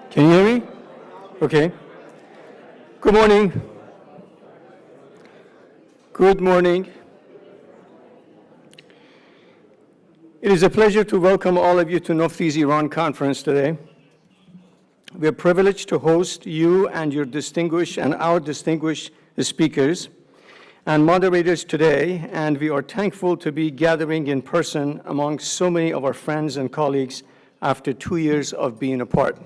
Can you hear me? Okay. Good morning. Good morning. It is a pleasure to welcome all of you to NUFDI's Iran Conference today. We are privileged to host you and our distinguished speakers and moderators today, and we are thankful to be gathering in person among so many of our friends and colleagues after 2 years of being apart.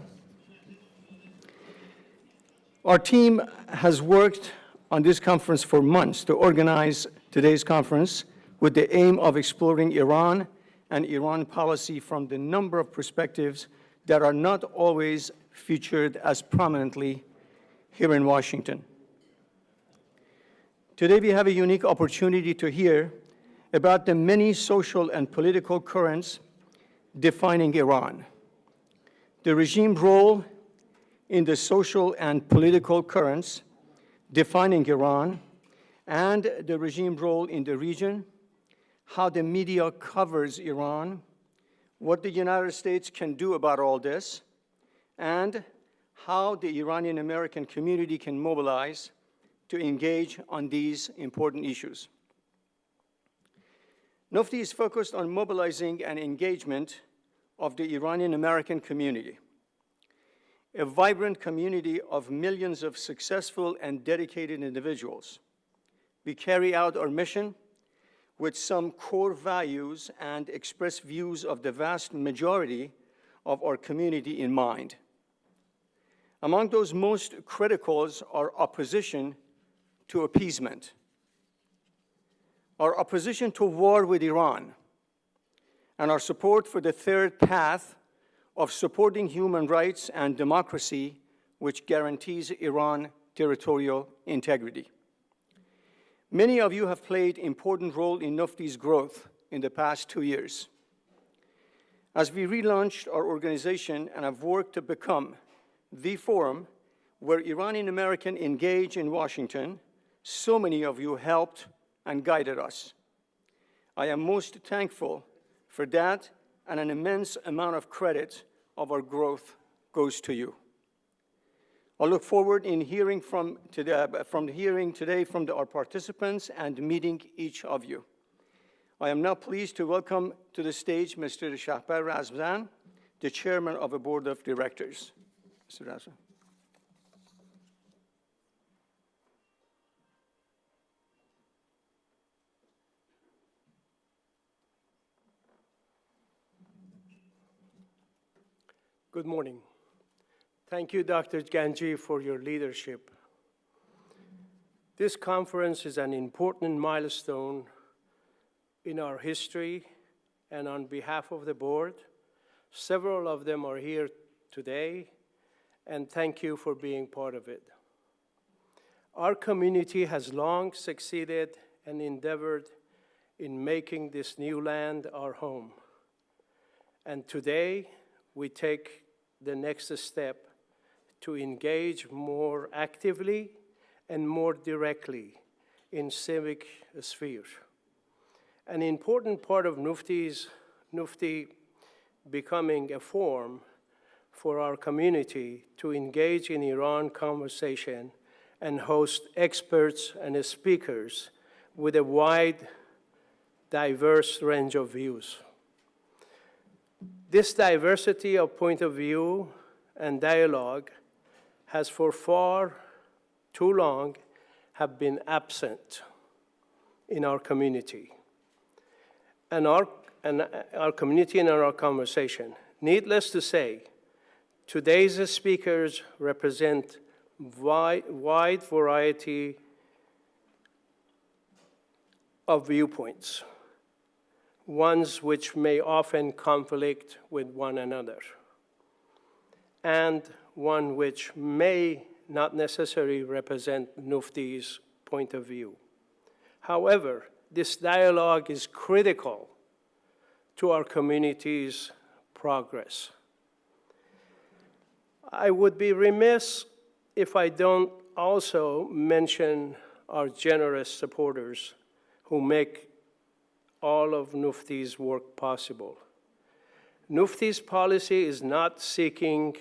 Our team has worked on this conference for months to organize today's conference with the aim of exploring Iran and Iran policy from the number of perspectives that are not always featured as prominently here in Washington. Today we have a unique opportunity to hear about the many social and political currents defining Iran, the regime role in the social and political currents defining Iran, and the regime role in the region, how the media covers Iran, what the United States can do about all this, and how the Iranian American community can mobilize to engage on these important issues. NUFDI is focused on mobilizing an engagement of the Iranian American community, a vibrant community of millions of successful and dedicated individuals. We carry out our mission with some core values and express views of the vast majority of our community in mind. Among those most critical are opposition to appeasement, our opposition to war with Iran, and our support for the third path of supporting human rights and democracy, which guarantees Iran territorial integrity. Many of you have played an important role in NUFDI's growth in the past 2 years. As we relaunched our organization and have worked to become the forum where Iranian Americans engage in Washington, so many of you helped and guided us. I am most thankful for that, and an immense amount of credit of our growth goes to you. I look forward in hearing today from our participants and meeting each of you. I am now pleased to welcome to the stage Mr. Shahbar Razvan, the chairman of the board of directors. Mr. Razvan. Good morning. Thank you, Dr. Ganji, for your leadership. This conference is an important milestone in our history, and on behalf of the board, several of them are here today, and thank you for being part of it. Our community has long succeeded and endeavored in making this new land our home. And today, we take the next step to engage more actively and more directly in civic sphere. An important part of NUFDI becoming a forum for our community to engage in Iran conversation and host experts and speakers with a wide, diverse range of views. This diversity of point of view and dialogue has for far too long have been absent in our community and our conversation. Needless to say, today's speakers represent wide variety of viewpoints, ones which may often conflict with one another, and one which may not necessarily represent NUFDI's point of view. However, this dialogue is critical to our community's progress. I would be remiss if I don't also mention our generous supporters who make all of NUFDI's work possible. NUFDI's policy is not seeking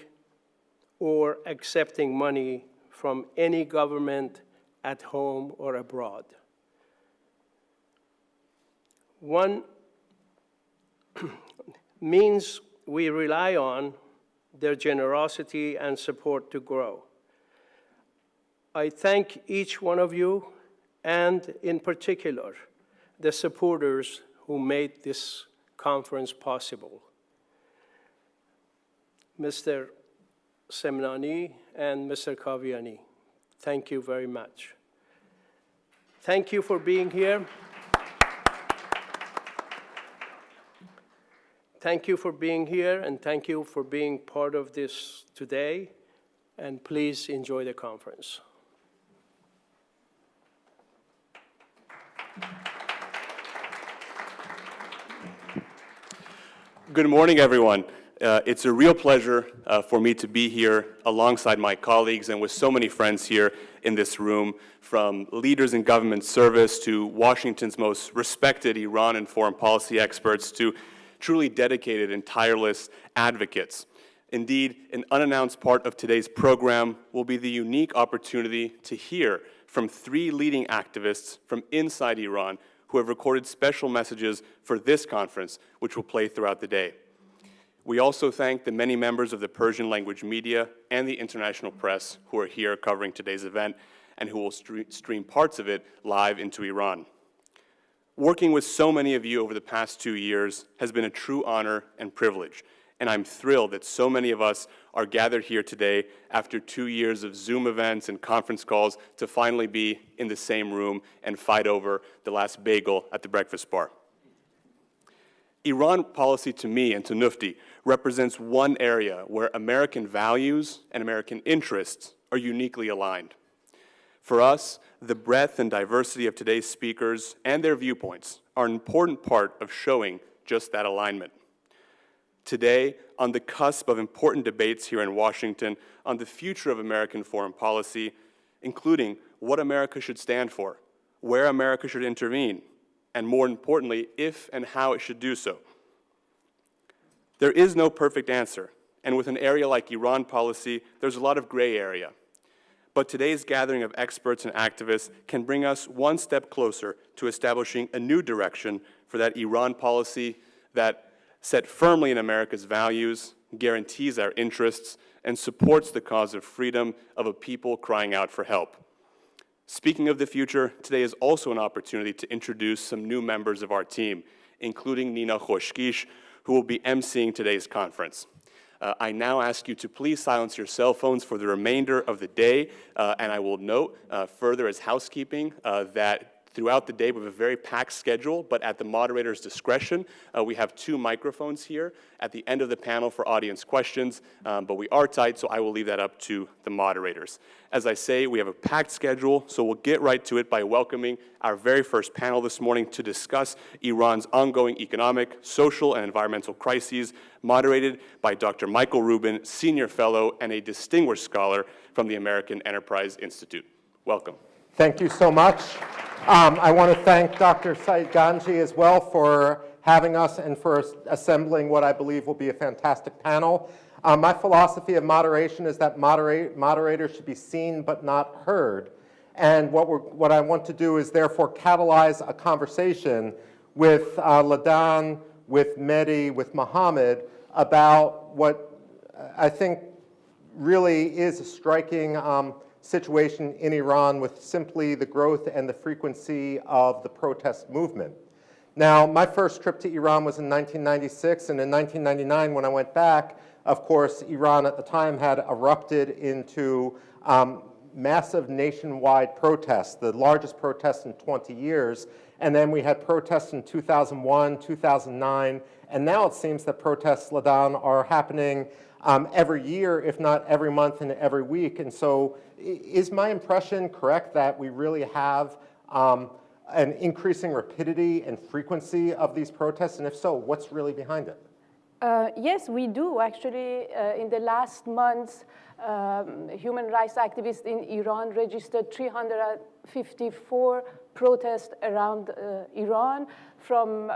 or accepting money from any government at home or abroad. One means we rely on their generosity and support to grow. I thank each one of you, and in particular, the supporters who made this conference possible. Mr. Semnani and Mr. Kaviani, thank you very much. Thank you for being here. Thank you for being here, and thank you for being part of this today, and please enjoy the conference. Good morning, everyone. It's a real pleasure for me to be here alongside my colleagues and with so many friends here in this room, from leaders in government service to Washington's most respected Iran and foreign policy experts to truly dedicated and tireless advocates. Indeed, an unannounced part of today's program will be the unique opportunity to hear from 3 leading activists from inside Iran who have recorded special messages for this conference, which will play throughout the day. We also thank the many members of the Persian language media and the international press who are here covering today's event and who will stream parts of it live into Iran. Working with so many of you over the past 2 years has been a true honor and privilege, and I'm thrilled that so many of us are gathered here today after 2 years of Zoom events and conference calls to finally be in the same room and fight over the last bagel at the breakfast bar. Iran policy to me and to NUFDI represents one area where American values and American interests are uniquely aligned. For us, the breadth and diversity of today's speakers and their viewpoints are an important part of showing just that alignment. Today, on the cusp of important debates here in Washington on the future of American foreign policy, including what America should stand for, where America should intervene, and more importantly, if and how it should do so. There is no perfect answer, and with an area like Iran policy, there's a lot of gray area. But today's gathering of experts and activists can bring us one step closer to establishing a new direction for that Iran policy that set firmly in America's values, guarantees our interests, and supports the cause of freedom of a people crying out for help. Speaking of the future, today is also an opportunity to introduce some new members of our team, including Nina Khoshkish, who will be emceeing today's conference. I now ask you to please silence your cell phones for the remainder of the day, and I will note further as housekeeping that throughout the day we have a very packed schedule, but at the moderator's discretion, we have 2 microphones here at the end of the panel for audience questions, but we are tight, so I will leave that up to the moderators. As I say, we have a packed schedule, so we'll get right to it by welcoming our very first panel this morning to discuss Iran's ongoing economic, social, and environmental crises, moderated by Dr. Michael Rubin, Senior Fellow and a distinguished scholar from the American Enterprise Institute. Welcome. Thank you so much. I want to thank Dr. Saeed Ganji as well for having us and for assembling what I believe will be a fantastic panel. My philosophy of moderation is that moderators should be seen but not heard. And what I want to do is therefore catalyze a conversation with Ladan, with Mehdi, with Mohammed about what I think really is a striking situation in Iran with simply the growth and the frequency of the protest movement. Now, my first trip to Iran was in 1996, and in 1999, when I went back, of course, Iran at the time had erupted into massive nationwide protests, the largest protests in 20 years, and then we had protests in 2001, 2009, and now it seems that protests, Ladan, are happening every year, if not every month and every week. And so is my impression correct that we really have an increasing rapidity and frequency of these protests? And if so, what's really behind it? Yes, we do. Actually, in the last months, human rights activists in Iran registered 354 protests around Iran. From,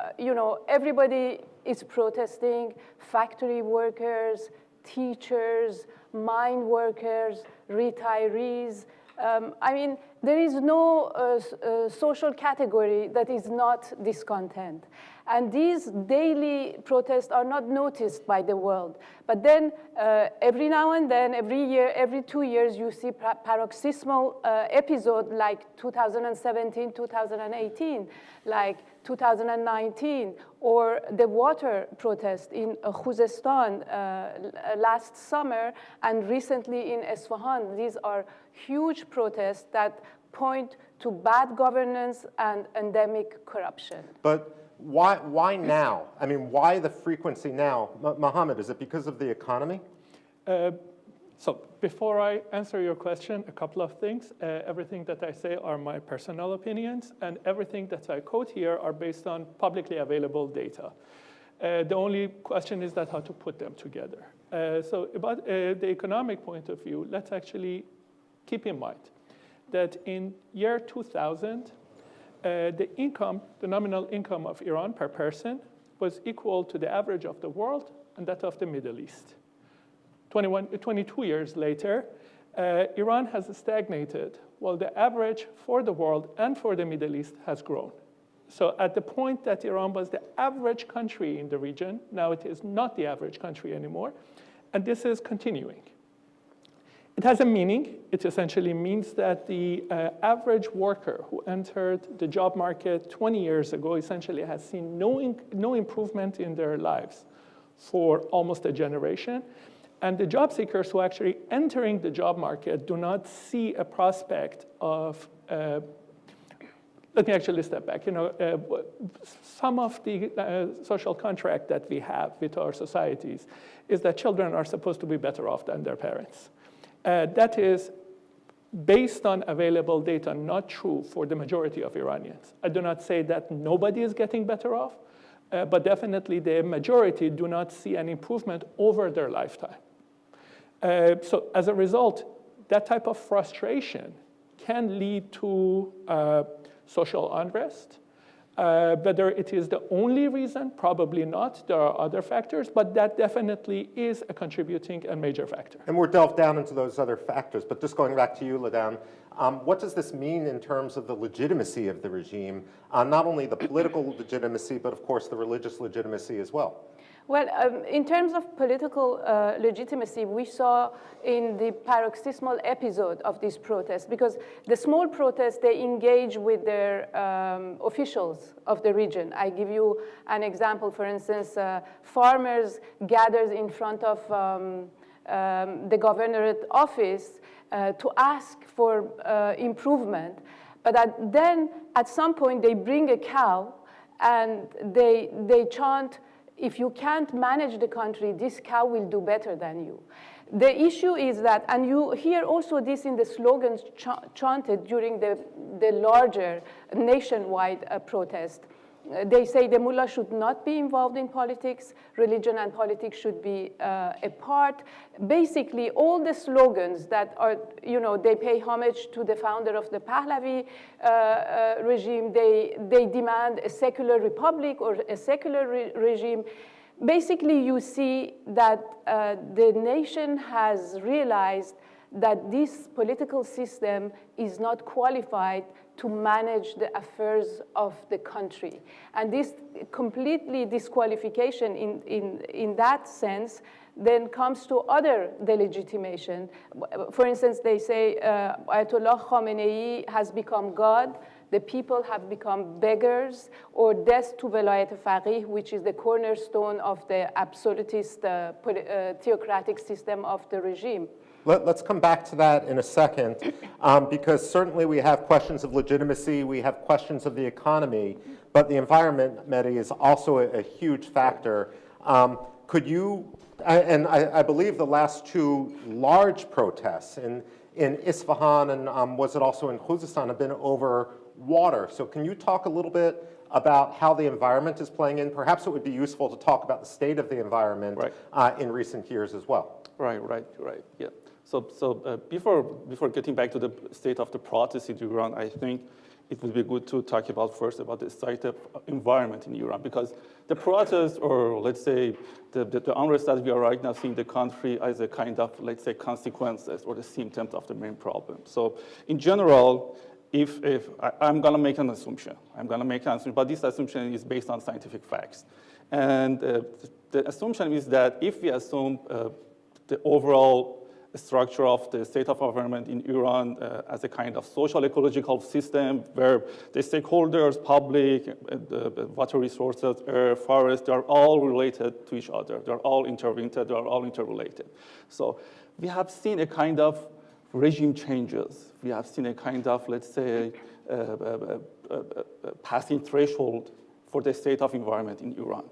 everybody is protesting, factory workers, teachers, mine workers, retirees. I mean, there is no social category that is not discontent. And these daily protests are not noticed by the world. But then every now and then, every year, every 2 years, you see paroxysmal episode like 2017, 2018, like 2019, or the water protest in Khuzestan last summer, and recently in Isfahan. These are huge protests that point to bad governance and endemic corruption. But why now? I mean, why the frequency now? Mohammed, is it because of the economy? So before I answer your question, a couple of things. Everything that I say are my personal opinions, and everything that I quote here are based on publicly available data. The only question is that how to put them together. So about the economic point of view, let's actually keep in mind that in year 2000, the nominal income of Iran per person was equal to the average of the world and that of the Middle East. 22 years later, Iran has stagnated, while the average for the world and for the Middle East has grown. So at the point that Iran was the average country in the region, now it is not the average country anymore, and this is continuing. It has a meaning. It essentially means that the average worker who entered the job market 20 years ago essentially has seen no improvement in their lives for almost a generation. And the job seekers who are actually entering the job market do not see a prospect of, let me actually step back. Some of the social contract that we have with our societies is that children are supposed to be better off than their parents. That is, based on available data, not true for the majority of Iranians. I do not say that nobody is getting better off, but definitely the majority do not see an improvement over their lifetime. So as a result, that type of frustration can lead to social unrest. Whether it is the only reason, probably not. There are other factors, but that definitely is a contributing and major factor. And we'll delve down into those other factors, but just going back to you, Ladan, what does this mean in terms of the legitimacy of the regime, not only the political legitimacy, but of course the religious legitimacy as well? Well, in terms of political legitimacy, we saw in the paroxysmal episode of this protest, because the small protests, they engage with their officials of the region. I give you an example. For instance, farmers gathered in front of the governorate office to ask for improvement. But then, at some point, they bring a cow, and they chant, "If you can't manage the country, this cow will do better than you." The issue is that, and you hear also this in the slogans chanted during the larger nationwide protest. They say the mullah should not be involved in politics, religion and politics should be apart. Basically, all the slogans that are, they pay homage to the founder of the Pahlavi regime, they demand a secular republic or a secular regime. Basically, you see that the nation has realized that this political system is not qualified to manage the affairs of the country. And this completely disqualification in that sense then comes to other delegitimation. For instance, they say Ayatollah Khamenei has become God, the people have become beggars, or death to Velayat Faqih, which is the cornerstone of the absolutist theocratic system of the regime. Let's come back to that in a second, because certainly we have questions of legitimacy, we have questions of the economy, but the environment, Mehdi, is also a huge factor. Could you, and I believe the last two large protests in Isfahan and was it also in Khuzestan have been over water. So can you talk a little bit about how the environment is playing in? Perhaps it would be useful to talk about the state of the environment in recent years as well. Right, yeah. So before getting back to the state of the protest in Iran, I think it would be good to talk about first about the startup environment in Iran, because the protest, or let's say the unrest that we are right now seeing in the country as a kind of, let's say, consequences or the symptoms of the main problem. So in general, if I'm going to make an assumption, but this assumption is based on scientific facts. And the assumption is that if we assume the overall structure of the state of government in Iran as a kind of social ecological system where the stakeholders, public, the water resources, air, forest, they're all related to each other. They're all interlinked, they're all interrelated. So we have seen a kind of regime changes. We have seen a kind of, let's say, passing threshold for the state of environment in Iran.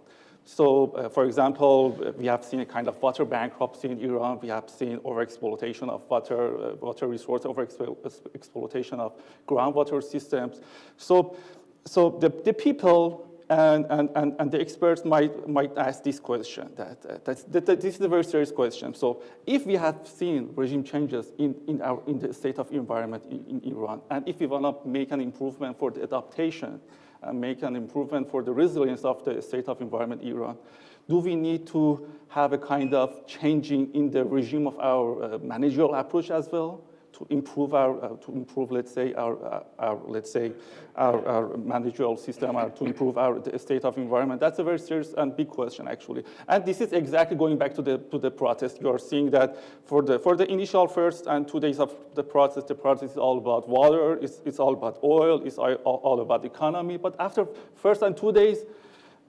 So, for example, we have seen a kind of water bankruptcy in Iran. We have seen overexploitation of water resource, overexploitation of groundwater systems. So the people and the experts might ask this question. This is a very serious question. So, if we have seen regime changes in the state of environment in Iran, and if we want to make an improvement for the adaptation, and make an improvement for the resilience of the state of environment in Iran, do we need to have a kind of changing in the regime of our managerial approach as well to improve let's say our managerial system, or to improve the state of environment? That's a very serious and big question, actually. And this is exactly going back to the protest. You are seeing that for the initial first and 2 days of the protest is all about water, it's all about oil, it's all about economy. But after first and 2 days,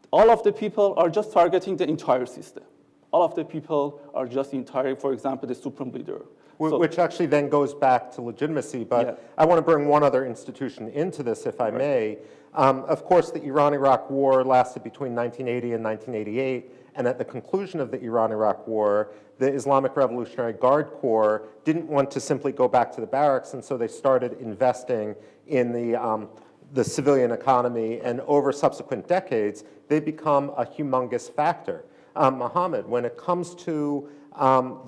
all of the people are just targeting the entire system. All of the people are just for example, the supreme leader. Which actually then goes back to legitimacy, but Yeah. I want to bring one other institution into this, if I may. Of course, the Iran-Iraq War lasted between 1980 and 1988, and at the conclusion of the Iran-Iraq War, the Islamic Revolutionary Guard Corps didn't want to simply go back to the barracks, and so they started investing in the civilian economy, and over subsequent decades, they become a humongous factor. Mohammed, when it comes to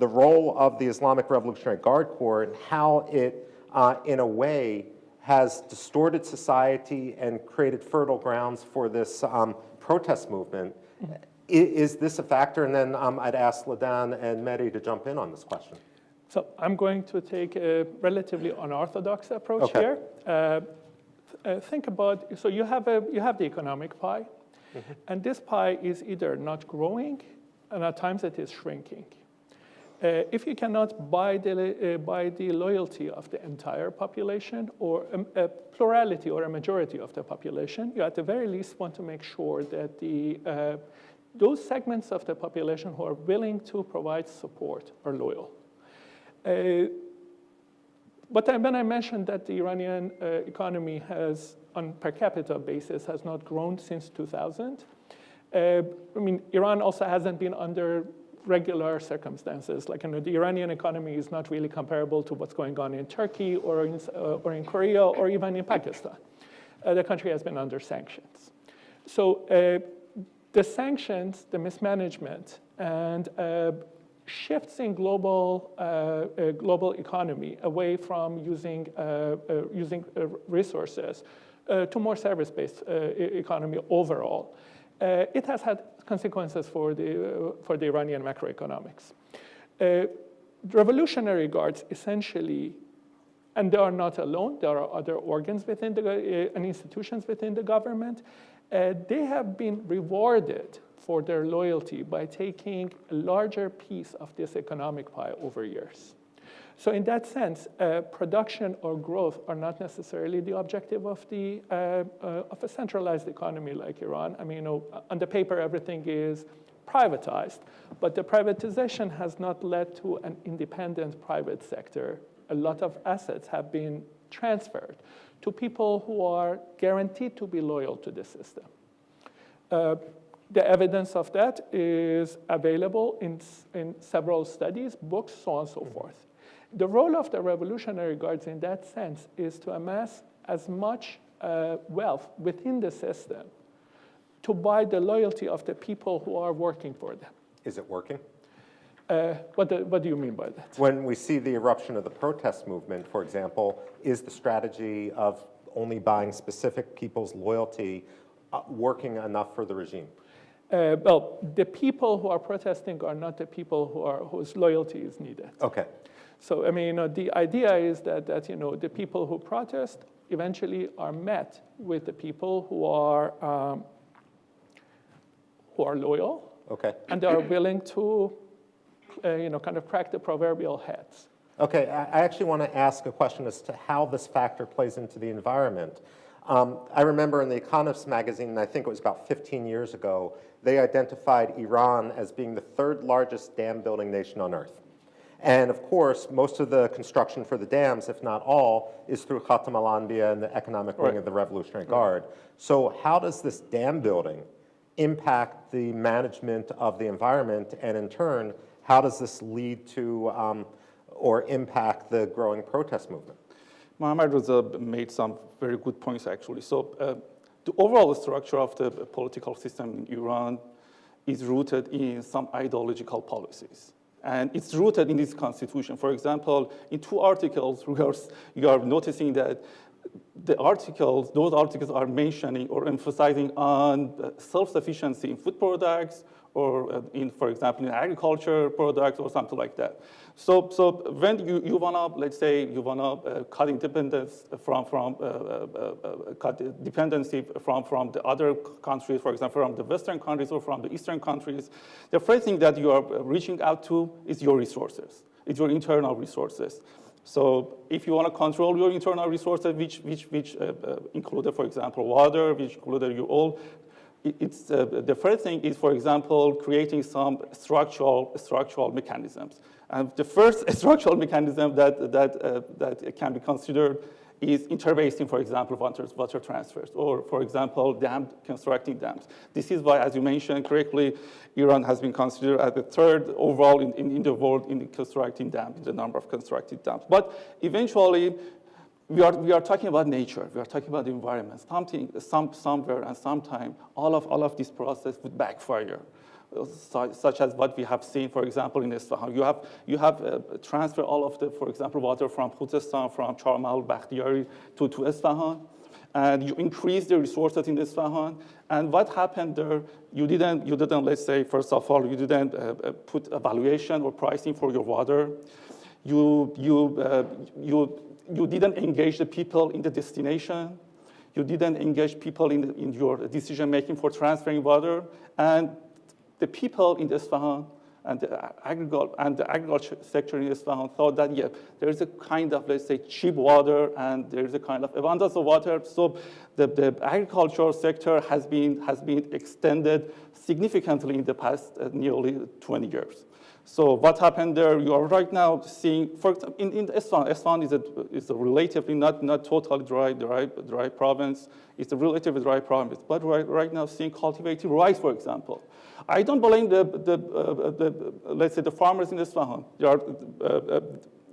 the role of the Islamic Revolutionary Guard Corps and how it, in a way, has distorted society and created fertile grounds for this protest movement. Is this a factor? And then I'd ask Ladan and Mehdi to jump in on this question. So I'm going to take a relatively unorthodox approach here. Think about, so you have the economic pie, and this pie is either not growing, and at times it is shrinking. If you cannot buy the loyalty of the entire population, or a plurality or a majority of the population, you at the very least want to make sure that those segments of the population who are willing to provide support are loyal. But when I mentioned that the Iranian economy has, on per capita basis, has not grown since 2000, I mean, Iran also hasn't been under regular circumstances. Like, the Iranian economy is not really comparable to what's going on in Turkey or in Korea or even in Pakistan. The country has been under sanctions. So the sanctions, the mismanagement, and shifts in global economy away from using resources to more service-based economy overall. It has had consequences for the Iranian macroeconomics. Revolutionary Guards essentially, and they are not alone, there are other organs within and institutions within the government, they have been rewarded for their loyalty by taking a larger piece of this economic pie over years. So in that sense, production or growth are not necessarily the objective of a centralized economy like Iran. I mean, on the paper, everything is privatized, but the privatization has not led to an independent private sector. A lot of assets have been transferred to people who are guaranteed to be loyal to the system. The evidence of that is available in several studies, books, so on and so forth. The role of the Revolutionary Guards in that sense is to amass as much wealth within the system to buy the loyalty of the people who are working for them. Is it working? What do you mean by that? When we see the eruption of the protest movement, for example, is the strategy of only buying specific people's loyalty working enough for the regime? Well, the people who are protesting are not the people whose loyalty is needed. Okay. So, I mean, the idea is that the people who protest eventually are met with the people who are loyal. Okay. And they are willing to, kind of crack the proverbial heads. Okay, I actually want to ask a question as to how this factor plays into the environment. I remember in The Economist magazine, I think it was about 15 years ago, they identified Iran as being the third largest dam building nation on earth. And of course, most of the construction for the dams, if not all, is through Khatam al-Anbiya and the economic wing of the Revolutionary Guard. So how does this dam building impact the management of the environment, and in turn, how does this lead to or impact the growing protest movement? Mohammad Reza made some very good points, actually. So the overall structure of the political system in Iran is rooted in some ideological policies. And it's rooted in this constitution. For example, in 2 articles, you are noticing that those articles are mentioning or emphasizing on self-sufficiency in food products, or for example, in agriculture products or something like that. So when you wanna, let's say, you wanna cut independence cut dependency from the other countries, for example, from the Western countries or from the Eastern countries, the first thing that you are reaching out to is your resources. It's your internal resources. So if you want to control your internal resources, which included, for example, water, which included your oil, the first thing is, for example, creating some structural mechanisms. And the first structural mechanism that can be considered is interbasin, for example, water transfers, or, for example, constructing dams. This is why, as you mentioned correctly, Iran has been considered as the third overall in the world in constructing dams, in the number of constructed dams. But eventually, we are talking about nature. We are talking about the environment. Somewhere and sometime, all of this process would backfire, such as what we have seen, for example, in Isfahan. You have transferred all of the, for example, water from Khuzestan, from Charmal, Bakhtiari to Isfahan, and you increase the resources in Isfahan. And what happened there? You didn't. Let's say, first of all, you didn't put a valuation or pricing for your water. You didn't engage the people in the destination. You didn't engage people in your decision making for transferring water, and the people in Isfahan and the agriculture sector in Isfahan thought that, yeah, there is a kind of, let's say, cheap water and there is a kind of abundance of water. So the agricultural sector has been extended significantly in the past nearly 20 years. So what happened there? You are right now seeing, for example, in Isfahan is a relatively not totally dry province. It's a relatively dry province, but right now seeing cultivating rice, for example. I don't blame let's say the farmers in Isfahan.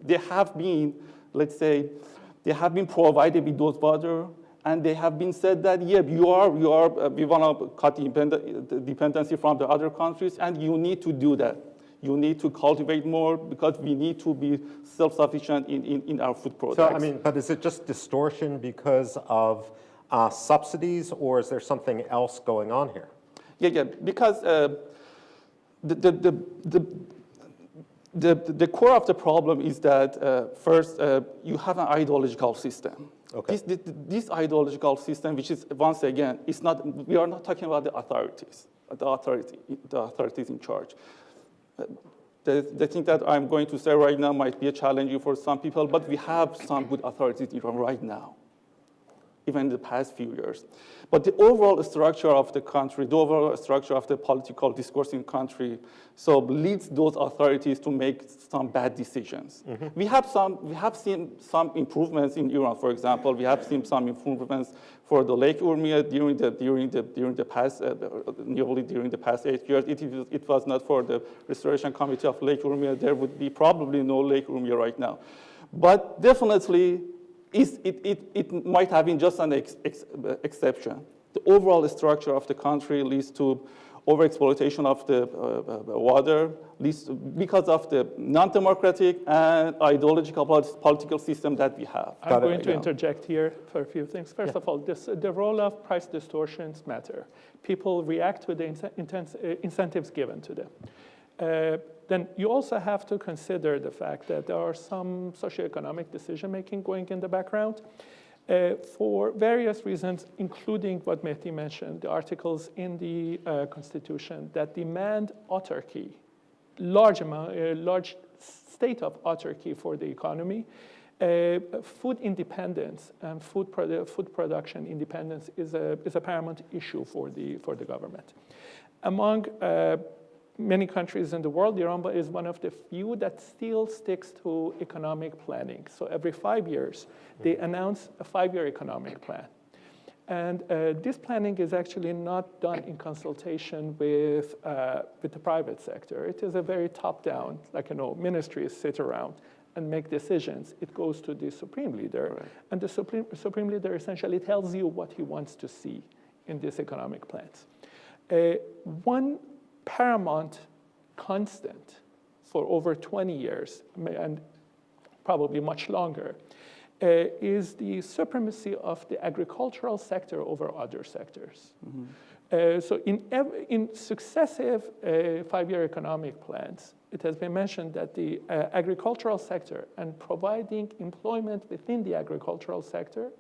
They have been, let's say, they have been provided with those water, and they have been said that, yeah, we want to cut the dependency from the other countries, and you need to do that. You need to cultivate more because we need to be self-sufficient in our food products. So, I mean, but is it just distortion because of subsidies, or is there something else going on here? Yeah, because the core of the problem is that first you have an ideological system. Okay. This ideological system, which is once again, we are not talking about the authorities in charge. The thing that I'm going to say right now might be a challenge for some people, but we have some good authorities in Iran right now, even in the past few years. But the overall structure of the country, the overall structure of the political discourse in the country, so leads those authorities to make some bad decisions. Mm-hmm. We have seen some improvements in Iran. For example, we have seen some improvements for the Lake Urmia during the past 8 years. It was not for the Restoration Committee of Lake Urmia, there would be probably no Lake Urmia right now. But definitely, it might have been just an exception. The overall structure of the country leads to overexploitation of the water, because of the non-democratic and ideological political system that we have. I'm going to interject here for a few things. First of all, the role of price distortions matter. People react to the incentives given to them. Then you also have to consider the fact that there are some socioeconomic decision-making going in the background for various reasons, including what Mehdi mentioned, the articles in the Constitution that demand autarky, large state of autarky for the economy. Food independence and food production independence is a paramount issue for the government. Among many countries in the world, Iran is one of the few that still sticks to economic planning. So every 5 years, they announce a 5-year economic plan. And this planning is actually not done in consultation with the private sector. It is a very top-down, ministries sit around and make decisions. It goes to the supreme leader, right. And the supreme leader essentially tells you what he wants to see in these economic plans. One paramount constant for over 20 years, and probably much longer, is the supremacy of the agricultural sector over other sectors. Mm-hmm. So in successive 5-year economic plans, it has been mentioned that the agricultural sector and providing employment within the agricultural sector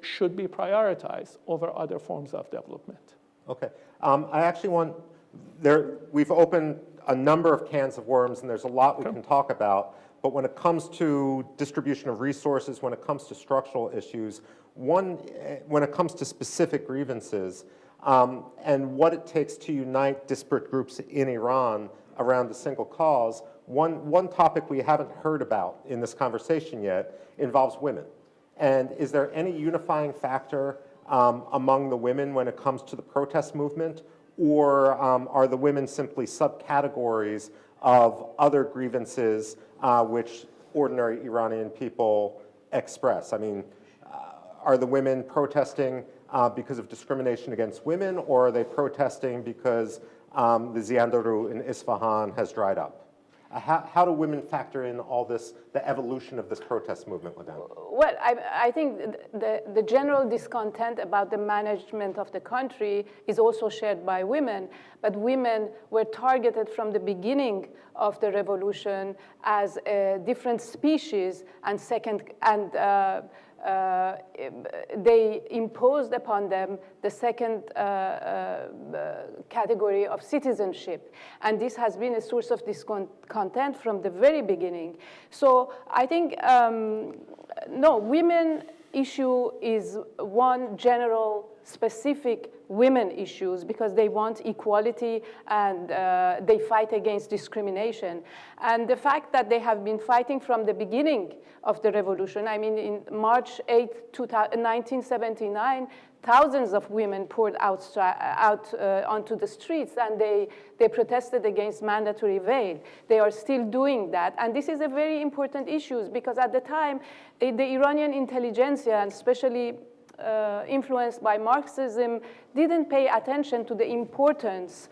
should be prioritized over other forms of development. Okay. I actually we've opened a number of cans of worms, and there's a lot we can talk about. But when it comes to distribution of resources, when it comes to structural issues, when it comes to specific grievances, and what it takes to unite disparate groups in Iran around a single cause, one topic we haven't heard about in this conversation yet involves women. And is there any unifying factor among the women when it comes to the protest movement, or are the women simply subcategories of other grievances which ordinary Iranian people express? I mean, are the women protesting because of discrimination against women, or are they protesting because the Ziandaru in Isfahan has dried up? How do women factor in all this, the evolution of this protest movement with them? Well, I think the general discontent about the management of the country is also shared by women, but women were targeted from the beginning of the revolution as a different species, and they imposed upon them the second category of citizenship. And this has been a source of discontent from the very beginning. So I think, no, women issue is one general specific women issues because they want equality and they fight against discrimination. And the fact that they have been fighting from the beginning of the revolution, I mean, in March 8, 1979, thousands of women poured out onto the streets, and they protested against mandatory veil. They are still doing that. And this is a very important issue because at the time, the Iranian intelligentsia, and especially influenced by Marxism, didn't pay attention to the importance,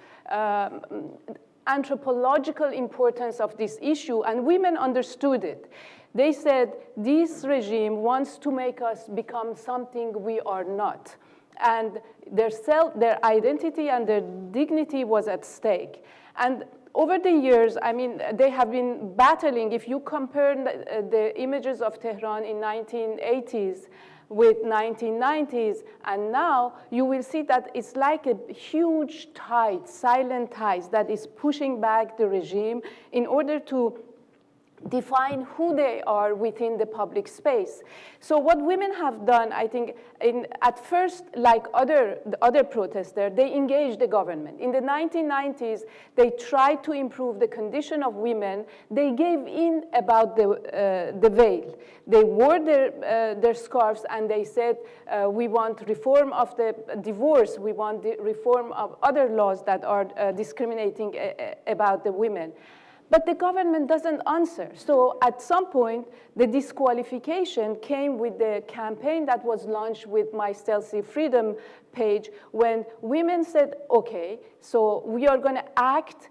anthropological importance of this issue, and women understood it. They said, this regime wants to make us become something we are not. And their identity and their dignity was at stake. And over the years, I mean, they have been battling. If you compare the images of Tehran in 1980s with 1990s, and now you will see that it's like a huge tide, silent tide, that is pushing back the regime in order to define who they are within the public space. So what women have done, I think, at first, like the other protesters, they engaged the government. In the 1990s, they tried to improve the condition of women. They gave in about the veil. They wore their scarves, and they said, we want reform of the divorce. We want the reform of other laws that are discriminating about the women. But the government doesn't answer. So at some point, the disqualification came with the campaign that was launched with My Stealthy Freedom page, when women said, okay, so we are going to act,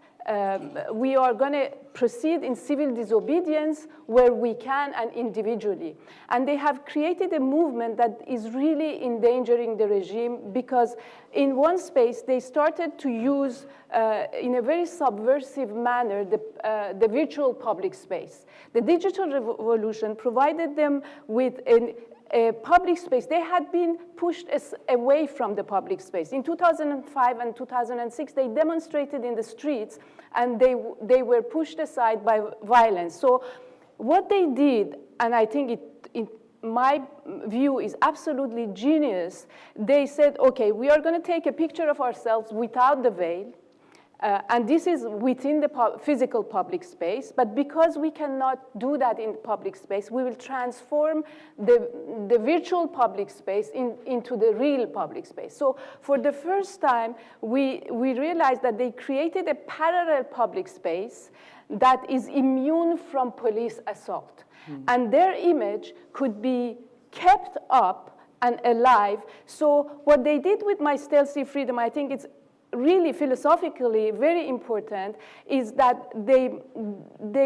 we are going to proceed in civil disobedience where we can and individually. And they have created a movement that is really endangering the regime, because in one space they started to use, in a very subversive manner, the virtual public space. The digital revolution provided them with a public space. They had been pushed away from the public space. In 2005 and 2006, they demonstrated in the streets, and they were pushed aside by violence. So what they did, and I think my view is absolutely genius, they said, okay, we are going to take a picture of ourselves without the veil, and this is within the physical public space, but because we cannot do that in public space, we will transform the virtual public space into the real public space. So for the first time, we realized that they created a parallel public space that is immune from police assault. And their image could be kept up and alive. So what they did with My Stealthy Freedom, I think it's really philosophically very important, is that they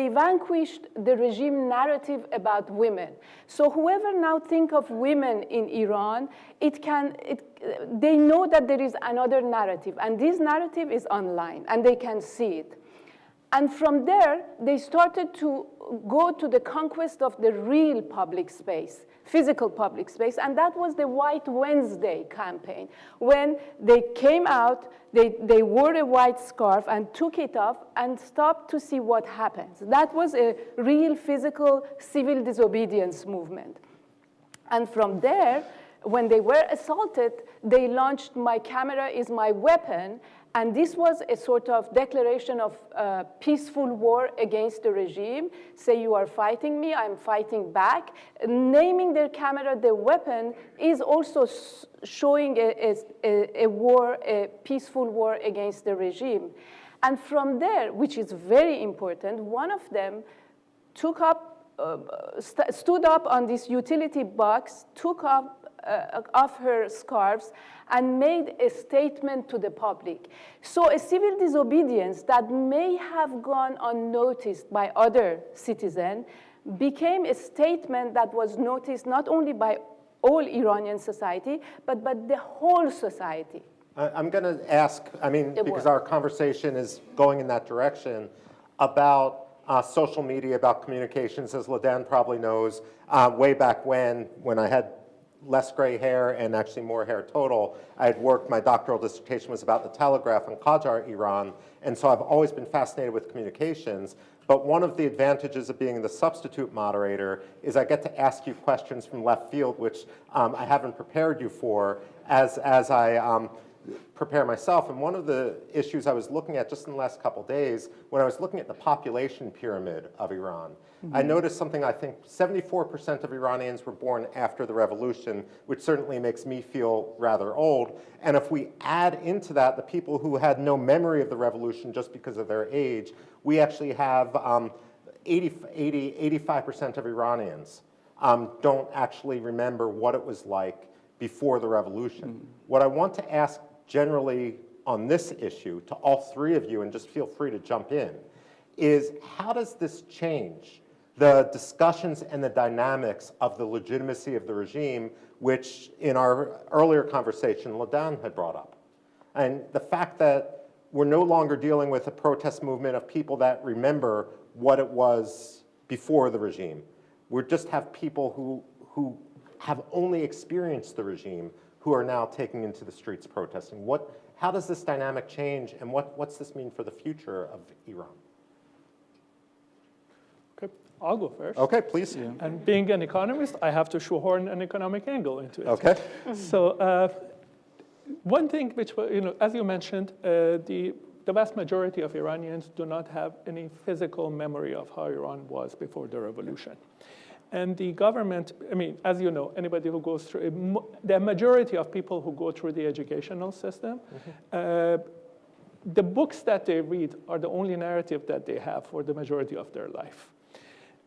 vanquished the regime narrative about women. So whoever now think of women in Iran, they know that there is another narrative, and this narrative is online, and they can see it. And from there, they started to go to the conquest of the real public space, physical public space, and that was the White Wednesday campaign. When they came out, they wore a white scarf and took it off and stopped to see what happens. That was a real physical civil disobedience movement. And from there, when they were assaulted, they launched My Camera is My Weapon, and this was a sort of declaration of peaceful war against the regime. Say, you are fighting me, I'm fighting back. Naming their camera the weapon is also showing a war, a peaceful war against the regime. And from there, which is very important, one of them took up, stood up on this utility box, took up off her scarves, and made a statement to the public. So a civil disobedience that may have gone unnoticed by other citizens became a statement that was noticed not only by all Iranian society, but the whole society. I'm going to ask, because our conversation is going in that direction, about social media, about communications. As Ladan probably knows, way back when I had less gray hair and actually more hair total, I had worked, my doctoral dissertation was about the Telegraph in Qajar, Iran, and so I've always been fascinated with communications. But one of the advantages of being the substitute moderator is I get to ask you questions from left field, which I haven't prepared you for as I prepare myself. And one of the issues I was looking at just in the last couple days, when I was looking at the population pyramid of Iran, I noticed something. I think 74% of Iranians were born after the revolution, which certainly makes me feel rather old. And if we add into that the people who had no memory of the revolution just because of their age, we actually have 85% of Iranians don't actually remember what it was like before the revolution. What I want to ask generally on this issue to all three of you, and just feel free to jump in, is how does this change the discussions and the dynamics of the legitimacy of the regime, which in our earlier conversation, Ladan had brought up? And the fact that we're no longer dealing with a protest movement of people that remember what it was before the regime. We just have people who have only experienced the regime who are now taking into the streets protesting. How does this dynamic change, and what's this mean for the future of Iran? Okay, I'll go first. Okay, please. Yeah. And being an economist, I have to shoehorn an economic angle into it. Okay. So one thing which, as you mentioned, the vast majority of Iranians do not have any physical memory of how Iran was before the revolution. And the government, as you know, anybody who goes through, the majority of people who go through the educational system the books that they read are the only narrative that they have for the majority of their life.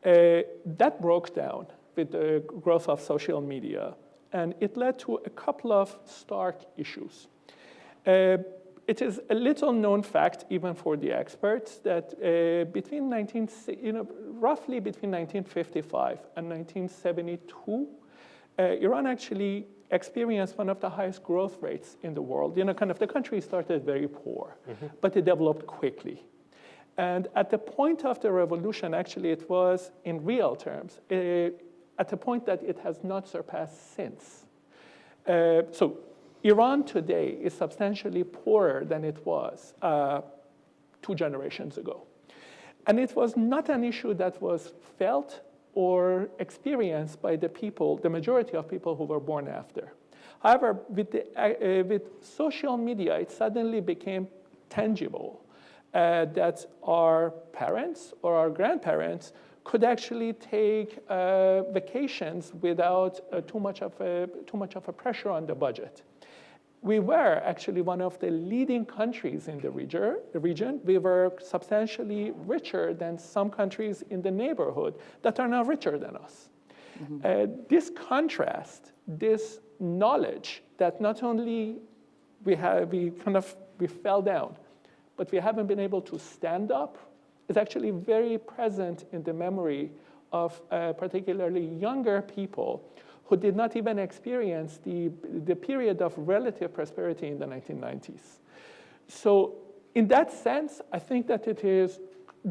That broke down with the growth of social media, and it led to a couple of stark issues. It is a little known fact, even for the experts, that roughly between 1955 and 1972, Iran actually experienced one of the highest growth rates in the world. The country started very poor, but it developed quickly. And at the point of the revolution, actually, it was, in real terms, at a point that it has not surpassed since. So Iran today is substantially poorer than it was 2 generations ago. And it was not an issue that was felt or experienced by the people, the majority of people who were born after. However, with social media, it suddenly became tangible that our parents or our grandparents could actually take vacations without too much of a pressure on the budget. We were actually one of the leading countries in the region. We were substantially richer than some countries in the neighborhood that are now richer than us. This contrast, this knowledge that not only we fell down, but we haven't been able to stand up, is actually very present in the memory of particularly younger people who did not even experience the period of relative prosperity in the 1990s. So in that sense, I think that it is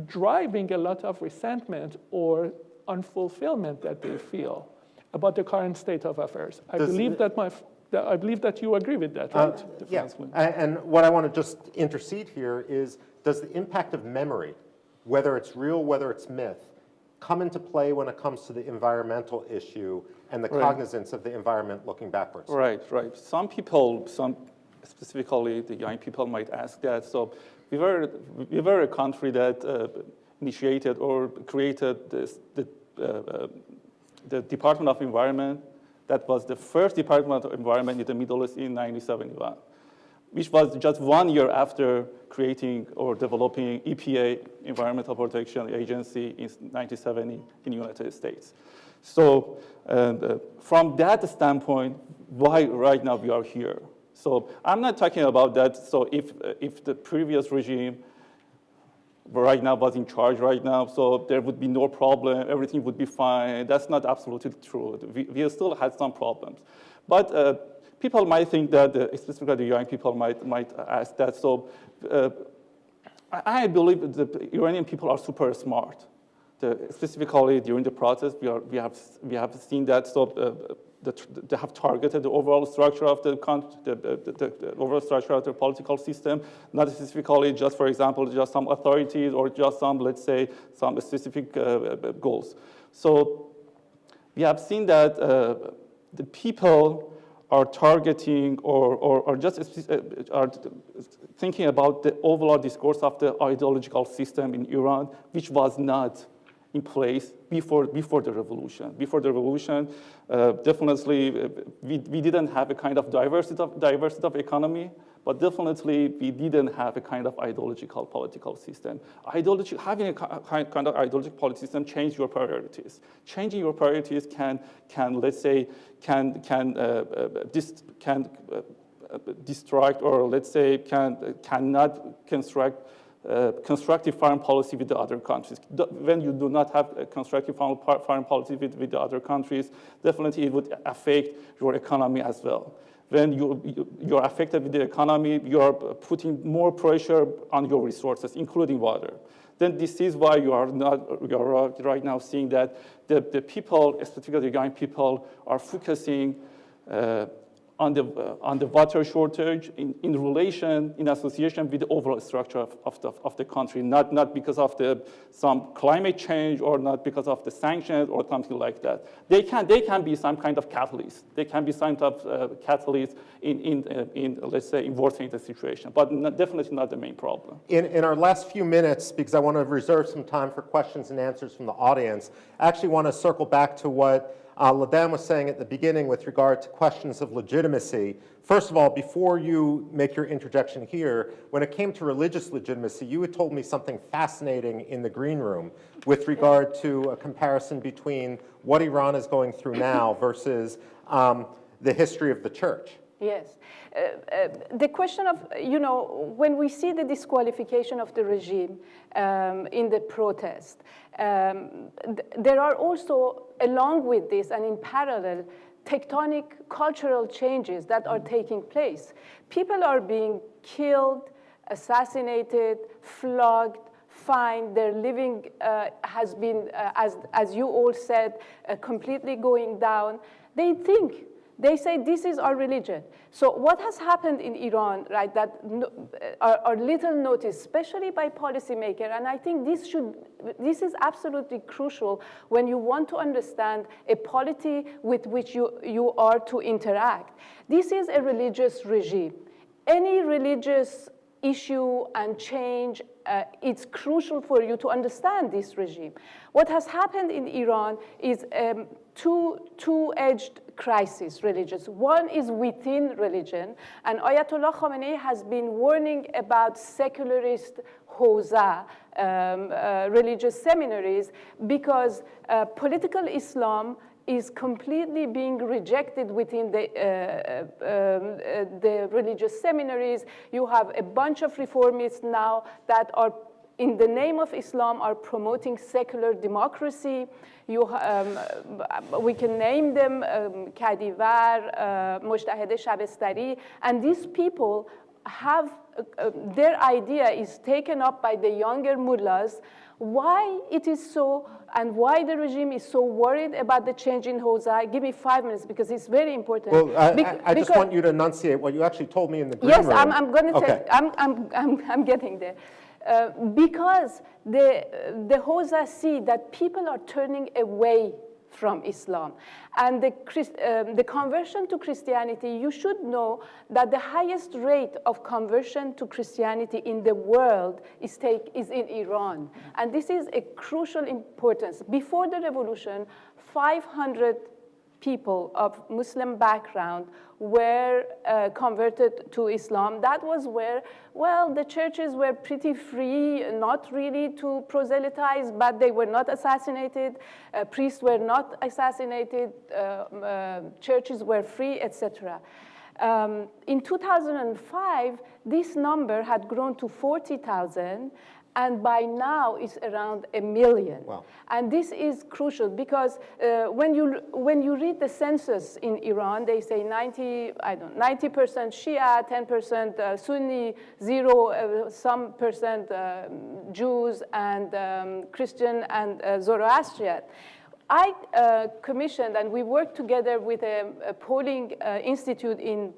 driving a lot of resentment or unfulfillment that they feel about the current state of affairs. I believe that you agree with that, right? Yeah, and what I want to just intercede here is, does the impact of memory, whether it's real, whether it's myth, come into play when it comes to the environmental issue and the cognizance of the environment looking backwards? Right. Some people, specifically the young people, might ask that. So we were a country that initiated or created the Department of Environment. That was the first Department of Environment in the Middle East in 1971, which was just 1 year after creating or developing EPA, Environmental Protection Agency, in 1970 in the United States. So from that standpoint, why right now we are here? So I'm not talking about that. So if the previous regime right now was in charge right now, so there would be no problem, everything would be fine. That's not absolutely true. We still had some problems. But people might think that, specifically the young people might ask that. So I believe the Iranian people are super smart. Specifically during the process, we have seen that. So they have targeted the overall structure of the overall structure of the political system, not specifically just, for example, just some authorities or just some, let's say, some specific goals. So we have seen that the people are targeting or just are thinking about the overall discourse of the ideological system in Iran, which was not in place before the revolution. Before the revolution, definitely we didn't have a kind of diversity of economy, but definitely we didn't have a kind of ideological political system. Having a kind of ideological political system change your priorities. Changing your priorities can let's say distract, or let's say cannot construct constructive foreign policy with the other countries. When you do not have a constructive foreign policy with the other countries, definitely it would affect your economy as well. When you're affected with the economy, you're putting more pressure on your resources, including water. Then this is why you're right now seeing that the people, especially the young people, are focusing on the water shortage in association with the overall structure of the country, not because of some climate change or not because of the sanctions or something like that. They can be some kind of catalyst. They can be some kind of catalyst in let's say in worsening the situation, but definitely not the main problem. In our last few minutes, because I want to reserve some time for questions and answers from the audience, I actually want to circle back to what Ladan was saying at the beginning with regard to questions of legitimacy, first of all, before you make your interjection here, when it came to religious legitimacy, you had told me something fascinating in the green room with regard to a comparison between what Iran is going through now versus the history of the church. Yes. The question of, when we see the disqualification of the regime in the protest, there are also, along with this and in parallel, tectonic cultural changes that are taking place. People are being killed, assassinated, flogged, fined. Their living has been, as you all said, completely going down. They say this is our religion. So what has happened in Iran, right, that are little noticed, especially by policymakers, and I think this is absolutely crucial when you want to understand a polity with which you are to interact. This is a religious regime. Any religious issue and change, it's crucial for you to understand this regime. What has happened in Iran is two-edged crisis, religious. One is within religion, and Ayatollah Khamenei has been warning about secularist hawza, religious seminaries, because political Islam is completely being rejected within the religious seminaries. You have a bunch of reformists now that are, in the name of Islam, are promoting secular democracy. We can name them Kadivar, Mojtahid Shabestari, and these people have, their idea is taken up by the younger mullahs. Why it is so, and why the regime is so worried about the change in hawza? Give me 5 minutes because it's very important. Well, I just want you to enunciate what you actually told me in the green room. Yes, I'm going to okay. I'm getting there. Because the hawza see that people are turning away from Islam. And the conversion to Christianity, you should know that the highest rate of conversion to Christianity in the world is in Iran. And this is a crucial importance. Before the revolution, 500 people of Muslim background were converted to Islam. That was where, well, the churches were pretty free, not really to proselytize, but they were not assassinated. Priests were not assassinated. Churches were free, etc. In 2005, this number had grown to 40,000. And by now, it's around 1 million. Wow. And this is crucial because when you read the census in Iran, they say 90% Shia, 10% Sunni, 0 some percent Jews and Christian and Zoroastrian. I commissioned, and we worked together with a polling institute in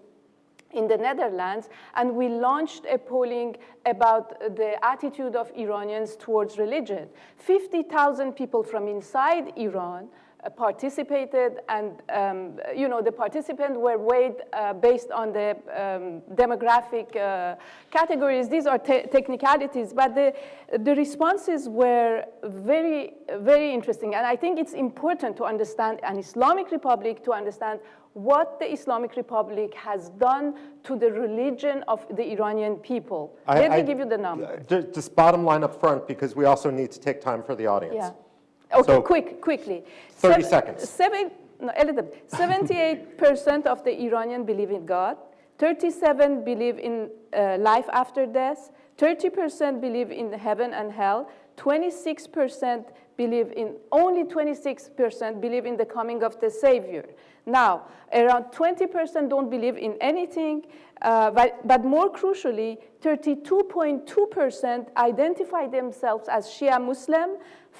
the Netherlands, and we launched a polling about the attitude of Iranians towards religion. 50,000 people from inside Iran participated, and the participants were weighed based on the demographic categories. These are technicalities, but the responses were very, very interesting. And I think it's important to understand an Islamic Republic, to understand what the Islamic Republic has done to the religion of the Iranian people. Let me give you the number. Just bottom line up front, because we also need to take time for the audience. Yeah. Okay, So, quickly. 30 seconds. 78% of the Iranian believe in God. 37% believe in life after death. 30% believe in heaven and hell. 26% believe in, only 26% believe in the coming of the Savior. Now, around 20% don't believe in anything, but more crucially, 32.2% identify themselves as Shia Muslim,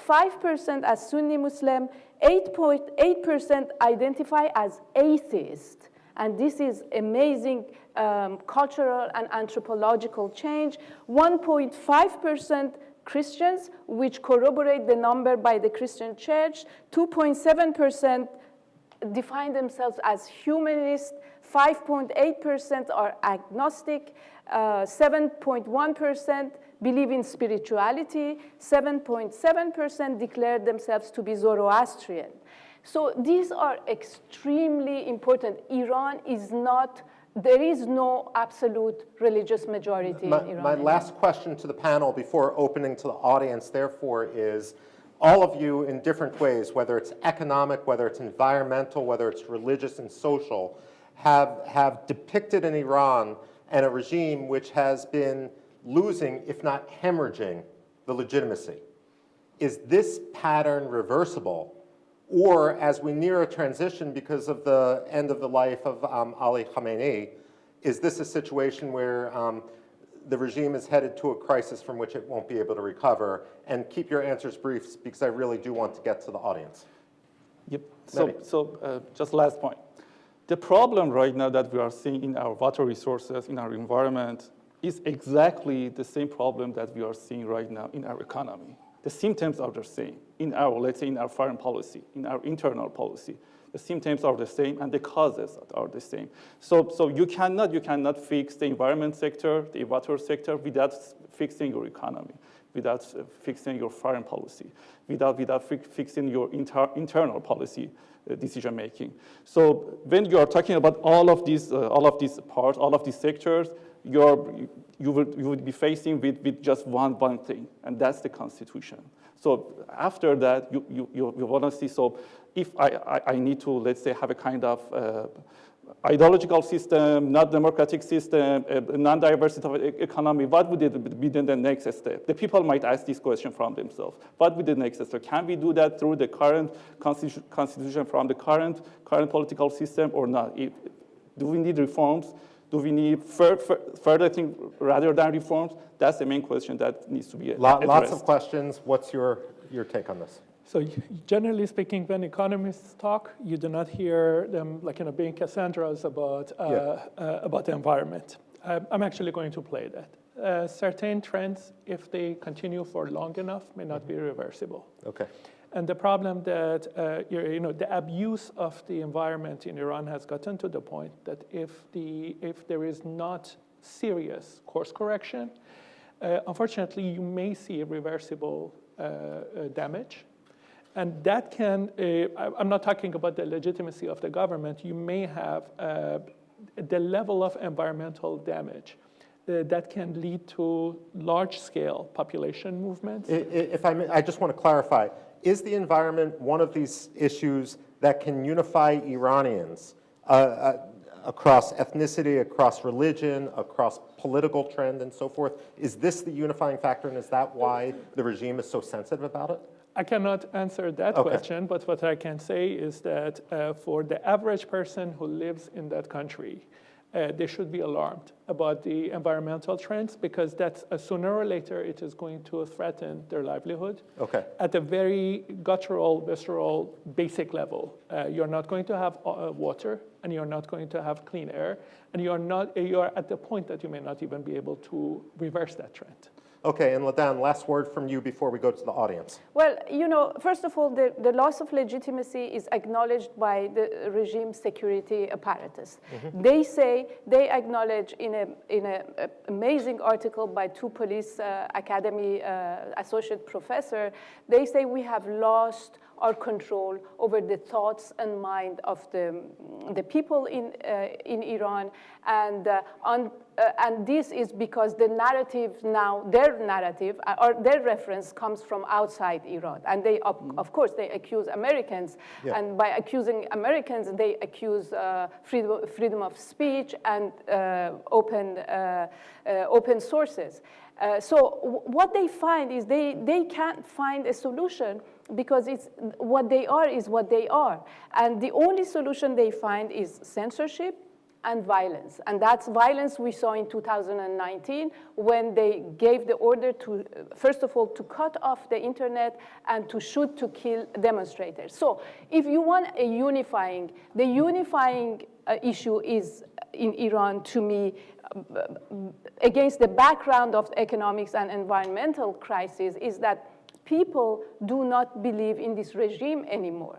5% as Sunni Muslim, 8.8% identify as atheist. And this is amazing cultural and anthropological change. 1.5% Christians, which corroborate the number by the Christian Church. 2.7% define themselves as humanists. 5.8% are agnostic. 7.1% believe in spirituality. 7.7% declare themselves to be Zoroastrian. So these are extremely important. Iran is not, there is no absolute religious majority in Iran. My last question to the panel before opening to the audience, therefore, is all of you in different ways, whether it's economic, whether it's environmental, whether it's religious and social, have depicted in Iran and a regime which has been losing, if not hemorrhaging, the legitimacy. Is this pattern reversible? Or as we near a transition because of the end of the life of Ali Khamenei, is this a situation where the regime is headed to a crisis from which it won't be able to recover? And keep your answers brief because I really do want to get to the audience. Yep. So just last point. The problem right now that we are seeing in our water resources, in our environment, is exactly the same problem that we are seeing right now in our economy. The symptoms are the same in our, let's say, in our foreign policy, in our internal policy. The symptoms are the same and the causes are the same. So you cannot fix the environment sector, the water sector without fixing your economy, without fixing your foreign policy, without fixing your internal policy decision making. So when you are talking about all of these parts, all of these sectors, you would be facing with just one thing, and that's the Constitution. So after that, you want to see, so if I need to, let's say, have a kind of ideological system, not democratic system, non-diversity economy, what would it be then the next step? The people might ask this question from themselves. What would the next step? Can we do that through the current constitution from the current political system or not? Do we need reforms? Do we need further things rather than reforms? That's the main question that needs to be addressed. Lots of questions. What's your take on this? So generally speaking, when economists talk, you do not hear them being Cassandras about the environment. I'm actually going to play that. Certain trends, if they continue for long enough, may not be reversible. Okay. And the problem that, the abuse of the environment in Iran has gotten to the point that if there is not serious course correction, unfortunately, you may see irreversible damage. And that can, I'm not talking about the legitimacy of the government, you may have the level of environmental damage that can lead to large-scale population movements. If I may, I just want to clarify. Is the environment one of these issues that can unify Iranians across ethnicity, across religion, across political trend, and so forth? Is this the unifying factor, and is that why the regime is so sensitive about it? I cannot answer that question, but what I can say is that for the average person who lives in that country, they should be alarmed about the environmental trends because that's sooner or later it is going to threaten their livelihood. Okay. At a very guttural, visceral, basic level, you're not going to have water, and you're not going to have clean air, and you're at the point that you may not even be able to reverse that trend. Okay, and Ladan, last word from you before we go to the audience. Well, first of all, the loss of legitimacy is acknowledged by the regime's security apparatus. Mm-hmm. They acknowledge in an amazing article by two police academy associate professor, they say we have lost our control over the thoughts and mind of the people in Iran, and this is because the narrative now, their narrative or their reference comes from outside Iran, and they of course they accuse Americans, and by accusing Americans they accuse freedom of speech and open sources. So what they find is they can't find a solution because it's what they are is what they are. And the only solution they find is censorship and violence. And that's violence we saw in 2019 when they gave the order to, first of all, to cut off the internet and to shoot to kill demonstrators. So if you want the unifying issue is in Iran, to me, against the background of economics and environmental crisis, is that people do not believe in this regime anymore.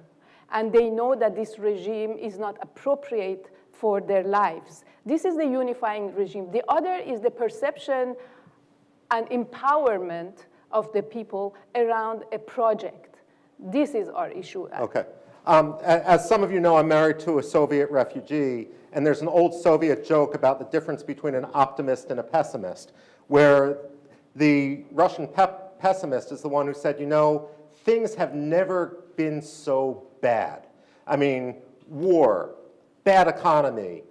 And they know that this regime is not appropriate for their lives. This is the unifying regime. The other is the perception and empowerment of the people around a project. This is our issue. Okay. As some of you know, I'm married to a Soviet refugee, and there's an old Soviet joke about the difference between an optimist and a pessimist, where the Russian pessimist is the one who said, you know, things have never been so bad. I mean, war, bad economy,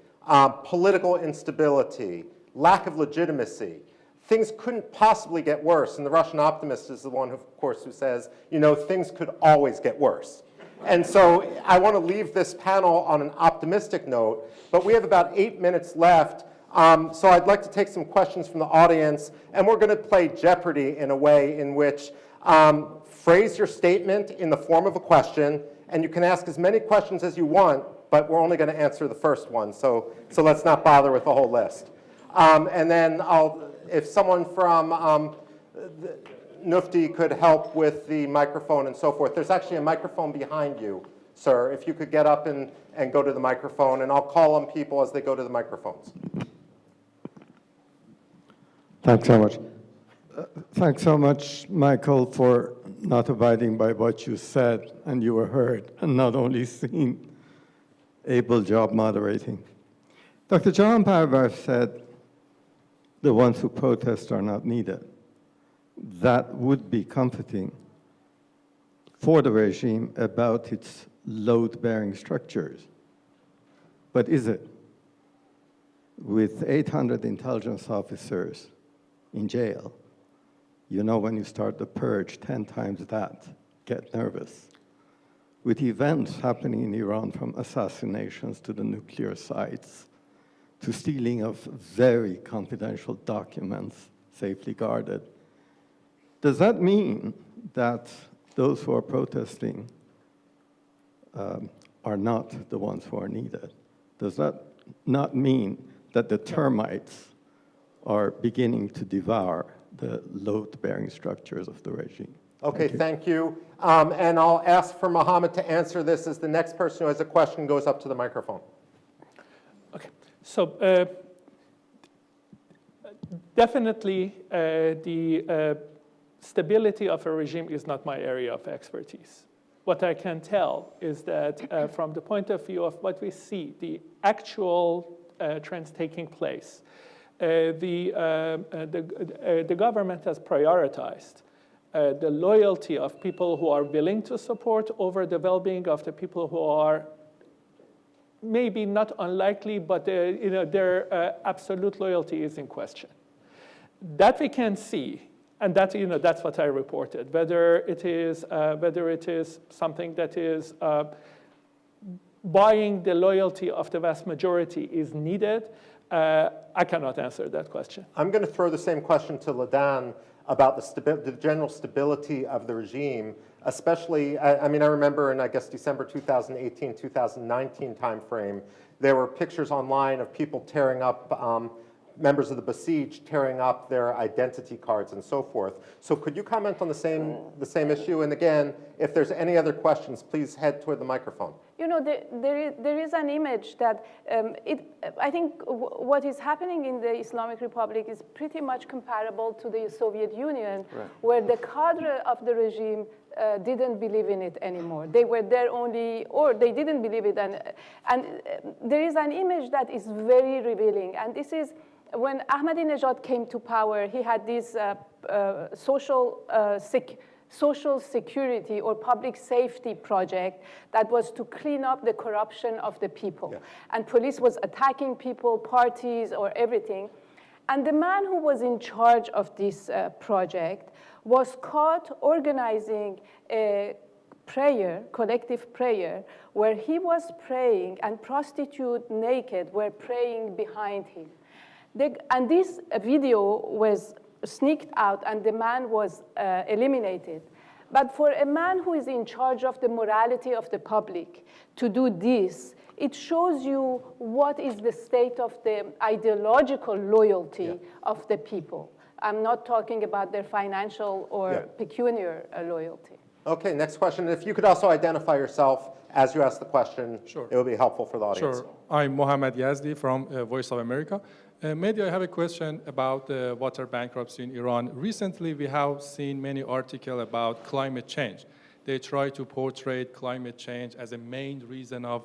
political instability, lack of legitimacy. Things couldn't possibly get worse. And the Russian optimist is the one, of course, who says, you know, things could always get worse. And so I want to leave this panel on an optimistic note, but we have about 8 minutes left. So I'd like to take some questions from the audience, and we're going to play Jeopardy in a way in which phrase your statement in the form of a question, and you can ask as many questions as you want, but we're only going to answer the first one. So let's not bother with the whole list. And then if someone from NUFDI could help with the microphone and so forth. There's actually a microphone behind you, sir. If you could get up and go to the microphone, and I'll call on people as they go to the microphones. Thanks so much. Thanks so much, Michael, for not abiding by what you said, and you were heard, and not only seen. Able job moderating. Dr. John Parvar said, the ones who protest are not needed. That would be comforting for the regime about its load-bearing structures. But is it? With 800 intelligence officers in jail, you know when you start the purge, 10 times that, get nervous. With events happening in Iran, from assassinations to the nuclear sites, to stealing of very confidential documents safely guarded, does that mean that those who are protesting are not the ones who are needed? Does that not mean that the termites are beginning to devour the load-bearing structures of the regime? Okay, thank you. And I'll ask for Mohammed to answer this as the next person who has a question goes up to the microphone. Okay, so definitely the stability of a regime is not my area of expertise. What I can tell is that from the point of view of what we see, the actual trends taking place, the government has prioritized the loyalty of people who are willing to support over the well-being of the people who are maybe not unlikely, but their absolute loyalty is in question. That we can see, and that that's what I reported. Whether it is something that is buying the loyalty of the vast majority is needed, I cannot answer that question. I'm going to throw the same question to Ladan about the general stability of the regime, especially, I mean, I remember in, I guess, December 2018, 2019 timeframe, there were pictures online of people tearing up, members of the Besieged tearing up their identity cards and so forth. So could you comment on the same issue? And again, if there's any other questions, please head toward the microphone. You know, there is an image that I think what is happening in the Islamic Republic is pretty much comparable to the Soviet Union, right, where the cadre of the regime didn't believe in it anymore. They were there only, or they didn't believe it. And there is an image that is very revealing. And this is when Ahmadinejad came to power, he had this social security or public safety project that was to clean up the corruption of the people. Yeah. And police was attacking people, parties, or everything. And the man who was in charge of this project was caught organizing a prayer, collective prayer, where he was praying and prostitutes naked were praying behind him. And this video was sneaked out and the man was eliminated. But for a man who is in charge of the morality of the public to do this, it shows you what is the state of the ideological loyalty of the people. I'm not talking about their financial or pecuniary loyalty. Okay, next question. If you could also identify yourself as you ask the question, sure, it would be helpful for the audience. Sure. I'm Mohammed Yazdi from Voice of America. Maybe I have a question about the water bankruptcy in Iran. Recently, we have seen many articles about climate change. they try to portray climate change as a main reason of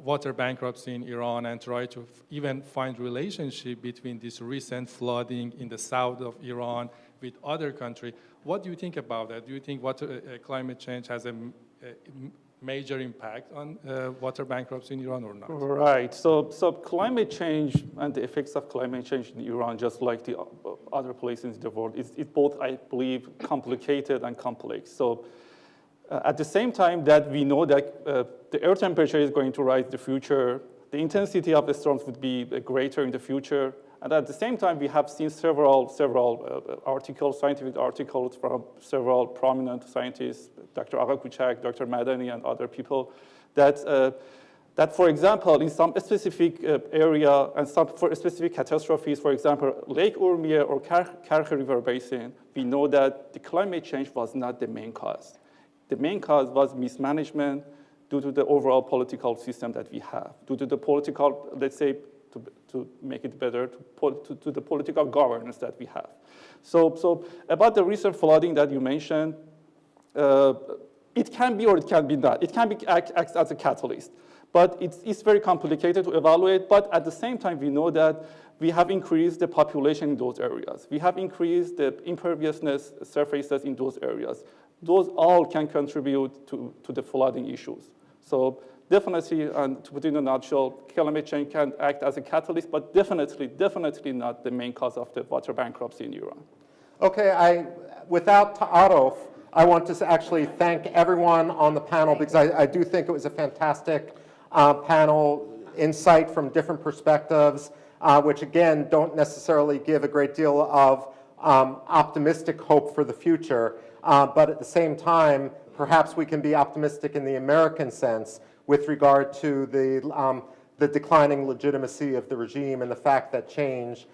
water bankruptcy in Iran, and try to even find relationship between this recent flooding in the south of Iran with other countries. What do you think about that? Do you think climate change has a major impact on water bankruptcy in Iran or not? Right. So climate change and the effects of climate change in Iran, just like the other places in the world, is both, I believe, complicated and complex. So at the same time that we know that the air temperature is going to rise in the future, the intensity of the storms would be greater in the future. And at the same time, we have seen several articles, scientific articles from several prominent scientists, Dr. Agha Kuchak, Dr. Madani, and other people, that for example, in some specific area and for specific catastrophes, for example, Lake Urmia or Karkh River Basin, we know that the climate change was not the main cause. The main cause was mismanagement due to the overall political system that we have, due to the political, let's say, to make it better, to the political governance that we have. So about the recent flooding that you mentioned, it can be or it can be not. It can be act as a catalyst, but it's very complicated to evaluate. But at the same time, we know that we have increased the population in those areas. We have increased the imperviousness surfaces in those areas. Those all can contribute to the flooding issues. So definitely, and to put it in a nutshell, climate change can act as a catalyst, but definitely not the main cause of the water bankruptcy in Iran. Okay, without ta'aruf, I want to actually thank everyone on the panel, because I do think it was a fantastic panel, insight from different perspectives, which again don't necessarily give a great deal of optimistic hope for the future, but at the same time, perhaps we can be optimistic in the American sense with regard to the declining legitimacy of the regime and the fact that change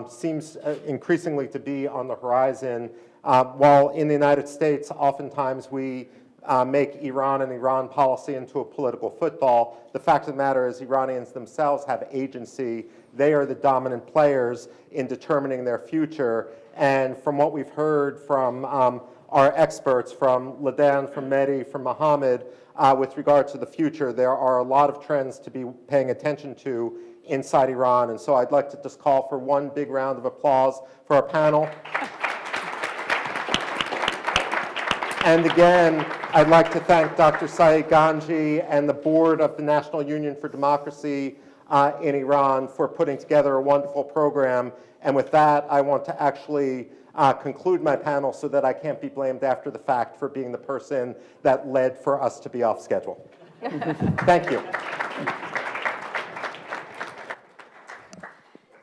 seems increasingly to be on the horizon. While in the United States, oftentimes we make Iran and Iran policy into a political football, the fact of the matter is Iranians themselves have agency. They are the dominant players in determining their future. And from what we've heard from our experts, from Ladan, from Mehdi, from Mohammed, with regard to the future, there are a lot of trends to be paying attention to inside Iran. And so I'd like to just call for one big round of applause for our panel. And again, I'd like to thank Dr. Saeed Ganji and the board of the National Union for Democracy in Iran for putting together a wonderful program. And with that, I want to actually conclude my panel so that I can't be blamed after the fact for being the person that led for us to be off schedule. Thank you.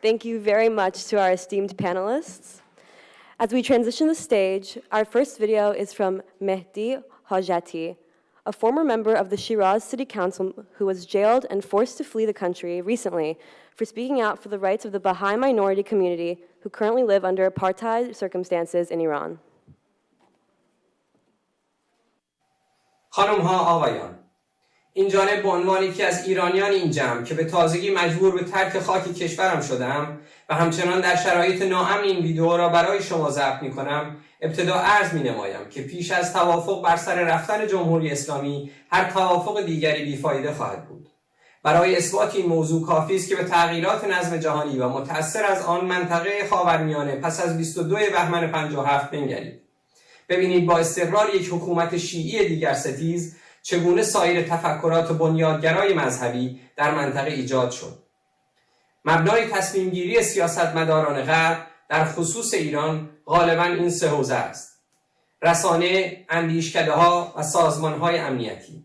Thank you very much to our esteemed panelists. As we transition the stage, our first video is from Mehdi Hajati, a former member of the Shiraz City Council who was jailed and forced to flee the country recently for speaking out for the rights of the Baha'i minority community who currently live under apartheid circumstances in Iran. خانم ها آقایان، این جانب به عنوان یکی از ایرانیان این جمع که به تازگی مجبور به ترک خاک کشورم شدم و همچنان در شرایط ناامن این ویدیو را برای شما ضبط می‌کنم، ابتدا عرض می‌نمایم که پیش از توافق بر سر رفتن جمهوری اسلامی هر توافق دیگری بی‌فایده خواهد بود. برای اثبات این موضوع کافی است که به تغییرات نظم جهانی و متأثر از آن منطقه خاورمیانه پس از 22 بهمن 57 بنگرید. ببینید با استقرار یک حکومت شیعی دیگر ستیز چگونه سایر تفکرات بنیادگرای مذهبی در منطقه ایجاد شد. مبنای تصمیم گیری سیاستمداران غرب در خصوص ایران غالباً این سه حوزه است: رسانه، اندیشکده‌ها و سازمان‌های امنیتی.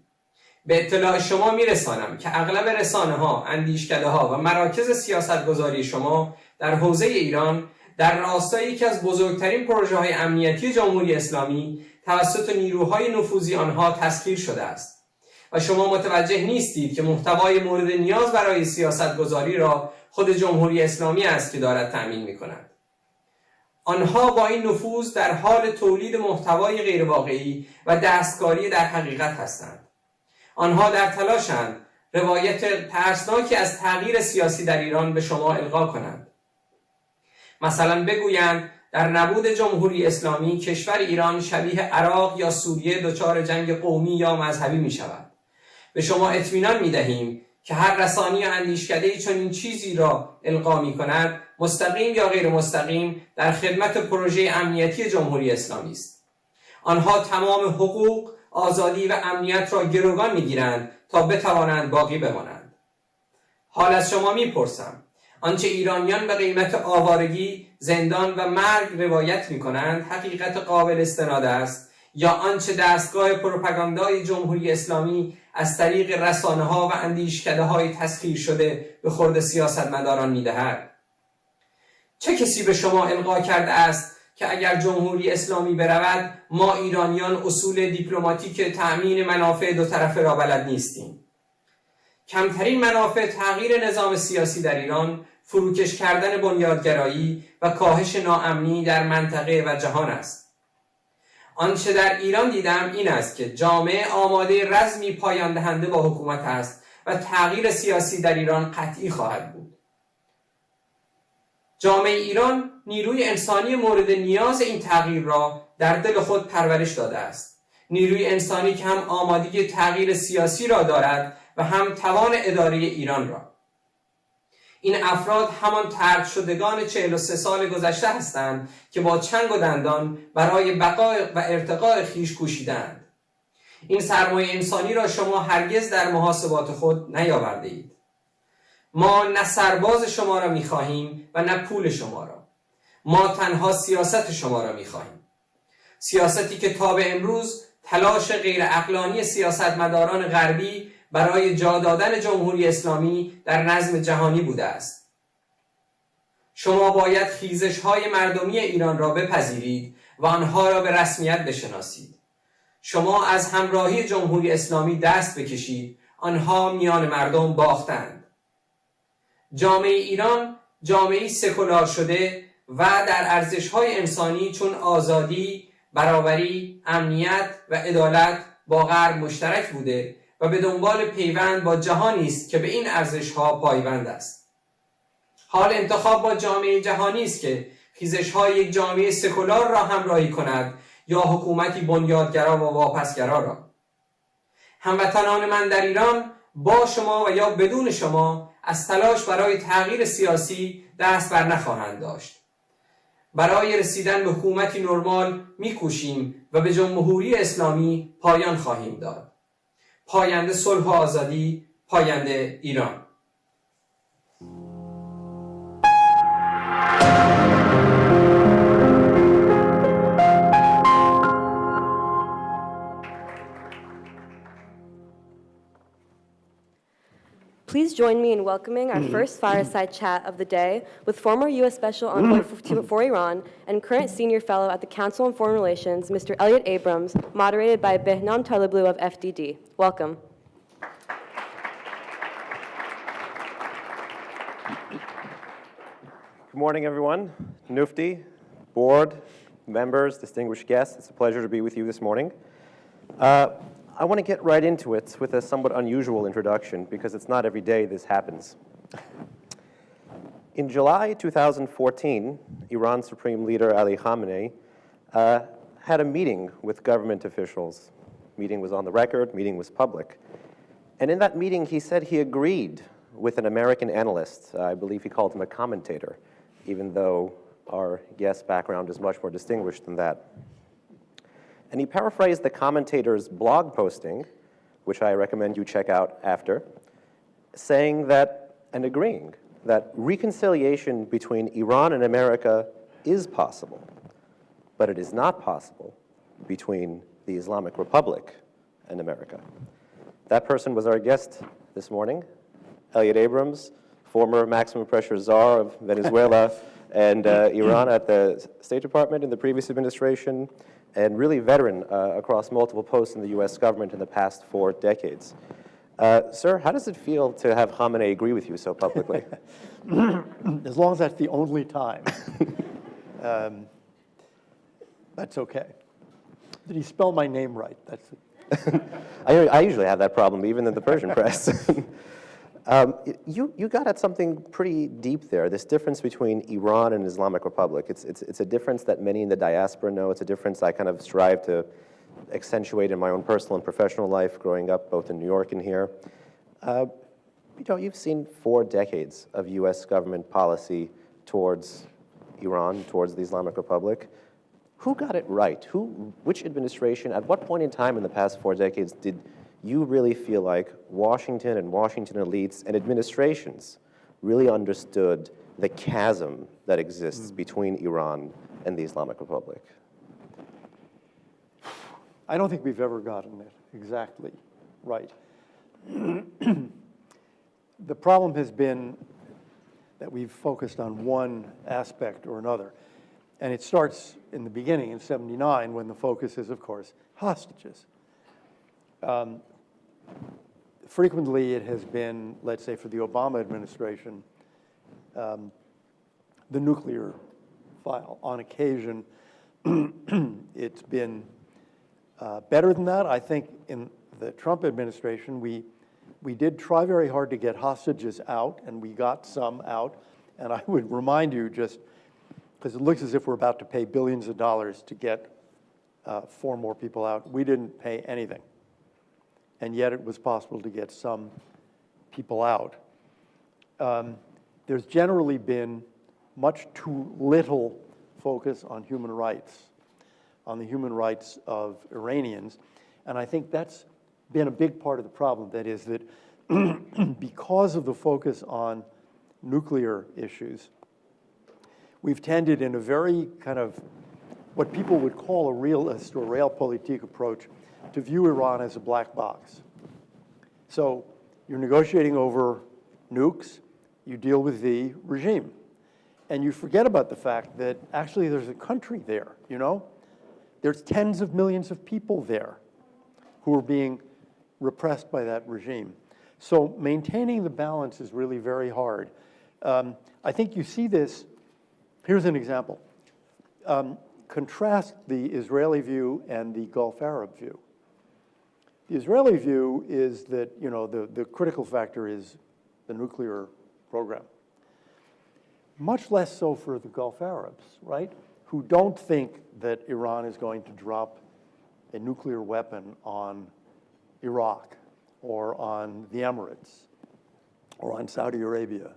به اطلاع شما میرسانم که اغلب رسانه‌ها، اندیشکده‌ها و مراکز سیاستگذاری شما در حوزه ایران در راستای یکی از بزرگترین پروژه‌های امنیتی جمهوری اسلامی توسط نیروهای نفوذی آنها تسخیر شده است و شما متوجه نیستید که محتوای مورد نیاز برای سیاستگذاری را خود جمهوری اسلامی است که دارد تأمین می‌کند. آنها با این نفوذ در حال تولید محتوای غیرواقعی و دستکاری در حقیقت هستند. آنها در تلاشند روایت ترسناکی از تغییر سیاسی در ایران به شما القا کنند. مثلا بگویند در نبود جمهوری اسلامی کشور ایران شبیه عراق یا سوریه دچار جنگ قومی یا مذهبی می شود. به شما اطمینان می دهیم که هر رسانی یا اندیشکده‌ای چنین چیزی را القا می کند، مستقیم یا غیر مستقیم در خدمت پروژه امنیتی جمهوری اسلامی است. آنها تمام حقوق، آزادی و امنیت را گروگان می گیرند تا بتوانند باقی بمانند. حال از شما می پرسم، آنچه ایرانیان به قیمت آوارگی، زندان و مرگ روایت می کنند حقیقت قابل استناد است یا آنچه دستگاه پروپاگاندای جمهوری اسلامی از طریق رسانه‌ها و اندیشکده‌های تسخیر شده به خورد سیاستمداران می‌دهد؟ چه کسی به شما القا کرده است که اگر جمهوری اسلامی برود ما ایرانیان اصول دیپلماتیک تأمین منافع دو طرفه را بلد نیستیم؟ کمترین منافع تغییر نظام سیاسی در ایران، فروکش کردن بنیادگرایی و کاهش ناامنی در منطقه و جهان است. آنچه در ایران دیدم این است که جامعه آماده رزمی پایان دهنده با حکومت است و تغییر سیاسی در ایران قطعی خواهد بود. جامعه ایران نیروی انسانی مورد نیاز این تغییر را در دل خود پرورش داده است. نیروی انسانی که هم آمادگی تغییر سیاسی را دارد و هم توان اداره ایران را. این افراد همان طرد شدگان 43 سال گذشته هستند که با چنگ و دندان برای بقای و ارتقاء خویش کوشیدند. این سرمایه انسانی را شما هرگز در محاسبات خود نیاورده اید. ما نه سرباز شما را می‌خواهیم و نه پول شما را. ما تنها سیاست شما را می‌خواهیم. سیاستی که تا به امروز تلاش غیر عقلانی سیاستمداران غربی برای جا دادن جمهوری اسلامی در نظم جهانی بوده است. شما باید خیزش‌های مردمی ایران را بپذیرید و آنها را به رسمیت بشناسید. شما از همراهی جمهوری اسلامی دست بکشید، آنها میان مردم باختند. جامعه ایران جامعه سکولار شده و در ارزش‌های انسانی چون آزادی، برابری، امنیت و عدالت با غرب مشترک بوده و به دنبال پیوند با جهانی است که به این ارزش‌ها پایبند است. حال انتخاب با جامعه جهانی است که خیزش‌های یک جامعه سکولار را همراهی کند یا حکومتی بنیادگرا و واپسگرا را. هموطنان من در ایران با شما و یا بدون شما از تلاش برای تغییر سیاسی دست بر نخواهند داشت. برای رسیدن به حکومتی نرمال می‌کوشیم و به جمهوری اسلامی پایان خواهیم داد. پاینده صلح و آزادی، پاینده ایران. Please join me in welcoming our first Fireside chat of the day with former U.S. Special Envoy for Iran and current Senior Fellow at the Council on Foreign Relations, Mr. Elliot Abrams, moderated by Behnam Taliblu of FDD. Welcome. Good morning, everyone. NUFDI, board, members, distinguished guests, it's a pleasure to be with you this morning. I want to get right into it with a somewhat unusual introduction because it's not every day this happens. In July 2014, Iran's Supreme Leader Ali Khamenei had a meeting with government officials. Meeting was on the record, meeting was public. And in that meeting, he said he agreed with an American analyst. I believe he called him a commentator, even though our guest's background is much more distinguished than that. And he paraphrased the commentator's blog posting, which I recommend you check out after, saying that, and agreeing, that reconciliation between Iran and America is possible, but it is not possible between the Islamic Republic and America. That person was our guest this morning, Elliot Abrams, former maximum pressure czar of Venezuela and Iran at the State Department in the previous administration, and really veteran across multiple posts in the U.S. government in the past 4 decades. Sir, how does it feel to have Khamenei agree with you so publicly? As long as that's the only time. That's okay. Did he spell my name right? That's I usually have that problem, even in the Persian press. You got at something pretty deep there, this difference between Iran and Islamic Republic. It's a difference that many in the diaspora know. It's a difference I kind of strive to accentuate in my own personal and professional life growing up both in New York and here. You've seen 4 decades of US government policy towards Iran, towards the Islamic Republic. Who got it right? Which administration, at what point in time in the past 4 decades did you really feel like Washington and Washington elites and administrations really understood the chasm that exists between Iran and the Islamic Republic? I don't think we've ever gotten it exactly right. The problem has been that we've focused on one aspect or another. And it starts in the beginning, in '79, when the focus is, of course, hostages. Frequently, it has been, let's say, for the Obama administration, the nuclear file. On occasion, it's been better than that. I think in the Trump administration, we did try very hard to get hostages out, and we got some out. And I would remind you, just because it looks as if we're about to pay billions of dollars to get 4 more people out, we didn't pay anything. And yet it was possible to get some people out. There's generally been much too little focus on human rights, on the human rights of Iranians. And I think that's been a big part of the problem. That is that because of the focus on nuclear issues, we've tended in a very kind of what people would call a realist or realpolitik approach to view Iran as a black box. So you're negotiating over nukes, you deal with the regime. And you forget about the fact that actually there's a country there, you know? There's tens of millions of people there who are being repressed by that regime. So maintaining the balance is really very hard. I think you see this. Here's an example. Contrast the Israeli view and the Gulf Arab view. The Israeli view is that, you know, the critical factor is the nuclear program. Much less so for the Gulf Arabs, right? Who don't think that Iran is going to drop a nuclear weapon on Iraq or on the Emirates or on Saudi Arabia.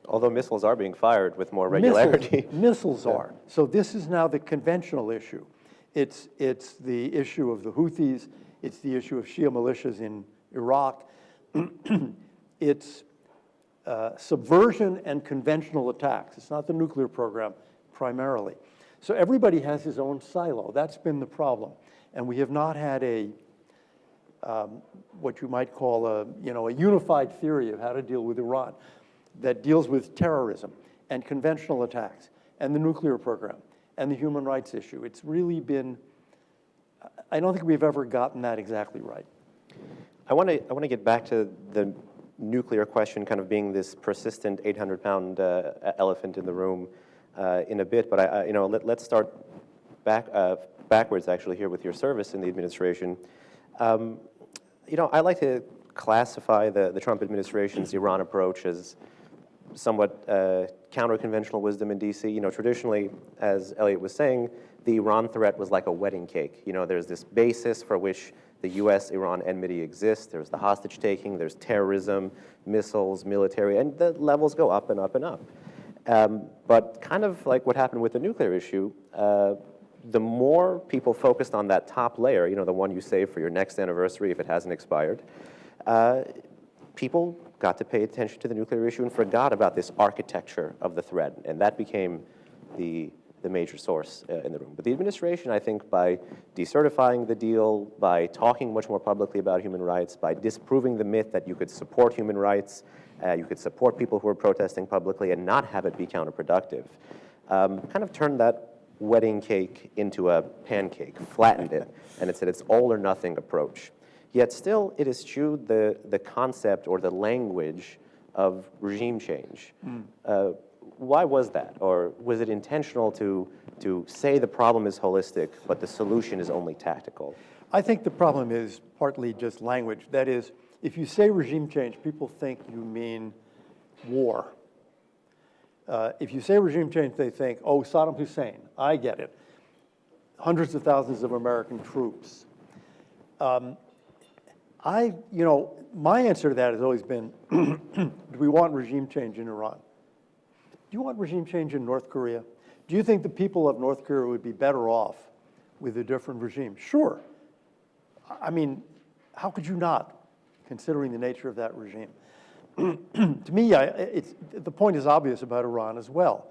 Although missiles are being fired with more regularity. Missiles are. So this is now the conventional issue. It's the issue of the Houthis. It's the issue of Shia militias in Iraq. It's subversion and conventional attacks. It's not the nuclear program primarily. So everybody has his own silo. That's been the problem. And we have not had a, what you might call a unified theory of how to deal with Iran that deals with terrorism and conventional attacks and the nuclear program and the human rights issue. It's really been, I don't think we've ever gotten that exactly right. I want to get back to the nuclear question kind of being this persistent 800-pound elephant in the room in a bit, but let's start backwards actually here with your service in the administration. I like to classify the Trump administration's Iran approach as somewhat counter-conventional wisdom in DC. Traditionally, as Elliot was saying, the Iran threat was like a wedding cake. There's this basis for which the US-Iran enmity exists. There's the hostage-taking, there's terrorism, missiles, military, and the levels go up and up and up. But kind of like what happened with the nuclear issue, the more people focused on that top layer, the one you save for your next anniversary if it hasn't expired, people got to pay attention to the nuclear issue and forgot about this architecture of the threat, and that became the major source in the room. But the administration, I think, by decertifying the deal, by talking much more publicly about human rights, by disproving the myth that you could support human rights, you could support people who are protesting publicly and not have it be counterproductive, kind of turned that wedding cake into a pancake, flattened it, and it said it's all or nothing approach. Yet still, it eschewed the concept or the language of regime change. Why was that? Or was it intentional to say the problem is holistic, but the solution is only tactical? I think the problem is partly just language. That is, if you say regime change, people think you mean war. If you say regime change, they think, oh, Saddam Hussein, I get it. Hundreds of thousands of American troops. My answer to that has always been, do we want regime change in Iran? Do you want regime change in North Korea? Do you think the people of North Korea would be better off with a different regime? Sure. I mean, how could you not, considering the nature of that regime? To me, the point is obvious about Iran as well.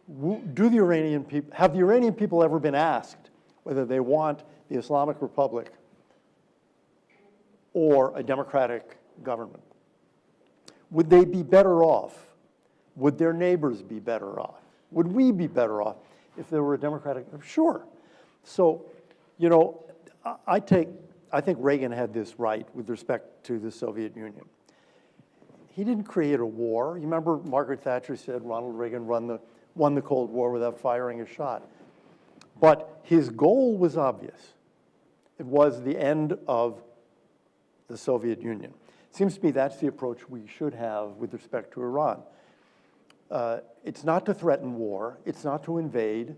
Have the Iranian people ever been asked whether they want the Islamic Republic or a democratic government? Would they be better off? Would their neighbors be better off? Would we be better off if there were a democratic? Sure. So, I think Reagan had this right with respect to the Soviet Union. He didn't create a war. You remember Margaret Thatcher said Ronald Reagan won the Cold War without firing a shot. But his goal was obvious. It was the end of the Soviet Union. It seems to me that's the approach we should have with respect to Iran. It's not to threaten war. It's not to invade.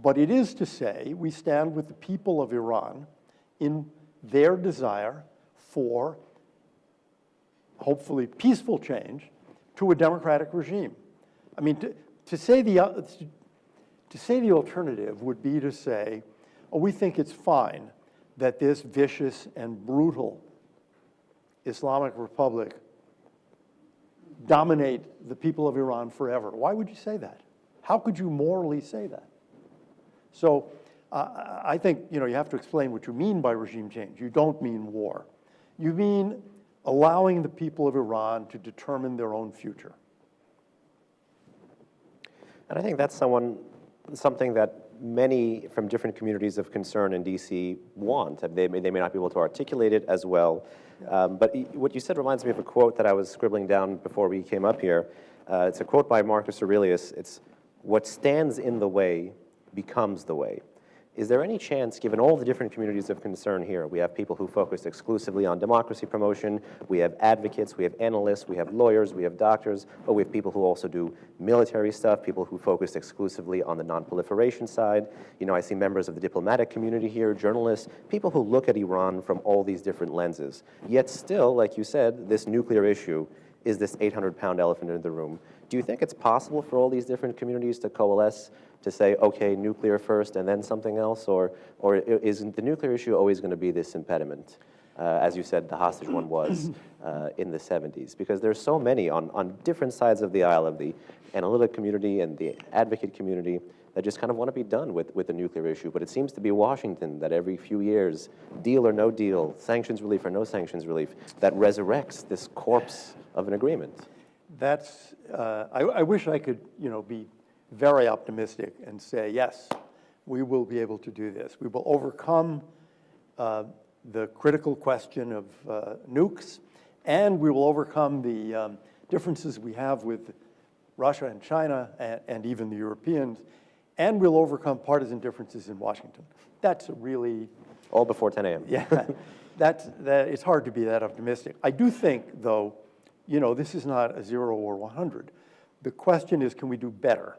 But it is to say we stand with the people of Iran in their desire for hopefully peaceful change to a democratic regime. I mean, to say the alternative would be to say, oh, we think it's fine that this vicious and brutal Islamic Republic dominate the people of Iran forever. Why would you say that? How could you morally say that? So I think you have to explain what you mean by regime change. You don't mean war. You mean allowing the people of Iran to determine their own future. And I think that's something that many from different communities of concern in DC want. They may not be able to articulate it as well. But what you said reminds me of a quote that I was scribbling down before we came up here. It's a quote by Marcus Aurelius. It's, "What stands in the way becomes the way." Is there any chance, given all the different communities of concern here, we have people who focus exclusively on democracy promotion, we have advocates, we have analysts, we have lawyers, we have doctors, but we have people who also do military stuff, people who focus exclusively on the non-proliferation side. I see members of the diplomatic community here, journalists, people who look at Iran from all these different lenses. Yet still, like you said, this nuclear issue is this 800-pound elephant in the room. Do you think it's possible for all these different communities to coalesce to say, okay, nuclear first and then something else, or is the nuclear issue always going to be this impediment? As you said, the hostage one was in the 70s, because there's so many on different sides of the aisle of the analytic community and the advocate community that just kind of want to be done with the nuclear issue. But it seems to be Washington that every few years, deal or no deal, sanctions relief or no sanctions relief, that resurrects this corpse of an agreement. That's, I wish I could, be very optimistic and say, yes, we will be able to do this. We will overcome the critical question of nukes, and we will overcome the differences we have with Russia and China and even the Europeans, and we'll overcome partisan differences in Washington. That's really... All before 10 a.m. Yeah, it's hard to be that optimistic. I do think, though, this is not a 0 or 100. The question is, can we do better?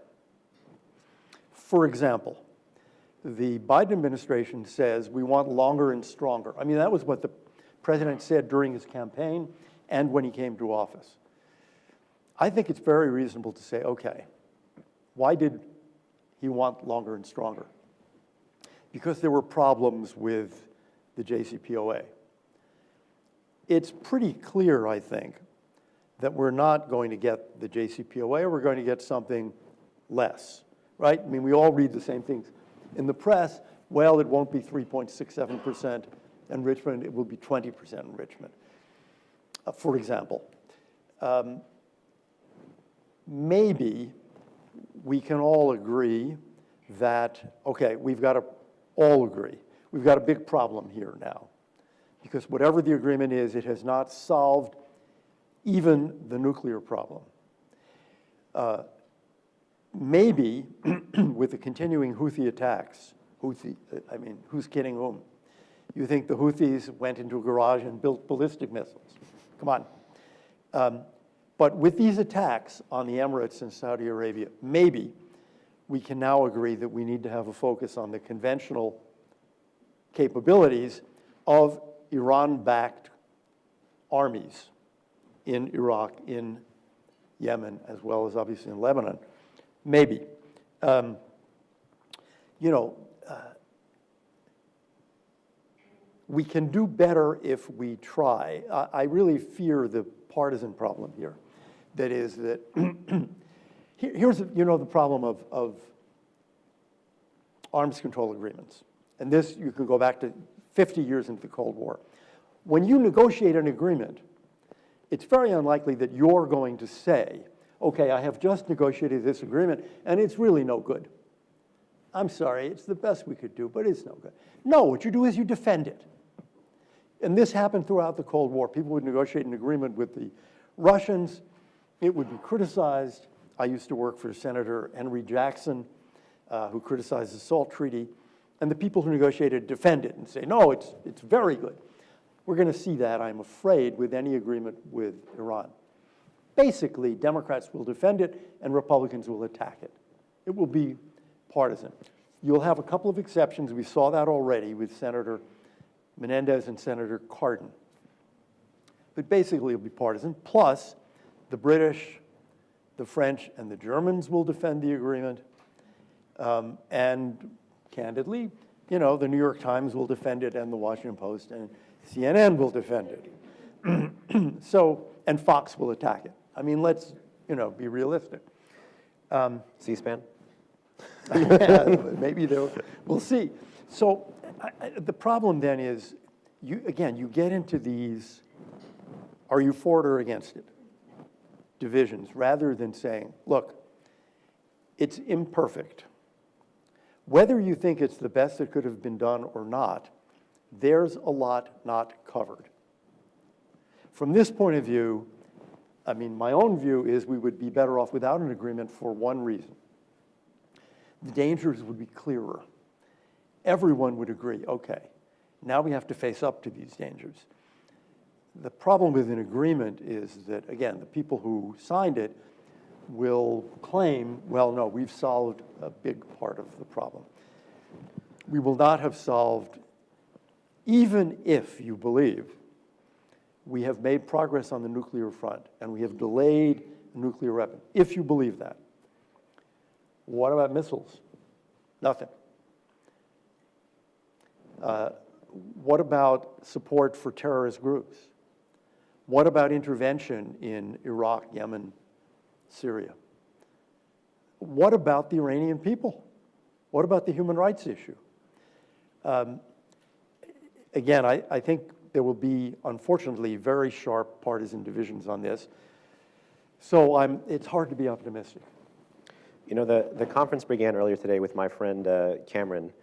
For example, the Biden administration says we want longer and stronger. I mean, that was what the president said during his campaign and when he came to office. I think it's very reasonable to say, okay, why did he want longer and stronger? Because there were problems with the JCPOA. It's pretty clear, I think, that we're not going to get the JCPOA, we're going to get something less, right? I mean, we all read the same things in the press. Well, it won't be 3.67% enrichment, it will be 20% enrichment, for example. Maybe we can all agree that, okay, we've got to all agree. We've got a big problem here now, because whatever the agreement is, it has not solved even the nuclear problem. Maybe with the continuing Houthi attacks, who's kidding whom? You think the Houthis went into a garage and built ballistic missiles. Come on. But with these attacks on the Emirates and Saudi Arabia, maybe we can now agree that we need to have a focus on the conventional capabilities of Iran-backed armies in Iraq, in Yemen, as well as obviously in Lebanon. Maybe. We can do better if we try. I really fear the partisan problem here. That is that, here's the problem of arms control agreements. And this, you can go back to 50 years into the Cold War. When you negotiate an agreement, it's very unlikely that you're going to say, okay, I have just negotiated this agreement, and it's really no good. I'm sorry, it's the best we could do, but it's no good. No, what you do is you defend it. And this happened throughout the Cold War. People would negotiate an agreement with the Russians. It would be criticized. I used to work for Senator Henry Jackson, who criticized the SALT Treaty. And the people who negotiated defend it and say, no, it's very good. We're going to see that, I'm afraid, with any agreement with Iran. Basically, Democrats will defend it and Republicans will attack it. It will be partisan. You'll have a couple of exceptions. We saw that already with Senator Menendez and Senator Cardin. But basically, it'll be partisan. Plus, the British, the French, and the Germans will defend the agreement. And candidly, the New York Times will defend it, and the Washington Post and CNN will defend it. And Fox will attack it. I mean, let's, be realistic. C-SPAN? Yeah, maybe we'll see. So the problem then is, you get into these, are you for it or against it, divisions, rather than saying, look, it's imperfect. Whether you think it's the best that could have been done or not, there's a lot not covered. From this point of view, my own view is we would be better off without an agreement for one reason. The dangers would be clearer. Everyone would agree, okay, now we have to face up to these dangers. The problem with an agreement is that, again, the people who signed it will claim, well, no, we've solved a big part of the problem. We will not have solved, even if you believe we have made progress on the nuclear front and we have delayed a nuclear weapon, if you believe that. What about missiles? Nothing. What about support for terrorist groups? What about intervention in Iraq, Yemen, Syria? What about the Iranian people? What about the human rights issue? Again, I think there will be, unfortunately, very sharp partisan divisions on this. So it's hard to be optimistic. The conference began earlier today with my friend Cameron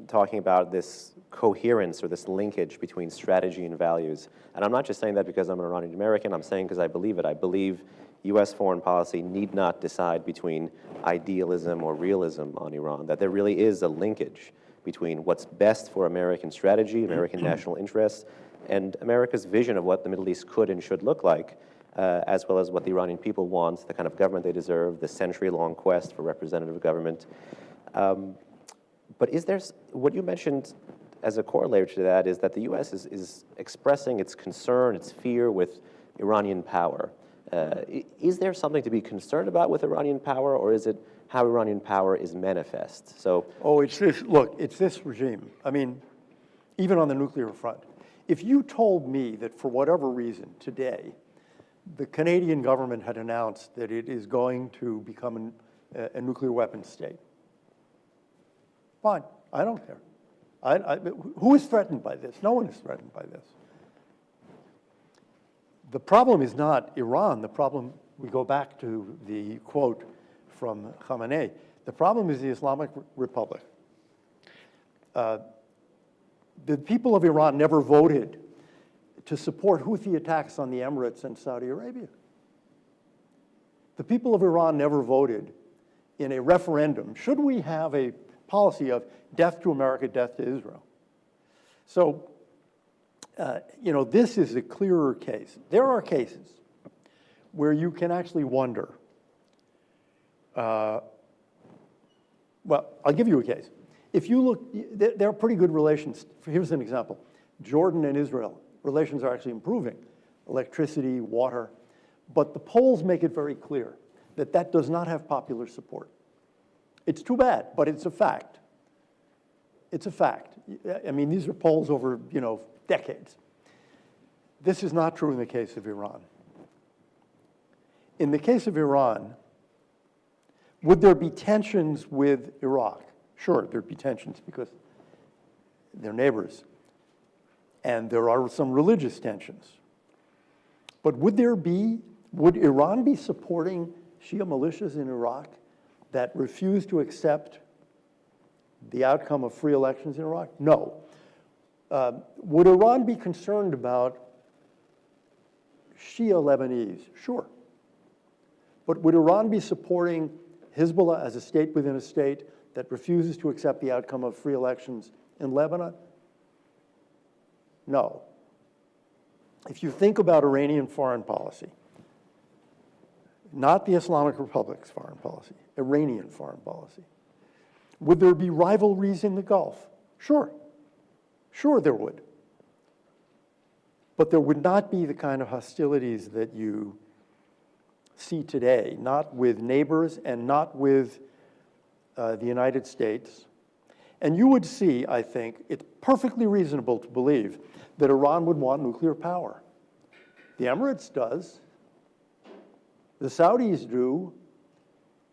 talking about this coherence or this linkage between strategy and values. And I'm not just saying that because I'm an Iranian American, I'm saying because I believe it. I believe US foreign policy need not decide between idealism or realism on Iran, that there really is a linkage between what's best for American strategy, American national interests, and America's vision of what the Middle East could and should look like, as well as what the Iranian people want, the kind of government they deserve, the century-long quest for representative government. But is there, what you mentioned as a corollary to that is that the US is expressing its concern, its fear with Iranian power. Is there something to be concerned about with Iranian power, or is it how Iranian power is manifest? So, it's this, look, it's this regime. Even on the nuclear front. If you told me that for whatever reason today, the Canadian government had announced that it is going to become a nuclear weapons state, fine, I don't care. Who is threatened by this? No one is threatened by this. The problem is not Iran. The problem, we go back to the quote from Khamenei, the problem is the Islamic Republic. The people of Iran never voted to support Houthi attacks on the Emirates and Saudi Arabia. The people of Iran never voted in a referendum. Should we have a policy of death to America, death to Israel? So, this is a clearer case. There are cases where you can actually wonder. Well, I'll give you a case. If you look, there are pretty good relations. Here's an example. Jordan and Israel, relations are actually improving. Electricity, water. But the polls make it very clear that that does not have popular support. It's too bad, but it's a fact. It's a fact. I mean, these are polls over, decades. This is not true in the case of Iran. In the case of Iran, would there be tensions with Iraq? Sure, there'd be tensions because they're neighbors. And there are some religious tensions. But would Iran be supporting Shia militias in Iraq that refuse to accept the outcome of free elections in Iraq? No. Would Iran be concerned about Shia Lebanese? Sure. But would Iran be supporting Hezbollah as a state within a state that refuses to accept the outcome of free elections in Lebanon? No. If you think about Iranian foreign policy, not the Islamic Republic's foreign policy, Iranian foreign policy, would there be rivalries in the Gulf? Sure. Sure there would. But there would not be the kind of hostilities that you see today, not with neighbors and not with the United States. And you would see, I think, it's perfectly reasonable to believe that Iran would want nuclear power. The Emirates does. The Saudis do.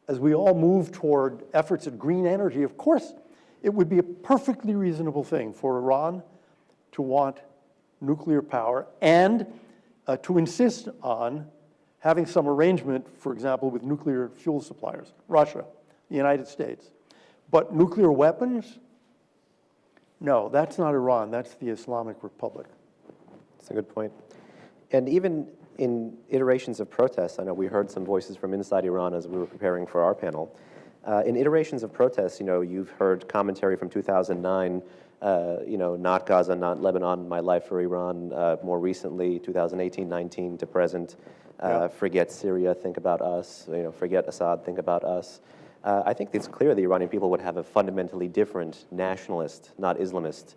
As we all move toward efforts at green energy, of course, it would be a perfectly reasonable thing for Iran to want nuclear power and to insist on having some arrangement, for example, with nuclear fuel suppliers, Russia, the United States. But nuclear weapons? No, that's not Iran, that's the Islamic Republic. That's a good point. And even in iterations of protests, I know we heard some voices from inside Iran as we were preparing for our panel. In iterations of protests, you've heard commentary from 2009, not Gaza, not Lebanon, my life for Iran, more recently, 2018-19 to present, forget Syria, think about us, forget Assad, think about us. I think it's clear the Iranian people would have a fundamentally different nationalist, not Islamist,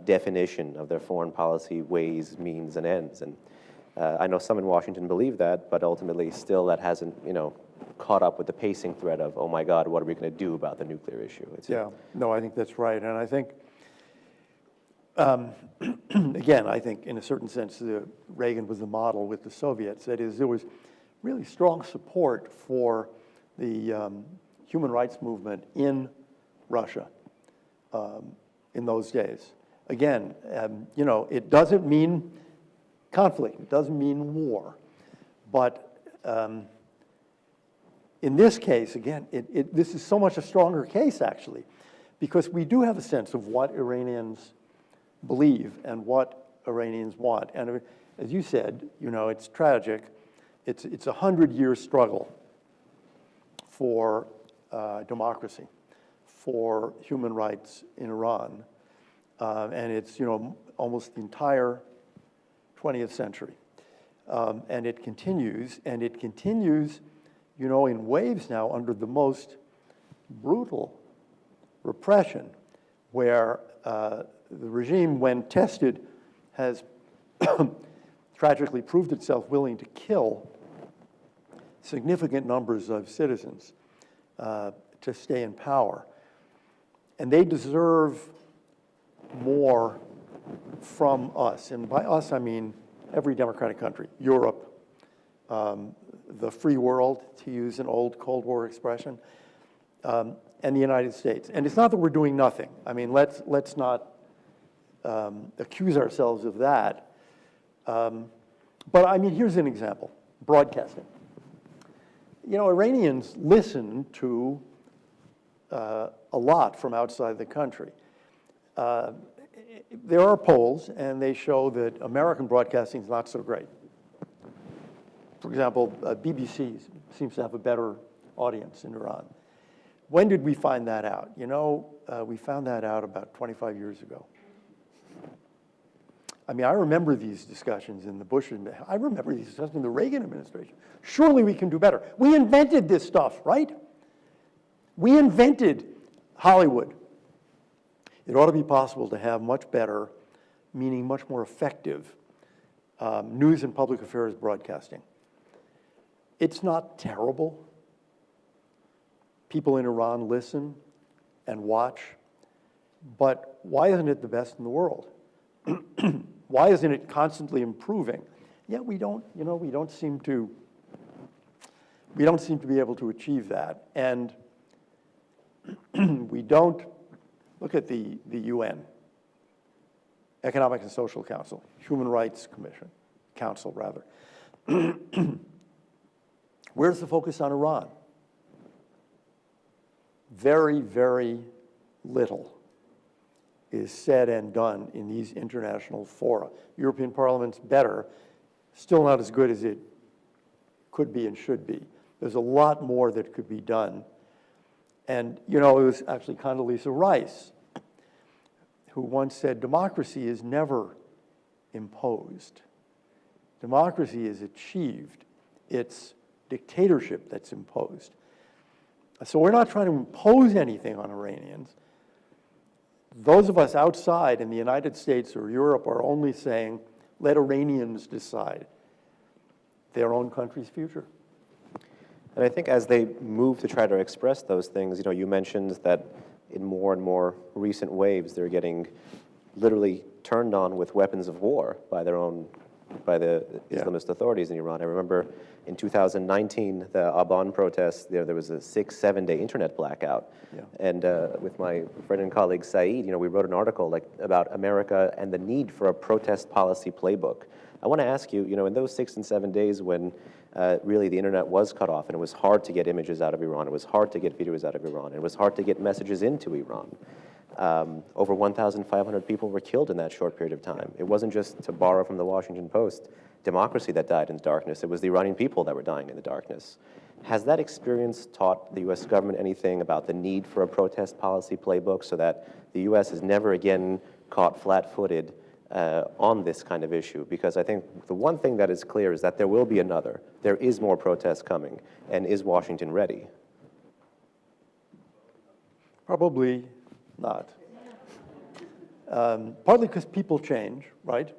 definition of their foreign policy ways, means, and ends. And I know some in Washington believe that, but ultimately still that hasn't, caught up with the pacing thread of, oh my God, what are we going to do about the nuclear issue? No, I think that's right. And I think, again, I think in a certain sense, Reagan was the model with the Soviets. That is, there was really strong support for the human rights movement in Russia in those days. Again, it doesn't mean conflict. It doesn't mean war. But in this case, again, this is so much a stronger case, actually, because we do have a sense of what Iranians believe and what Iranians want. And as you said, it's tragic. It's a 100-year struggle for democracy, for human rights in Iran. And it's, almost the entire 20th century. And it continues, in waves now under the most brutal repression, where the regime, when tested, has tragically proved itself willing to kill significant numbers of citizens to stay in power. And they deserve more from us. And by us, I mean every democratic country, Europe, the free world, to use an old Cold War expression, and the United States. And it's not that we're doing nothing. I mean, let's not accuse ourselves of that. But I mean, here's an example, broadcasting. Iranians listen to a lot from outside the country. There are polls, and they show that American broadcasting is not so great. For example, BBC seems to have a better audience in Iran. When did we find that out? We found that out about 25 years ago. I mean, I remember these discussions in the Bush administration. I remember these discussions in the Reagan administration. Surely we can do better. We invented this stuff, right? We invented Hollywood. It ought to be possible to have much better, meaning much more effective, news and public affairs broadcasting. It's not terrible. People in Iran listen and watch, but why isn't it the best in the world? Why isn't it constantly improving? Yet we don't seem to be able to achieve that. And we don't look at the UN, Economic and Social Council, Human Rights Council rather. Where's the focus on Iran? Very, very little is said and done in these international fora. European Parliament's better, still not as good as it could be and should be. There's a lot more that could be done. And, you know, it was actually Condoleezza Rice who once said, democracy is never imposed. Democracy is achieved. It's dictatorship that's imposed. So we're not trying to impose anything on Iranians. Those of us outside in the United States or Europe are only saying, let Iranians decide their own country's future. And I think as they move to try to express those things, you know, you mentioned that in more and more recent waves, they're getting literally turned on with weapons of war by the Islamist authorities in Iran. I remember in 2019, the Aban protests, there was a 6-7 day internet blackout. Yeah. And with my friend and colleague Saeed, you know, we wrote an article about America and the need for a protest policy playbook. I want to ask you, you know, in those 6 and 7 days when really the internet was cut off and it was hard to get images out of Iran, it was hard to get videos out of Iran, it was hard to get messages into Iran. Over 1,500 people were killed in that short period of time. It wasn't just, to borrow from the Washington Post, democracy that died in the darkness. It was the Iranian people that were dying in the darkness. Has that experience taught the U.S. government anything about the need for a protest policy playbook so that the U.S. is never again caught flat-footed on this kind of issue? Because I think the one thing that is clear is that there will be another. There is more protests coming. And is Washington ready? Probably not. Partly because people change, right?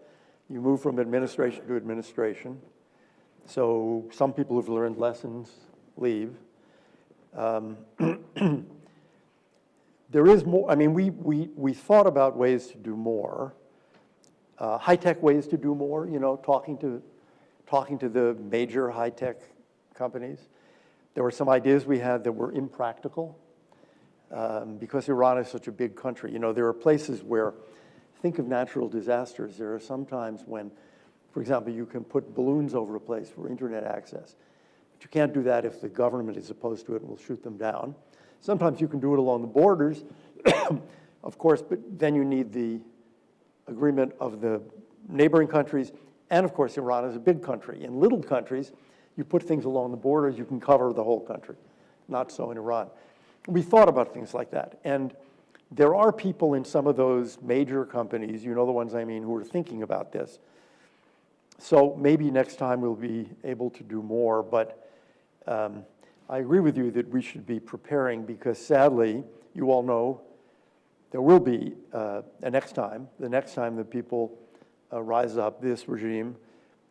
You move from administration to administration. So some people who've learned lessons leave. There is more. I mean, we thought about ways to do more, high-tech ways to do more. You know, talking to the major high-tech companies. There were some ideas we had that were impractical because Iran is such a big country. You know, there are places where, think of natural disasters. There are some times when, for example, you can put balloons over a place for internet access. But you can't do that if the government is opposed to it and will shoot them down. Sometimes you can do it along the borders, of course, but then you need the agreement of the neighboring countries. And of course, Iran is a big country. In little countries, you put things along the borders, you can cover the whole country. Not so in Iran. We thought about things like that. And there are people in some of those major companies, you know the ones I mean, who are thinking about this. So maybe next time we'll be able to do more, but I agree with you that we should be preparing because sadly, you all know, there will be a next time. The next time that people rise up, this regime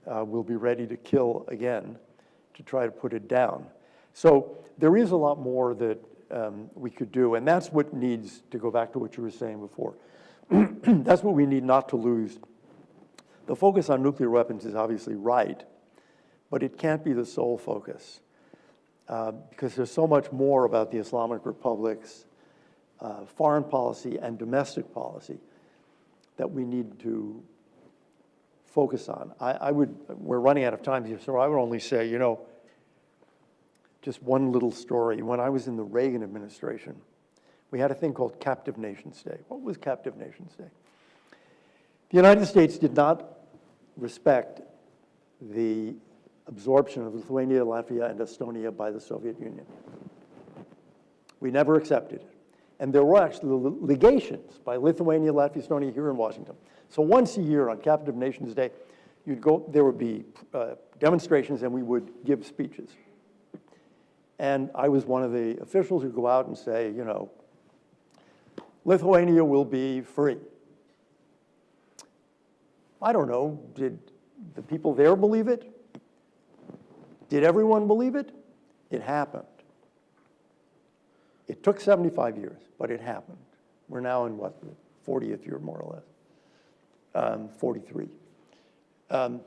will be ready to kill again to try to put it down. So there is a lot more that we could do, and that's what needs, to go back to what you were saying before, that's what we need not to lose. The focus on nuclear weapons is obviously right, but it can't be the sole focus because there's so much more about the Islamic Republic's foreign policy and domestic policy that we need to focus on. We're running out of time here, so I would only say, you know, just one little story. When I was in the Reagan administration, we had a thing called Captive Nations Day. What was Captive Nations Day? The United States did not respect the absorption of Lithuania, Latvia, and Estonia by the Soviet Union. We never accepted it. And there were actually legations by Lithuania, Latvia, Estonia here in Washington. So once a year on Captive Nations Day, you'd go, there would be demonstrations and we would give speeches. And I was one of the officials who'd go out and say, you know, Lithuania will be free. I don't know, did the people there believe it? Did everyone believe it? It happened. It took 75 years, but it happened. We're now in what, the 40th year, more or less, 43. I'm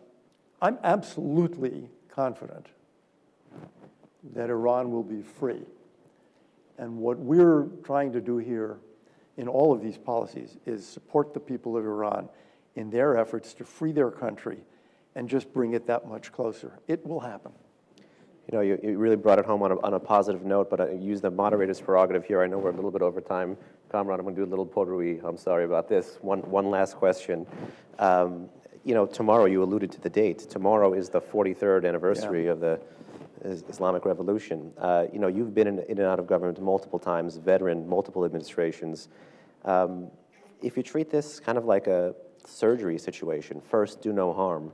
absolutely confident that Iran will be free. And what we're trying to do here in all of these policies is support the people of Iran in their efforts to free their country and just bring it that much closer. It will happen. You know, you really brought it home on a positive note, but I use the moderator's prerogative here. I know we're a little bit over time. Comrade, I'm going to do a little potpourri. I'm sorry about this. One last question. You know, tomorrow, you alluded to the date. Tomorrow is the 43rd anniversary of the Islamic Revolution. You know, you've been in and out of government multiple times, veteran, multiple administrations. If you treat this kind of like a surgery situation, first, do no harm,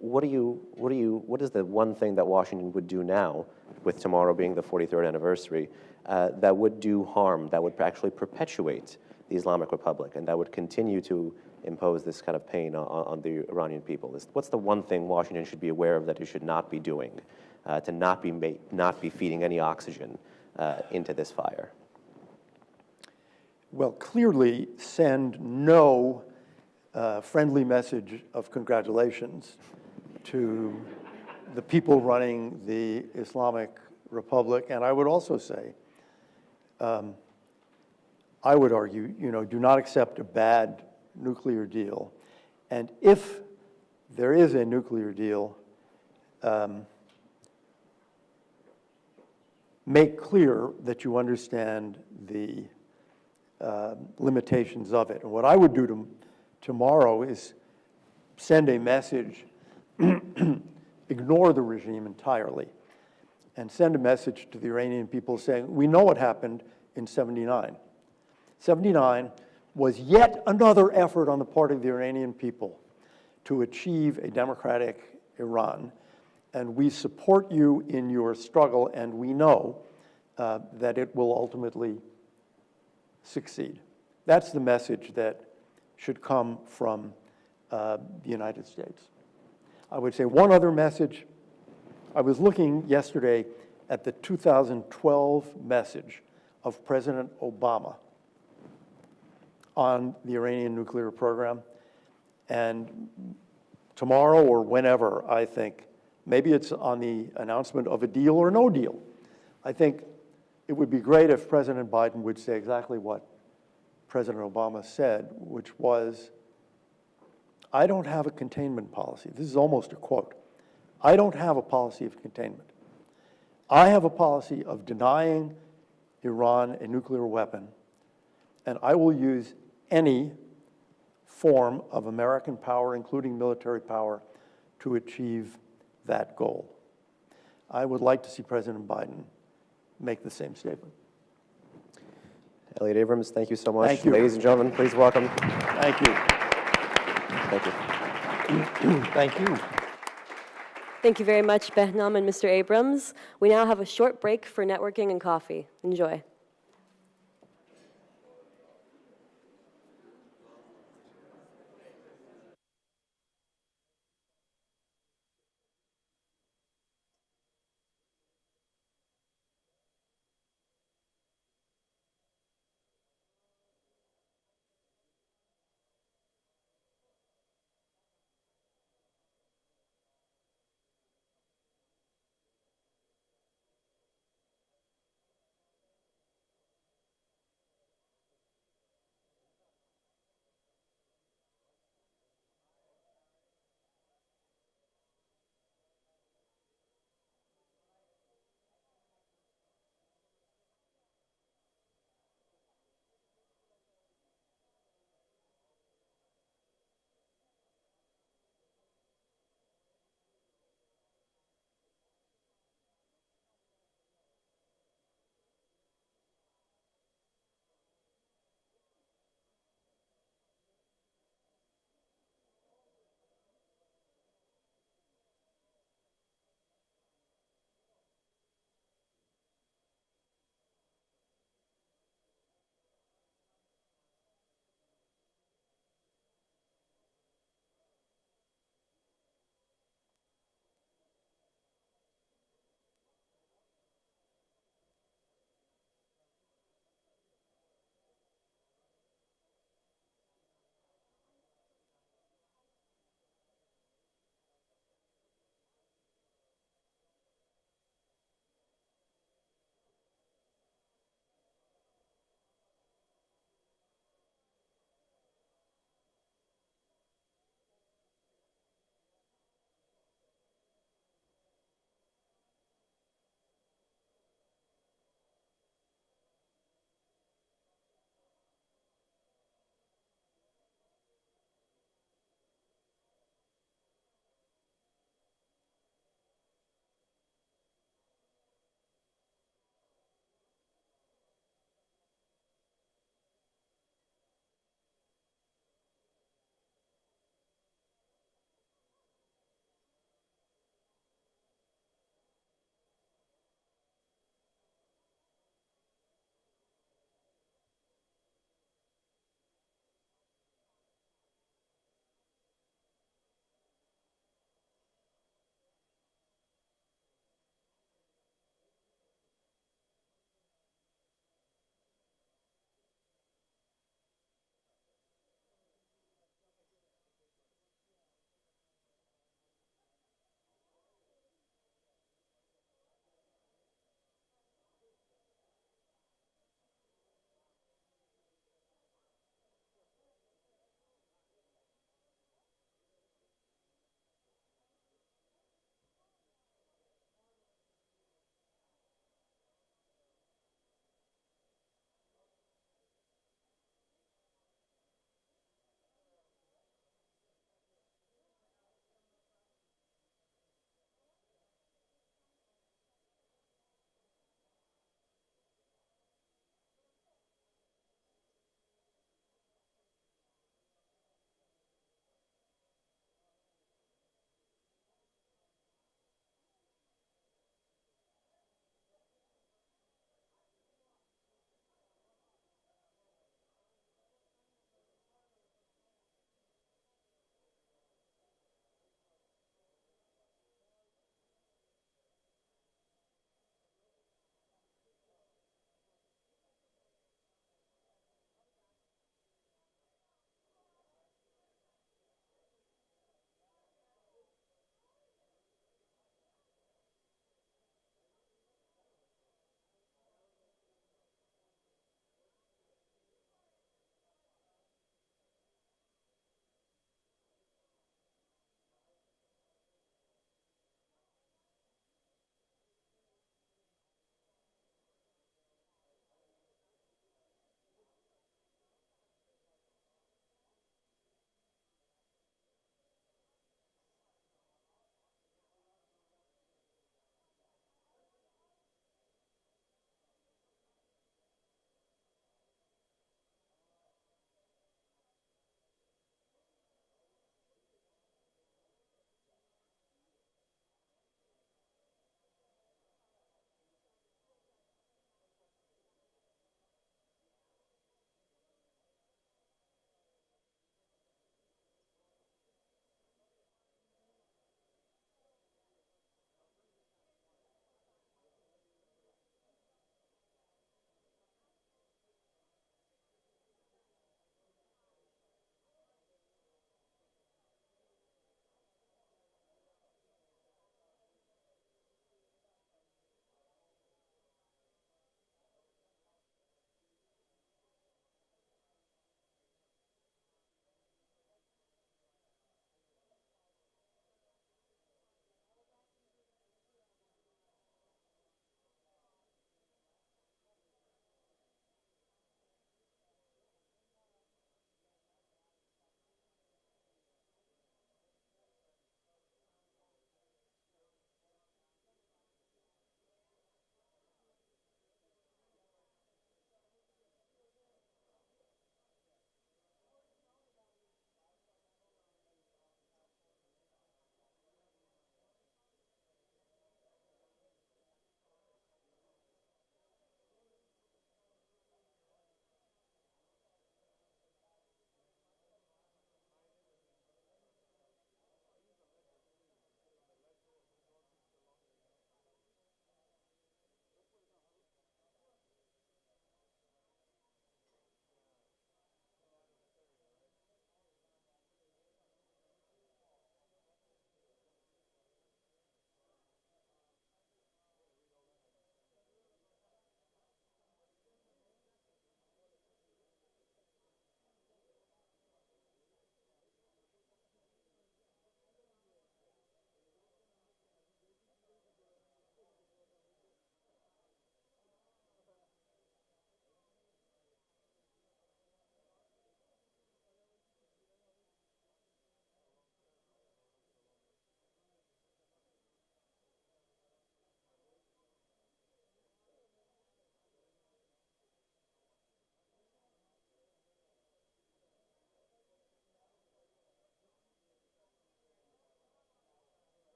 what is the one thing that Washington would do now, with tomorrow being the 43rd anniversary, that would do harm, that would actually perpetuate the Islamic Republic, and that would continue to impose this kind of pain on the Iranian people? What's the one thing Washington should be aware of that it should not be doing, to not be feeding any oxygen into this fire? Well, clearly send no friendly message of congratulations to the people running the Islamic Republic. And I would also say, I would argue, you know, do not accept a bad nuclear deal. And if there is a nuclear deal, make clear that you understand the limitations of it. And what I would do tomorrow is send a message, ignore the regime entirely, and send a message to the Iranian people saying, we know what happened in 79. 79 was yet another effort on the part of the Iranian people to achieve a democratic Iran. And we support you in your struggle, and we know that it will ultimately succeed. That's the message that should come from the United States. I would say one other message. I was looking yesterday at the 2012 message of President Obama on the Iranian nuclear program. And tomorrow or whenever, I think, maybe it's on the announcement of a deal or no deal, I think it would be great if President Biden would say exactly what President Obama said, which was, I don't have a containment policy. This is almost a quote. I don't have a policy of containment. I have a policy of denying Iran a nuclear weapon, and I will use any form of American power, including military power, to achieve that goal. I would like to see President Biden make the same statement. Elliot Abrams, thank you so much. Thank you. Ladies and gentlemen, please welcome. Thank you. Thank you. Thank you. Thank you very much, Behnam and Mr. Abrams. We now have a short break for networking and coffee. Enjoy.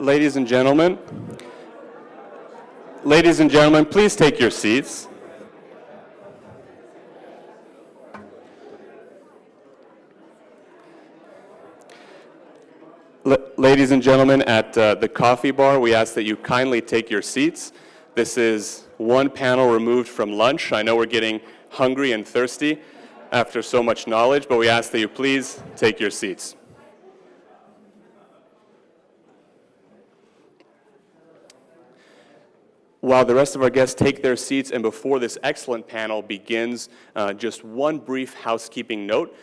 Ladies and gentlemen, please take your seats. Ladies and gentlemen, at the coffee bar, we ask that you kindly take your seats. This is one panel removed from lunch. I know we're getting hungry and thirsty after so much knowledge, but we ask that you please take your seats. While the rest of our guests take their seats, and before this excellent panel begins, just one brief housekeeping note.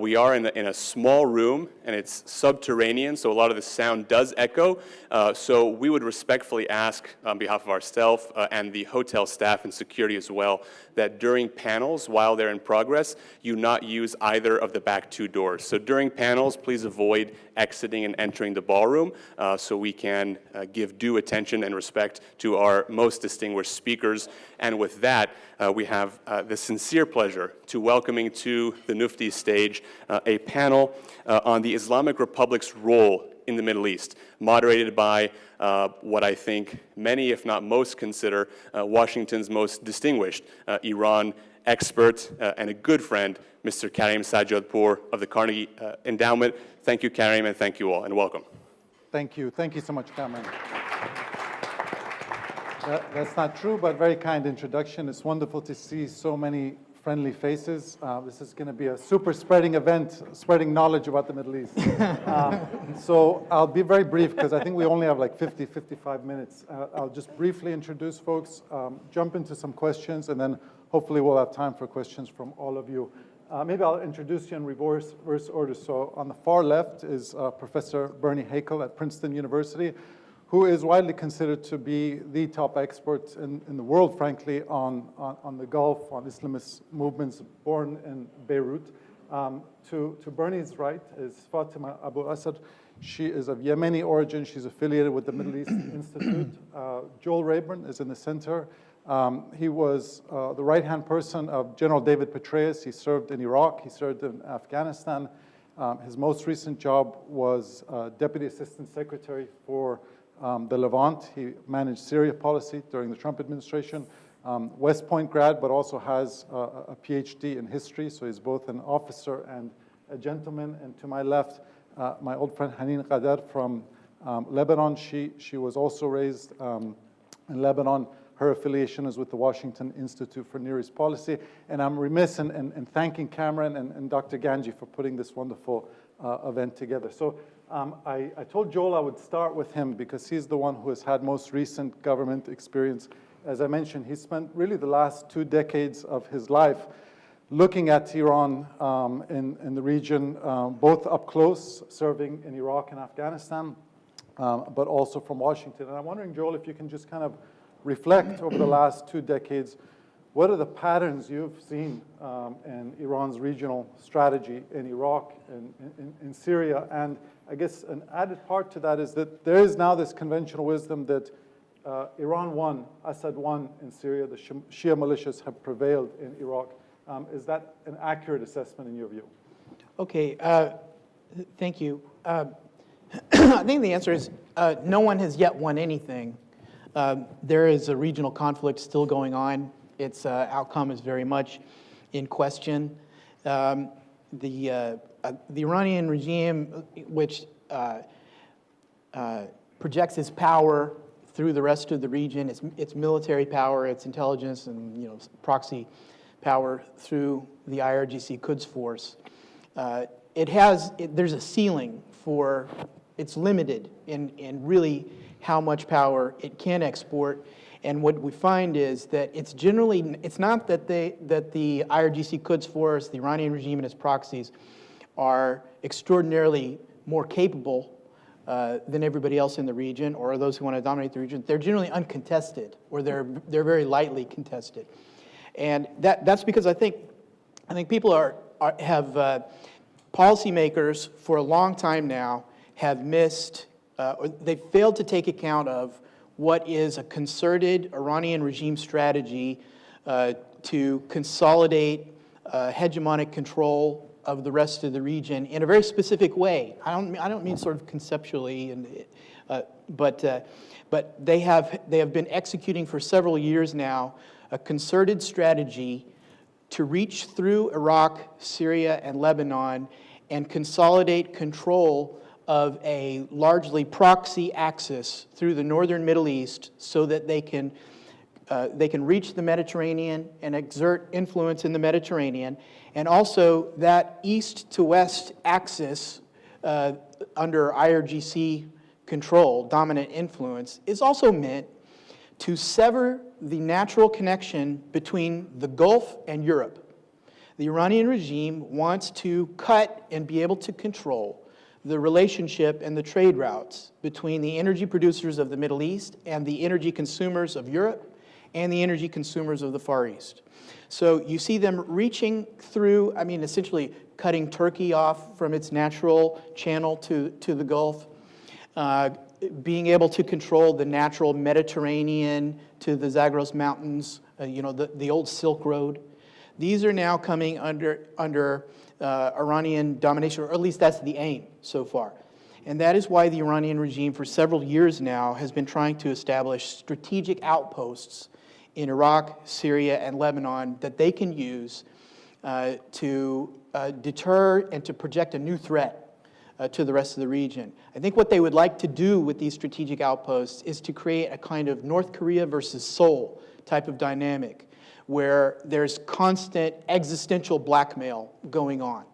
We are in a small room, and it's subterranean, so a lot of the sound does echo. So we would respectfully ask, on behalf of ourselves and the hotel staff and security as well, that during panels, while they're in progress, you not use either of the back two doors. So during panels, please avoid exiting and entering the ballroom so we can give due attention and respect to our most distinguished speakers. And with that, we have the sincere pleasure to welcoming to the NUFDI stage a panel on the Islamic Republic's role in the Middle East, moderated by what I think many, if not most, consider Washington's most distinguished Iran expert and a good friend, Mr. Karim Sajjadpour of the Carnegie Endowment. Thank you, Karim, and thank you all, and welcome. Thank you. Thank you so much, Cameron. That's not true, but very kind introduction. It's wonderful to see so many friendly faces. This is going to be a super spreading event, spreading knowledge about the Middle East. So I'll be very brief because I think we only have like 55 minutes. I'll just briefly introduce folks, jump into some questions, and then hopefully we'll have time for questions from all of you. Maybe I'll introduce you in reverse order. So on the far left is Professor Bernie Hakel at Princeton University, who is widely considered to be the top expert in the world, frankly, on the Gulf, on Islamist movements born in Beirut. To Bernie's right is Fatima Abu Asad. She is of Yemeni origin. She's affiliated with the Middle East Institute. Joel Rayburn is in the center. He was the right-hand person of General David Petraeus. He served in Iraq. He served in Afghanistan. His most recent job was Deputy Assistant Secretary for the Levant. He managed Syria policy during the Trump administration. West Point grad, but also has a PhD in history, so he's both an officer and a gentleman. And to my left, my old friend Haneen Qadar from Lebanon. She was also raised in Lebanon. Her affiliation is with the Washington Institute for Near East Policy. And I'm remiss in thanking Cameron and Dr. Ganji for putting this wonderful event together. So I told Joel I would start with him because he's the one who has had most recent government experience. As I mentioned, he spent really the last 2 decades of his life looking at Iran in the region, both up close, serving in Iraq and Afghanistan, but also from Washington. And I'm wondering, Joel, if you can just kind of reflect over the last 2 decades, what are the patterns you've seen in Iran's regional strategy in Iraq and in Syria? And I guess an added part to that is that there is now this conventional wisdom that Iran won, Assad won in Syria, the Shia militias have prevailed in Iraq. Is that an accurate assessment in your view? Okay, thank you. I think the answer is no one has yet won anything. There is a regional conflict still going on. Its outcome is very much in question. The Iranian regime, which projects its power through the rest of the region, its military power, its intelligence, and proxy power through the IRGC Quds Force. There's a ceiling for, it's limited in really how much power it can export. And what we find is that it's not that the IRGC Quds Force, the Iranian regime and its proxies are extraordinarily more capable than everybody else in the region or those who want to dominate the region. They're generally uncontested, or they're very lightly contested. And that's because I think people have policymakers for a long time now have missed, they've failed to take account of what is a concerted Iranian regime strategy to consolidate hegemonic control of the rest of the region in a very specific way. I don't mean sort of conceptually, But they have been executing for several years now a concerted strategy to reach through Iraq, Syria, and Lebanon and consolidate control of a largely proxy axis through the northern Middle East so that they can reach the Mediterranean and exert influence in the Mediterranean. And also that east to west axis under IRGC control, dominant influence, is also meant to sever the natural connection between the Gulf and Europe. The Iranian regime wants to cut and be able to control the relationship and the trade routes between the energy producers of the Middle East and the energy consumers of Europe and the energy consumers of the Far East. So you see them reaching through, I mean, essentially cutting Turkey off from its natural channel to the Gulf, being able to control the natural Mediterranean to the Zagros Mountains, the old Silk Road. These are now coming under Iranian domination, or at least that's the aim so far. And that is why the Iranian regime for several years now has been trying to establish strategic outposts in Iraq, Syria, and Lebanon that they can use to deter and to project a new threat to the rest of the region. I think what they would like to do with these strategic outposts is to create a kind of North Korea versus Seoul type of dynamic where there's constant existential blackmail going on.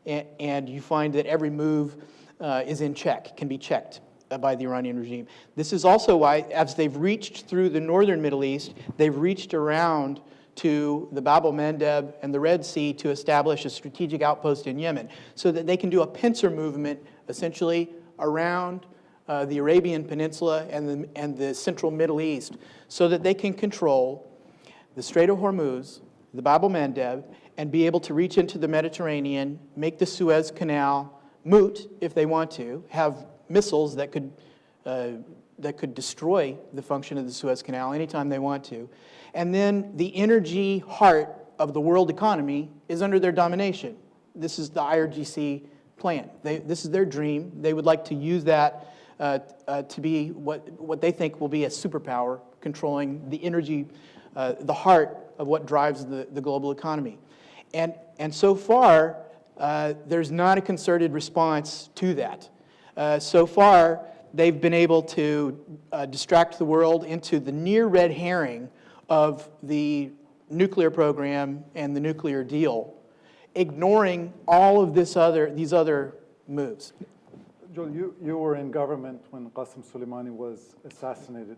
And you find that every move is in check, can be checked by the Iranian regime. This is also why, as they've reached through the northern Middle East, they've reached around to the Bab el-Mandeb and the Red Sea to establish a strategic outpost in Yemen so that they can do a pincer movement essentially around the Arabian Peninsula and the central Middle East so that they can control the Strait of Hormuz, the Bab el-Mandeb, and be able to reach into the Mediterranean, make the Suez Canal moot if they want to, have missiles that could destroy the function of the Suez Canal anytime they want to. And then the energy heart of the world economy is under their domination. This is the IRGC plan. This is their dream. They would like to use that to be what they think will be a superpower controlling the energy, the heart of what drives the global economy. And so far, there's not a concerted response to that. So far, they've been able to distract the world into the near red herring of the nuclear program and the nuclear deal, ignoring all of these other moves. Joel, you were in government when Qasem Soleimani was assassinated.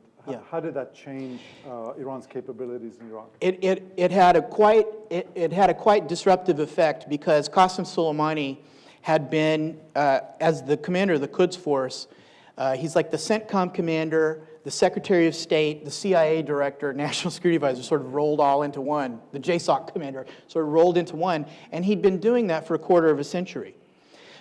How did that change Iran's capabilities in Iraq? It had a quite disruptive effect because Qasem Soleimani had been, as the commander of the Quds Force, he's like the CENTCOM commander, the Secretary of State, the CIA director, National Security Advisor, sort of rolled all into one. The JSOC commander sort of rolled into one, and he'd been doing that for a quarter of a century.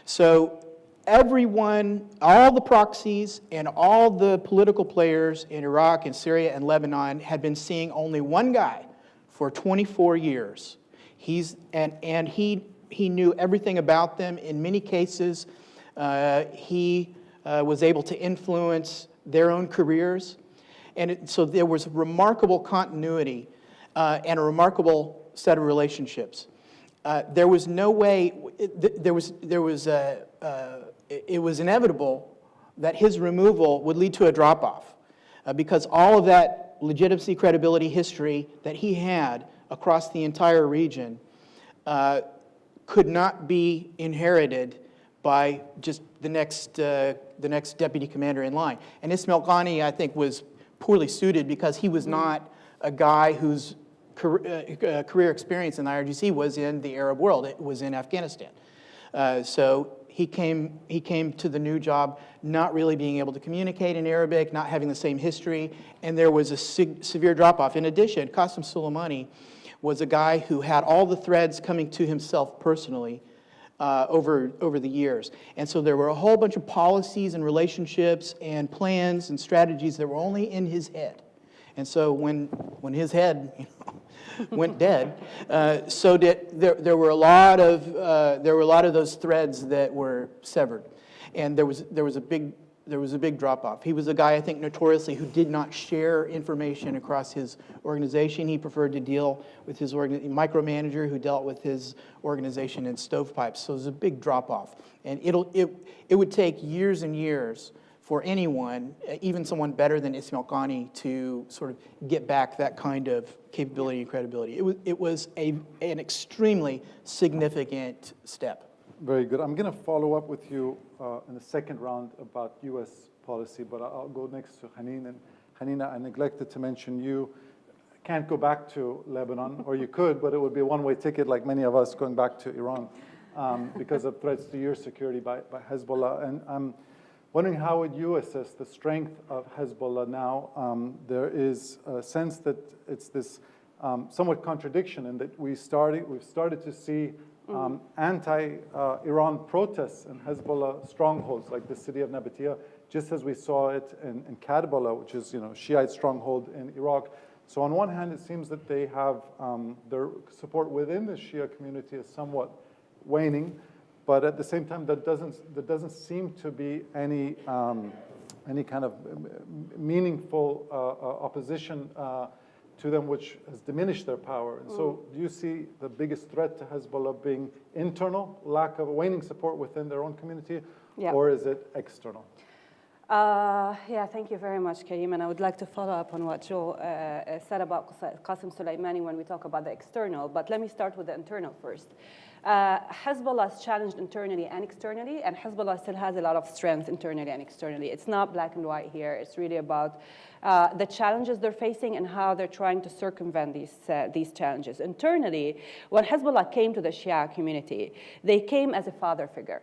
So everyone, all the proxies and all the political players in Iraq and Syria and Lebanon had been seeing only one guy for 24 years. He knew everything about them. In many cases, he was able to influence their own careers. And so there was remarkable continuity and a remarkable set of relationships. There was no way, it was inevitable that his removal would lead to a drop-off because all of that legitimacy, credibility, history that he had across the entire region could not be inherited by just the next deputy commander in line. And Ismail Qani, I think, was poorly suited because he was not a guy whose career experience in the IRGC was in the Arab world. It was in Afghanistan. So he came to the new job not really being able to communicate in Arabic, not having the same history, and there was a severe drop-off. In addition, Qasem Soleimani was a guy who had all the threads coming to himself personally over the years. And so there were a whole bunch of policies and relationships and plans and strategies that were only in his head. And so when his head went dead, so did there were a lot of those threads that were severed, and there was a big there was a big drop-off. He was a guy, I think, notoriously who did not share information across his organization. He preferred to deal with his micromanager who dealt with his organization in stovepipes. So there's a big drop-off. And it would take years and years for anyone, even someone better than Ismail Qani, to sort of get back that kind of capability and credibility. It was an extremely significant step. Very good. I'm going to follow up with you in the second round about U.S. policy, but I'll go next to Haneen. And Hanina, I neglected to mention you can't go back to Lebanon, or you could, but it would be a one-way ticket like many of us going back to Iran because of threats to your security by Hezbollah. And I'm wondering, how would you assess the strength of Hezbollah now? There is a sense that it's this somewhat contradiction in that we've started to see anti-Iran protests in Hezbollah strongholds, like the city of Nabatea, just as we saw it in Karbala, which is Shiite stronghold in Iraq. So on one hand, it seems that they have their support within the Shia community is somewhat waning, but at the same time, there doesn't seem to be any kind of meaningful opposition to them, which has diminished their power. And so do you see the biggest threat to Hezbollah being internal, lack of waning support within their own community, or is it external? Yeah, thank you very much, Karim. And I would like to follow up on what Joe said about Qasem Soleimani when we talk about the external. But let me start with the internal first. Hezbollah is challenged internally and externally, and Hezbollah still has a lot of strength internally and externally. It's not black and white here. It's really about the challenges they're facing and how they're trying to circumvent these challenges. Internally, when Hezbollah came to the Shia community, they came as a father figure.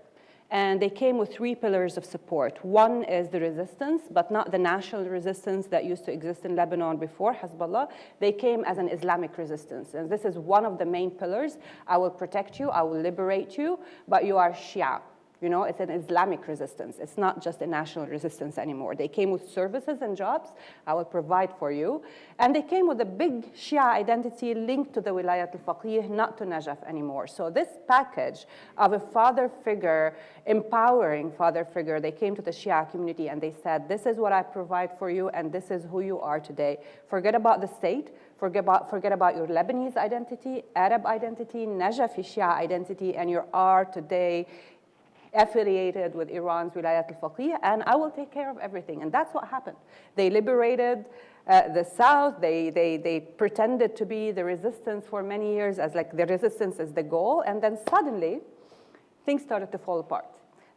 And they came with 3 pillars of support. One is the resistance, but not the national resistance that used to exist in Lebanon before Hezbollah. They came as an Islamic resistance. And this is one of the main pillars. I will protect you, I will liberate you, but you are Shia. It's an Islamic resistance. It's not just a national resistance anymore. They came with services and jobs. I will provide for you. And they came with a big Shia identity linked to the Wilayat al-Faqih, not to Najaf anymore. So this package of a father figure, empowering father figure, they came to the Shia community and they said, this is what I provide for you and this is who you are today. Forget about the state. Forget about your Lebanese identity, Arab identity, Najafi Shia identity, and you are today affiliated with Iran's Wilayat al-Faqih, and I will take care of everything. And that's what happened. They liberated the South. They pretended to be the resistance for many years as like the resistance is the goal, and then suddenly things started to fall apart.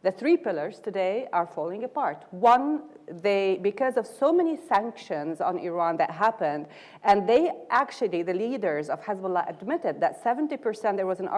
The 3 pillars today are falling apart. One, because of so many sanctions on Iran that happened, and they actually, the leaders of Hezbollah admitted that 70%, there was an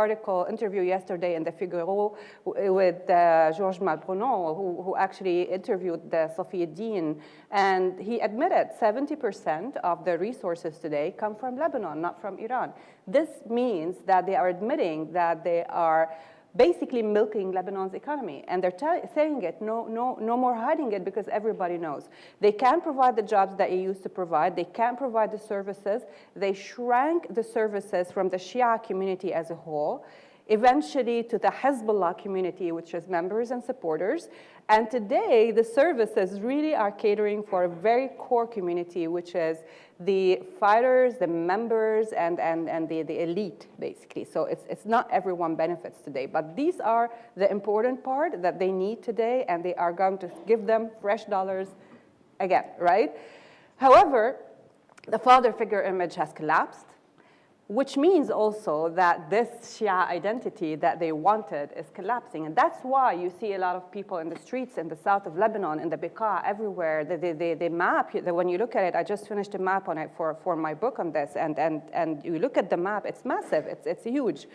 interview yesterday in the Figaro with Georges Malbrunon, who actually interviewed the Safieddin, and he admitted 70% of the resources today come from Lebanon, not from Iran. This means that they are admitting that they are basically milking Lebanon's economy. And they're saying it, no more hiding it, because everybody knows. They can't provide the jobs that they used to provide. They can't provide the services. They shrank the services from the Shia community as a whole, eventually to the Hezbollah community, which is members and supporters. And today, the services really are catering for a very core community, which is the fighters, the members, and the elite, basically. So it's not everyone benefits today. But these are the important part that they need today, and they are going to give them fresh dollars again, right? However, the father figure image has collapsed, which means also that this Shia identity that they wanted is collapsing. And that's why you see a lot of people in the streets in the south of Lebanon, in the Bekaa, everywhere. The map, when you look at it, I just finished a map on it for my book on this, and you look at the map, it's massive, it's huge.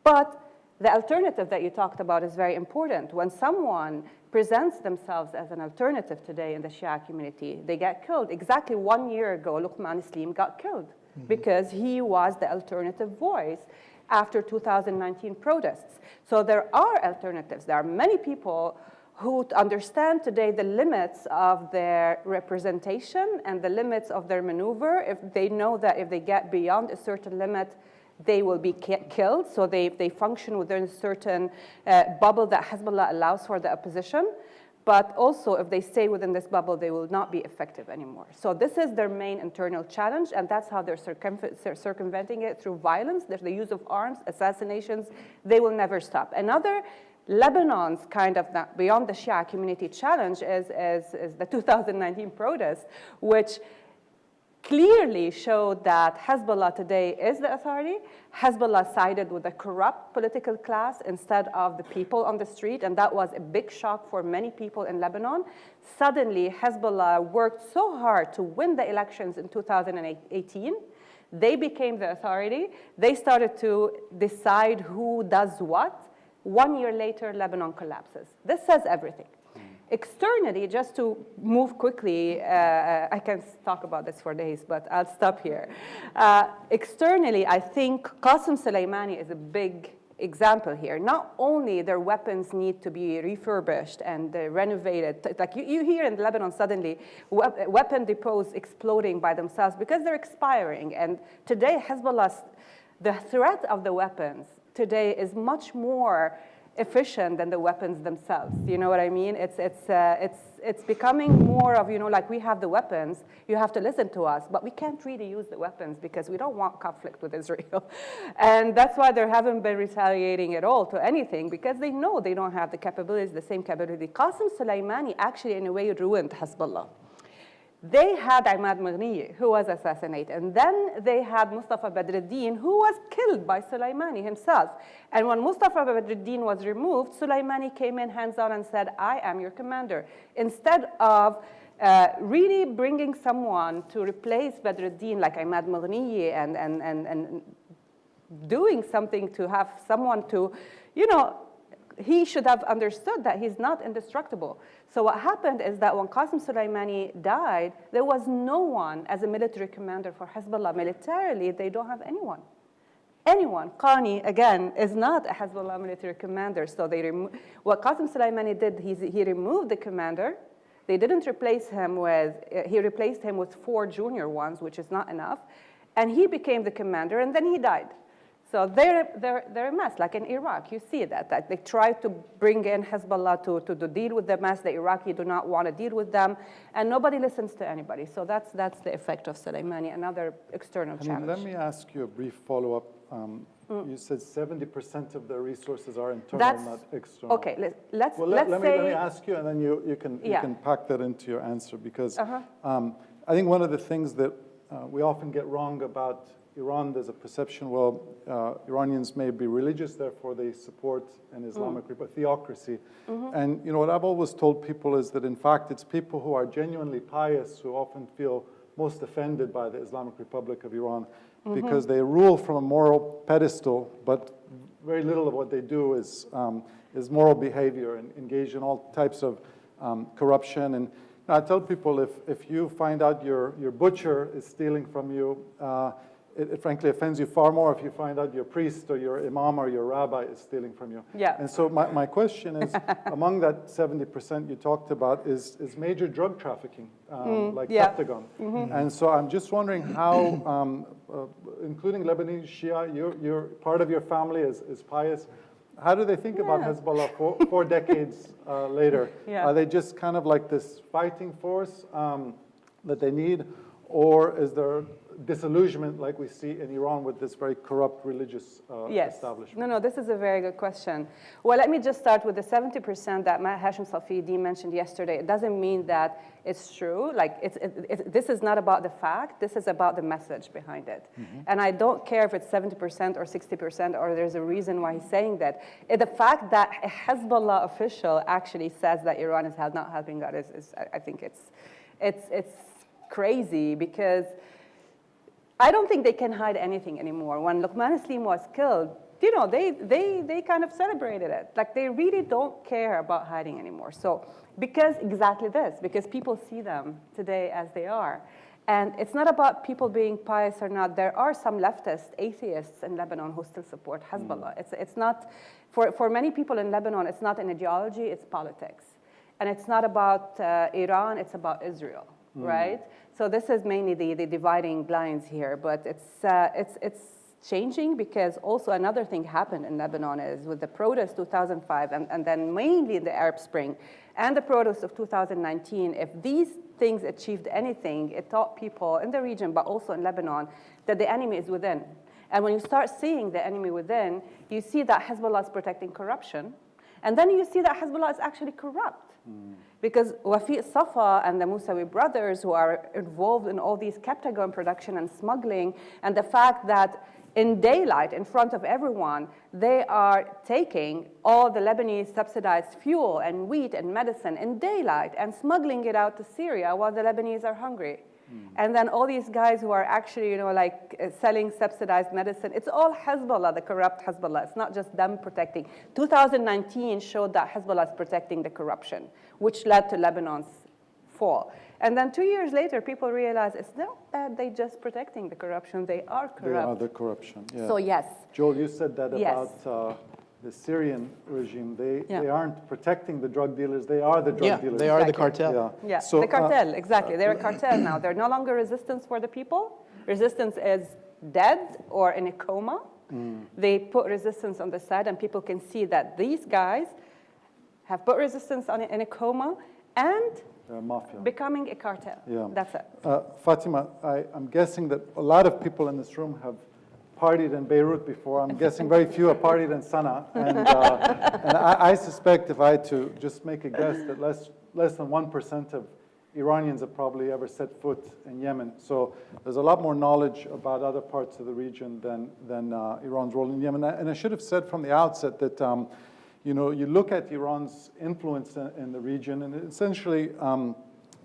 But the alternative that you talked about is very important. When someone presents themselves as an alternative today in the Shia community, they get killed. Exactly 1 year ago, Luqman Islim got killed because he was the alternative voice after 2019 protests. So there are alternatives. There are many people who understand today the limits of their representation and the limits of their maneuver. If they know that if they get beyond a certain limit, they will be killed. So they function within a certain bubble that Hezbollah allows for the opposition. but also if they stay within this bubble, they will not be effective anymore. So this is their main internal challenge, and that's how they're circumventing it through violence. There's the use of arms, assassinations. They will never stop. Another Lebanon's kind of beyond the Shia community challenge is the 2019 protests, which clearly showed that Hezbollah today is the authority. Hezbollah sided with a corrupt political class instead of the people on the street, and that was a big shock for many people in Lebanon. Suddenly, Hezbollah worked so hard to win the elections in 2018. They became the authority. They started to decide who does what. 1 year later, Lebanon collapses. This says everything. Externally, just to move quickly, I can talk about this for days, but I'll stop here. Externally, I think Qasem Soleimani is a big example here. Not only their weapons need to be refurbished and renovated, like you hear in Lebanon suddenly weapon depots exploding by themselves because they're expiring. And today, Hezbollah, the threat of the weapons today is much more efficient than the weapons themselves. You know what I mean? It's becoming more of, like we have the weapons, you have to listen to us, but we can't really use the weapons because we don't want conflict with Israel. And that's why they haven't been retaliating at all to anything, because they know they don't have the capabilities, the same capability. Qasem Soleimani actually in a way ruined Hezbollah. They had Ahmad Maghniyi, who was assassinated, and then they had Mustafa Badreddin, who was killed by Soleimani himself. And when Mustafa Badreddin was removed, Soleimani came in hands-on and said, I am your commander. Instead of really bringing someone to replace Badreddin like Ahmad Maghniyi and doing something to have someone to, he should have understood that he's not indestructible. So what happened is that when Qasem Soleimani died, there was no one as a military commander for Hezbollah. Militarily, they don't have anyone. Anyone. Qani, again, is not a Hezbollah military commander. So what Qasem Soleimani did, he removed the commander. They didn't replace him he replaced him with 4 junior ones, which is not enough. And he became the commander, and then he died. So they're a mess, like in Iraq. You see that they try to bring in Hezbollah to deal with the mess. The Iraqis do not want to deal with them, and nobody listens to anybody. So that's the effect of Soleimani, another external challenge. Let me ask you a brief follow-up. You said 70% of the resources are internal, not external. Okay, let's say. Let me ask you, and then you can pack that into your answer, because I think one of the things that we often get wrong about Iran, there's a perception, Iranians may be religious, therefore they support an Islamic theocracy. And what I've always told people is that, in fact, it's people who are genuinely pious who often feel most offended by the Islamic Republic of Iran, because they rule from a moral pedestal, but very little of what they do is moral behavior and engage in all types of corruption. And I tell people, if you find out your butcher is stealing from you, it frankly offends you far more if you find out your priest or your imam or your rabbi is stealing from you. Yeah. And so my question is, among that 70% you talked about is major drug trafficking, like Pentagon. And so I'm just wondering how, including Lebanese Shia, you're part of your family is pious. How do they think about Hezbollah 4 decades later? Are they just kind of like this fighting force that they need, or is there disillusionment like we see in Iran with this very corrupt religious establishment? No, this is a very good question. Well, let me just start with the 70% that Hashim Safidi mentioned yesterday. It doesn't mean that it's true. Like, this is not about the fact. This is about the message behind it. And I don't care if it's 70% or 60% or there's a reason why he's saying that. The fact that a Hezbollah official actually says that Iran is not helping God is I think it's crazy, because I don't think they can hide anything anymore. When Luqman Aslim was killed, they kind of celebrated it. Like, they really don't care about hiding anymore. So because people see them today as they are. And it's not about people being pious or not. There are some leftist atheists in Lebanon who still support Hezbollah. It's not, for many people in Lebanon, it's not an ideology, it's politics. And it's not about Iran, it's about Israel, right? So this is mainly the dividing lines here, but it's changing, because also another thing happened in Lebanon is with the protests 2005 and then mainly the Arab Spring and the protests of 2019, if these things achieved anything, it taught people in the region, but also in Lebanon, that the enemy is within. And when you start seeing the enemy within, you see that Hezbollah is protecting corruption. And then you see that Hezbollah is actually corrupt. Because Wafi Safa and the Musawi brothers, who are involved in all these Captagon production and smuggling, and the fact that in daylight, in front of everyone, they are taking all the Lebanese subsidized fuel and wheat and medicine in daylight and smuggling it out to Syria while the Lebanese are hungry. And then all these guys who are actually, selling subsidized medicine, it's all Hezbollah, the corrupt Hezbollah. It's not just them protecting. 2019 showed that Hezbollah is protecting the corruption, which led to Lebanon's fall. And then 2 years later, people realized it's not that they're just protecting the corruption, they are corrupt. They are the corruption, yeah. So yes. Joel, you said that Yes. about the Syrian regime. They aren't protecting the drug dealers, they are the drug dealers. They are the cartel. Yeah, So, the cartel, exactly. They're a cartel now. They're no longer resistance for the people. Resistance is dead or in a coma. They put resistance on the side, and people can see that these guys have put resistance in a coma and mafia. becoming a cartel. Yeah. That's it. Fatima, I'm guessing that a lot of people in this room have partied in Beirut before. I'm guessing very few have partied in Sana'a. And I suspect, if I had to just make a guess, that less than 1% of Iranians have probably ever set foot in Yemen. So there's a lot more knowledge about other parts of the region than Iran's role in Yemen. And I should have said from the outset that you look at Iran's influence in the region, and it essentially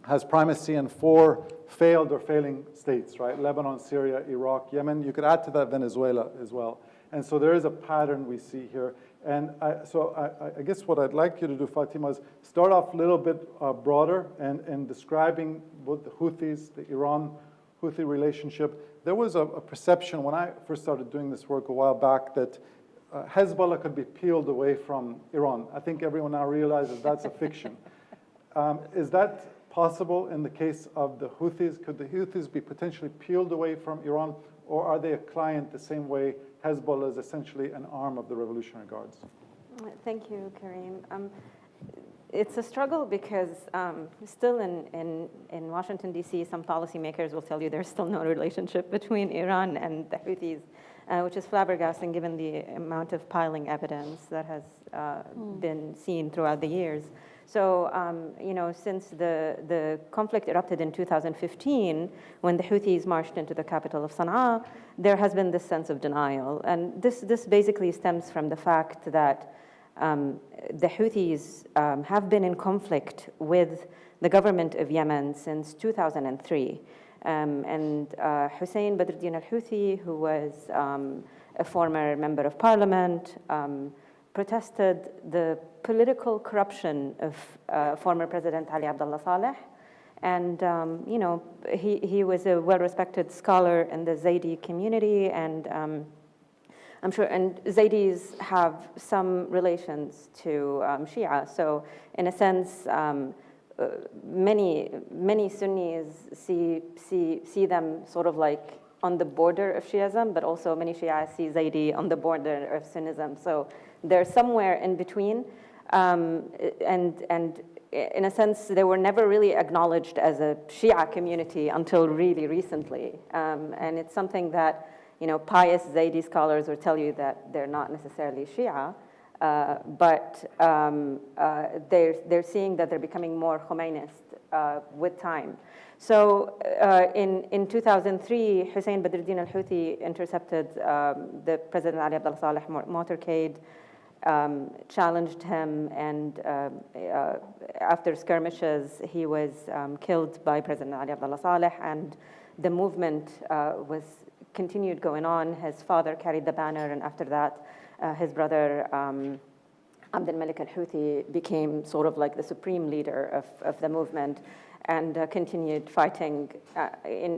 has primacy in 4 failed or failing states, right? Lebanon, Syria, Iraq, Yemen. You could add to that Venezuela as well. And so there is a pattern we see here. And I guess what I'd like you to do, Fatima, is start off a little bit broader and describing what the Houthis, the Iran-Houthi relationship. There was a perception when I first started doing this work a while back that Hezbollah could be peeled away from Iran. I think everyone now realizes that's a fiction. Is that possible in the case of the Houthis? Could the Houthis be potentially peeled away from Iran, or are they a client the same way Hezbollah is essentially an arm of the Revolutionary Guards? Thank you, Kareem. It's a struggle because still in Washington, D.C., some policymakers will tell you there's still no relationship between Iran and the Houthis, which is flabbergasting given the amount of piling evidence that has been seen throughout the years. So, since the conflict erupted in 2015, when the Houthis marched into the capital of Sana'a, there has been this sense of denial. And this basically stems from the fact that the Houthis have been in conflict with the government of Yemen since 2003. And Hussein Badruddin al-Houthi, who was a former member of parliament, protested the political corruption of former President Ali Abdullah Saleh. And, he was a well-respected scholar in the Zaidi community, and I'm sure, and Zaidis have some relations to Shia. So in a sense, many Sunnis see them sort of like on the border of Shiism, but also many Shias see Zaidi on the border of Sunnism. So they're somewhere in between, and in a sense, they were never really acknowledged as a Shia community until really recently. And it's something that, pious Zaidi scholars will tell you that they're not necessarily Shia, but they're seeing that they're becoming more Khomeinist with time. So in 2003, Hussein Badruddin al-Houthi intercepted the President Ali Abdullah Saleh motorcade, challenged him, and after skirmishes, he was killed by President Ali Abdullah Saleh, and the movement was continued going on. His father carried the banner, and after that, his brother Abd al-Malik al-Houthi became sort of like the supreme leader of the movement, and continued fighting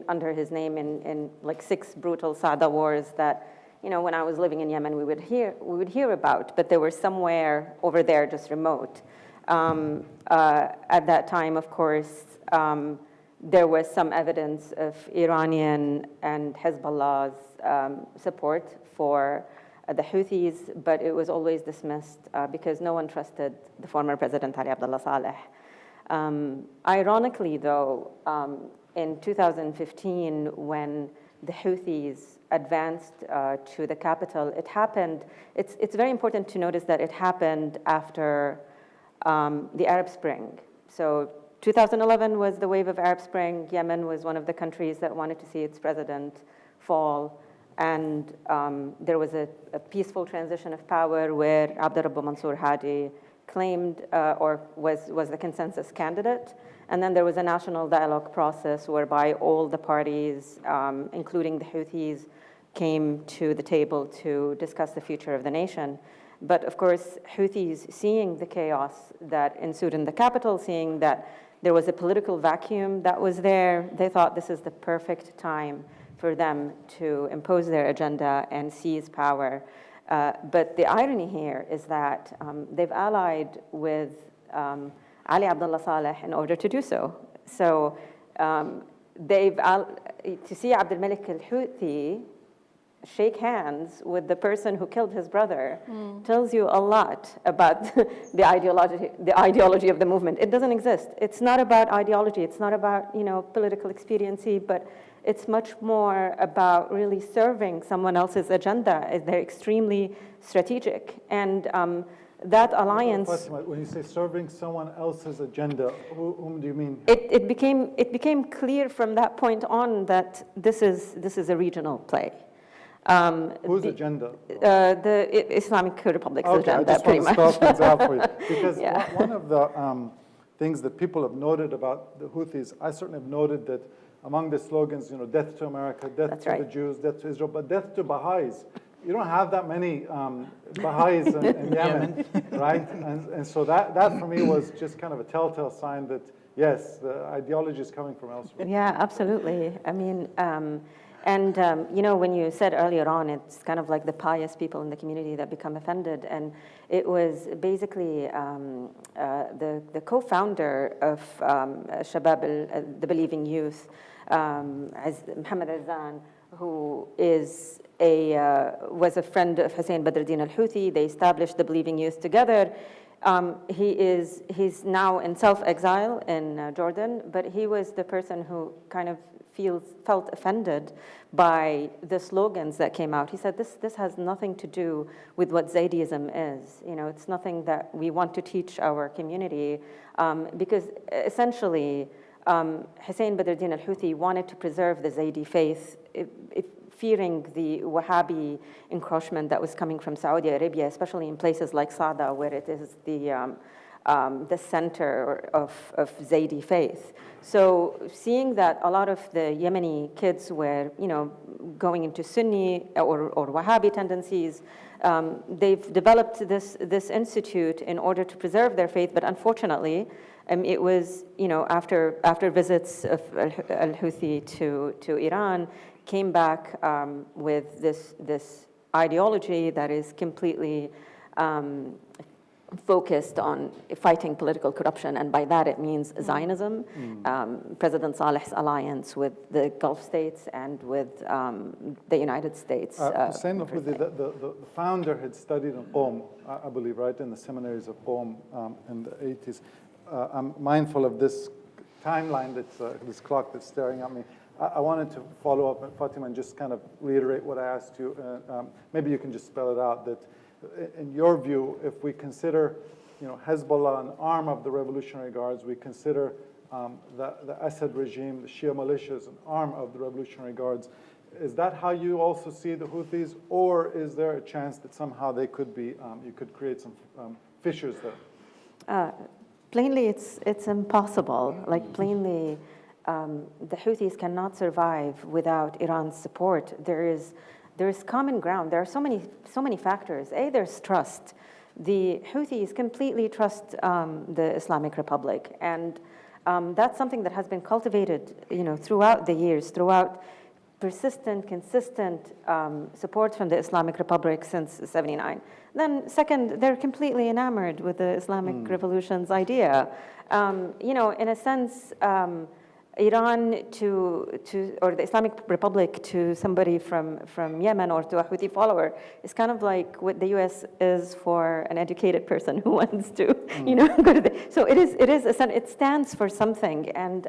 under his name in like 6 brutal Saada wars that, when I was living in Yemen, we would hear about, but they were somewhere over there, just remote. At that time, of course, there was some evidence of Iranian and Hezbollah's support for the Houthis, but it was always dismissed because no one trusted the former President Ali Abdullah Saleh. Ironically, though, in 2015, when the Houthis advanced to the capital, it happened, it's very important to notice that it happened after the Arab Spring. So 2011 was the wave of Arab Spring. Yemen was one of the countries that wanted to see its president fall. And there was a peaceful transition of power where Abdurrabbu Mansour Hadi claimed or was the consensus candidate. And then there was a national dialogue process whereby all the parties, including the Houthis, came to the table to discuss the future of the nation. But of course, Houthis, seeing the chaos that ensued in the capital, seeing that there was a political vacuum that was there, they thought this is the perfect time for them to impose their agenda and seize power. But the irony here is that they've allied with Ali Abdullah Saleh in order to do so. So to see Abdul Malik al-Houthi shake hands with the person who killed his brother tells you a lot about the ideology of the movement. It doesn't exist. It's not about ideology. It's not about political expediency, but it's much more about really serving someone else's agenda. They're extremely strategic, and that alliance. When you say serving someone else's agenda, whom do you mean? It became clear from that point on that this is a regional play. Whose agenda? The Islamic Republic's agenda, I just pretty want much. to spell things out for you. Because one of the things that people have noted about the Houthis, I certainly have noted that among the slogans, death to America, death to the Jews, death to Israel, but death to Baha'is. You don't have that many Baha'is in Yemen, right? And so that for me was just kind of a telltale sign that, yes, the ideology is coming from elsewhere. Yeah, absolutely. I mean, when you said earlier on, it's kind of like the pious people in the community that become offended. And it was basically the co-founder of Shabab, the Believing Youth, Muhammad Azan, who was a friend of Hussein Badruddin al-Houthi. They established the Believing Youth together. He's now in self-exile in Jordan, but he was the person who kind of felt offended by the slogans that came out. He said, this has nothing to do with what Zaydism is. It's nothing that we want to teach our community, because essentially Hussein Badruddin al-Houthi wanted to preserve the Zaydi faith, fearing the Wahhabi encroachment that was coming from Saudi Arabia, especially in places like Sada, where it is the center of Zaydi faith. So seeing that a lot of the Yemeni kids were, going into Sunni or Wahhabi tendencies, they've developed this institute in order to preserve their faith. But unfortunately, it was, after visits of al-Houthi to Iran, came back with this ideology that is completely focused on fighting political corruption, and by that it means Zionism, President Saleh's alliance with the Gulf states and with the United States. Hussein al-Houthi, the founder, had studied in Qom, I believe, right, in the seminaries of Qom in the 80s. I'm mindful of this timeline, this clock that's staring at me. I wanted to follow up, Fatima, and just kind of reiterate what I asked you. Maybe you can just spell it out, that in your view, if we consider Hezbollah an arm of the Revolutionary Guards, we consider the Assad regime, the Shia militias, an arm of the Revolutionary Guards, is that how you also see the Houthis, or is there a chance that somehow they could be, you could create some fissures there? Plainly, it's impossible. Like, plainly, the Houthis cannot survive without Iran's support. There is common ground. There are so many factors. There's trust. The Houthis completely trust the Islamic Republic, and that's something that has been cultivated, throughout the years, throughout persistent, consistent support from the Islamic Republic since '79. Then, second, they're completely enamored with the Islamic Revolution's idea. In a sense, Iran or the Islamic Republic to somebody from Yemen or to a Houthi follower is kind of like what the U.S. is for an educated person who wants to, go to so it stands for something. And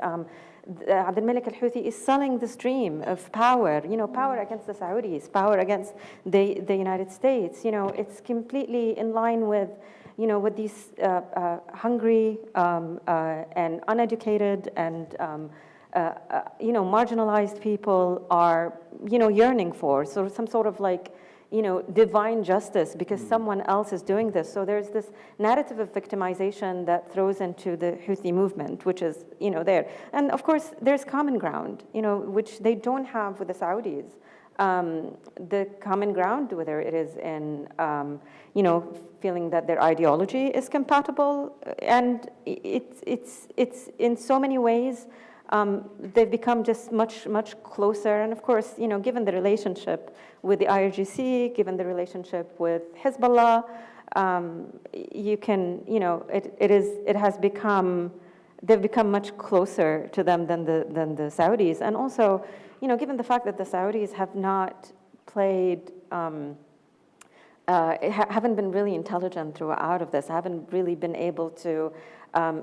Abdul Malik al-Houthi is selling this dream of power, power against the Saudis, power against the United States. It's completely in line with what these hungry and uneducated and marginalized people are yearning for. So some sort of divine justice because someone else is doing this. So there's this narrative of victimization that throws into the Houthi movement, which is there. And of course there's common ground, which they don't have with the Saudis. The common ground, whether it is in, feeling that their ideology is compatible, and it's in so many ways, they've become just much closer. And of course, given the relationship with the IRGC, given the relationship with Hezbollah, you can, they've become much closer to them than the Saudis, and also. Given the fact that the Saudis have not played, haven't been really intelligent throughout of this, haven't really been able to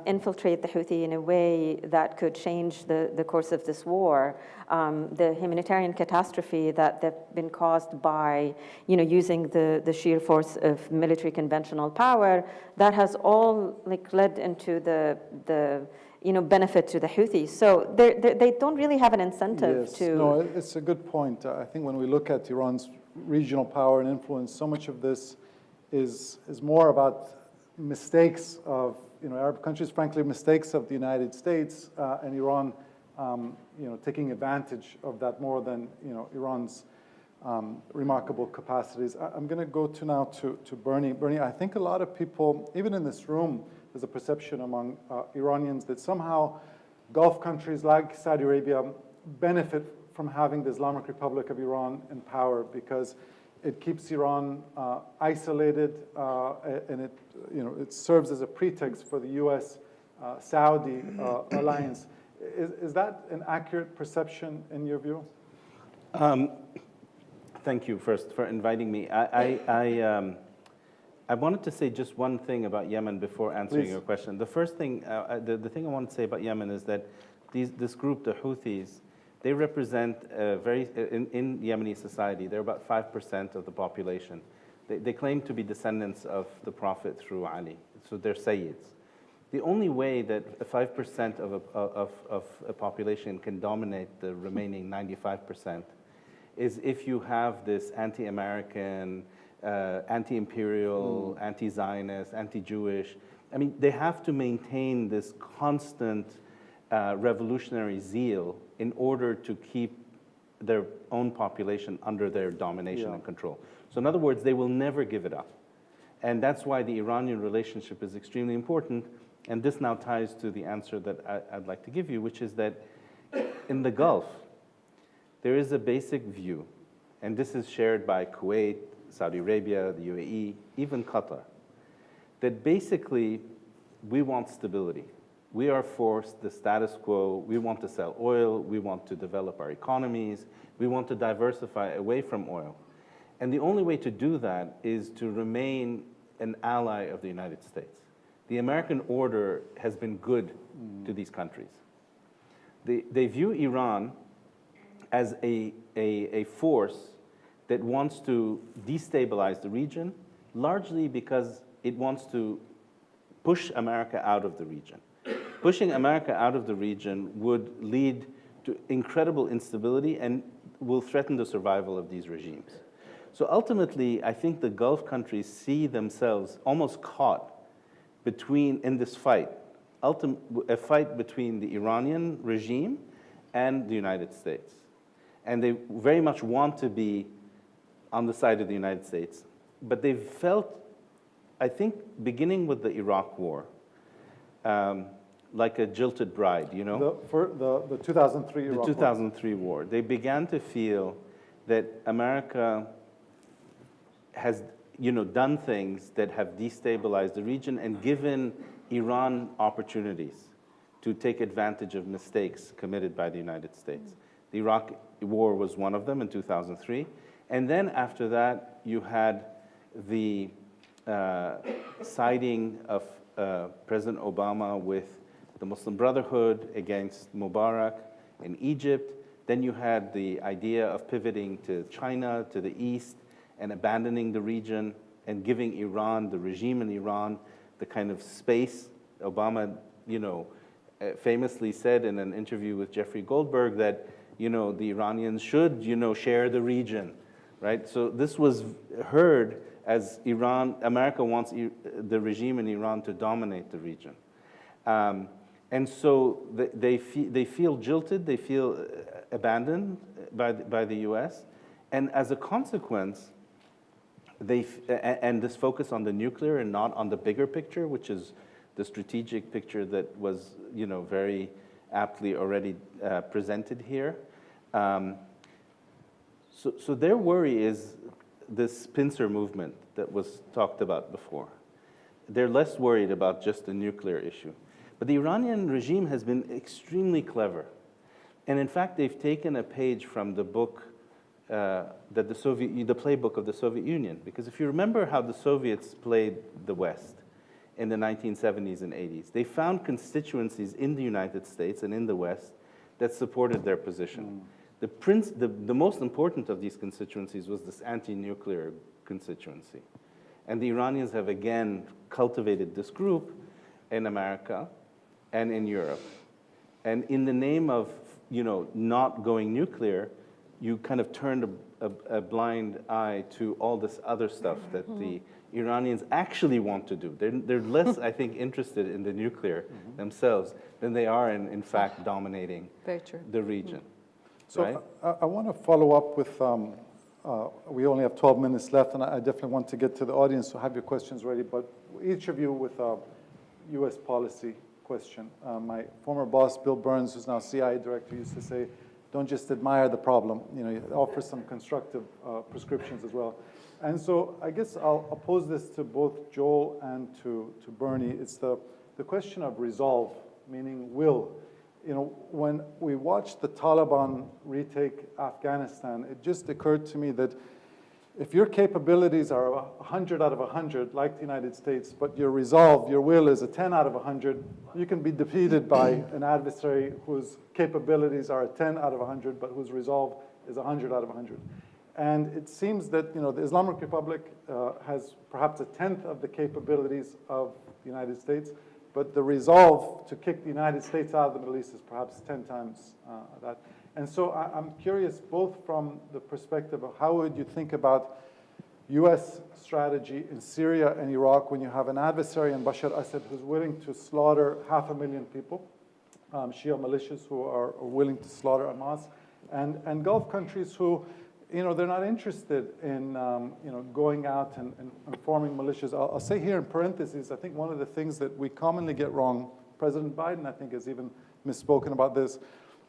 infiltrate the Houthi in a way that could change the course of this war. The humanitarian catastrophe that they've been caused by, using the sheer force of military conventional power, that has all led into the benefit to the Houthis. So they don't really have an incentive to... No, it's a good point. I think when we look at Iran's regional power and influence, so much of this is more about mistakes of Arab countries, frankly, mistakes of the United States, and Iran taking advantage of that more than Iran's remarkable capacities. I'm going to go now to Bernie. Bernie, I think a lot of people, even in this room, there's a perception among Iranians that somehow Gulf countries like Saudi Arabia benefit from having the Islamic Republic of Iran in power because it keeps Iran isolated, and it serves as a pretext for the U.S.-Saudi alliance. Is that an accurate perception in your view? Thank you first for inviting me. I wanted to say just one thing about Yemen before answering your question. The first thing, the thing I want to say about Yemen is that this group, the Houthis, they represent in Yemeni society, they're about 5% of the population. They claim to be descendants of the Prophet through Ali, so they're Sayyids. The only way that 5% of a population can dominate the remaining 95% is if you have this anti-American, anti-imperial, anti-Zionist, anti-Jewish. I mean, they have to maintain this constant revolutionary zeal in order to keep their own population under their domination and control. So in other words, they will never give it up. And that's why the Iranian relationship is extremely important. And this now ties to the answer that I'd like to give you, which is that in the Gulf, there is a basic view, and this is shared by Kuwait, Saudi Arabia, the UAE, even Qatar, that basically we want stability. We are forced the status quo. We want to sell oil. We want to develop our economies. We want to diversify away from oil. And the only way to do that is to remain an ally of the United States. The American order has been good to these countries. They view Iran as a force that wants to destabilize the region, largely because it wants to push America out of the region. Pushing America out of the region would lead to incredible instability and will threaten the survival of these regimes. So ultimately, I think the Gulf countries see themselves almost caught in this fight, a fight between the Iranian regime and the United States. And they very much want to be on the side of the United States. But they've felt, I think, beginning with the Iraq war, like a jilted bride, you know? The 2003 Iraq war. The 2003 war. They began to feel that America has done things that have destabilized the region and given Iran opportunities to take advantage of mistakes committed by the United States. The Iraq War was one of them in 2003. And then after that, you had the siding of President Obama with the Muslim Brotherhood against Mubarak in Egypt. Then you had the idea of pivoting to China, to the east, and abandoning the region and giving Iran, the regime in Iran, the kind of space. Obama, famously said in an interview with Jeffrey Goldberg that, the Iranians should, share the region, right? So this was heard as America wants the regime in Iran to dominate the region. And so they feel jilted, they feel abandoned by the US. And as a consequence, and this focus on the nuclear and not on the bigger picture, which is the strategic picture that was very aptly already presented here. So their worry is this pincer movement that was talked about before. They're less worried about just the nuclear issue. But the Iranian regime has been extremely clever. And in fact, they've taken a page from the book, the playbook of the Soviet Union. Because if you remember how the Soviets played the West in the 1970s and 80s, they found constituencies in the United States and in the West that supported their position. The most important of these constituencies was this anti-nuclear constituency. And the Iranians have again cultivated this group in America and in Europe. And in the name of not going nuclear, you kind of turned a blind eye to all this other stuff that the Iranians actually want to do. They're less, I think, interested in the nuclear themselves than they are in fact, dominating the region. So right? I want to follow up with, we only have 12 minutes left, and I definitely want to get to the audience, so have your questions ready, but each of you with a US policy question. My former boss, Bill Burns, who's now CIA director, used to say, don't just admire the problem, you offer some constructive prescriptions as well. And so I guess I'll pose this to both Joel and to Bernie. It's the question of resolve, meaning will. When we watched the Taliban retake Afghanistan, it just occurred to me that if your capabilities are 100 out of 100, like the United States, but your resolve, your will is a 10 out of 100, you can be defeated by an adversary whose capabilities are a 10 out of 100, but whose resolve is 100 out of 100. And it seems that the Islamic Republic has perhaps a 10th of the capabilities of the United States, but the resolve to kick the United States out of the Middle East is perhaps 10 times that. And so I'm curious, both from the perspective of how would you think about US strategy in Syria and Iraq when you have an adversary in Bashar Assad who's willing to slaughter 500,000 people, Shia militias who are willing to slaughter Hamas, and Gulf countries who, they're not interested in, going out and forming militias. I'll say here in parentheses, I think one of the things that we commonly get wrong, President Biden, I think, has even misspoken about this.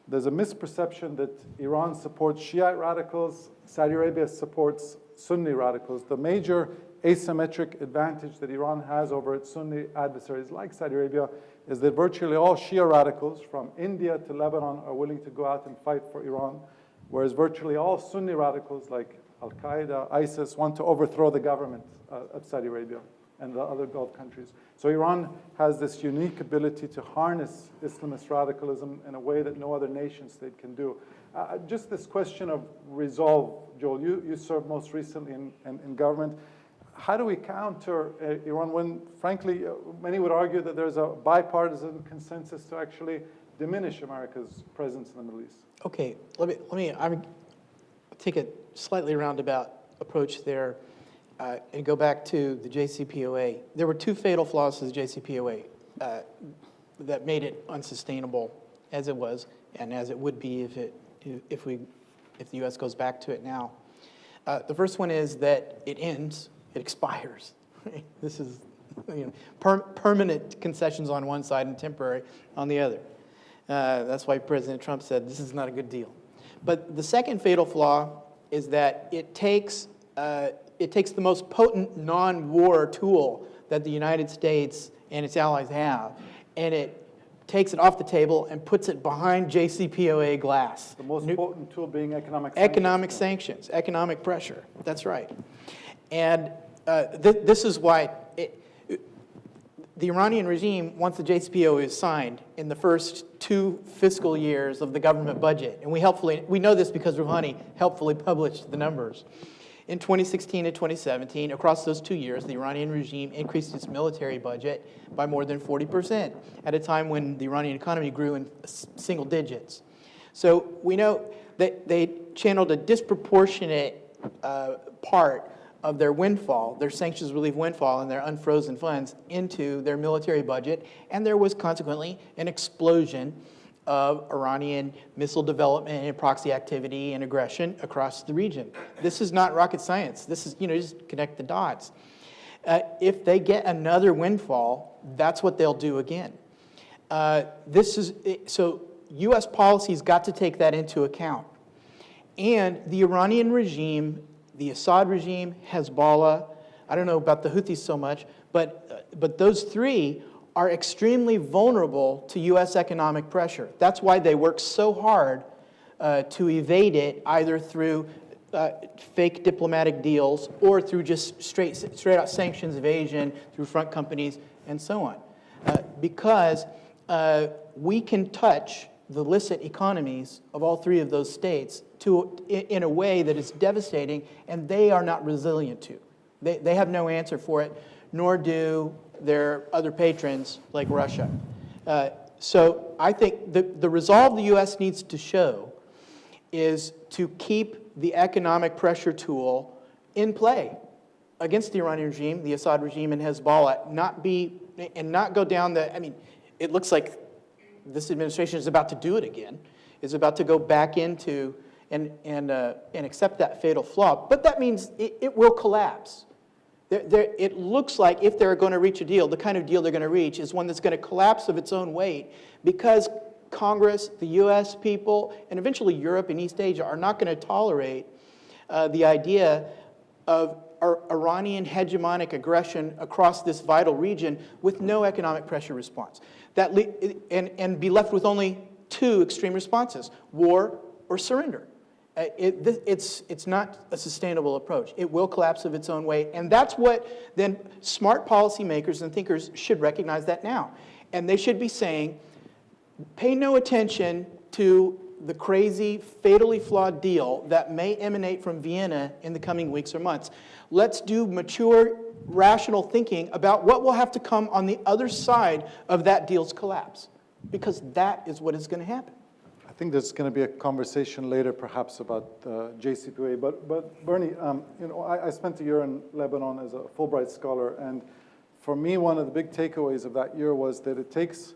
There's a misperception that Iran supports Shiite radicals, Saudi Arabia supports Sunni radicals. The major asymmetric advantage that Iran has over its Sunni adversaries like Saudi Arabia is that virtually all Shia radicals from India to Lebanon are willing to go out and fight for Iran, whereas virtually all Sunni radicals like Al-Qaeda, ISIS want to overthrow the government of Saudi Arabia and the other Gulf countries. So Iran has this unique ability to harness Islamist radicalism in a way that no other nation state can do. Just this question of resolve, Joel, you served most recently in government. How do we counter Iran when, frankly, many would argue that there's a bipartisan consensus to actually diminish America's presence in the Middle East? Okay, let me take a slightly roundabout approach there and go back to the JCPOA. There were two fatal flaws to the JCPOA that made it unsustainable as it was and as it would be if the U.S. goes back to it now. The first one is that it ends, it expires. This is permanent concessions on one side and temporary on the other. That's why President Trump said this is not a good deal. But the second fatal flaw is that it takes the most potent non-war tool that the United States and its allies have, and it takes it off the table and puts it behind JCPOA glass. The most potent tool being economic sanctions. Economic sanctions, economic pressure. That's right. And this is why the Iranian regime, once the JCPOA is signed, in the first 2 fiscal years of the government budget, and we know this because Rouhani helpfully published the numbers. In 2016 and 2017, across those 2 years, the Iranian regime increased its military budget by more than 40% at a time when the Iranian economy grew in single digits. So we know that they channeled a disproportionate part of their windfall, their sanctions relief windfall and their unfrozen funds into their military budget, and there was consequently an explosion of Iranian missile development and proxy activity and aggression across the region. This is not rocket science. This is, just connect the dots. If they get another windfall, that's what they'll do again. So U.S. policy's got to take that into account. And the Iranian regime, the Assad regime, Hezbollah, I don't know about the Houthis so much, but those three are extremely vulnerable to U.S. economic pressure. That's why they work so hard to evade it, either through fake diplomatic deals or through just straight out sanctions evasion through front companies and so on. Because we can touch the illicit economies of all three of those states in a way that is devastating, and they are not resilient to. They have no answer for it, nor do their other patrons like Russia. So I think the resolve the U.S. needs to show is to keep the economic pressure tool in play against the Iranian regime, the Assad regime, and Hezbollah, not go down it looks like this administration is about to do it again, is about to go back into and accept that fatal flaw. But that means it will collapse. It looks like if they're going to reach a deal, the kind of deal they're going to reach is one that's going to collapse of its own weight, because Congress, the U.S. people, and eventually Europe and East Asia are not going to tolerate the idea of Iranian hegemonic aggression across this vital region with no economic pressure response. And be left with only two extreme responses: war or surrender. It's not a sustainable approach. It will collapse of its own weight, and that's what then smart policymakers and thinkers should recognize that now. And they should be saying, pay no attention to the crazy, fatally flawed deal that may emanate from Vienna in the coming weeks or months. Let's do mature, rational thinking about what will have to come on the other side of that deal's collapse, because that is what is going to happen. I think there's going to be a conversation later, perhaps, about JCPOA. But Bernie, I spent a year in Lebanon as a Fulbright scholar, and for me, one of the big takeaways of that year was that it takes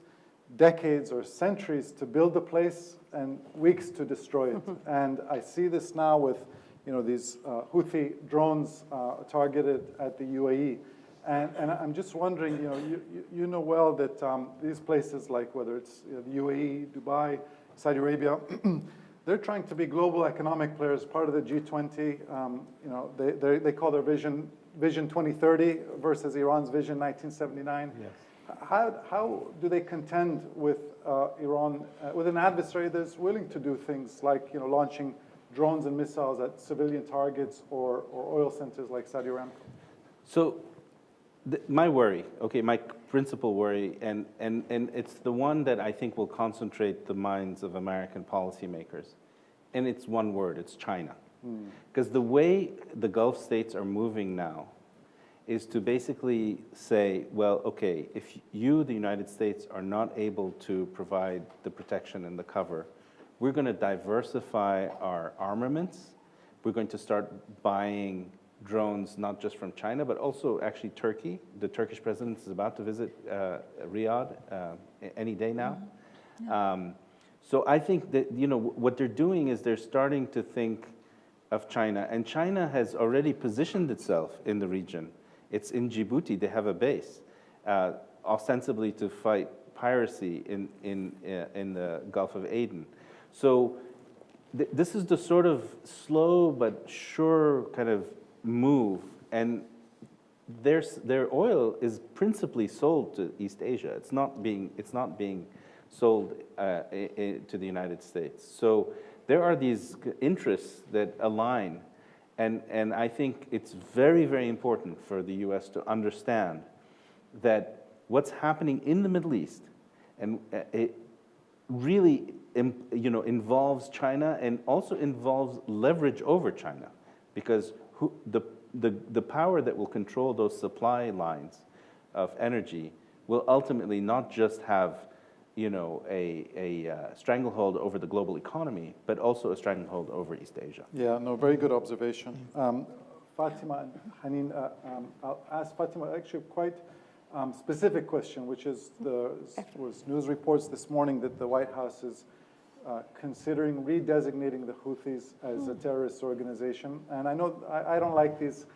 decades or centuries to build a place and weeks to destroy it. And I see this now with, these Houthi drones targeted at the UAE. And I'm just wondering, you know well that these places, like whether it's the UAE, Dubai, Saudi Arabia, they're trying to be global economic players, part of the G20. They call their vision 2030 versus Iran's vision 1979. Yes. How do they contend with Iran, with an adversary that's willing to do things like launching drones and missiles at civilian targets or oil centers like Saudi Aramco? So my worry, my principal worry, and it's the one that I think will concentrate the minds of American policymakers, and it's one word: it's China. Because the way the Gulf states are moving now is to basically say, well, okay, if you, the United States, are not able to provide the protection and the cover, we're going to diversify our armaments. We're going to start buying drones not just from China, but also actually Turkey. The Turkish president is about to visit Riyadh any day now. So I think that what they're doing is they're starting to think of China, and China has already positioned itself in the region. It's in Djibouti. They have a base, ostensibly to fight piracy in the Gulf of Aden. So this is the sort of slow but sure kind of move, and their oil is principally sold to East Asia. It's not being sold to the United States. So there are these interests that align, and I think it's very, very important for the US to understand that what's happening in the Middle East, and it really involves China and also involves leverage over China, because the power that will control those supply lines of energy will ultimately not just have a stranglehold over the global economy, but also a stranglehold over East Asia. Yeah, no, very good observation. Fatima and Haneen, I'll ask Fatima actually quite specific question, which is was news reports this morning that the White House is considering redesignating the Houthis as a terrorist organization. And I know I don't like these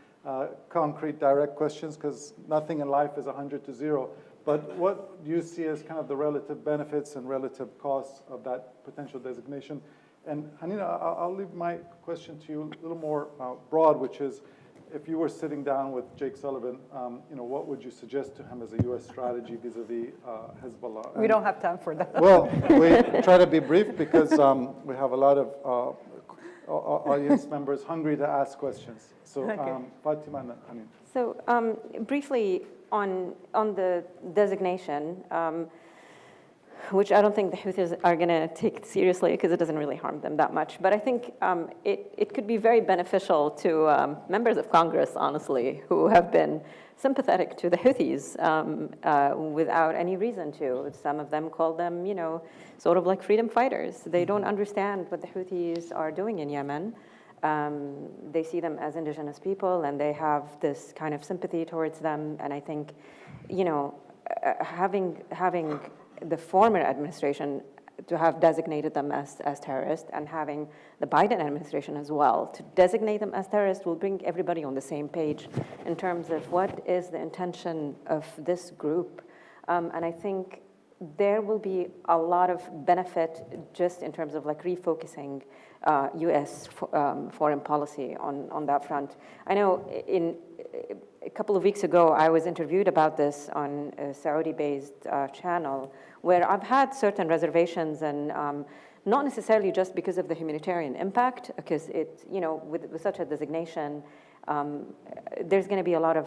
concrete, direct questions because nothing in life is 100 to 0. But what do you see as kind of the relative benefits and relative costs of that potential designation? And Hanina, I'll leave my question to you a little more broad, which is, if you were sitting down with Jake Sullivan, what would you suggest to him as a U.S. strategy vis-a-vis Hezbollah? We don't have time for that. Well, we try to be brief because we have a lot of audience members hungry to ask questions. So, Fatima and Hanina. So, briefly on the designation, which I don't think the Houthis are going to take seriously because it doesn't really harm them that much. But I think it could be very beneficial to members of Congress, honestly, who have been sympathetic to the Houthis without any reason to. Some of them call them, sort of like freedom fighters. They don't understand what the Houthis are doing in Yemen. They see them as indigenous people, and they have this kind of sympathy towards them. And I think, having the former administration to have designated them as terrorists, and having the Biden administration as well to designate them as terrorists will bring everybody on the same page in terms of what is the intention of this group. And I think there will be a lot of benefit just in terms of like refocusing U.S. Foreign policy on that front. I know a couple of weeks ago, I was interviewed about this on a Saudi-based channel, where I've had certain reservations, and not necessarily just because of the humanitarian impact, because with such a designation, there's going to be a lot of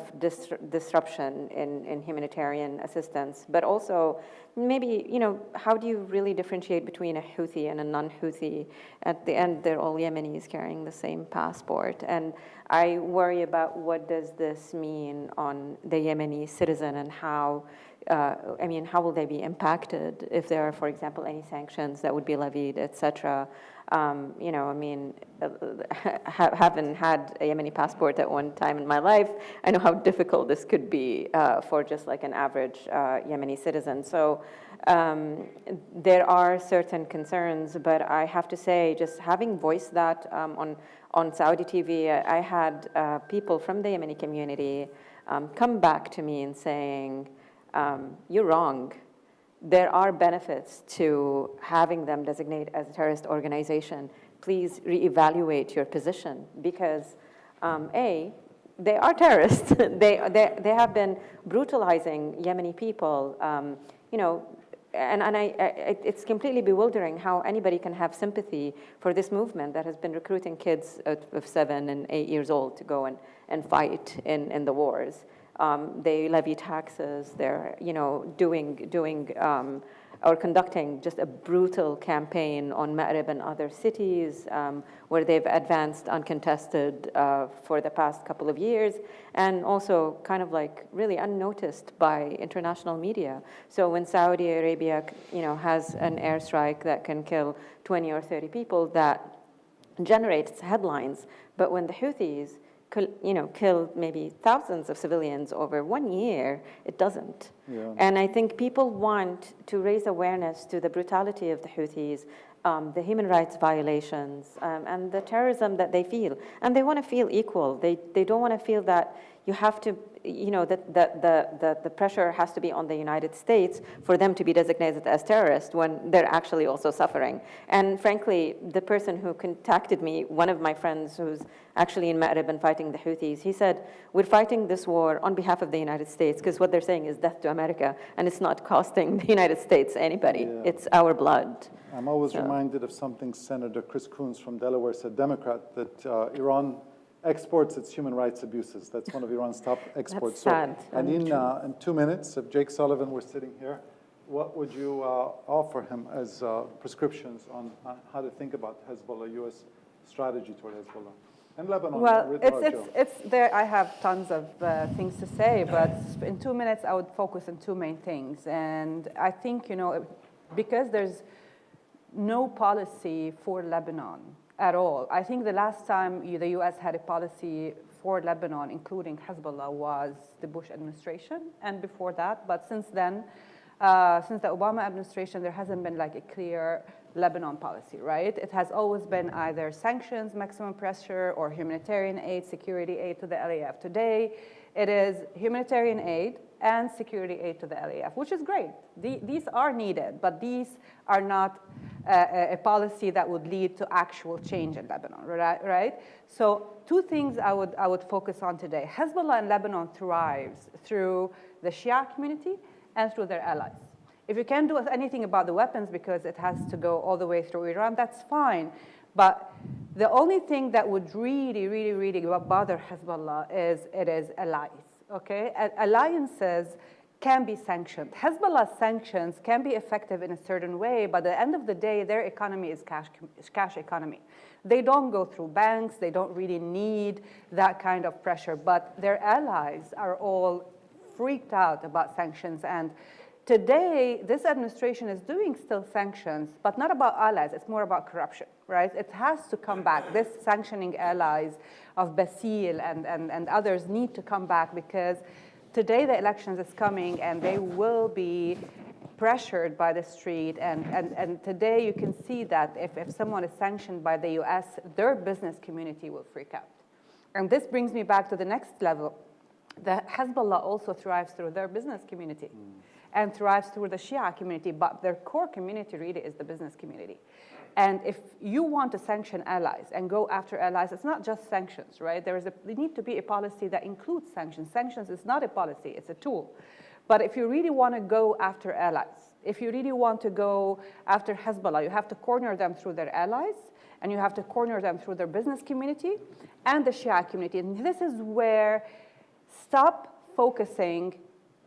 disruption in humanitarian assistance, but also maybe, how do you really differentiate between a Houthi and a non-Houthi? At the end, they're all Yemenis carrying the same passport. And I worry about what does this mean on the Yemeni citizen, and how will they be impacted if there are, for example, any sanctions that would be levied, et cetera. Having had a Yemeni passport at one time in my life, I know how difficult this could be for just like an average Yemeni citizen. So there are certain concerns, but I have to say, just having voiced that on Saudi TV, I had people from the Yemeni community come back to me and saying, you're wrong. There are benefits to having them designate as a terrorist organization. Please reevaluate your position, because they are terrorists. they have been brutalizing Yemeni people. It's completely bewildering how anybody can have sympathy for this movement that has been recruiting kids of 7 and 8 years old to go and fight in the wars. They levy taxes. They're, doing or conducting just a brutal campaign on Ma'rib and other cities where they've advanced uncontested for the past couple of years, and also kind of like really unnoticed by international media. So when Saudi Arabia, has an airstrike that can kill 20 or 30 people, that generates headlines. But when the Houthis kill maybe thousands of civilians over 1 year, it doesn't. Yeah. And I think people want to raise awareness to the brutality of the Houthis, the human rights violations, and the terrorism that they feel. And they want to feel equal. They don't want to feel that, you have to, the pressure has to be on the United States for them to be designated as terrorists when they're actually also suffering. And frankly, the person who contacted me, one of my friends who's actually in Ma'rib and fighting the Houthis, he said, we're fighting this war on behalf of the United States because what they're saying is death to America, and it's not costing the United States anybody. Yeah. It's our blood. I'm always reminded of something Senator Chris Coons from Delaware said, Democrat, that Iran exports its human rights abuses. That's one of Iran's top exports. That's sad. And in 2 minutes, if Jake Sullivan were sitting here, what would you offer him as prescriptions on how to think about Hezbollah, U.S. strategy toward Hezbollah? And Lebanon. Well, it's there. I have tons of things to say, but in 2 minutes, I would focus on two main things. And I think, because there's no policy for Lebanon at all. I think the last time the U.S. had a policy for Lebanon, including Hezbollah, was the Bush administration, and before that. But since then, since the Obama administration, there hasn't been like a clear Lebanon policy, right? It has always been either sanctions, maximum pressure, or humanitarian aid, security aid to the LAF. Today, it is humanitarian aid and security aid to the LAF, which is great. These are needed, but these are not a policy that would lead to actual change in Lebanon, right? So two things I would focus on today. Hezbollah in Lebanon thrives through the Shia community and through their allies. If you can't do anything about the weapons because it has to go all the way through Iran, that's fine. But the only thing that would really bother Hezbollah is it is allies, okay? Alliances can be sanctioned. Hezbollah's sanctions can be effective in a certain way, but at the end of the day, their economy is cash economy. They don't go through banks. They don't really need that kind of pressure, but their allies are all freaked out about sanctions. And today, this administration is doing still sanctions, but not about allies. It's more about corruption, right? It has to come back. This sanctioning allies of Basil and others need to come back because today the elections is coming and they will be pressured by the street. And today you can see that if someone is sanctioned by the US, their business community will freak out. And this brings me back to the next level. The Hezbollah also thrives through their business community and thrives through the Shia community, but their core community really is the business community. And if you want to sanction allies and go after allies, it's not just sanctions, right? There need to be a policy that includes sanctions. Sanctions is not a policy, it's a tool. But if you really want to go after allies, if you really want to go after Hezbollah, you have to corner them through their allies, and you have to corner them through their business community and the Shia community. And this is where stop focusing.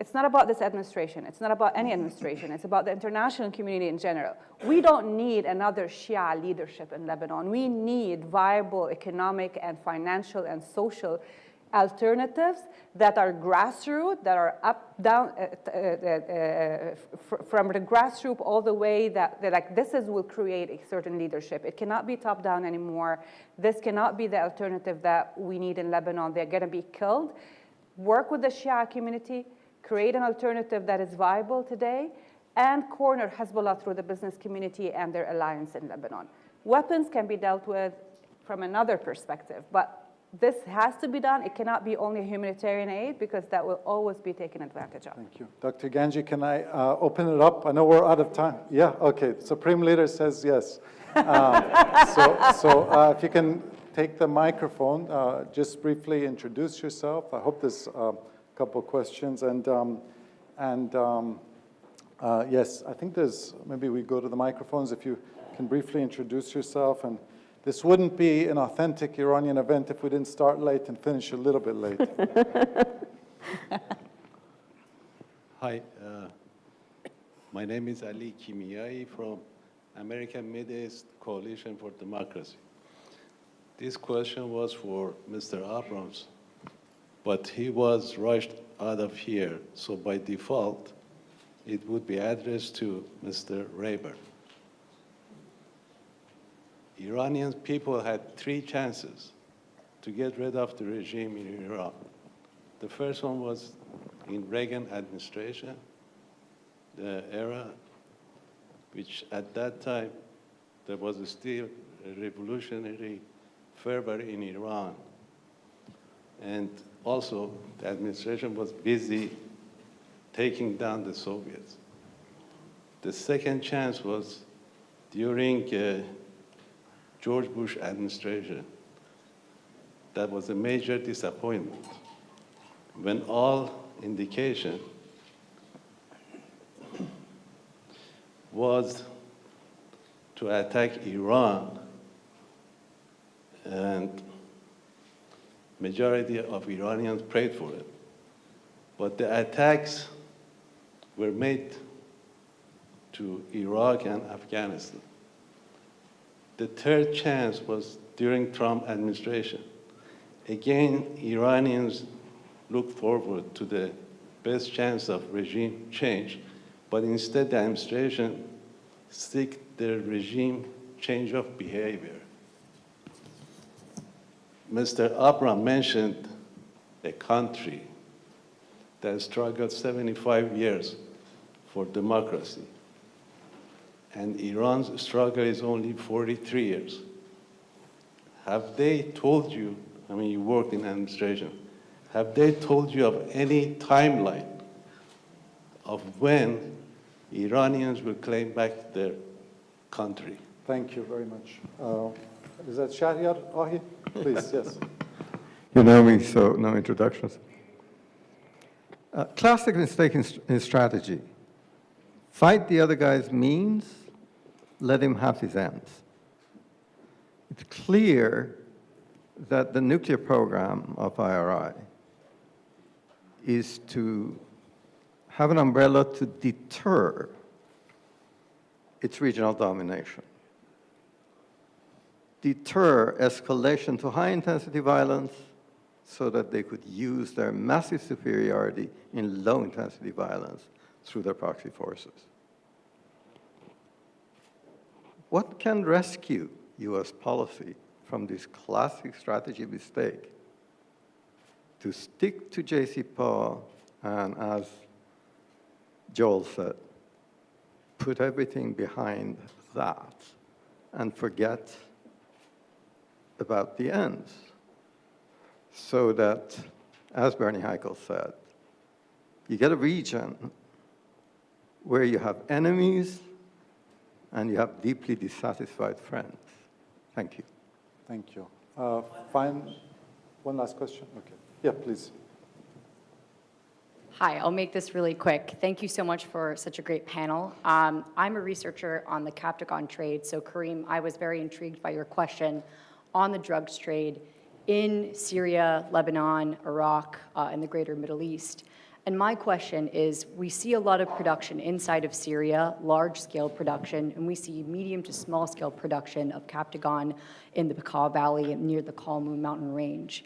It's not about this administration. It's not about any administration. It's about the international community in general. We don't need another Shia leadership in Lebanon. We need viable economic and financial and social alternatives that are grassroots, that are up, down, from the grassroots all the way that will create a certain leadership. It cannot be top down anymore. This cannot be the alternative that we need in Lebanon. They're going to be killed. Work with the Shia community, create an alternative that is viable today, and corner Hezbollah through the business community and their alliance in Lebanon. Weapons can be dealt with from another perspective, but this has to be done. It cannot be only humanitarian aid because that will always be taken advantage of. Thank you. Dr. Ganji, can I open it up? I know we're out of time. Yeah, okay. Supreme Leader says yes. So if you can take the microphone, just briefly introduce yourself. I hope there's couple of questions, yes, I think there's, maybe we go to the microphones if you can briefly introduce yourself. And this wouldn't be an authentic Iranian event if we didn't start late and finish a little bit late. Hi, my name is Ali Kimiyai from American Middle East Coalition for Democracy. This question was for Mr. Abrams, but he was rushed out of here, so by default, it would be addressed to Mr. Rayburn. Iranian people had 3 chances to get rid of the regime in Iran. The first one was in Reagan administration, the era which at that time there was still a revolutionary fervor in Iran. And also the administration was busy taking down the Soviets. The second chance was during George Bush administration. That was a major disappointment when all indication was to attack Iran, and majority of Iranians prayed for it. But the attacks were made to Iraq and Afghanistan. The third chance was during Trump administration. Again, Iranians look forward to the best chance of regime change, but instead the administration seek the regime change of behavior. Mr. Abram mentioned a country that struggled 75 years for democracy, and Iran's struggle is only 43 years. Have they told you, I mean, you worked in administration, have they told you of any timeline of when Iranians will claim back their country? Thank you very much. Is that Shahryar Ahi? Please, yes. You know me, so no introductions. Classic mistake in strategy. Fight the other guy's means, let him have his ends. It's clear that the nuclear program of IRI is to have an umbrella to deter its regional domination, deter escalation to high-intensity violence so that they could use their massive superiority in low-intensity violence through their proxy forces. What can rescue US policy from this classic strategy mistake? To stick to JCPOA and, as Joel said, put everything behind that and forget about the ends, so that, as Bernie Heikel said, you get a region where you have enemies and you have deeply dissatisfied friends. Thank you. Thank you. Fine. One last question? Okay. Yeah, please. Hi, I'll make this really quick. Thank you so much for such a great panel. I'm a researcher on the Captagon trade, so Kareem, I was very intrigued by your question on the drugs trade in Syria, Lebanon, Iraq, and the greater Middle East. And my question is, we see a lot of production inside of Syria, large-scale production, and we see medium to small-scale production of Captagon in the Bekaa Valley and near the Kalmu mountain range.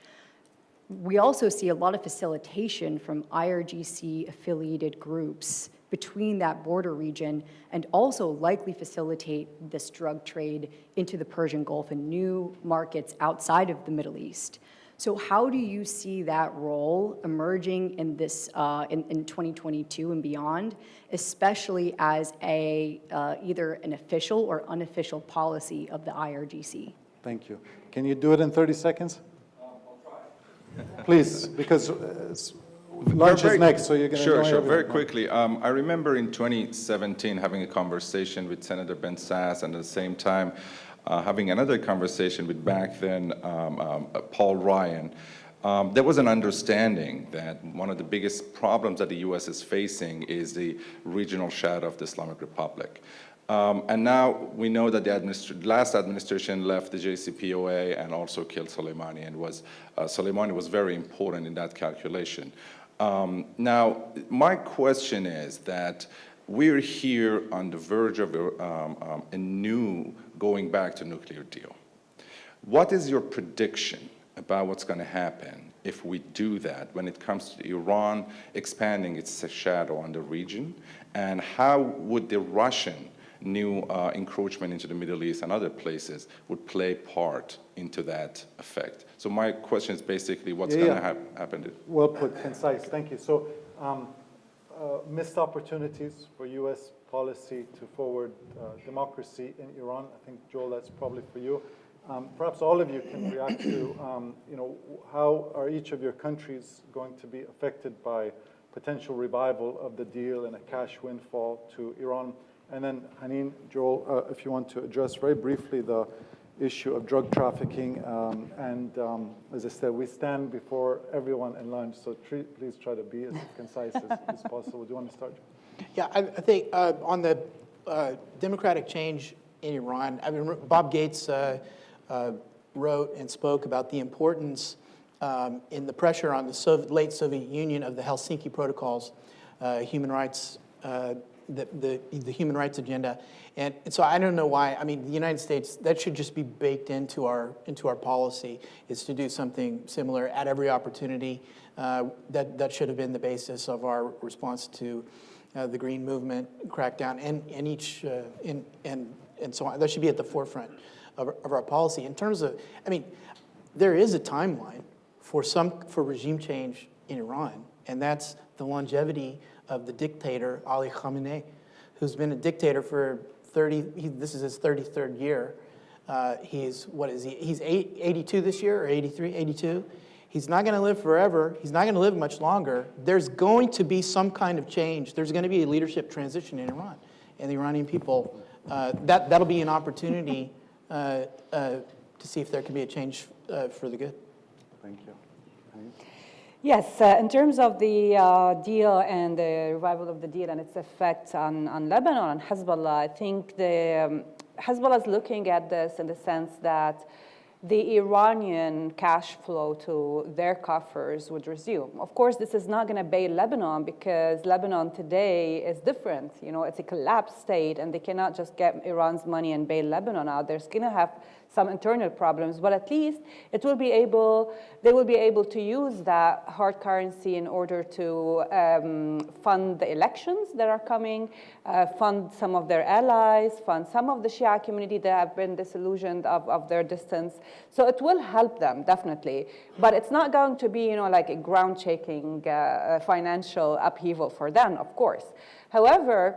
We also see a lot of facilitation from IRGC-affiliated groups between that border region, and also likely facilitate this drug trade into the Persian Gulf and new markets outside of the Middle East. So how do you see that role emerging in this in 2022 and beyond, especially as either an official or unofficial policy of the IRGC? Thank you. Can you do it in 30 seconds? Please, because lunch is next, so you're going to Sure, know very everything. quickly. I remember in 2017 having a conversation with Senator Ben Sasse, and at the same time having another conversation with back then Paul Ryan. There was an understanding that one of the biggest problems that the U.S. is facing is the regional shadow of the Islamic Republic. And now we know that the last administration left the JCPOA and also killed Soleimani, and Soleimani was very important in that calculation. Now, my question is that we're here on the verge of a new going back to nuclear deal. What is your prediction about what's going to happen if we do that when it comes to Iran expanding its shadow on the region? And how would the Russian new encroachment into the Middle East and other places would play part into that effect? So my question is basically what's going to happen. Well put, concise, thank you. So missed opportunities for US policy to forward democracy in Iran. I think, Joel, that's probably for you. Perhaps all of you can react to, how are each of your countries going to be affected by potential revival of the deal and a cash windfall to Iran? And then Haneen, Joel, if you want to address very briefly the issue of drug trafficking. As I said, we stand before everyone in lunch, so please try to be as concise as possible. Do you want to start? Yeah, I think on the democratic change in Iran, I mean, Bob Gates wrote and spoke about the importance in the pressure on the late Soviet Union of the Helsinki Protocols, human rights, the human rights agenda. And so I don't know why, I mean, the United States, that should just be baked into our policy, is to do something similar at every opportunity. That should have been the basis of our response to the Green Movement crackdown and so on. That should be at the forefront of our policy. In terms of, I mean, there is a timeline for regime change in Iran, and that's the longevity of the dictator Ali Khamenei, who's been a dictator for this is his 33rd year. He's 82 this year, or 83, 82. He's not going to live forever. He's not going to live much longer. There's going to be some kind of change. There's going to be a leadership transition in Iran, and the Iranian people, that'll be an opportunity to see if there can be a change for the good. Thank you. Yes, in terms of the deal and the revival of the deal and its effect on Lebanon and Hezbollah, I think Hezbollah is looking at this in the sense that the Iranian cash flow to their coffers would resume. Of course, this is not going to bail Lebanon because Lebanon today is different. You know, it's a collapsed state, and they cannot just get Iran's money and bail Lebanon out. They're going to have some internal problems, but at least they will be able to use that hard currency in order to fund the elections that are coming, fund some of their allies, fund some of the Shia community that have been disillusioned of their distance. So it will help them, definitely. But it's not going to be, like a ground-shaking financial upheaval for them, of course. However,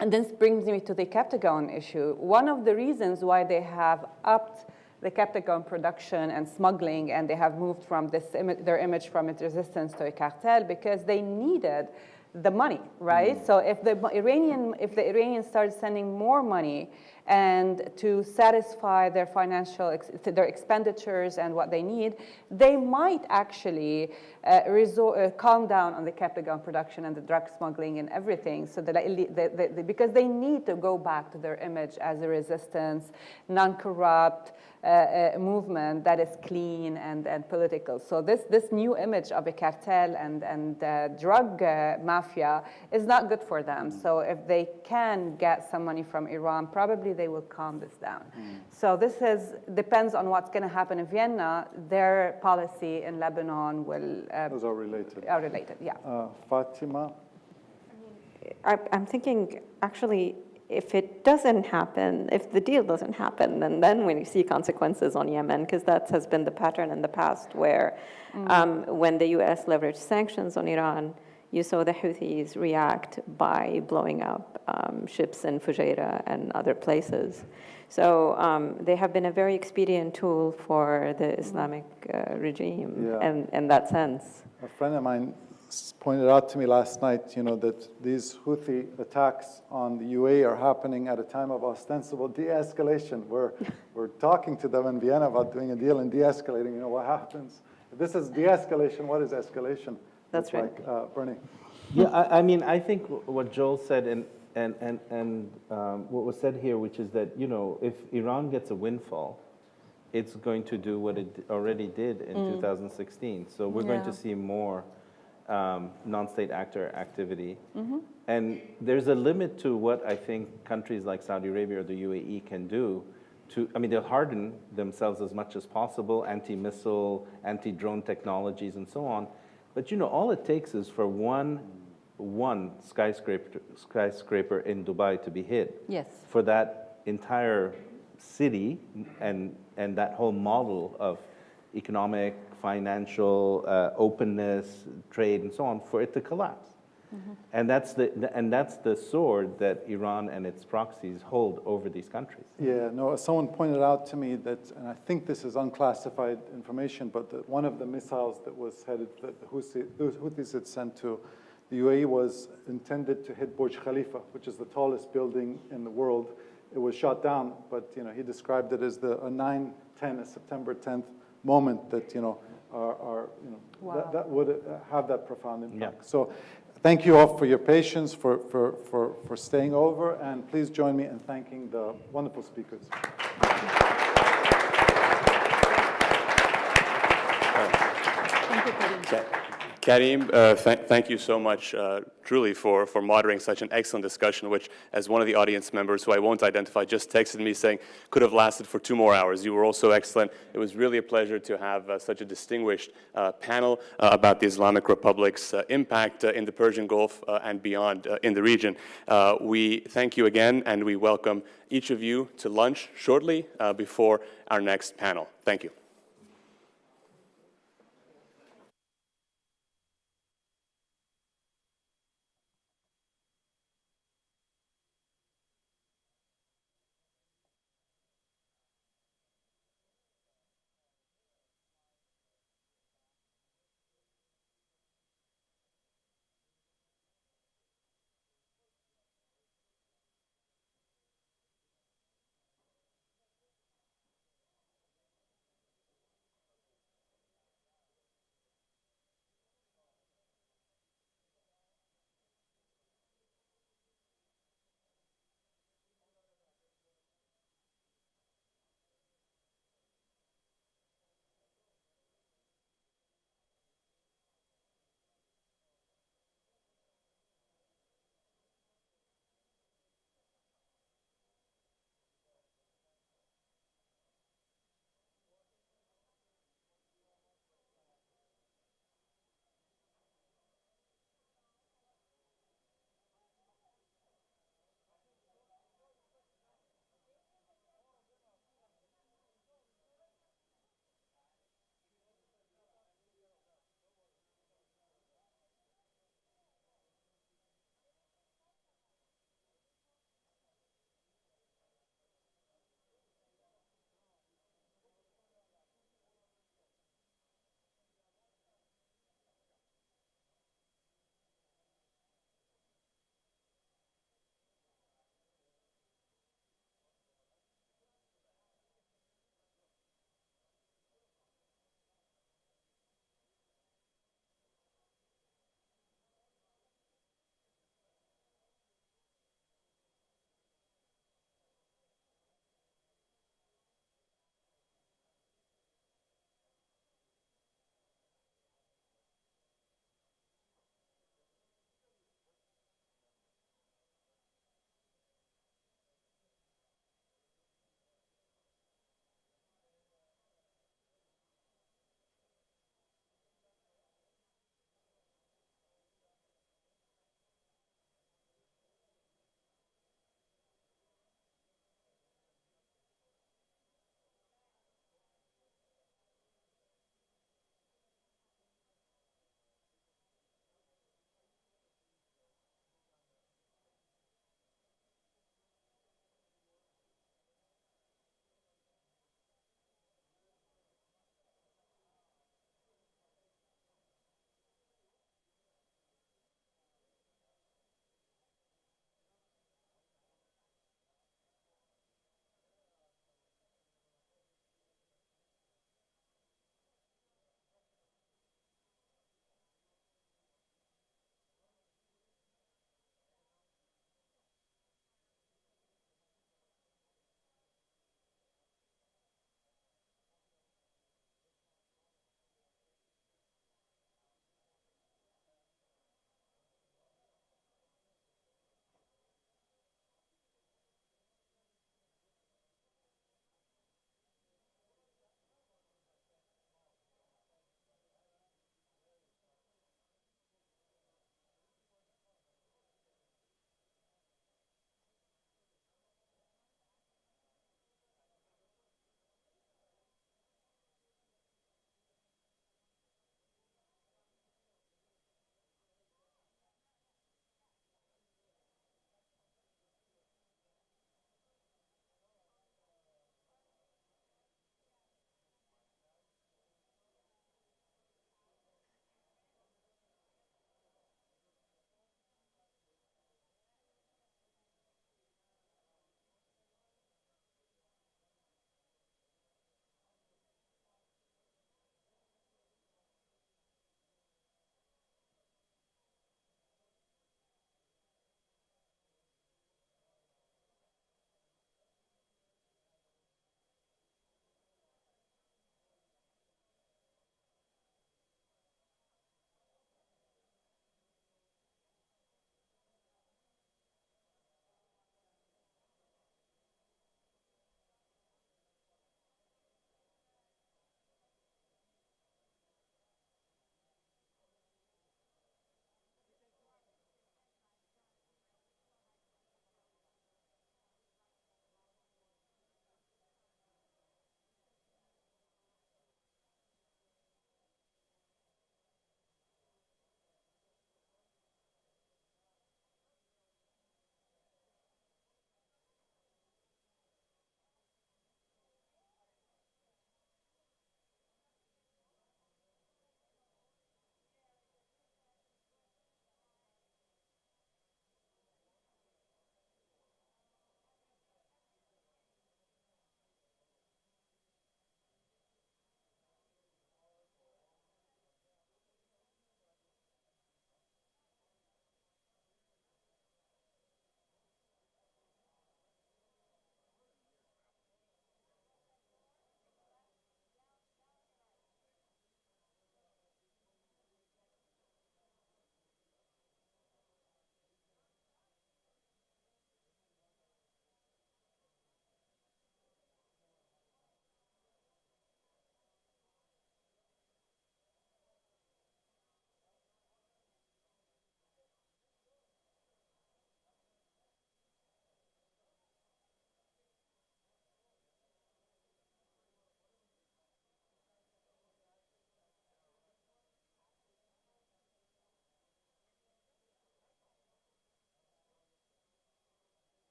and this brings me to the Captagon issue. One of the reasons why they have upped the Captagon production and smuggling, and they have moved from their image from its resistance to a cartel, because they needed the money, right? So if the Iranians started sending more money and to satisfy their their expenditures and what they need, they might actually calm down on the Captagon production and the drug smuggling and everything, so that because they need to go back to their image as a resistance, non-corrupt movement that is clean and political. So this new image of a cartel and drug mafia is not good for them. So if they can get some money from Iran, probably they will calm this down. So this depends on what's going to happen in Vienna. Their policy in Lebanon will... Those are related. Are related, yeah. Fatima? I'm thinking, actually, if it doesn't happen, if the deal doesn't happen, then when you see consequences on Yemen, because that has been the pattern in the past where when the U.S. leveraged sanctions on Iran, you saw the Houthis react by blowing up ships in Fujairah and other places. So they have been a very expedient tool for the Islamic regime in that sense. A friend of mine pointed out to me last night, that these Houthi attacks on the UAE are happening at a time of ostensible de-escalation. We're talking to them in Vienna about doing a deal and de-escalating. What happens? If this is de-escalation, what is escalation? That's right. Bernie. Yeah, I mean, I think what Joel said and what was said here, which is that, if Iran gets a windfall, it's going to do what it already did in 2016. So we're going to see more non-state actor activity. And there's a limit to what I think countries like Saudi Arabia or the UAE can do they'll harden themselves as much as possible, anti-missile, anti-drone technologies and so on. But all it takes is for one skyscraper in Dubai to be hit. Yes. For that entire city and that whole model of economic, financial, openness, trade, and so on, for it to collapse. And that's the sword that Iran and its proxies hold over these countries. Yeah, no, someone pointed out to me that, and I think this is unclassified information, but that one of the missiles that was headed, that the Houthis had sent to the UAE was intended to hit Burj Khalifa, which is the tallest building in the world. It was shot down, but he described it as a September 10th moment that Wow. that would have that profound impact. So thank you all for your patience, for staying over, and please join me in thanking the wonderful speakers. Karim, thank you so much, truly, for moderating such an excellent discussion, which, as one of the audience members, who I won't identify, just texted me saying could have lasted for 2 more hours. You were also excellent. It was really a pleasure to have such a distinguished panel about the Islamic Republic's impact in the Persian Gulf and beyond in the region. We thank you again, and we welcome each of you to lunch shortly before our next panel. Thank you.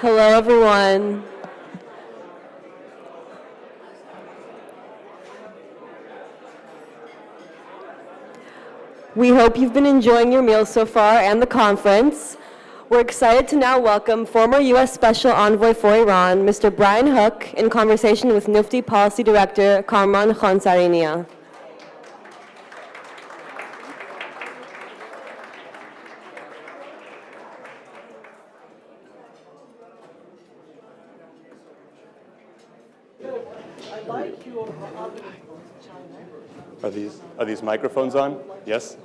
Hello, everyone. We hope you've been enjoying your meal so far and the conference. We're excited to now welcome former U.S. Special Envoy for Iran, Mr. Brian Hook, in conversation with NUFDI Policy Director Karman Khansarinia. Are these microphones on? Yes?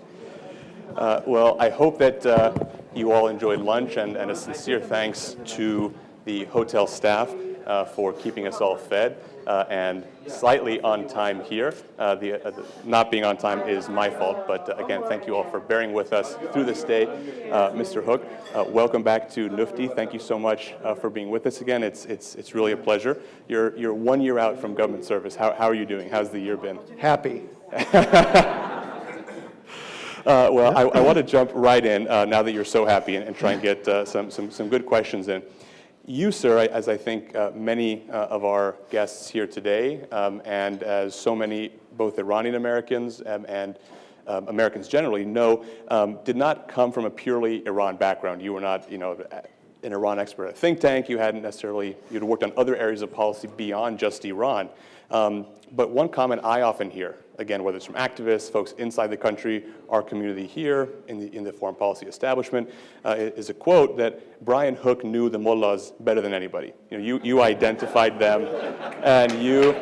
Well, I hope that you all enjoyed lunch, and a sincere thanks to the hotel staff for keeping us all fed and slightly on time here. Not being on time is my fault, but again, thank you all for bearing with us through this day. Mr. Hook, welcome back to NUFDI. Thank you so much for being with us again. It's really a pleasure. You're 1 year out from government service. How are you doing? How's the year been? Happy. Well, I want to jump right in now that you're so happy and try and get some good questions in. You, sir, as I think many of our guests here today, and as so many both Iranian Americans and Americans generally know, did not come from a purely Iran background. You were not, an Iran expert at a think tank. You hadn't necessarily, you'd worked on other areas of policy beyond just Iran. But one comment I often hear, again, whether it's from activists, folks inside the country, our community here in the foreign policy establishment, is a quote that Brian Hook knew the mullahs better than anybody. You identified them, and you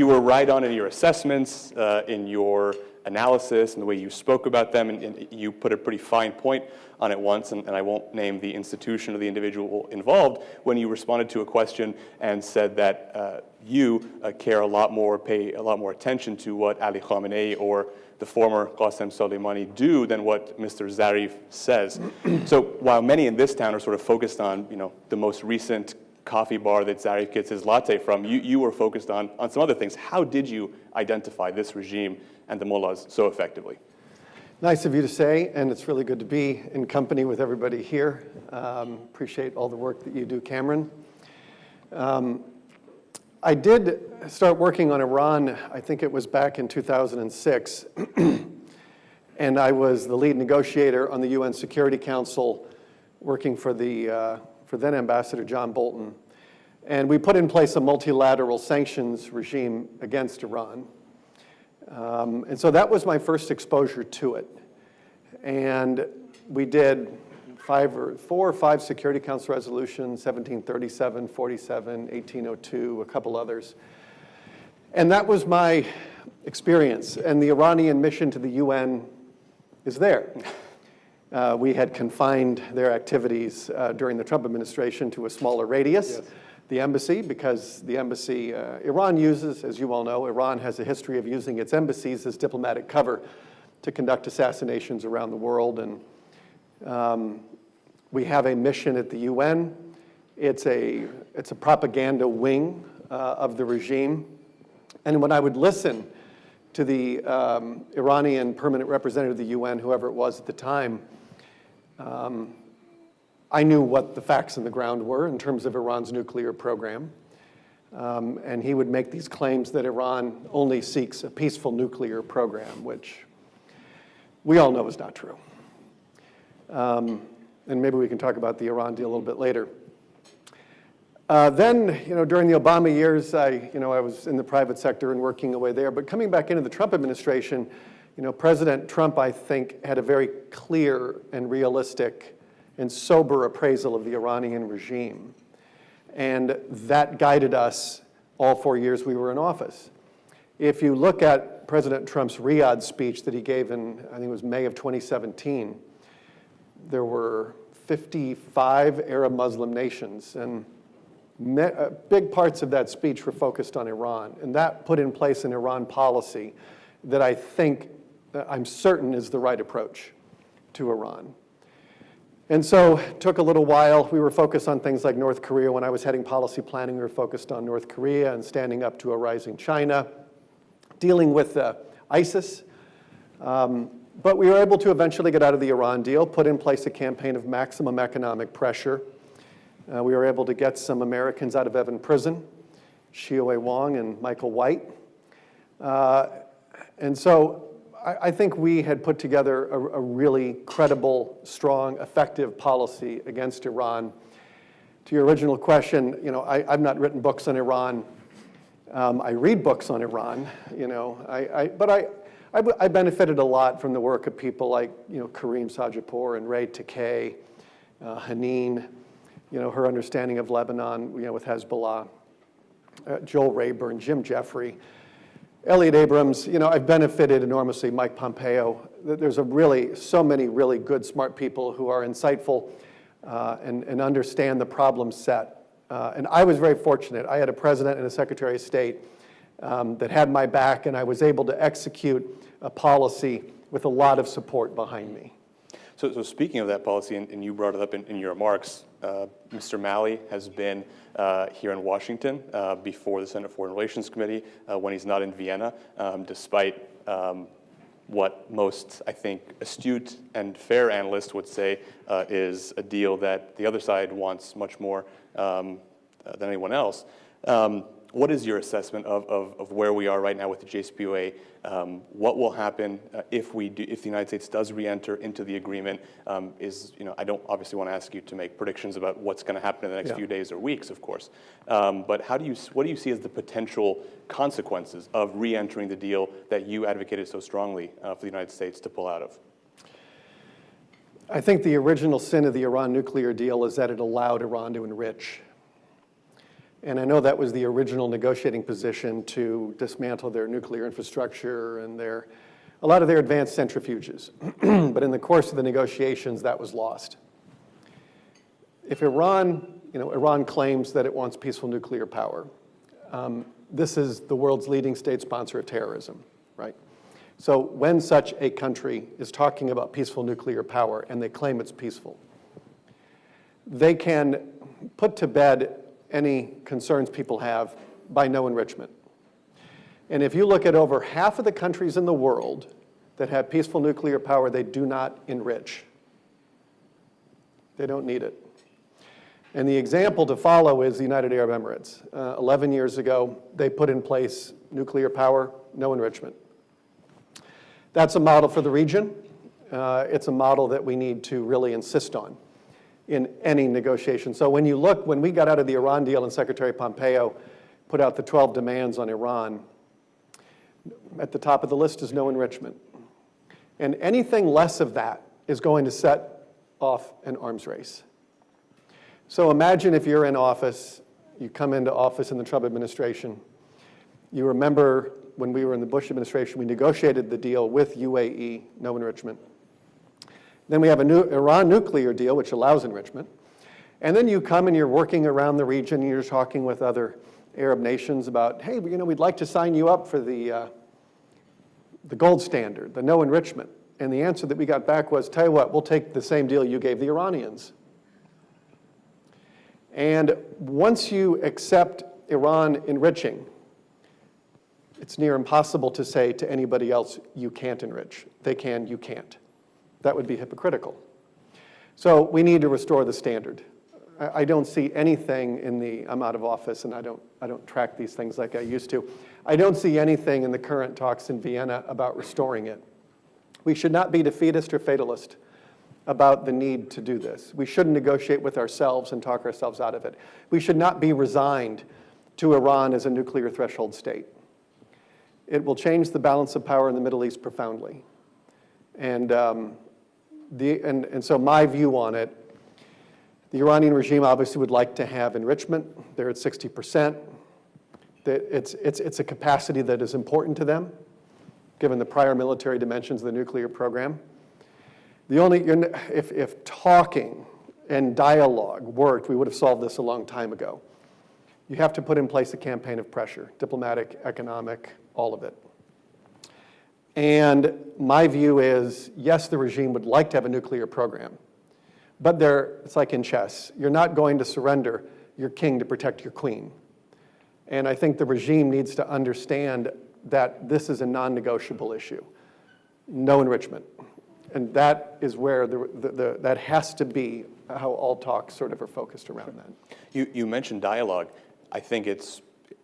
were right on in your assessments, in your analysis, and the way you spoke about them, and you put a pretty fine point on it once, and I won't name the institution or the individual involved, when you responded to a question and said that you care a lot more, pay a lot more attention to what Ali Khamenei or the former Qasem Soleimani do than what Mr. Zarif says. So while many in this town are sort of focused on, the most recent coffee bar that Zarif gets his latte from, you were focused on some other things. How did you identify this regime and the mullahs so effectively? Nice of you to say, and it's really good to be in company with everybody here. Appreciate all the work that you do, Cameron. I did start working on Iran, I think it was back in 2006, and I was the lead negotiator on the UN Security Council working for then Ambassador John Bolton. And we put in place a multilateral sanctions regime against Iran. And so that was my first exposure to it. And we did 4 or 5 Security Council resolutions, 1737, 47, 1802, a couple others. And that was my experience. And the Iranian mission to the UN is there. We had confined their activities during the Trump administration to a smaller radius. Yes. The embassy, because the embassy Iran uses, as you all know, Iran has a history of using its embassies as diplomatic cover to conduct assassinations around the world. And we have a mission at the UN. It's a propaganda wing of the regime. And when I would listen to the Iranian permanent representative of the UN, whoever it was at the time, I knew what the facts on the ground were in terms of Iran's nuclear program. And he would make these claims that Iran only seeks a peaceful nuclear program, which we all know is not true. And maybe we can talk about the Iran deal a little bit later. Then, during the Obama years, I was in the private sector and working away there. But coming back into the Trump administration, President Trump, I think, had a very clear and realistic and sober appraisal of the Iranian regime. And that guided us all 4 years we were in office. If you look at President Trump's Riyadh speech that he gave in, I think it was May of 2017, there were 55 Arab Muslim nations, and big parts of that speech were focused on Iran. And that put in place an Iran policy that I'm certain is the right approach to Iran. And so it took a little while. We were focused on things like North Korea. When I was heading policy planning, we were focused on North Korea and standing up to a rising China, dealing with ISIS. But we were able to eventually get out of the Iran deal, put in place a campaign of maximum economic pressure. We were able to get some Americans out of Evin prison, Xiaowei Wang and Michael White. And so I think we had put together a really credible, strong, effective policy against Iran. To your original question, you know, I've not written books on Iran. I read books on Iran, you know, but I benefited a lot from the work of people like, you know, Karim Sajipour and Ray Takei, Haneen, you know, her understanding of Lebanon, you know, with Hezbollah, Joel Rayburn, Jim Jeffrey, Elliot Abrams. You know, I've benefited enormously, Mike Pompeo. There's so many really good, smart people who are insightful and understand the problem set. And I was very fortunate. I had a president and a secretary of state that had my back, and I was able to execute a policy with a lot of support behind me. So speaking of that policy, and you brought it up in your remarks, Mr. Malley has been here in Washington before the Senate Foreign Relations Committee when he's not in Vienna, despite what most, I think, astute and fair analysts would say is a deal that the other side wants much more than anyone else. What is your assessment of where we are right now with the JCPOA? What will happen if the United States does re-enter into the agreement? You know, I don't obviously want to ask you to make predictions about what's going to happen in the next few days or weeks, of course. But what do you see as the potential consequences of re-entering the deal that you advocated so strongly for the United States to pull out of? I think the original sin of the Iran nuclear deal is that it allowed Iran to enrich. And I know that was the original negotiating position, to dismantle their nuclear infrastructure and a lot of their advanced centrifuges. But in the course of the negotiations, that was lost. If Iran claims that it wants peaceful nuclear power, this is the world's leading state sponsor of terrorism, right? So when such a country is talking about peaceful nuclear power and they claim it's peaceful, they can put to bed any concerns people have by no enrichment. And if you look at over half of the countries in the world that have peaceful nuclear power, they do not enrich. They don't need it. And the example to follow is the United Arab Emirates. 11 years ago, they put in place nuclear power, no enrichment. That's a model for the region. It's a model that we need to really insist on in any negotiation. So when we got out of the Iran deal and Secretary Pompeo put out the 12 demands on Iran, at the top of the list is no enrichment. And anything less of that is going to set off an arms race. So imagine if you're in office, you come into office in the Trump administration, you remember when we were in the Bush administration, we negotiated the deal with UAE, no enrichment. Then we have a new Iran nuclear deal, which allows enrichment. And then you come and you're working around the region, and you're talking with other Arab nations about, hey, you know, we'd like to sign you up for the gold standard, the no enrichment. And the answer that we got back was, tell you what, we'll take the same deal you gave the Iranians. And once you accept Iran enriching, it's near impossible to say to anybody else, you can't enrich. They can, you can't. That would be hypocritical. So we need to restore the standard. I don't see anything I'm out of office and I don't track these things like I used to. I don't see anything in the current talks in Vienna about restoring it. We should not be defeatist or fatalist about the need to do this. We shouldn't negotiate with ourselves and talk ourselves out of it. We should not be resigned to Iran as a nuclear threshold state. It will change the balance of power in the Middle East profoundly. And so my view on it, the Iranian regime obviously would like to have enrichment. They're at 60%. It's a capacity that is important to them, given the prior military dimensions of the nuclear program. If talking and dialogue worked, we would have solved this a long time ago. You have to put in place a campaign of pressure, diplomatic, economic, all of it. And my view is, yes, the regime would like to have a nuclear program, but it's like in chess. You're not going to surrender your king to protect your queen. And I think the regime needs to understand that this is a non-negotiable issue. no enrichment. And that is where that has to be how all talks sort of are focused around that. You mentioned dialogue. I think it's,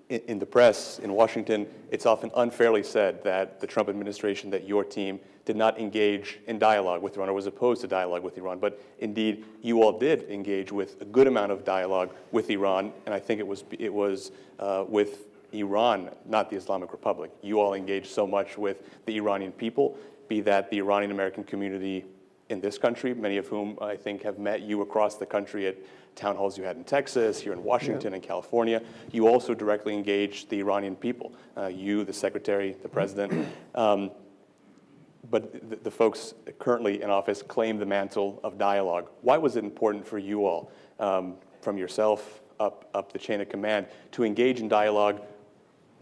in the press in Washington, it's often unfairly said that the Trump administration, that your team did not engage in dialogue with Iran or was opposed to dialogue with Iran. But indeed, you all did engage with a good amount of dialogue with Iran, and I think it was with Iran, not the Islamic Republic. You all engaged so much with the Iranian people, be that the Iranian American community in this country, many of whom I think have met you across the country at town halls you had in Texas, here in Washington and California. You also directly engaged the Iranian people, you, the secretary, the president. But the folks currently in office claim the mantle of dialogue. Why was it important for you all, from yourself up the chain of command, to engage in dialogue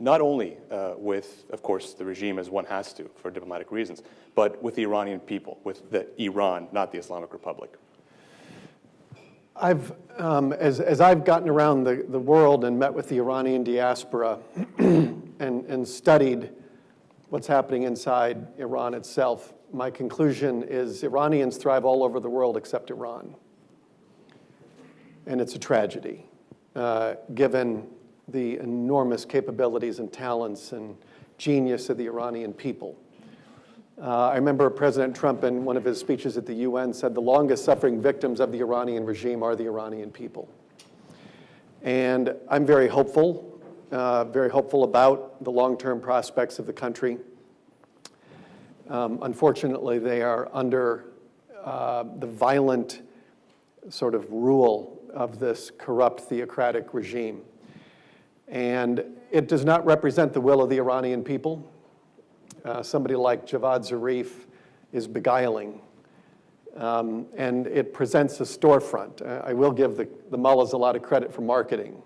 not only with, of course, the regime, as one has to for diplomatic reasons, but with the Iranian people, with the Iran, not the Islamic Republic? As I've gotten around the world and met with the Iranian diaspora and studied what's happening inside Iran itself, my conclusion is Iranians thrive all over the world except Iran. And it's a tragedy, given the enormous capabilities and talents and genius of the Iranian people. I remember President Trump in one of his speeches at the UN said the longest suffering victims of the Iranian regime are the Iranian people. And I'm very hopeful about the long-term prospects of the country. Unfortunately, they are under the violent sort of rule of this corrupt theocratic regime. And it does not represent the will of the Iranian people. Somebody like Javad Zarif is beguiling. And it presents a storefront. I will give the mullahs a lot of credit for marketing.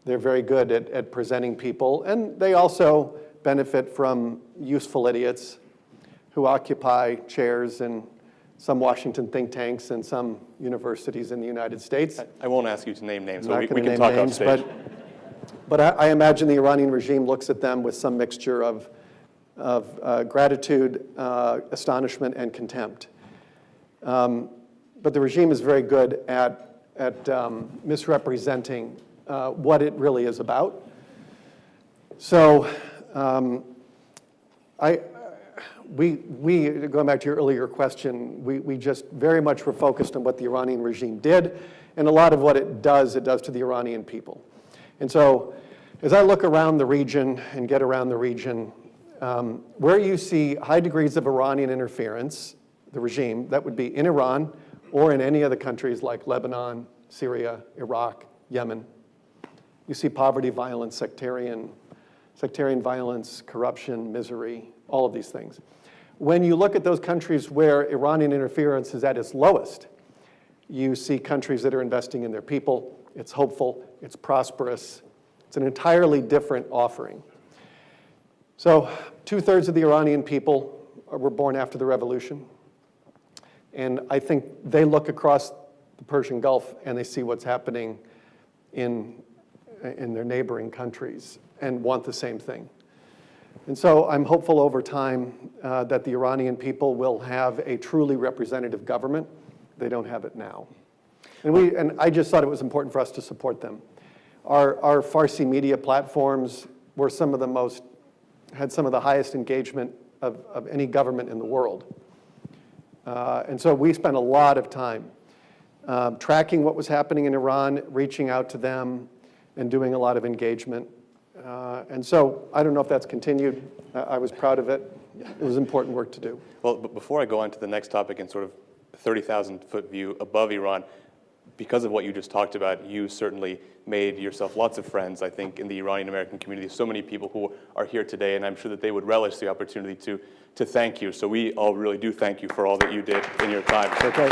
They're very good at presenting people. And they also benefit from useful idiots who occupy chairs in some Washington think tanks and some universities in the United States. I won't ask you to name names, but we can can talk off stage. But I imagine the Iranian regime looks at them with some mixture of gratitude, astonishment, and contempt. But the regime is very good at misrepresenting what it really is about. So going back to your earlier question, we just very much were focused on what the Iranian regime did, and a lot of what it does to the Iranian people. And so as I look around the region and get around the region, where you see high degrees of Iranian interference, the regime, that would be in Iran or in any of the countries like Lebanon, Syria, Iraq, Yemen. You see poverty, violence, sectarian violence, corruption, misery, all of these things. When you look at those countries where Iranian interference is at its lowest, you see countries that are investing in their people. It's hopeful, it's prosperous. It's an entirely different offering. So 2/3 of the Iranian people were born after the revolution. And I think they look across the Persian Gulf and they see what's happening in their neighboring countries and want the same thing. And so I'm hopeful over time that the Iranian people will have a truly representative government. They don't have it now. And I just thought it was important for us to support them. Our Farsi media platforms were had some of the highest engagement of any government in the world. And so we spent a lot of time tracking what was happening in Iran, reaching out to them, and doing a lot of engagement. And so I don't know if that's continued. I was proud of it. It was important work to do. Well, but before I go on to the next topic and sort of 30,000-foot view above Iran, because of what you just talked about, you certainly made yourself lots of friends, I think, in the Iranian American community. So many people who are here today, and I'm sure that they would relish the opportunity to thank you. So we all really do thank you for all that you did in your time. Okay.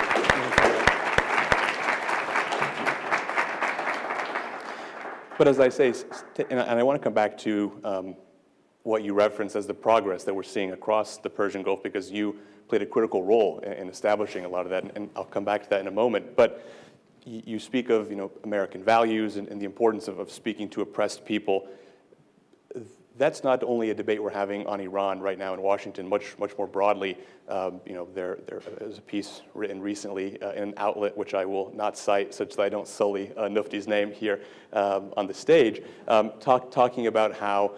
But as I say, and I want to come back to what you referenced as the progress that we're seeing across the Persian Gulf, because you played a critical role in establishing a lot of that, and I'll come back to that in a moment. But you speak of American values and the importance of speaking to oppressed people. that's not only a debate we're having on Iran right now in Washington, much more broadly. There is a piece written recently in an outlet, which I will not cite, such that I don't sully NUFDI's name here on the stage, talking about how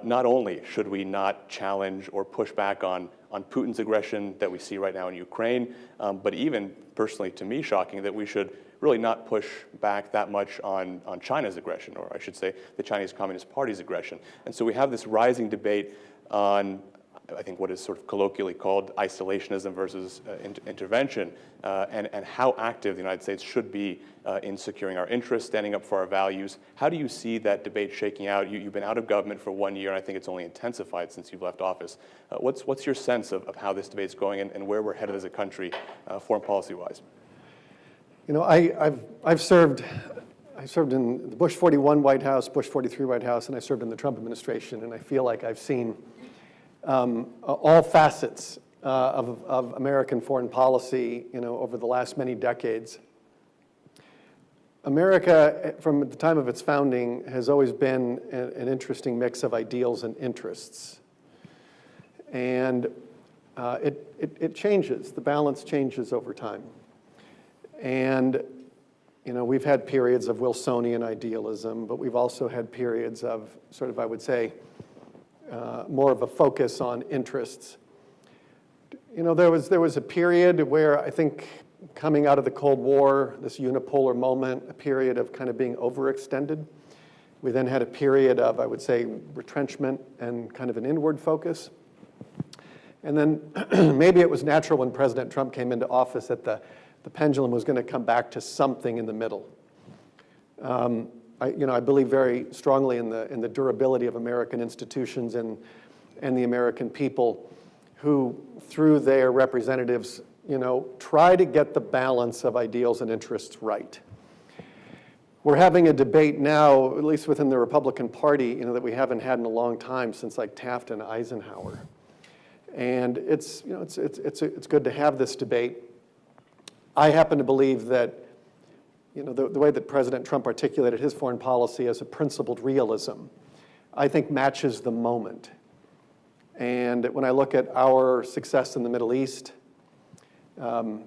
not only should we not challenge or push back on Putin's aggression that we see right now in Ukraine, but even personally to me shocking that we should really not push back that much on China's aggression, or I should say the Chinese Communist Party's aggression. And so we have this rising debate on, I think, what is sort of colloquially called isolationism versus intervention, and how active the United States should be in securing our interests, standing up for our values. How do you see that debate shaking out? You've been out of government for 1 year, and I think it's only intensified since you've left office. What's your sense of how this debate's going and where we're headed as a country, foreign policy-wise? I served in the Bush 41 White House, Bush 43 White House, and I served in the Trump administration, and I feel like I've seen all facets of American foreign policy, over the last many decades. America, from the time of its founding, has always been an interesting mix of ideals and interests. And it changes, the balance changes over time. And, we've had periods of Wilsonian idealism, but we've also had periods of sort of, I would say, more of a focus on interests. There was a period where I think coming out of the Cold War, this unipolar moment, a period of kind of being overextended. We then had a period of, I would say, retrenchment and kind of an inward focus. And then maybe it was natural when President Trump came into office that the pendulum was going to come back to something in the middle. I believe very strongly in the durability of American institutions and the American people who, through their representatives, try to get the balance of ideals and interests right. We're having a debate now, at least within the Republican Party, that we haven't had in a long time since like Taft and Eisenhower. And it's good to have this debate. I happen to believe that, the way that President Trump articulated his foreign policy as a principled realism, I think matches the moment. And when I look at our success in the Middle East,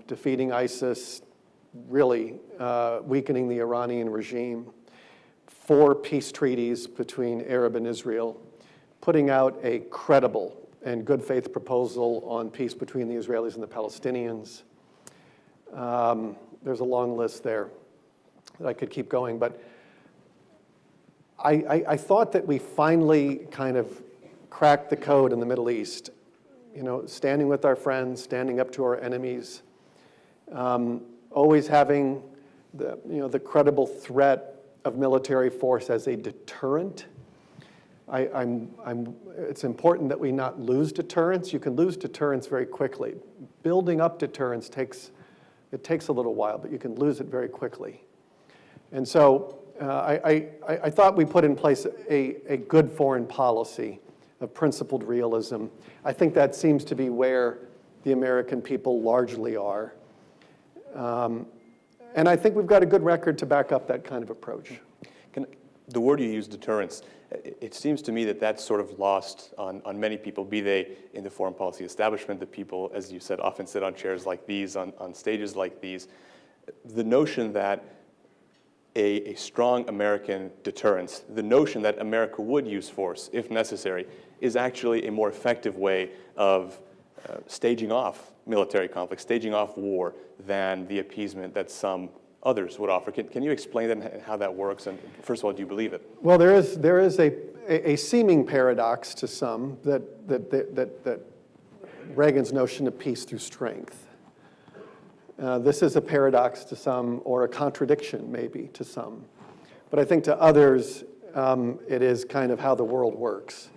defeating ISIS, really weakening the Iranian regime, 4 peace treaties between Arab and Israel, putting out a credible and good faith proposal on peace between the Israelis and the Palestinians. There's a long list there that I could keep going, but I thought that we finally kind of cracked the code in the Middle East, standing with our friends, standing up to our enemies, always having the credible threat of military force as a deterrent. It's important that we not lose deterrence. You can lose deterrence very quickly. Building up deterrence takes a little while, but you can lose it very quickly. And so I thought we put in place a good foreign policy of principled realism. I think that seems to be where the American people largely are. And I think we've got a good record to back up that kind of approach. The word you use, deterrence, it seems to me that that's sort of lost on many people, be they in the foreign policy establishment, the people, as you said, often sit on chairs like these, on stages like these. The notion that a strong American deterrence, the notion that America would use force if necessary, is actually a more effective way of staging off military conflict, staging off war, than the appeasement that some others would offer. Can you explain that and how that works? And first of all, do you believe it? Well, there is a seeming paradox to some that Reagan's notion of peace through strength. This is a paradox to some, or a contradiction maybe to some. But I think to others, it is kind of how the world works.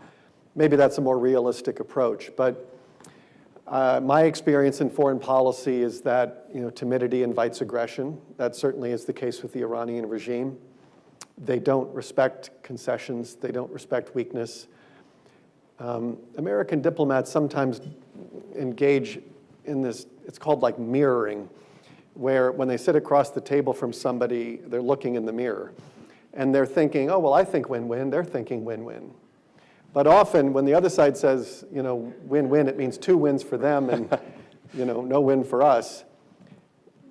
Maybe that's a more realistic approach. But my experience in foreign policy is that timidity invites aggression. That certainly is the case with the Iranian regime. They don't respect concessions. They don't respect weakness. American diplomats sometimes engage in this, it's called like mirroring, where when they sit across the table from somebody, they're looking in the mirror. And they're thinking, oh, well, I think win-win. They're thinking win-win. But often when the other side says, you know, win-win, it means 2 wins for them and, you know, no win for us.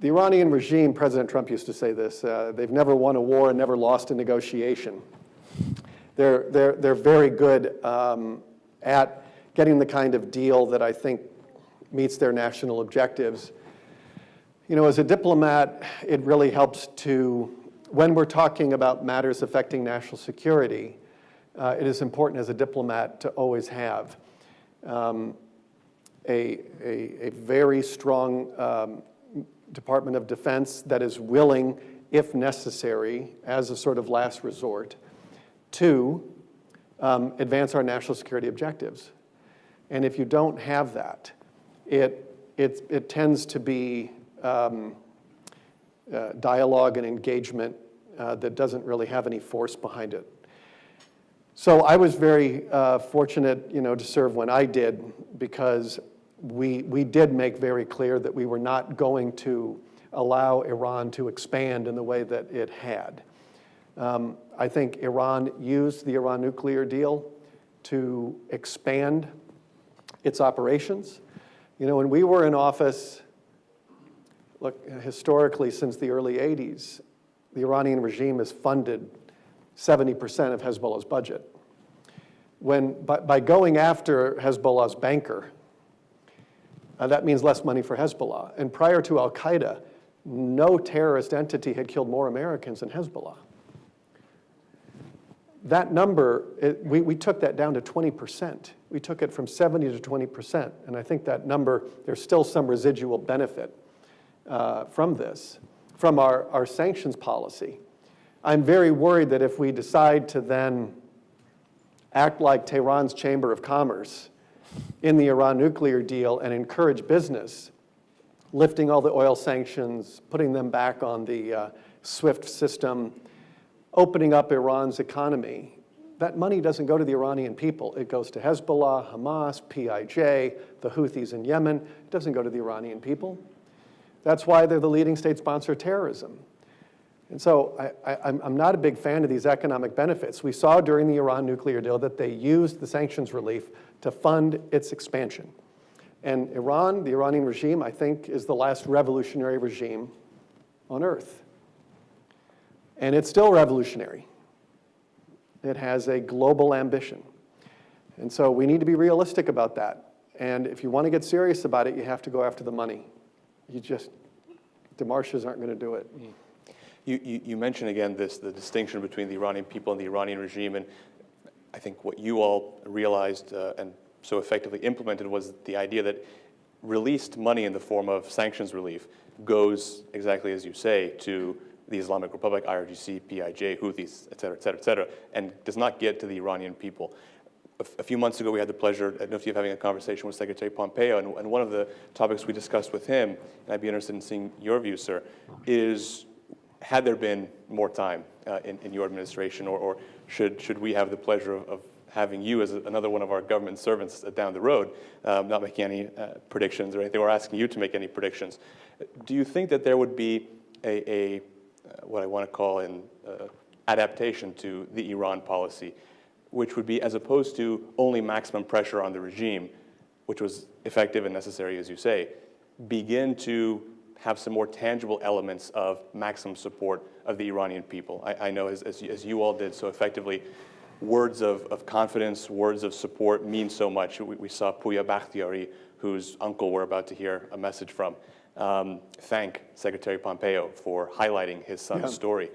The Iranian regime, President Trump used to say this, they've never won a war and never lost a negotiation. They're very good at getting the kind of deal that I think meets their national objectives. You know, as a diplomat, it really helps to, when we're talking about matters affecting national security, it is important as a diplomat to always have a very strong Department of Defense that is willing, if necessary, as a sort of last resort, to advance our national security objectives. And if you don't have that, it tends to be dialogue and engagement that doesn't really have any force behind it. So I was very fortunate, you know, to serve when I did, because we did make very clear that we were not going to allow Iran to expand in the way that it had. I think Iran used the Iran nuclear deal to expand its operations. You know, when we were in office, look, historically since the early 80s, the Iranian regime has funded 70% of Hezbollah's budget. By going after Hezbollah's banker, that means less money for Hezbollah. And prior to al-Qaeda, no terrorist entity had killed more Americans than Hezbollah. That number, we took that down to 20%. We took it from 70 to 20%. And I think that number, there's still some residual benefit from this, from our sanctions policy. I'm very worried that if we decide to then act like Tehran's Chamber of Commerce in the Iran nuclear deal and encourage business, lifting all the oil sanctions, putting them back on the SWIFT system, opening up Iran's economy, that money doesn't go to the Iranian people. It goes to Hezbollah, Hamas, PIJ, the Houthis in Yemen. It doesn't go to the Iranian people. That's why they're the leading state sponsor of terrorism. And so I'm not a big fan of these economic benefits. We saw during the Iran nuclear deal that they used the sanctions relief to fund its expansion. And Iran, the Iranian regime, I think, is the last revolutionary regime on earth. And it's still revolutionary. It has a global ambition. And so we need to be realistic about that. And if you want to get serious about it, you have to go after the money. Demarches aren't going to do it. You mentioned again the distinction between the Iranian people and the Iranian regime, and I think what you all realized and so effectively implemented was the idea that released money in the form of sanctions relief goes, exactly as you say, to the Islamic Republic, IRGC, PIJ, Houthis, et cetera, et cetera, et cetera, and does not get to the Iranian people. A few months ago, we had the pleasure at NUFDI of having a conversation with Secretary Pompeo, and one of the topics we discussed with him, and I'd be interested in seeing your view, sir, is had there been more time in your administration, or should we have the pleasure of having you as another one of our government servants down the road, not making any predictions or anything, or asking you to make any predictions. Do you think that there would be a what I want to call an adaptation to the Iran policy, which would be, as opposed to only maximum pressure on the regime, which was effective and necessary, as you say, begin to have some more tangible elements of maximum support of the Iranian people? I know, as you all did so effectively, words of confidence, words of support mean so much. We saw Pouya Bakhtiari, whose uncle we're about to hear a message from, thank Secretary Pompeo for highlighting his son's story.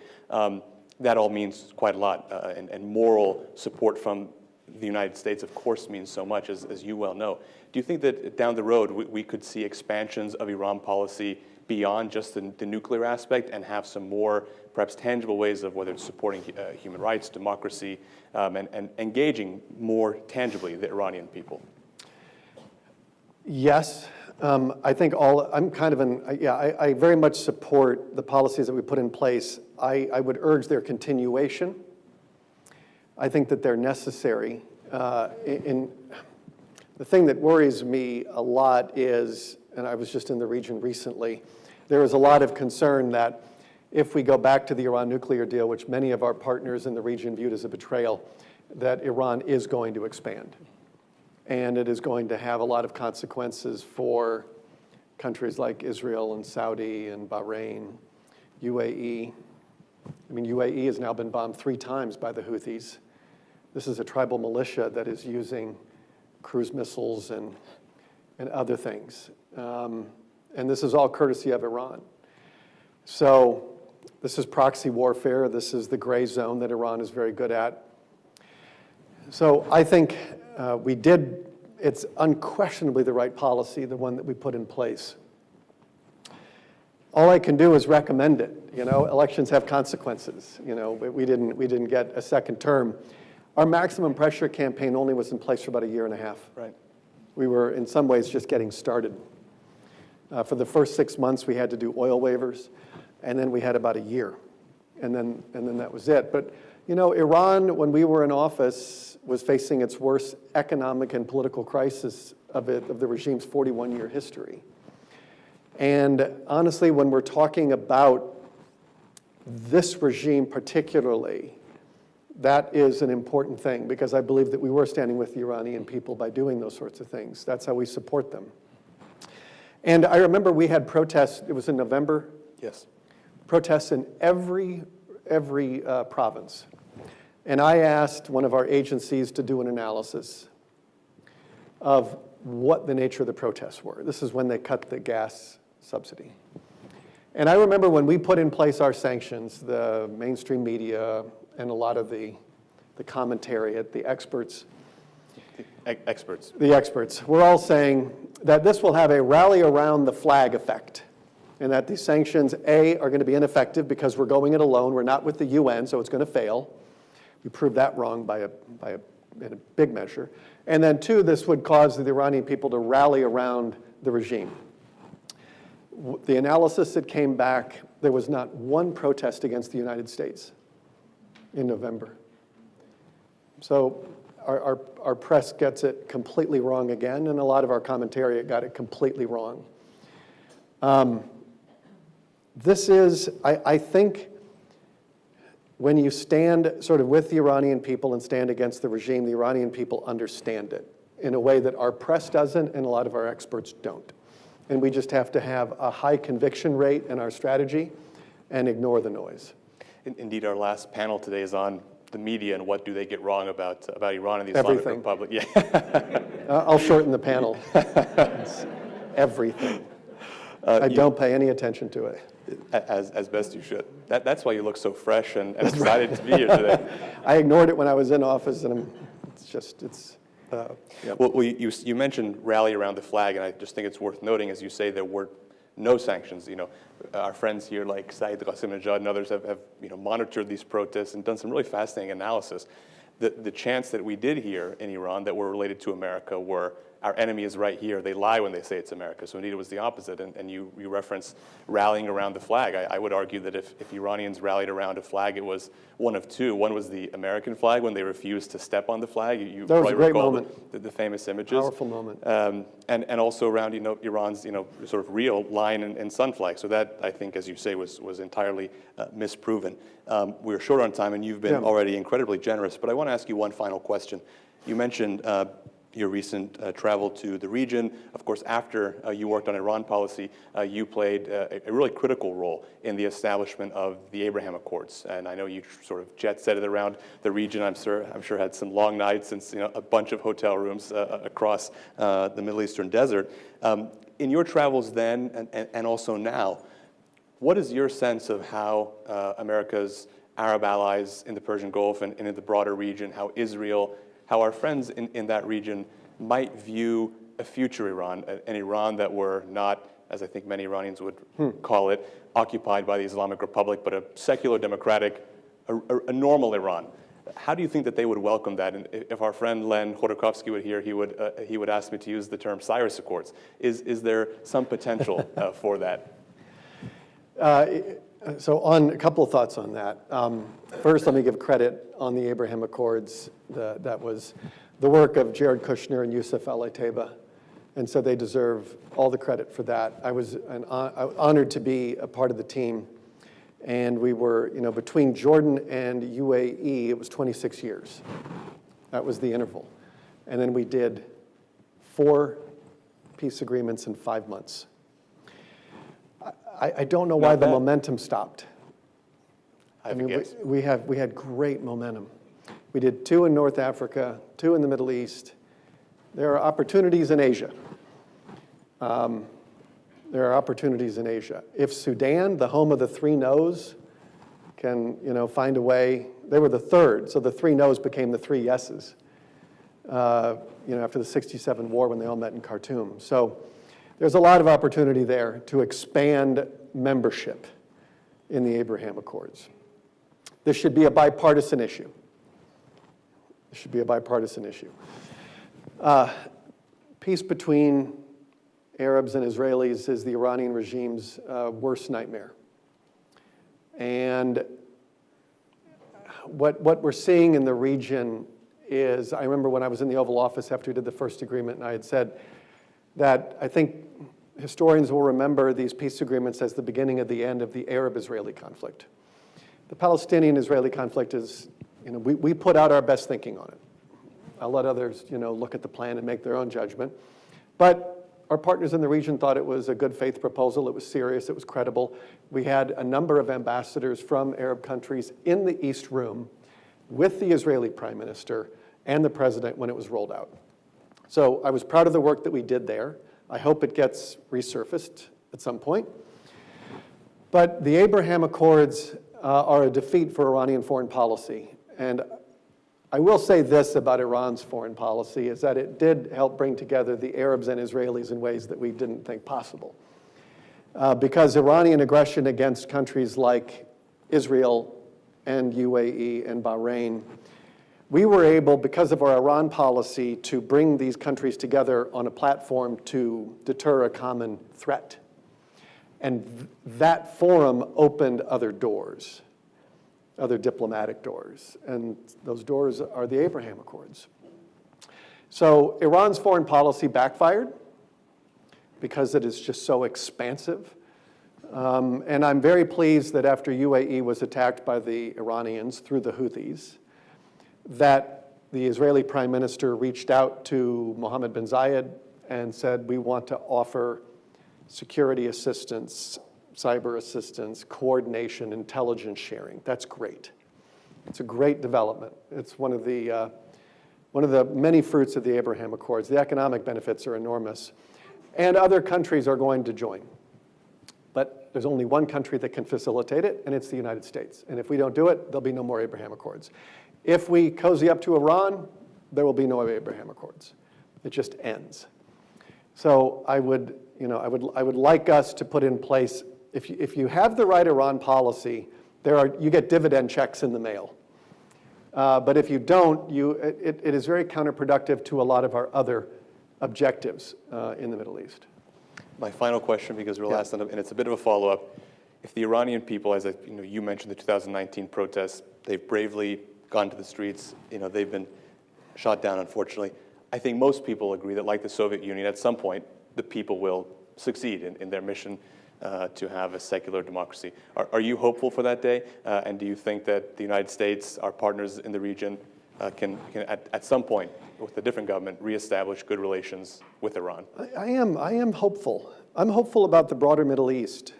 That all means quite a lot, and moral support from the United States, of course, means so much, as you well know. Do you think that down the road we could see expansions of Iran policy beyond just the nuclear aspect and have some more perhaps tangible ways of whether it's supporting human rights, democracy, and engaging more tangibly the Iranian people? Yes. I think I very much support the policies that we put in place. I would urge their continuation. I think that they're necessary. The thing that worries me a lot is, and I was just in the region recently, there is a lot of concern that if we go back to the Iran nuclear deal, which many of our partners in the region viewed as a betrayal, that Iran is going to expand. And it is going to have a lot of consequences for countries like Israel and Saudi and Bahrain, UAE. I mean, UAE has now been bombed 3 times by the Houthis. This is a tribal militia that is using cruise missiles and other things. And this is all courtesy of Iran. So this is proxy warfare. This is the gray zone that Iran is very good at. So I think it's unquestionably the right policy, the one that we put in place. All I can do is recommend it. You know, elections have consequences. You know, we didn't get a second term. Our maximum pressure campaign only was in place for about 1.5 years. Right. We were, in some ways, just getting started. For the first 6 months, we had to do oil waivers, and then we had about 1 year, and then that was it. But you know, Iran, when we were in office, was facing its worst economic and political crisis of the regime's 41-year history. And honestly, when we're talking about this regime particularly, that is an important thing, because I believe that we were standing with the Iranian people by doing those sorts of things. That's how we support them. And I remember we had protests, it was in November? Yes. Protests in every province. And I asked one of our agencies to do an analysis of what the nature of the protests were. This is when they cut the gas subsidy. And I remember when we put in place our sanctions, the mainstream media and a lot of the commentary, the experts. The experts were all saying that this will have a rally around the flag effect, and that these sanctions, A, are going to be ineffective because we're going it alone. We're not with the UN, so it's going to fail. We proved that wrong in a big measure. And then 2, this would cause the Iranian people to rally around the regime. The analysis that came back, there was not one protest against the United States in November. So our press gets it completely wrong again, and a lot of our commentary got it completely wrong. This is, I think, when you stand sort of with the Iranian people and stand against the regime, the Iranian people understand it in a way that our press doesn't and a lot of our experts don't. And we just have to have a high conviction rate in our strategy and ignore the noise. Indeed, our last panel today is on the media and what do they get wrong about Iran and the Islamic Republic. Yeah. I'll shorten the panel. It's everything. I don't pay any attention to it. As best you should. That's why you look so fresh and excited to be here today. I ignored it when I was in office, and yeah. Well, you mentioned rally around the flag, and I just think it's worth noting, as you say, there were no sanctions. You know, our friends here like Saeed Qasem-Najad and others have monitored these protests and done some really fascinating analysis. The chants that we did hear in Iran that were related to America were, our enemy is right here. They lie when they say it's America. So indeed it was the opposite. And you reference rallying around the flag. I would argue that if Iranians rallied around a flag, it was one of 2. One was the American flag when they refused to step on the flag. You that was probably a great recall moment. The famous images. Powerful moment. And also around Iran's sort of real lion and sun flag. So that, I think, as you say, was entirely misproven. We're short on time, and you've been already incredibly generous. But I want to ask you one final question. You mentioned your recent travel to the region. Of course, after you worked on Iran policy, you played a really critical role in the establishment of the Abraham Accords. And I know you sort of jet-setted around the region. I'm sure had some long nights and a bunch of hotel rooms across the Middle Eastern desert. In your travels then and also now, what is your sense of how America's Arab allies in the Persian Gulf and in the broader region, how Israel, how our friends in that region might view a future Iran, an Iran that were not, as I think many Iranians would call it, occupied by the Islamic Republic, but a secular, democratic, a normal Iran? How do you think that they would welcome that? And if our friend Len Khodorkovsky were here, he would ask me to use the term Cyrus Accords. Is there some potential for that? So on a couple of thoughts on that. First, let me give credit on the Abraham Accords. That was the work of Jared Kushner and Youssef Al-Otaiba, and so they deserve all the credit for that. I was honored to be a part of the team, and we were, between Jordan and UAE, it was 26 years. That was the interval. And then we did 4 peace agreements in 5 months. I don't know why the momentum stopped. I mean, we had great momentum. We did 2 in North Africa, 2 in the Middle East. There are opportunities in Asia. There are opportunities in Asia. If Sudan, the home of the 3 no's, can find a way, they were the 3rd, so the 3 no's became the 3 yeses. After the '67 war when they all met in Khartoum. So there's a lot of opportunity there to expand membership in the Abraham Accords. This should be a bipartisan issue. This should be a bipartisan issue. Peace between Arabs and Israelis is the Iranian regime's worst nightmare. And what we're seeing in the region is, I remember when I was in the Oval Office after we did the first agreement, and I had said that I think historians will remember these peace agreements as the beginning of the end of the Arab-Israeli conflict. The Palestinian-Israeli conflict is, we put out our best thinking on it. I'll let others, look at the plan and make their own judgment. But our partners in the region thought it was a good faith proposal. It was serious. It was credible. We had a number of ambassadors from Arab countries in the East Room with the Israeli prime minister and the president when it was rolled out. So I was proud of the work that we did there. I hope it gets resurfaced at some point. But the Abraham Accords are a defeat for Iranian foreign policy. And I will say this about Iran's foreign policy, is that it did help bring together the Arabs and Israelis in ways that we didn't think possible. Because Iranian aggression against countries like Israel and UAE and Bahrain, we were able, because of our Iran policy, to bring these countries together on a platform to deter a common threat. And that forum opened other doors, other diplomatic doors. And those doors are the Abraham Accords. So Iran's foreign policy backfired because it is just so expansive. And I'm very pleased that after UAE was attacked by the Iranians through the Houthis, that the Israeli prime minister reached out to Mohammed bin Zayed and said, we want to offer security assistance, cyber assistance, coordination, intelligence sharing. That's great. It's a great development. It's one of the many fruits of the Abraham Accords. The economic benefits are enormous. And other countries are going to join. But there's only one country that can facilitate it, and it's the United States. And if we don't do it, there'll be no more Abraham Accords. If we cozy up to Iran, there will be no Abraham Accords. It just ends. So I would like us to put in place, if you have the right Iran policy, you get dividend checks in the mail. But if you don't, it is very counterproductive to a lot of our other objectives in the Middle East. My final question, because we're last, and it's a bit of a follow-up. If the Iranian people, as you mentioned the 2019 protests, they've bravely gone to the streets, they've been shot down, unfortunately. I think most people agree that, like the Soviet Union, at some point, the people will succeed in their mission to have a secular democracy. Are you hopeful for that day? And do you think that the United States, our partners in the region, can at some point, with a different government, reestablish good relations with Iran? I am hopeful. I'm hopeful about the broader Middle East.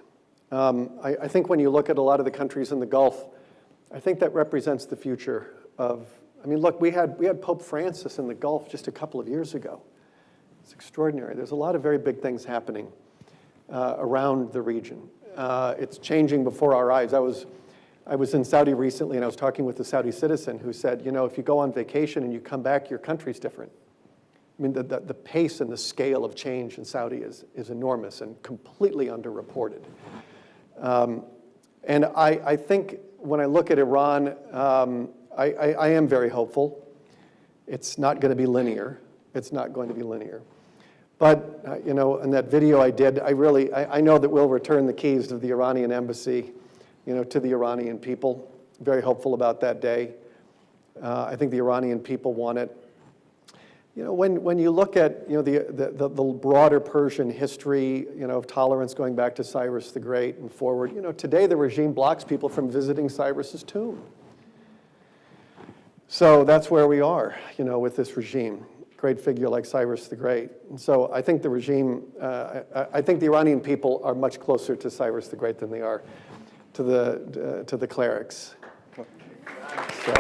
I think when you look at a lot of the countries in the Gulf, I think that represents the future of, look, we had Pope Francis in the Gulf just a couple of years ago. It's extraordinary. There's a lot of very big things happening around the region. It's changing before our eyes. I was in Saudi recently, and I was talking with a Saudi citizen who said, if you go on vacation and you come back, your country's different. The pace and the scale of change in Saudi is enormous and completely underreported. And I think when I look at Iran, I am very hopeful. It's not going to be linear. It's not going to be linear. But, in that video I did, I know that we'll return the keys to the Iranian embassy, to the Iranian people. Very hopeful about that day. I think the Iranian people want it. When you look at, the broader Persian history, of tolerance going back to Cyrus the Great and forward, today the regime blocks people from visiting Cyrus's tomb. So that's where we are, with this regime. Great figure like Cyrus the Great. And so I think the regime, I think the Iranian people are much closer to Cyrus the Great than they are to the clerics. So,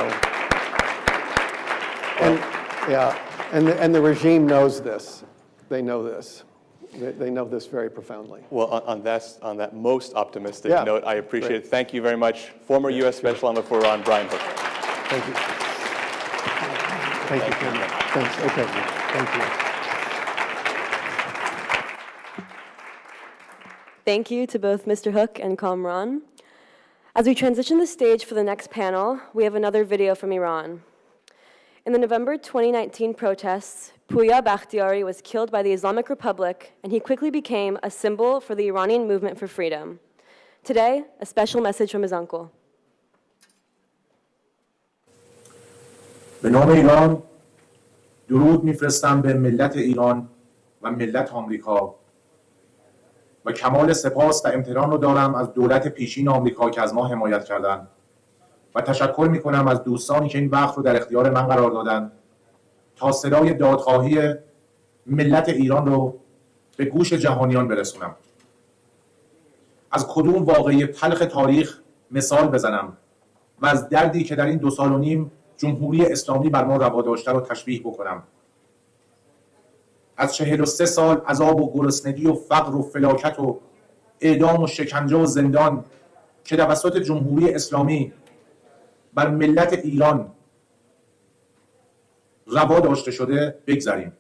and the regime knows this. They know this. They know this very profoundly. Well, on that most optimistic note, I appreciate it. Thank you very much. Former U.S. Special Envoy for Iran, Brian Hook. Thank you. Thank you. Thanks. Okay. Thank you. Thank you to both Mr. Hook and Kamran. As we transition the stage for the next panel, we have another video from Iran. In the November 2019 protests, Pouya Bakhtiari was killed by the Islamic Republic, and he quickly became a symbol for the Iranian movement for freedom. Today, a special message from his uncle. به نام ایران درود میفرستم به ملت ایران و ملت آمریکا و کمال سپاس و امتنان رو دارم از دولت پیشین آمریکا که از ما حمایت کردند و تشکر میکنم از دوستانی که این وقت رو در اختیار من قرار دادن تا صدای دادخواهی ملت ایران رو به گوش جهانیان برسونم. از کدوم واقعه تلخ تاریخ مثال بزنم و از دردی که در این 2 سال و نیم جمهوری اسلامی بر ما روا داشته رو تشبیه بکنم. از 43 سال عذاب و گرسنگی و فقر و فلاکت و اعدام و شکنجه و زندان که توسط جمهوری اسلامی بر ملت ایران روا داشته شده بگذریم.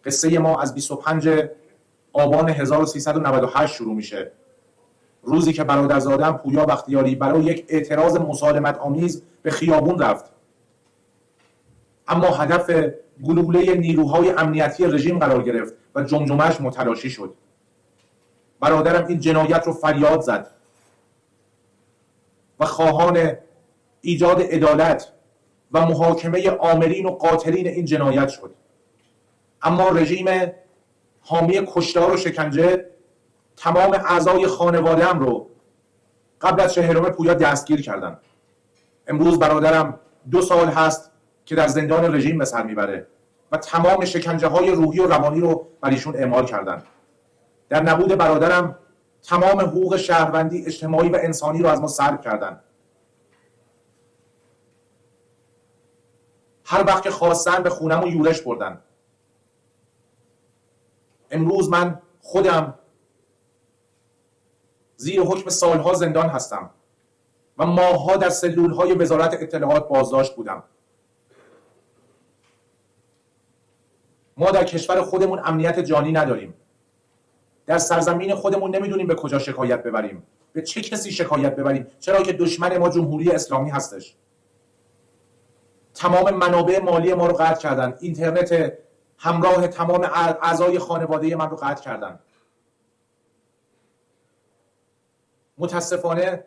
قصه ما از 25 آبان 1398 شروع میشه. روزی که برادرزادم پویا بختیاری برای یک اعتراض مسالمت آمیز به خیابون رفت. اما هدف گلوله نیروهای امنیتی رژیم قرار گرفت و جمجمه‌اش متلاشی شد. برادرم این جنایت رو فریاد زد و خواهان ایجاد عدالت و محاکمه عاملین و قاتلین این جنایت شد. اما رژیم حامی کشتار و شکنجه تمام اعضای خانواده‌ام رو قبل از 4 پویا دستگیر کردن. امروز برادرم 2 سال هست که در زندان رژیم به سر میبره و تمام شکنجه‌های روحی و روانی رو بر ایشون اعمال کردن. در نبود برادرم تمام حقوق شهروندی، اجتماعی و انسانی رو از ما سلب کردن. هر وقت که خواستن به خونمون یورش بردن. امروز من خودم زیر حکم سالها زندان هستم و ماهها در سلولهای وزارت اطلاعات بازداشت بودم. ما در کشور خودمون امنیت جانی نداریم. در سرزمین خودمون نمیدونیم به کجا شکایت ببریم، به چه کسی شکایت ببریم، چرا که دشمن ما جمهوری اسلامی هستش. تمام منابع مالی ما رو قطع کردن، اینترنت همراه تمام اعضای خانواده من رو قطع کردن. متاسفانه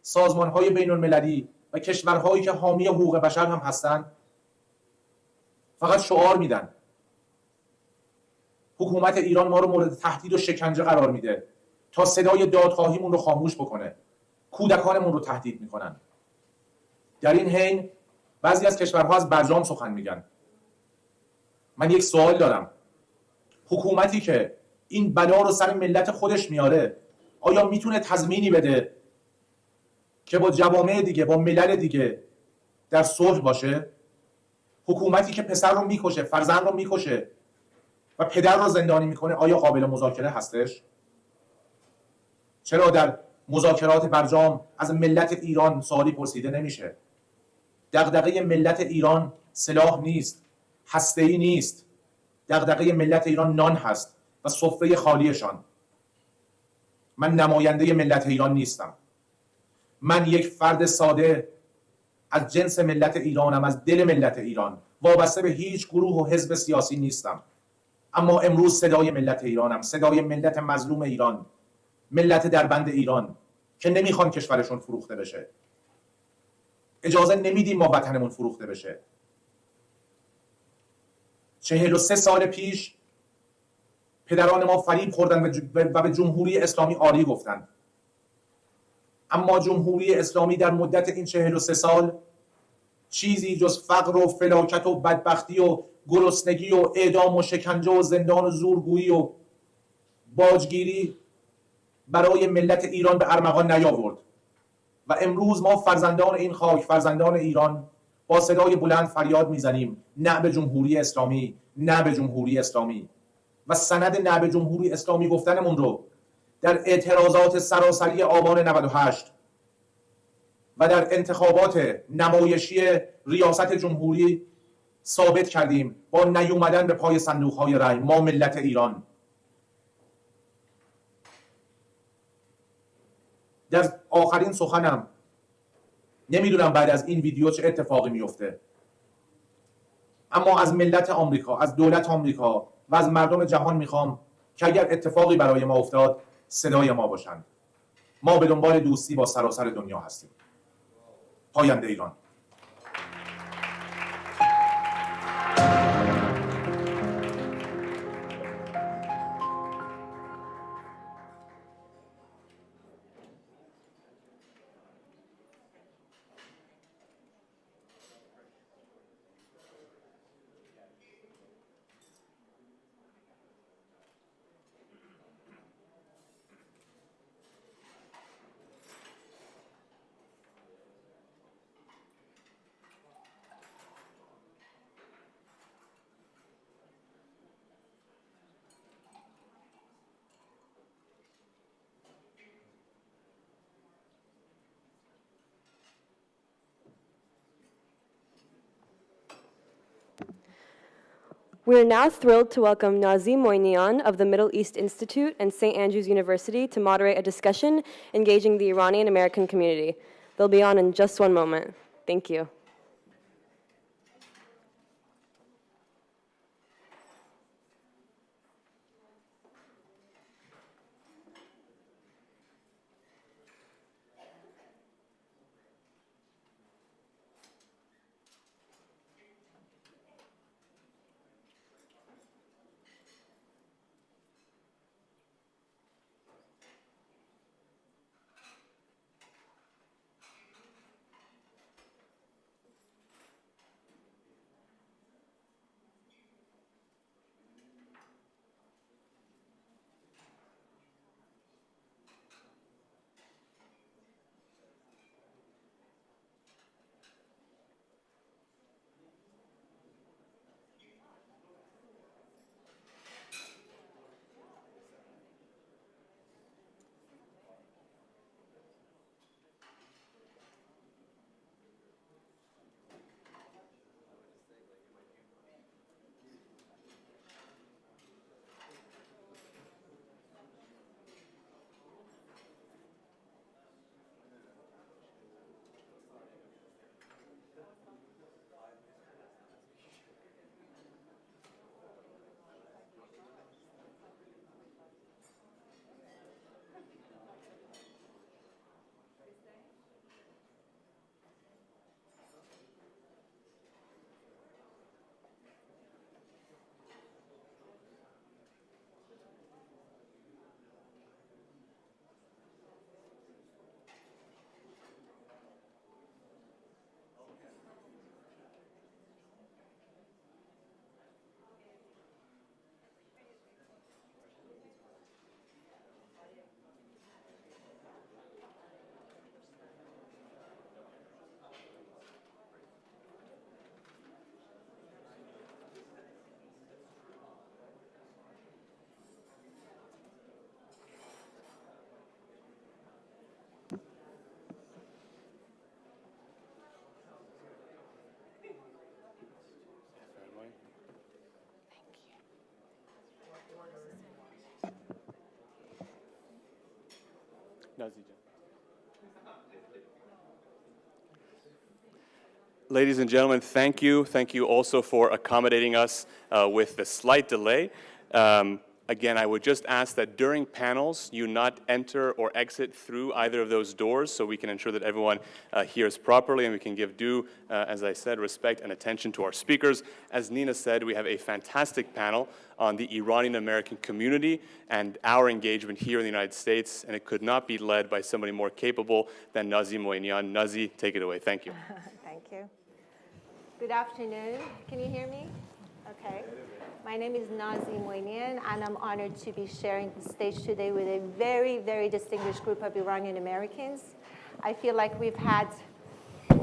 سازمان‌های بین‌المللی و کشورهایی که حامی حقوق بشر هم هستن فقط شعار میدن. حکومت ایران ما رو مورد تهدید و شکنجه قرار میده تا صدای دادخواهیمون رو خاموش بکنه. کودکانمون رو تهدید میکنن. در این حین بعضی از کشورها از برجام سخن میگن. من یک سوال دارم. حکومتی که این بلا رو سر ملت خودش میاره آیا میتونه تضمینی بده که با جوامع دیگه، با ملل دیگه در صلح باشه؟ حکومتی که پسر رو میکشه، فرزند رو میکشه و پدر رو زندانی میکنه آیا قابل مذاکره هستش؟ چرا در مذاکرات برجام از ملت ایران سوالی پرسیده نمیشه؟ دغدغه ملت ایران سلاح نیست، هسته‌ای نیست. دغدغه ملت ایران نان هست و سفره خالیشان. من نماینده ملت ایران نیستم. من یک فرد ساده از جنس ملت ایرانم، از دل ملت ایران، وابسته به هیچ گروه و حزب سیاسی نیستم. اما امروز صدای ملت ایرانم، صدای ملت مظلوم ایران، ملت دربند ایران که نمیخوان کشورشون فروخته بشه. اجازه نمیدیم ما وطنمون فروخته بشه. 43 سال پیش پدران ما فریب خوردن و به جمهوری اسلامی آری چیزی جز فقر و فلاکت و بدبختی و گرسنگی و اعدام و شکنجه و زندان و زورگویی و باجگیری برای ملت ایران به ارمغان نیاورد و امروز ما فرزندان این خاک، فرزندان ایران، با صدای بلند فریاد میزنیم نه به جمهوری اسلامی، نه به جمهوری اسلامی. و سند نه به جمهوری اسلامی گفتنمون رو در اعتراضات سراسری آبان 98 و در انتخابات نمایشی ریاست جمهوری ثابت کردیم با نیومدن به پای صندوق‌های رای. ما ملت ایران در آخرین سخنم، نمیدونم بعد از این ویدیو چه اتفاقی میفته، اما از ملت آمریکا، از دولت آمریکا و از مردم جهان میخوام که اگر اتفاقی برای ما افتاد صدای ما باشند. ما به دنبال دوستی با سراسر دنیا هستیم. پاینده ایران. We are now thrilled to welcome Nazi Moinian of the Middle East Institute and St. Andrews University to moderate a discussion engaging the Iranian American community. They'll be on in just one moment. Thank you. Ladies and gentlemen, thank you. Thank you also for accommodating us with the slight delay. Again, I would just ask that during panels, you not enter or exit through either of those doors so we can ensure that everyone hears properly and we can give due, as I said, respect and attention to our speakers. As Nina said, we have a fantastic panel on the Iranian American community and our engagement here in the United States, and it could not be led by somebody more capable than Nazi Moinian. Nazi, take it away. Thank you. Thank you. Good afternoon. Can you hear me? Okay. My name is Nazi Moinian, and I'm honored to be sharing the stage today with a very, very distinguished group of Iranian Americans. I feel like we've had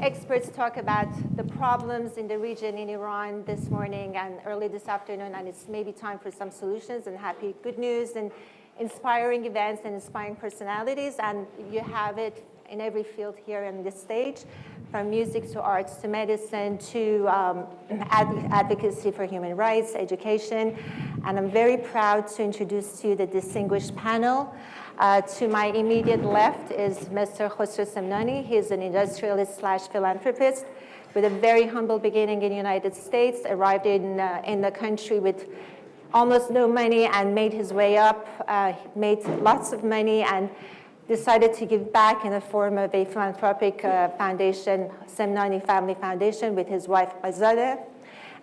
experts talk about the problems in the region in Iran this morning and early this afternoon, and it's maybe time for some solutions and happy good news and inspiring events and inspiring personalities, and you have it in every field here on this stage, from music to arts to medicine to advocacy for human rights, education. And I'm very proud to introduce to you the distinguished panel. To my immediate left is Mr. Khosrow Semnani. He's an industrialist / philanthropist with a very humble beginning in the United States, arrived in the country with almost no money and made his way up, made lots of money, and decided to give back in the form of a philanthropic foundation, Semnani Family Foundation, with his wife Azadeh.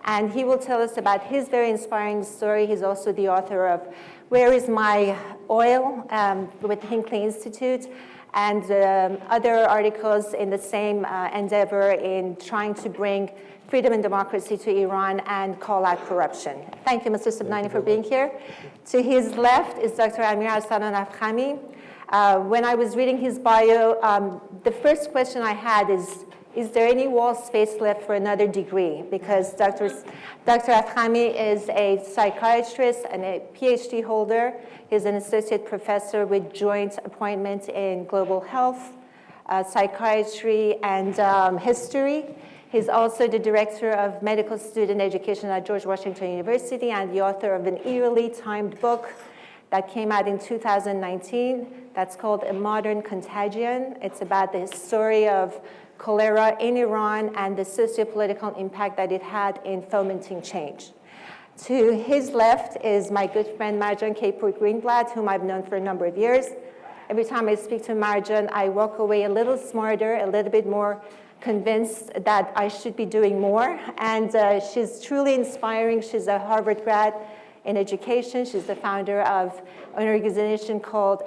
And he will tell us about his very inspiring story. He's also the author of Where is My Oil with Hinckley Institute, and other articles in the same endeavor in trying to bring freedom and democracy to Iran and call out corruption. Thank you, Mr. Semnani, for being here. To his left is Dr. Amir Arsalan Afkhami. When I was reading his bio, the first question I had is there any wall space left for another degree? Because Dr. Afkhami is a psychiatrist and a PhD holder. He's an associate professor with joint appointment in global health, psychiatry, and history. He's also the director of medical student education at George Washington University and the author of an eerily timed book that came out in 2019 that's called A Modern Contagion. It's about the story of cholera in Iran and the socio-political impact that it had in fomenting change. To his left is my good friend Marjan Kapoor-Greenblatt, whom I've known for a number of years. Every time I speak to Marjan, I walk away a little smarter, a little bit more convinced that I should be doing more. And she's truly inspiring. She's a Harvard grad in education. She's the founder of an organization called,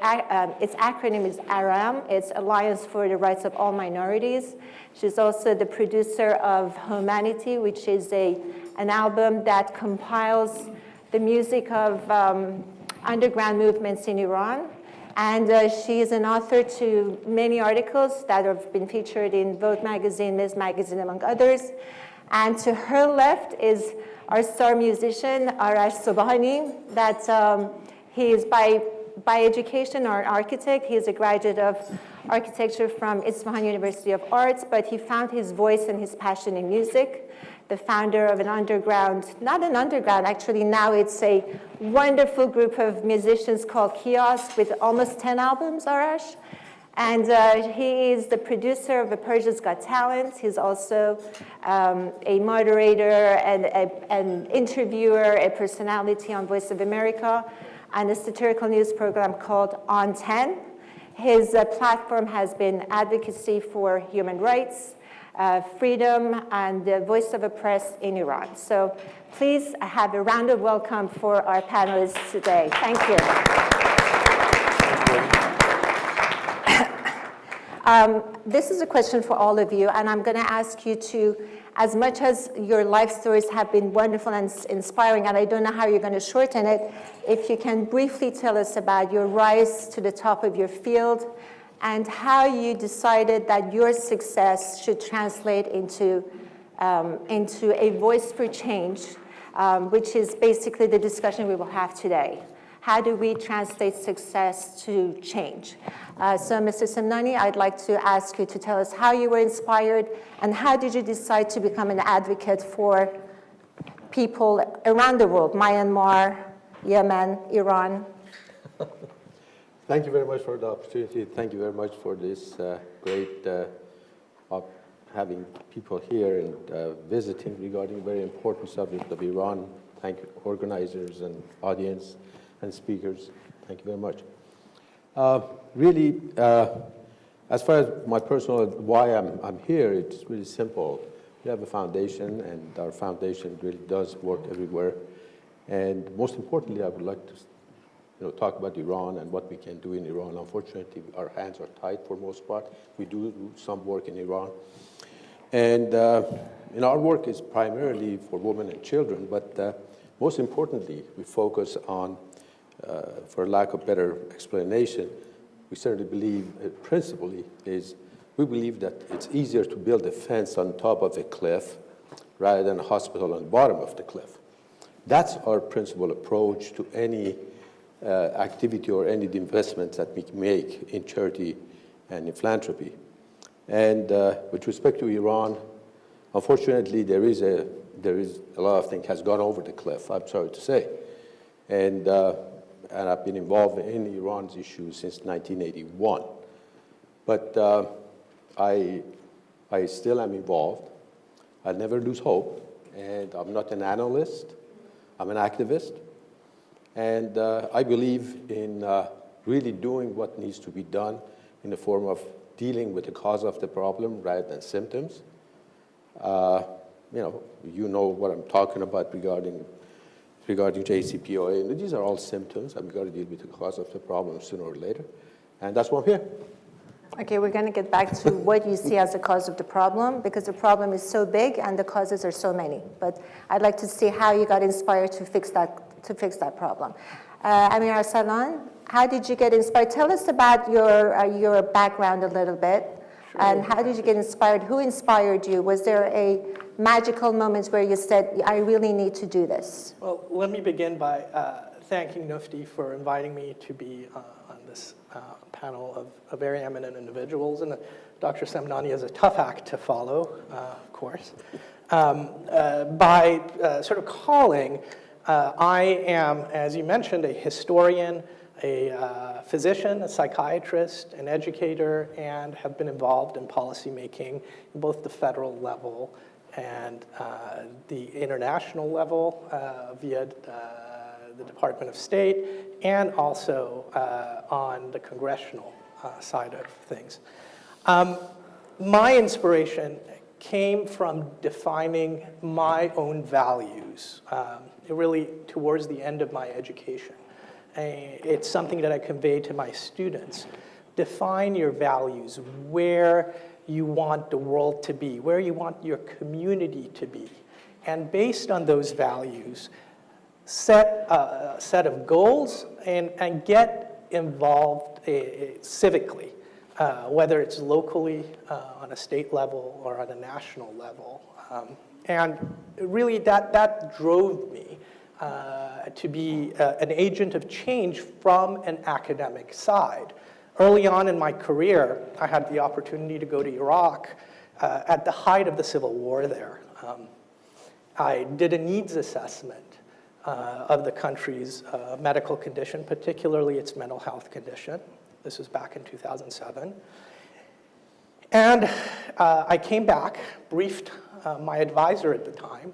its acronym is ARAM. It's Alliance for the Rights of All Minorities. She's also the producer of Humanity, which is an album that compiles the music of underground movements in Iran. And she is an author to many articles that have been featured in Vogue magazine, Ms. Magazine, among others. And to her left is our star musician, Arash Sobhani, that he is by education or an architect. He is a graduate of architecture from Isfahan University of Arts, but he found his voice and his passion in music. The founder of an underground, not an underground, actually now it's a wonderful group of musicians called Kiosk with almost 10 albums, Arash. And he is the producer of Persia's Got Talent. He's also a moderator and an interviewer, a personality on Voice of America, and a satirical news program called On 10. His platform has been advocacy for human rights, freedom, and the voice of oppressed in Iran. So please have a round of welcome for our panelists today. Thank you. This is a question for all of you, and I'm going to ask you to, as much as your life stories have been wonderful and inspiring, and I don't know how you're going to shorten it, if you can briefly tell us about your rise to the top of your field and how you decided that your success should translate into a voice for change, which is basically the discussion we will have today. How do we translate success to change? So, Mr. Semnani, I'd like to ask you to tell us how you were inspired and how did you decide to become an advocate for people around the world, Myanmar, Yemen, Iran? Thank you very much for the opportunity. Thank you very much for this great having people here and visiting regarding a very important subject of Iran. Thank you, organizers and audience and speakers. Thank you very much. Really, as far as my personal why I'm here, it's really simple. We have a foundation, and our foundation really does work everywhere. And most importantly, I would like to talk about Iran and what we can do in Iran. Unfortunately, our hands are tied for most part. We do some work in Iran. And our work is primarily for women and children, but most importantly, we focus on, for lack of better explanation, we certainly believe, principally, we believe that it's easier to build a fence on top of a cliff rather than a hospital on the bottom of the cliff. That's our principal approach to any activity or any investments that we make in charity and in philanthropy. And with respect to Iran, unfortunately, there is a lot of things has gone over the cliff, I'm sorry to say. And I've been involved in Iran's issues since 1981. But I still am involved. I'll never lose hope. And I'm not an analyst. I'm an activist. And I believe in really doing what needs to be done in the form of dealing with the cause of the problem rather than symptoms. You know what I'm talking about regarding JCPOA. And these are all symptoms, and we've got to deal with the cause of the problem sooner or later. And that's why I'm here. Okay, we're going to get back to what you see as the cause of the problem, because the problem is so big and the causes are so many. But I'd like to see how you got inspired to fix that problem. Amir Arsalan, how did you get inspired? Tell us about your background a little bit. Sure. And how did you get inspired? Who inspired you? Was there a magical moment where you said, I really need to do this? Well, let me begin by thanking NUFDI for inviting me to be on this panel of very eminent individuals. And Dr. Semnani is a tough act to follow, of course. By sort of calling, I am, as you mentioned, a historian, a physician, a psychiatrist, an educator, and have been involved in policymaking in both the federal level and the international level via the Department of State, and also on the congressional side of things. My inspiration came from defining my own values, really towards the end of my education. It's something that I convey to my students. Define your values, where you want the world to be, where you want your community to be. And based on those values, set a set of goals and get involved civically, whether it's locally on a state level or on a national level. And really that drove me to be an agent of change from an academic side. Early on in my career, I had the opportunity to go to Iraq at the height of the civil war there. I did a needs assessment of the country's medical condition, particularly its mental health condition. This was back in 2007. And I came back, briefed my advisor at the time.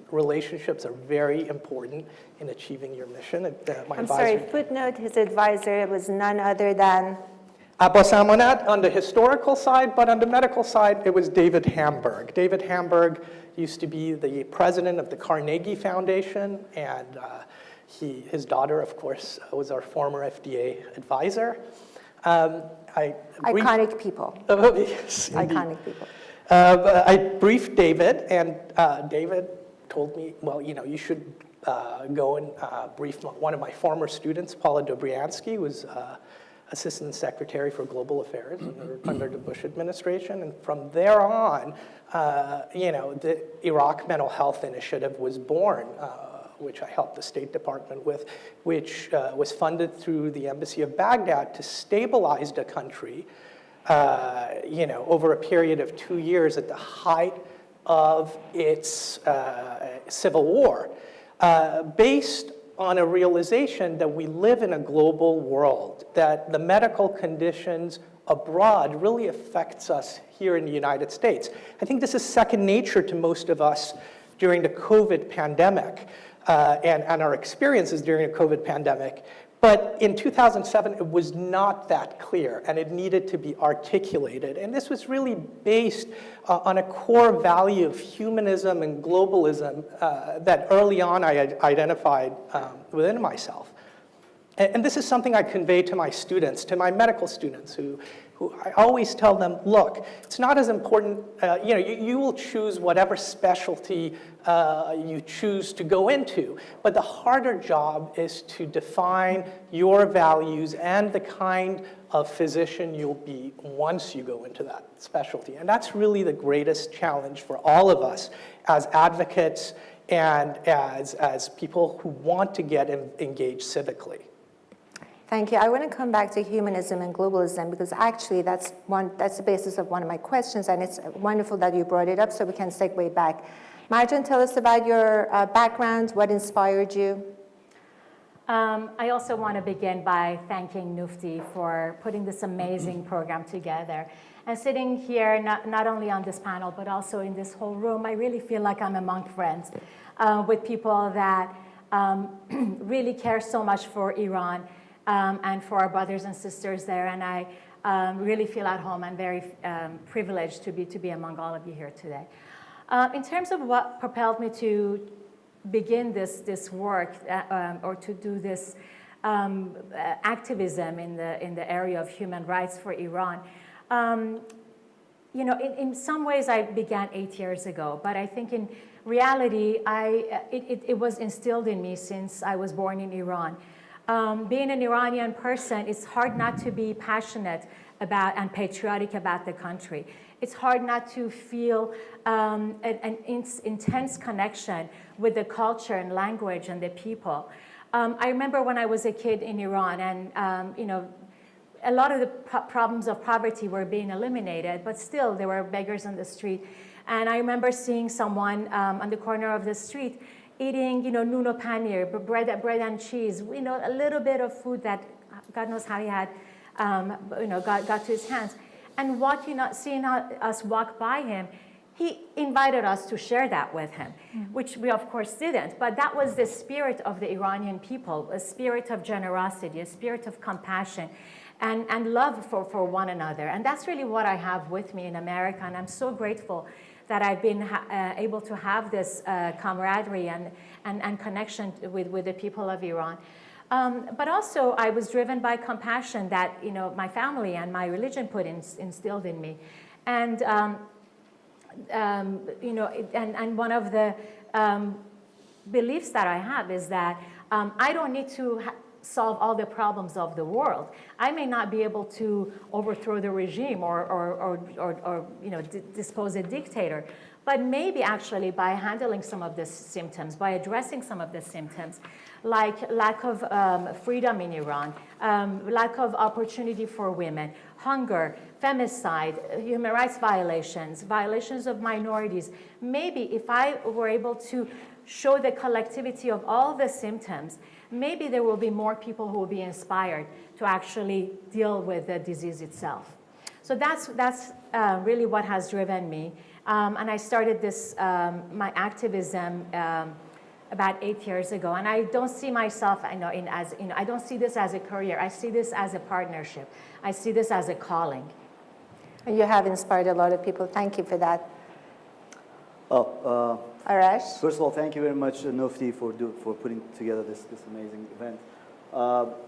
Relationships are very important in achieving your mission. I'm sorry, footnote, his advisor was none other than? Abbas Amonat on the historical side, but on the medical side, it was David Hamburg. David Hamburg used to be the president of the Carnegie Foundation, and his daughter, of course, was our former FDA advisor. Iconic people. Yes, iconic people. I briefed David, and David told me, well, you should go and brief one of my former students, Paula Dobriansky, who was Assistant Secretary for Global Affairs under the Bush administration. And from there on, the Iraq Mental Health Initiative was born, which I helped the State Department with, which was funded through the Embassy of Baghdad to stabilize the country, over a period of 2 years at the height of its civil war, based on a realization that we live in a global world, that the medical conditions abroad really affects us here in the United States. I think this is second nature to most of us during the COVID pandemic and our experiences during the COVID pandemic. But in 2007, it was not that clear, and it needed to be articulated. And this was really based on a core value of humanism and globalism that early on I identified within myself. And this is something I convey to my students, to my medical students who who I always tell them, look, it's not as important, you will choose whatever specialty you choose to go into, but the harder job is to define your values and the kind of physician you'll be once you go into that specialty. And that's really the greatest challenge for all of us as advocates and as people who want to get engaged civically. Thank you. I want to come back to humanism and globalism because actually that's the basis of one of my questions, and it's wonderful that you brought it up so we can segue back. Marjan, tell us about your background, what inspired you? I also want to begin by thanking NUFDI for putting this amazing program together. And sitting here, not only on this panel, but also in this whole room, I really feel like I'm among friends with people that really care so much for Iran and for our brothers and sisters there. And I really feel at home. I'm very privileged to be among all of you here today. In terms of what propelled me to begin this work or to do this activism in the area of human rights for Iran, in some ways I began 8 years ago, but I think in reality it was instilled in me since I was born in Iran. Being an Iranian person, it's hard not to be passionate about and patriotic about the country. It's hard not to feel an intense connection with the culture and language and the people. I remember when I was a kid in Iran, and a lot of the problems of poverty were being eliminated, but still there were beggars on the street. And I remember seeing someone on the corner of the street eating, nuno paneer, bread and cheese, a little bit of food that God knows how he had, got to his hands. And seeing us walk by him, he invited us to share that with him, which we of course didn't. But that was the spirit of the Iranian people, a spirit of generosity, a spirit of compassion, and love for one another. And that's really what I have with me in America. And I'm so grateful that I've been able to have this camaraderie and connection with the people of Iran. But also, I was driven by compassion that my family and my religion instilled in me, and and one of the beliefs that I have is that I don't need to solve all the problems of the world. I may not be able to overthrow the regime or dispose a dictator, but maybe actually by handling some of the symptoms, by addressing some of the symptoms, like lack of freedom in Iran, lack of opportunity for women, hunger, femicide, human rights violations, violations of minorities. Maybe if I were able to show the collectivity of all the symptoms, maybe there will be more people who will be inspired to actually deal with the disease itself. So that's really what has driven me. And I started this, my activism about 8 years ago. And I don't see myself, I don't see this as a career. I see this as a partnership. I see this as a calling. You have inspired a lot of people. Thank you for that. Arash? First of all, thank you very much, NUFDI, for putting together this amazing event.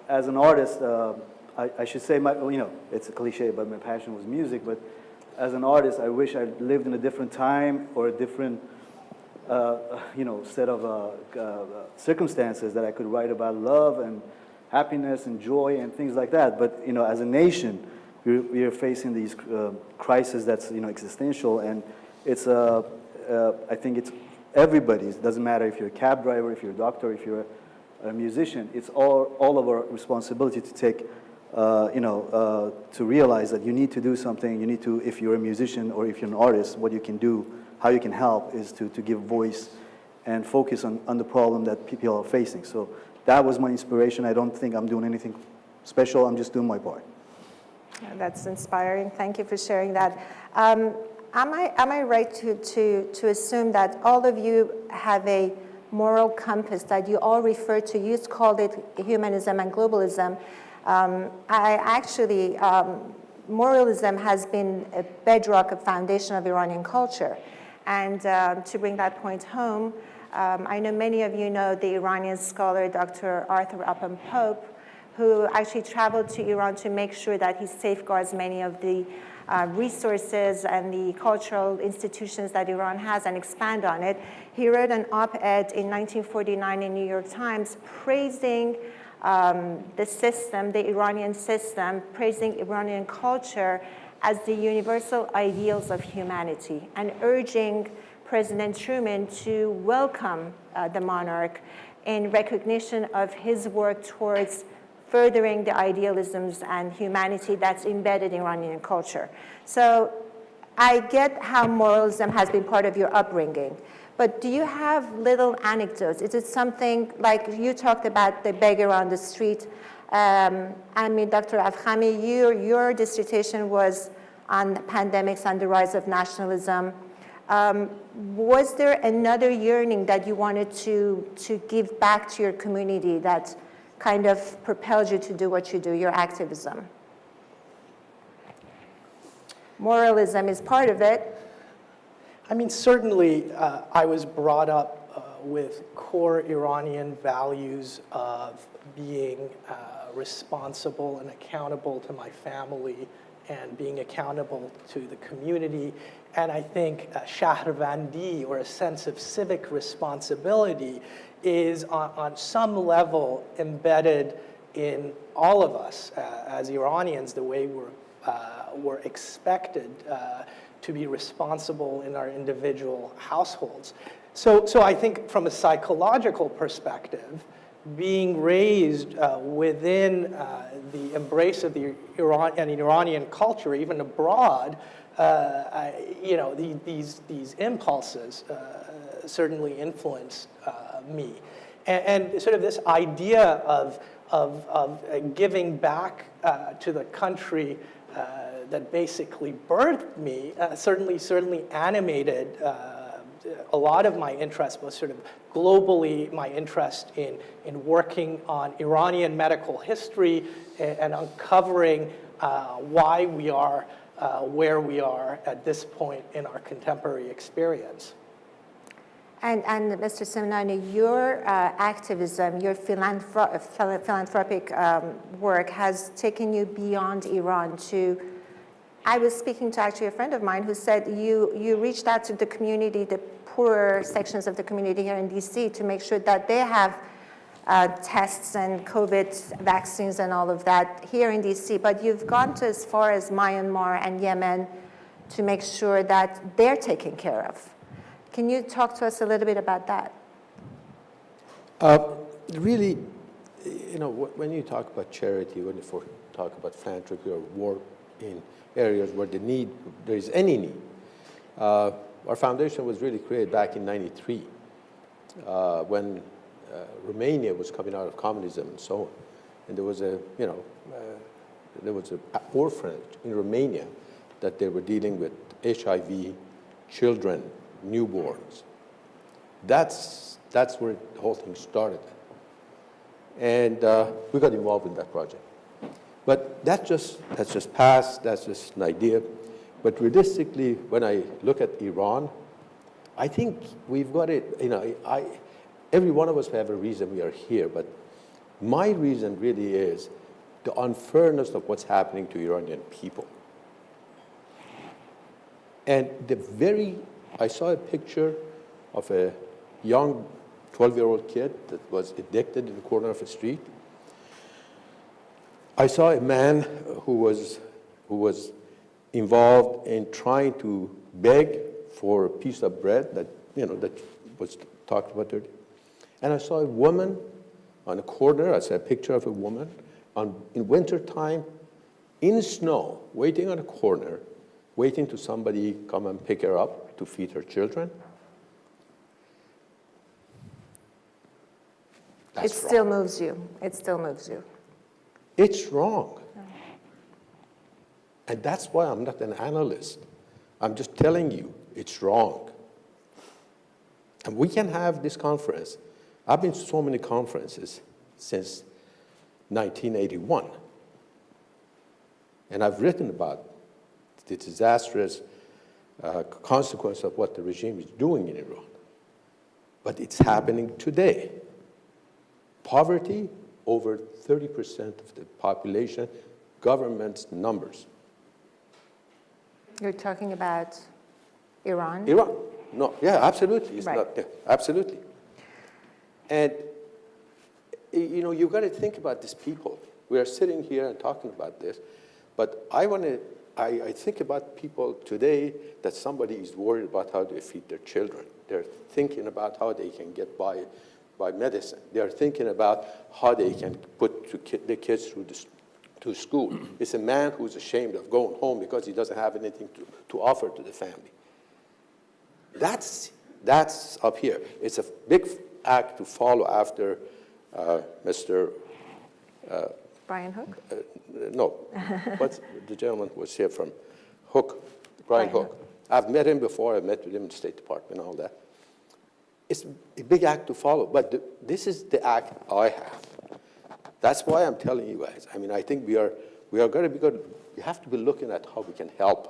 As an artist, I should say, it's a cliche, but my passion was music. But as an artist, I wish I lived in a different time or a different, set of circumstances that I could write about love and happiness and joy and things like that. But as a nation, we are facing these crises that's existential, and it's I think it's everybody's. It doesn't matter if you're a cab driver, if you're a doctor, if you're a musician. It's all of our responsibility to take, to realize that you need to do something. You need to, if you're a musician or if you're an artist, what you can do, how you can help is to give voice and focus on the problem that people are facing. So that was my inspiration. I don't think I'm doing anything special. I'm just doing my part. That's inspiring. Thank you for sharing that. Am I right to assume that all of you have a moral compass that you all refer to? You called it humanism and globalism. Moralism has been a bedrock, a foundation of Iranian culture. And to bring that point home, I know many of you know the Iranian scholar Dr. Arthur Upham Pope, who actually traveled to Iran to make sure that he safeguards many of the resources and the cultural institutions that Iran has and expand on it. He wrote an op-ed in 1949 in New York Times praising the system, the Iranian system, praising Iranian culture as the universal ideals of humanity and urging President Truman to welcome the monarch in recognition of his work towards furthering the idealisms and humanity that's embedded in Iranian culture. So I get how moralism has been part of your upbringing, but do you have little anecdotes? Is it something like you talked about the beggar on the street? I mean, Dr. Afkhami, your dissertation was on pandemics and the rise of nationalism. Was there another yearning that you wanted to give back to your community that kind of propelled you to do what you do, your activism? Moralism is part of it. I mean, certainly I was brought up with core Iranian values of being responsible and accountable to my family and being accountable to the community. And I think shahrvandi, or a sense of civic responsibility, is on some level embedded in all of us as Iranians, the way we're expected to be responsible in our individual households. So I think from a psychological perspective, being raised within the embrace of the Iranian culture, even abroad, these impulses certainly influenced me. And sort of this idea of giving back to the country that basically birthed me certainly animated a lot of my interest, was sort of globally my interest in working on Iranian medical history and uncovering why we are where we are at this point in our contemporary experience. And Mr. Simnani, your activism, your philanthropic work has taken you beyond Iran to, I was speaking to actually a friend of mine who said you reached out to the community, the poorer sections of the community here in DC, to make sure that they have tests and COVID vaccines and all of that here in DC, but you've gone to as far as Myanmar and Yemen to make sure that they're taken care of. Can you talk to us a little bit about that? Really, when you talk about charity, when you talk about philanthropy or work in areas where there is any need, our foundation was really created back in '93 when Romania was coming out of communism and so on, and there was an orphanage in Romania that they were dealing with HIV children, newborns. That's where the whole thing started, and we got involved in that project. But that's just past. That's just an idea. But realistically, when I look at Iran, I think we've got it. Every one of us have a reason we are here, but my reason really is the unfairness of what's happening to Iranian people. And I saw a picture of a young 12-year-old kid that was addicted in the corner of a street. I saw a man who was involved in trying to beg for a piece of bread that was talked about earlier. And I saw a woman on a corner. I saw a picture of a woman in wintertime in snow, waiting on a corner, waiting to somebody come and pick her up to feed her children. It still moves you. It still moves you. It's wrong. And that's why I'm not an analyst. I'm just telling you it's wrong. And we can have this conference. I've been to so many conferences since 1981. And I've written about the disastrous consequence of what the regime is doing in Iran. But it's happening today. Poverty, over 30% of the population, government's numbers. You're talking about Iran? Iran. No, yeah, absolutely. It's Right. not, yeah, absolutely. And, you know, you've got to think about these people. We are sitting here and talking about this, but I think about people today that somebody is worried about how they feed their children. They're thinking about how they can get by medicine. They're thinking about how they can put the kids through to school. It's a man who's ashamed of going home because he doesn't have anything to offer to the family. That's up here. It's a big act to follow after Mr. Brian Hook? No, what's the gentleman who was here from Hook, Brian Hook. I've met him before. I've met with him in the State Department and all that. It's a big act to follow, but this is the act I have. That's why I'm telling you guys. I mean, I think we are going to be good. We have to be looking at how we can help.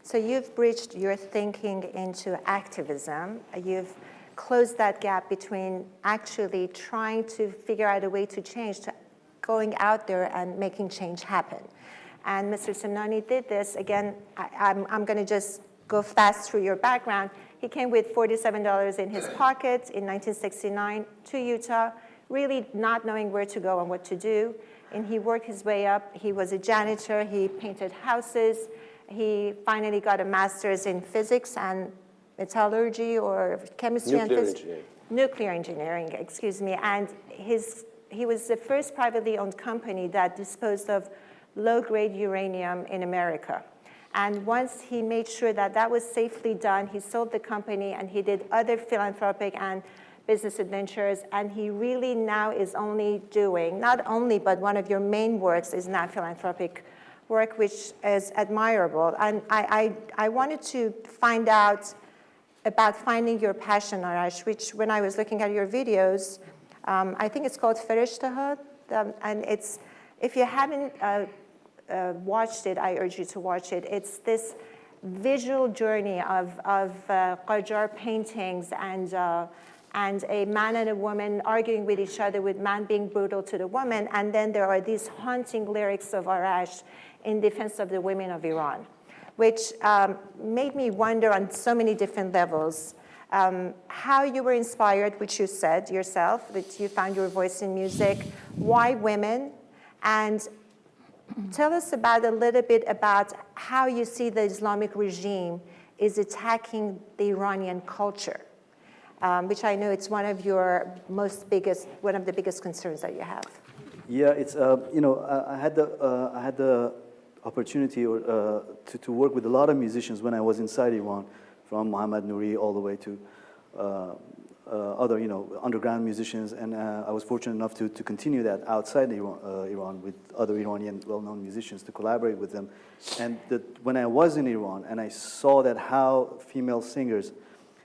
So you've bridged your thinking into activism. You've closed that gap between actually trying to figure out a way to change to going out there and making change happen. And Mr. Simnani did this. Again, I'm going to just go fast through your background. He came with $47 in his pocket in 1969 to Utah, really not knowing where to go and what to do. And he worked his way up. He was a janitor. He painted houses. He finally got a master's in physics and metallurgy or chemistry and physics. Nuclear engineering, excuse me. And he was the first privately owned company that disposed of low-grade uranium in America. And once he made sure that that was safely done, he sold the company and he did other philanthropic and business adventures. And he really now is only doing, not only, but one of your main works is now philanthropic work, which is admirable. And I wanted to find out about finding your passion, Arash, which when I was looking at your videos, I think it's called Ferishtahad. And it's, if you haven't watched it, I urge you to watch it. It's this visual journey of Qajar paintings and a man and a woman arguing with each other, with man being brutal to the woman. And then there are these haunting lyrics of Arash in defense of the women of Iran, which made me wonder on so many different levels how you were inspired, which you said yourself, that you found your voice in music, why women, and tell us about a little bit about how you see the Islamic regime is attacking the Iranian culture, which I know it's one of your one of the biggest concerns that you have. Yeah, it's you know, I had the opportunity to work with a lot of musicians when I was inside Iran, from Mohammad Nouri all the way to other, you know, underground musicians, and I was fortunate enough to continue that outside Iran with other Iranian well-known musicians, to collaborate with them. And when I was in Iran and I saw that how female singers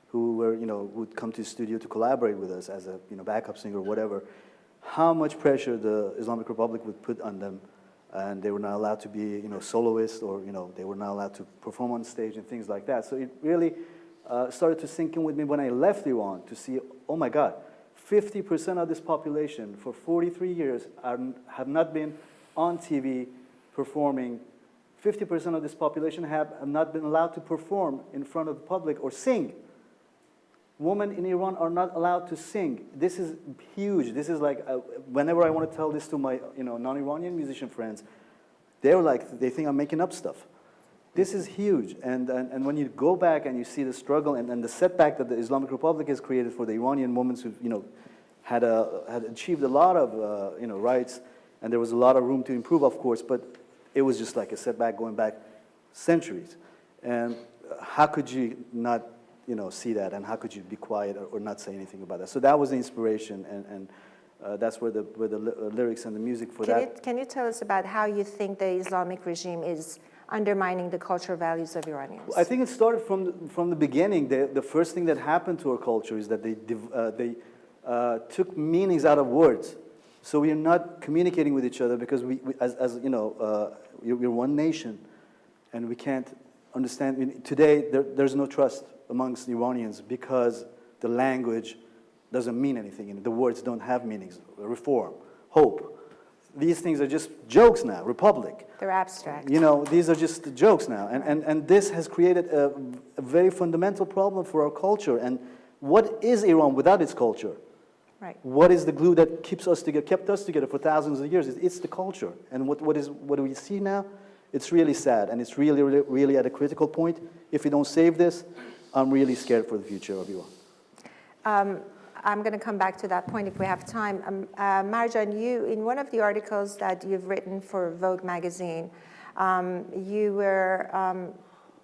who were, you know, would come to the studio to collaborate with us as a, you know, backup singer or whatever, how much pressure the Islamic Republic would put on them, and they were not allowed to be, you know, soloists, or, you know, they were not allowed to perform on stage and things like that. So it really started to sink in with me when I left Iran to see, oh my God, 50% of this population for 43 years have not been on TV performing. 50% of this population have not been allowed to perform in front of the public or sing. Women in Iran are not allowed to sing. This is huge. This is like, whenever I want to tell this to my, you know, non-Iranian musician friends, they're like, they think I'm making up stuff. This is huge. And when you go back and you see the struggle and the setback that the Islamic Republic has created for the Iranian women who, you know, had achieved a lot of, you know, rights, and there was a lot of room to improve, of course, but it was just like a setback going back centuries. And how could you not, you know, see that, and how could you be quiet or not say anything about that? So that was the inspiration, and that's where the lyrics and the music for that. Can you tell us about how you think the Islamic regime is undermining the cultural values of Iranians? I think it started from the beginning. The first thing that happened to our culture is that they took meanings out of words. So we are not communicating with each other because we as you know, we're one nation, and we can't understand. Today, there's no trust amongst Iranians because the language doesn't mean anything. The words don't have meanings. Reform. hope. These things are just jokes now, republic. They're abstract. You know, these are just jokes now. And this has created a very fundamental problem for our culture. And what is Iran without its culture? Right. What is the glue that kept us together for thousands of years? It's the culture. And what do we see now? It's really sad. And it's really, really, really at a critical point. If we don't save this, I'm really scared for the future of Iran. I'm going to come back to that point if we have time. Marjan, you, in one of the articles that you've written for Vogue magazine, you were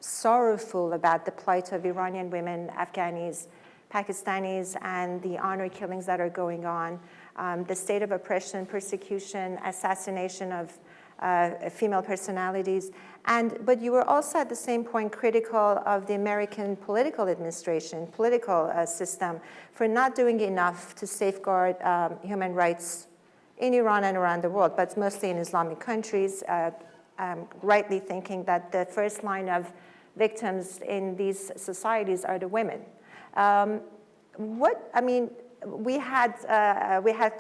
sorrowful about the plight of Iranian women, Afghanis, Pakistanis, and the honor killings that are going on, the state of oppression, persecution, assassination of female personalities. But you were also at the same point critical of the American political administration, political system, for not doing enough to safeguard human rights in Iran and around the world, but mostly in Islamic countries, rightly thinking that the first line of victims in these societies are the women. We had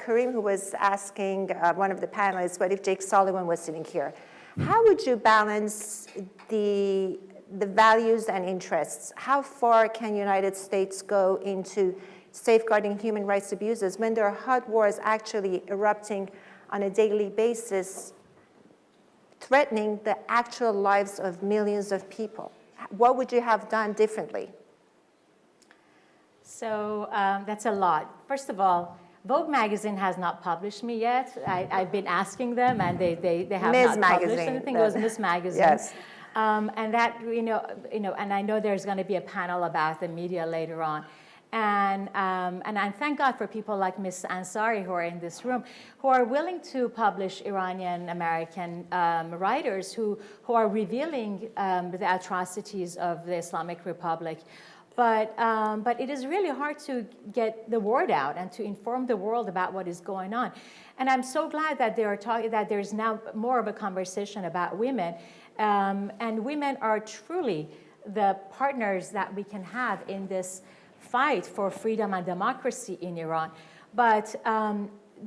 Karim who was asking one of the panelists, what if Jake Sullivan was sitting here? How would you balance the values and interests? How far can the United States go into safeguarding human rights abuses when there are hot wars actually erupting on a daily basis, threatening the actual lives of millions of people? What would you have done differently? So that's a lot. First of all, Vogue magazine has not published me yet. I've been asking them, and they have Ms. not magazine. published anything. It was Miss Magazine. Yes. And that and I know there's going to be a panel about the media later on. And I thank God for people like Ms. Ansari who are in this room, who are willing to publish Iranian American writers who are revealing the atrocities of the Islamic Republic. But it is really hard to get the word out and to inform the world about what is going on. And I'm so glad that that there's now more of a conversation about women. And women are truly the partners that we can have in this fight for freedom and democracy in Iran. But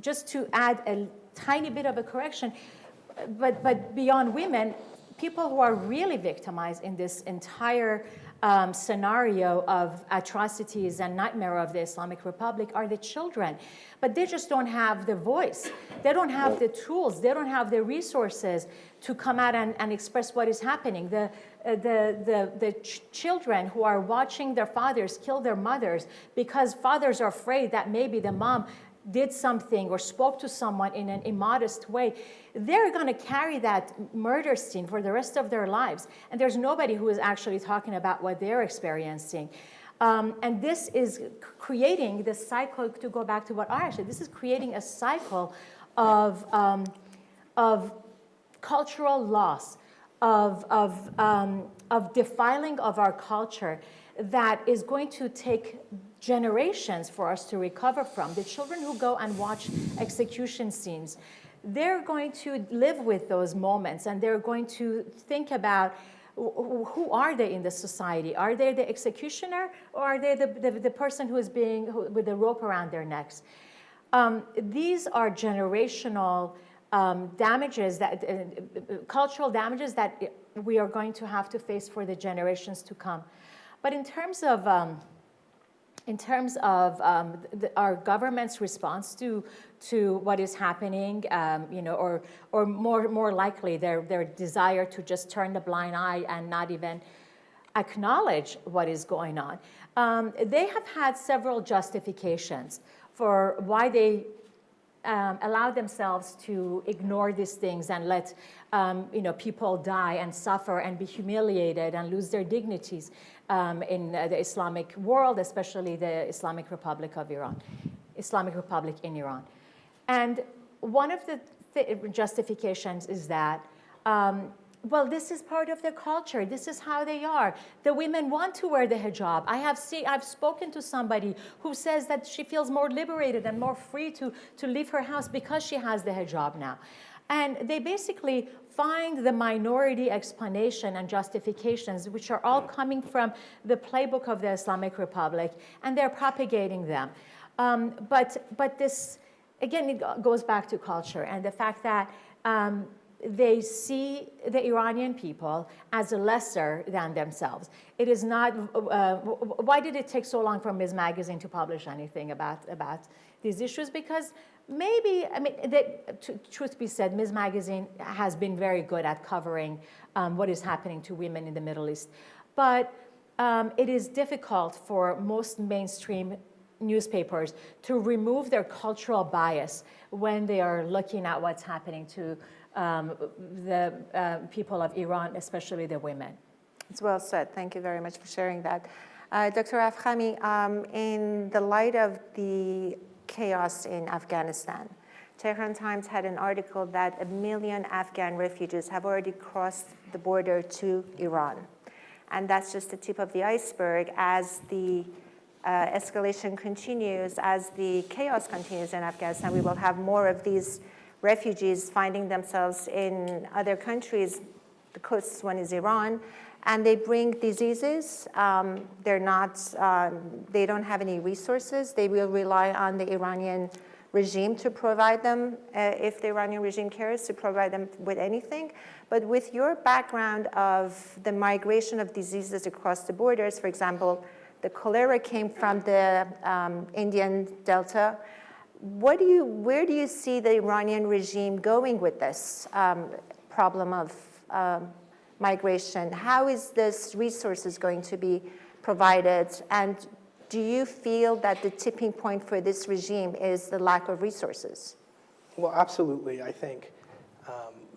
just to add a tiny bit of a correction, but beyond women, people who are really victimized in this entire scenario of atrocities and nightmare of the Islamic Republic are the children. But they just don't have the voice. They don't have the tools. They don't have the resources to come out and express what is happening. The children who are watching their fathers kill their mothers because fathers are afraid that maybe the mom did something or spoke to someone in an immodest way, they're going to carry that murder scene for the rest of their lives. And there's nobody who is actually talking about what they're experiencing. And this is creating this cycle, to go back to what Ara said, this is creating a cycle of cultural loss, of defiling of our culture that is going to take generations for us to recover from. The children who go and watch execution scenes, they're going to live with those moments, and they're going to think about who are they in the society? Are they the executioner, or are they the person who is with the rope around their necks? These are generational damages, cultural damages that we are going to have to face for the generations to come. But in terms of our government's response to what is happening, or more likely their desire to just turn the blind eye and not even acknowledge what is going on, they have had several justifications for why they allow themselves to ignore these things and let people die and suffer and be humiliated and lose their dignities in the Islamic world, especially the Islamic Republic of Iran, Islamic Republic in Iran. And one of the justifications is that, well, this is part of their culture. This is how they are. The women want to wear the hijab. I've spoken to somebody who says that she feels more liberated and more free to leave her house because she has the hijab now. And they basically find the minority explanation and justifications, which are all coming from the playbook of the Islamic Republic, and they're propagating them. But this again, it goes back to culture and the fact that they see the Iranian people as lesser than themselves. It is not, why did it take so long for Ms. Magazine to publish anything about these issues? Because maybe, I mean, truth be said, Ms. Magazine has been very good at covering what is happening to women in the Middle East. But it is difficult for most mainstream newspapers to remove their cultural bias when they are looking at what's happening to the people of Iran, especially the women. It's well said. Thank you very much for sharing that. Dr. Afkhami, in the light of the chaos in Afghanistan, Tehran Times had an article that 1 million Afghan refugees have already crossed the border to Iran. And that's just the tip of the iceberg. As the escalation continues, as the chaos continues in Afghanistan, we will have more of these refugees finding themselves in other countries. The closest one is Iran, and they bring diseases. They don't have any resources. They will rely on the Iranian regime to provide them, if the Iranian regime cares, to provide them with anything. But with your background of the migration of diseases across the borders, for example, the cholera came from the Indian Delta. Where do you see the Iranian regime going with this problem of migration? How is this resources going to be provided? And do you feel that the tipping point for this regime is the lack of resources? Well, absolutely. I think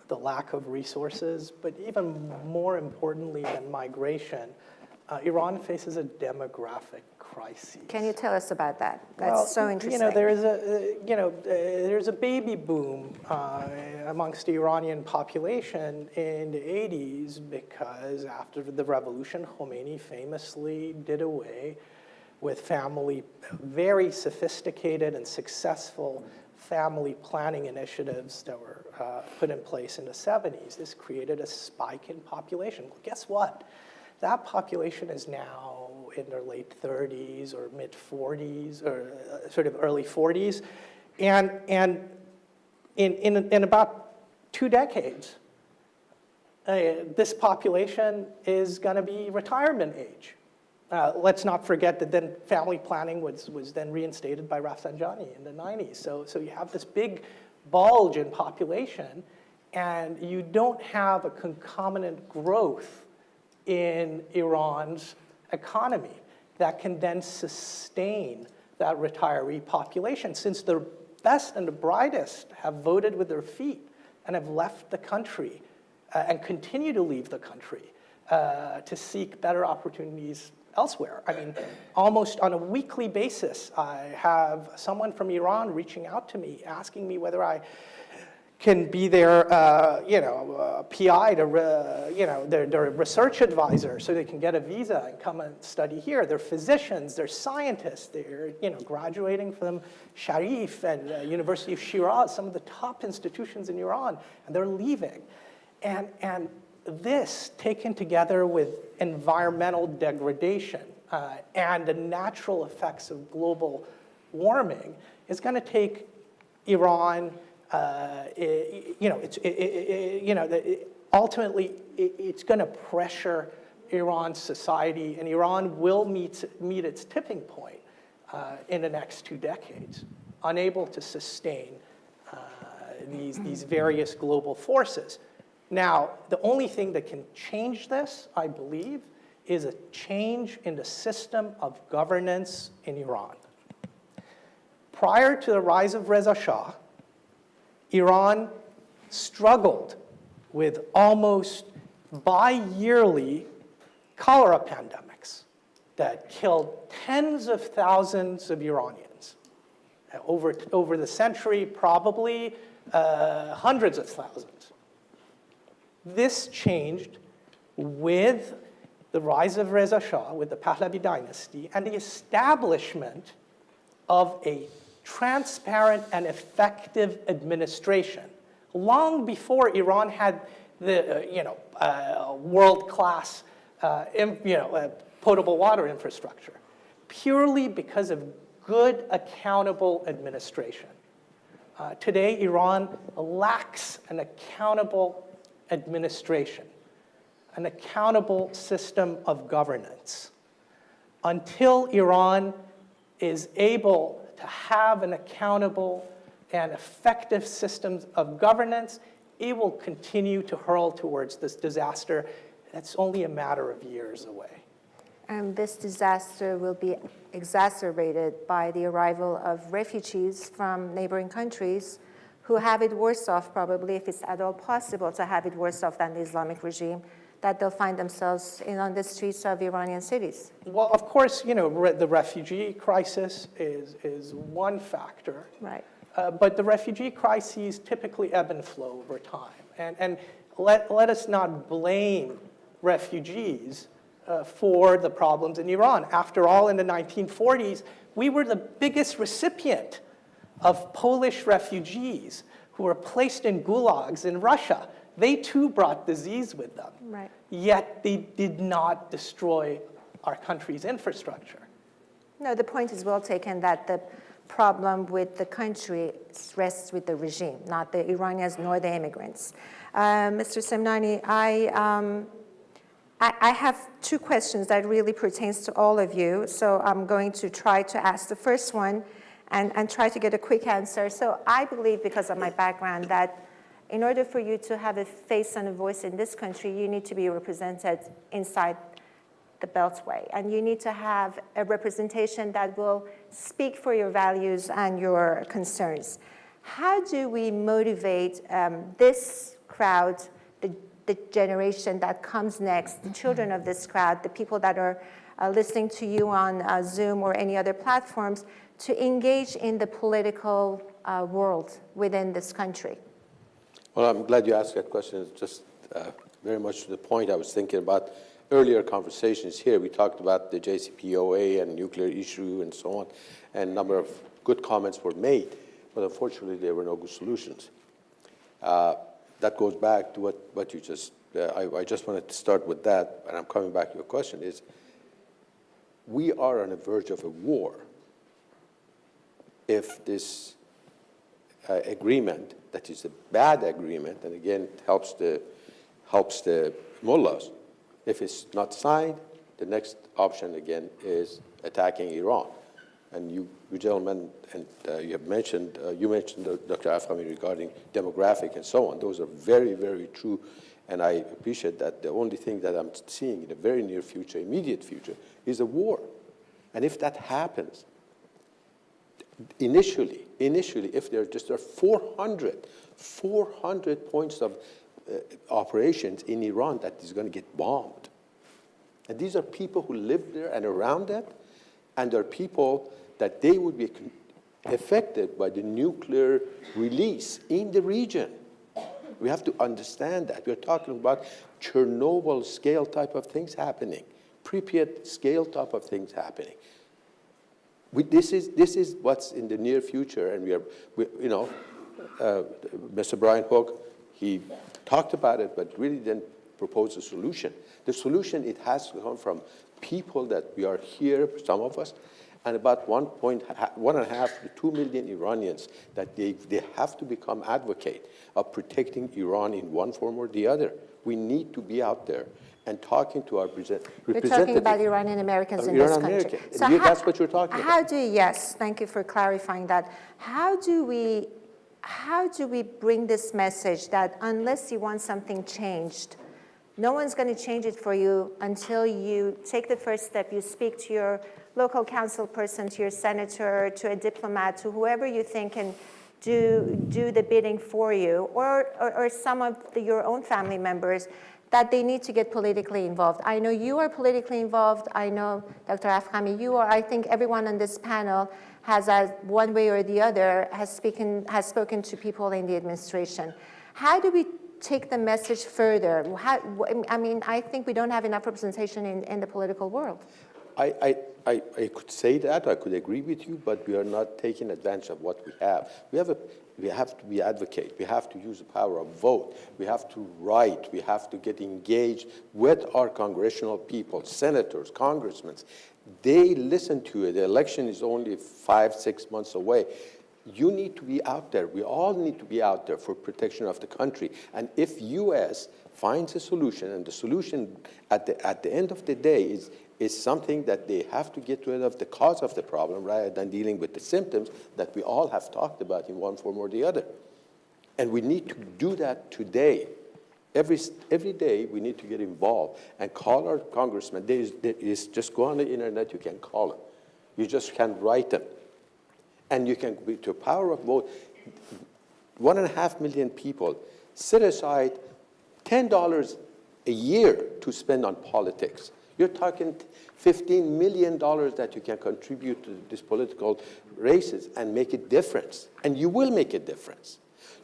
the lack of resources, but even more importantly than migration, Iran faces a demographic crisis. Can you tell us about that? That's so interesting. There's a baby boom amongst the Iranian population in the 80s because after the revolution, Khomeini famously did away with very sophisticated and successful family planning initiatives that were put in place in the 70s. This created a spike in population. Well, guess what? That population is now in their late 30s or mid 40s or sort of early 40s. And in about 2 decades, this population is going to be retirement age. Let's not forget that then family planning was then reinstated by Rafsanjani in the 90s. So you have this big bulge in population, and you don't have a concomitant growth in Iran's economy that can then sustain that retiree population, since the best and the brightest have voted with their feet and have left the country and continue to leave the country to seek better opportunities elsewhere. I mean, almost on a weekly basis, I have someone from Iran reaching out to me, asking me whether I can be their, PI, their research advisor, so they can get a visa and come and study here. They're physicians, they're scientists, they're graduating from Sharif and University of Shiraz, some of the top institutions in Iran, and they're leaving. And this, taken together with environmental degradation and the natural effects of global warming, is going to take Iran. Ultimately, it's going to pressure Iran's society, and Iran will meet its tipping point in the next 2 decades, unable to sustain these various global forces. Now, the only thing that can change this, I believe, is a change in the system of governance in Iran. Prior to the rise of Reza Shah, Iran struggled with almost bi-yearly cholera pandemics that killed tens of thousands of Iranians. Over the century, probably hundreds of thousands. This changed with the rise of Reza Shah, with the Pahlavi dynasty, and the establishment of a transparent and effective administration, long before Iran had the world-class potable water infrastructure, purely because of good, accountable administration. Today, Iran lacks an accountable administration, an accountable system of governance. Until Iran is able to have an accountable and effective systems of governance, it will continue to hurl towards this disaster that's only a matter of years away. And this disaster will be exacerbated by the arrival of refugees from neighboring countries who have it worse off, probably, if it's at all possible to have it worse off than the Islamic regime, that they'll find themselves on the streets of Iranian cities. Well, of course, you know, the refugee crisis is one factor. Right. But the refugee crises typically ebb and flow over time. And let us not blame refugees for the problems in Iran. After all, in the 1940s, we were the biggest recipient of Polish refugees who were placed in gulags in Russia. They too brought disease with them. Right. Yet they did not destroy our country's infrastructure. No, the point is well taken that the problem with the country rests with the regime, not the Iranians nor the immigrants. Mr. Semnani, I have two questions that really pertains to all of you. So I'm going to try to ask the first one and try to get a quick answer. So I believe, because of my background, that in order for you to have a face and a voice in this country, you need to be represented inside the Beltway. And you need to have a representation that will speak for your values and your concerns. How do we motivate this crowd, the generation that comes next, the children of this crowd, the people that are listening to you on Zoom or any other platforms, to engage in the political world within this country? Well, I'm glad you asked that question. It's just very much to the point. I was thinking about earlier conversations here. We talked about the JCPOA and nuclear issue and so on, and a number of good comments were made, but unfortunately there were no good solutions. That goes back to what you just, I just wanted to start with that, and I'm coming back to your question, is we are on the verge of a war if this agreement, that is a bad agreement, and again, it helps the mullahs. If it's not signed, the next option again is attacking Iran. And you gentlemen, and you mentioned Dr. Afghani regarding demographic and so on. Those are very, very true, and I appreciate that. The only thing that I'm seeing in the very near future, immediate future, is a war. And if that happens, initially, if there are 400 points of operations in Iran that is going to get bombed. And these are people who live there and around it, and they're people that they would be affected by the nuclear release in the region. We have to understand that. We're talking about Chernobyl scale type of things happening, Pripyat scale type of things happening. This is what's in the near future, and Mr. Brian Hook, he talked about it, but really didn't propose a solution. The solution, it has to come from people that we are here, some of us, and about 1.5 to 2 million Iranians that they have to become advocate of protecting Iran in one form or the other. We need to be out there and talking to our representatives. We're talking about Iranian Americans in this country. So that's what you're talking about. Yes, thank you for clarifying that. How do we bring this message that unless you want something changed, no one's going to change it for you until you take the first step, you speak to your local council person, to your senator, to a diplomat, to whoever you think can do the bidding for you, or some of your own family members, that they need to get politically involved. I know you are politically involved. I know, Dr. Afghani, you are. I think everyone on this panel has, one way or the other, has spoken to people in the administration. How do we take the message further? I think we don't have enough representation in the political world. I could say that, I could agree with you, but we are not taking advantage of what we have. We have to be advocate. We have to use the power of vote. We have to write. We have to get engaged with our congressional people, senators, congressmen. They listen to it. The election is only 5-6 months away. You need to be out there. We all need to be out there for protection of the country. And if U.S. finds a solution, and the solution at the end of the day is something that they have to get rid of the cause of the problem rather than dealing with the symptoms that we all have talked about in one form or the other. And we need to do that today. Every day we need to get involved and call our congressmen. There is just go on the internet, you can call them. You just can write them. And you can, with the power of vote, 1.5 million people set aside $10 a year to spend on politics. You're talking $15 million that you can contribute to these political races and make a difference. And you will make a difference.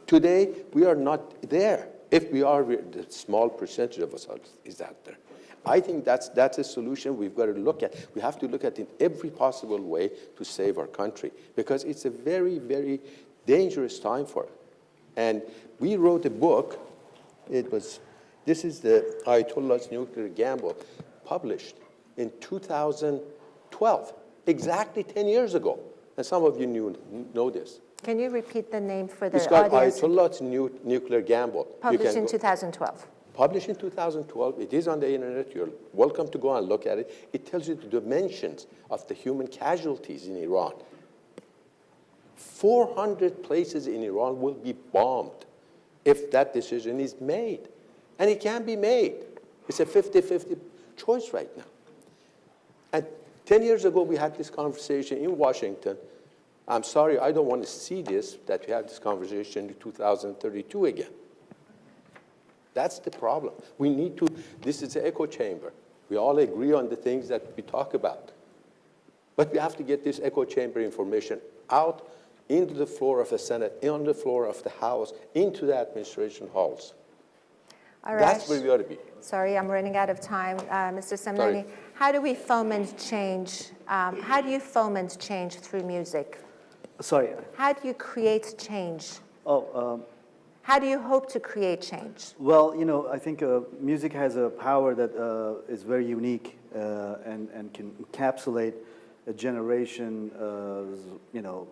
Today, we are not there. If we are, the small percentage of us is out there. I think that's a solution we've got to look at. We have to look at it in every possible way to save our country, because it's a very, very dangerous time for it. And we wrote a book. This is the Ayatollah's Nuclear Gamble, published in 2012, exactly 10 years ago. And some of you know this. Can you repeat the name for the It's called audience? Ayatollah's Nuclear Gamble. Published in 2012. Published in 2012. It is on the internet. You're welcome to go and look at it. It tells you the dimensions of the human casualties in Iran. 400 places in Iran will be bombed if that decision is made. And it can be made. It's a 50-50 choice right now. And 10 years ago, we had this conversation in Washington. I'm sorry, I don't want to see this, that we have this conversation in 2032 again. That's the problem. We need to, this is an echo chamber. We all agree on the things that we talk about. But we have to get this echo chamber information out into the floor of the Senate, on the floor of the House, into the administration halls. All right. That's where we ought to be. Sorry, I'm running out of time. Mr. Samnani, how do we foment change? How do you foment change through music? Sorry. How do you create change? Oh, how do you hope to create change? well, you know, I think music has a power that is very unique and can encapsulate a generation, you know,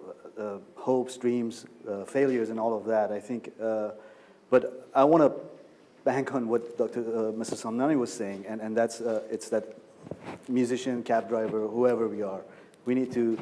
hopes, dreams, failures, and all of that. I think, but I want to bank on what Mr. Samnani was saying, and that's it's that musician, cab driver, whoever we are, we need to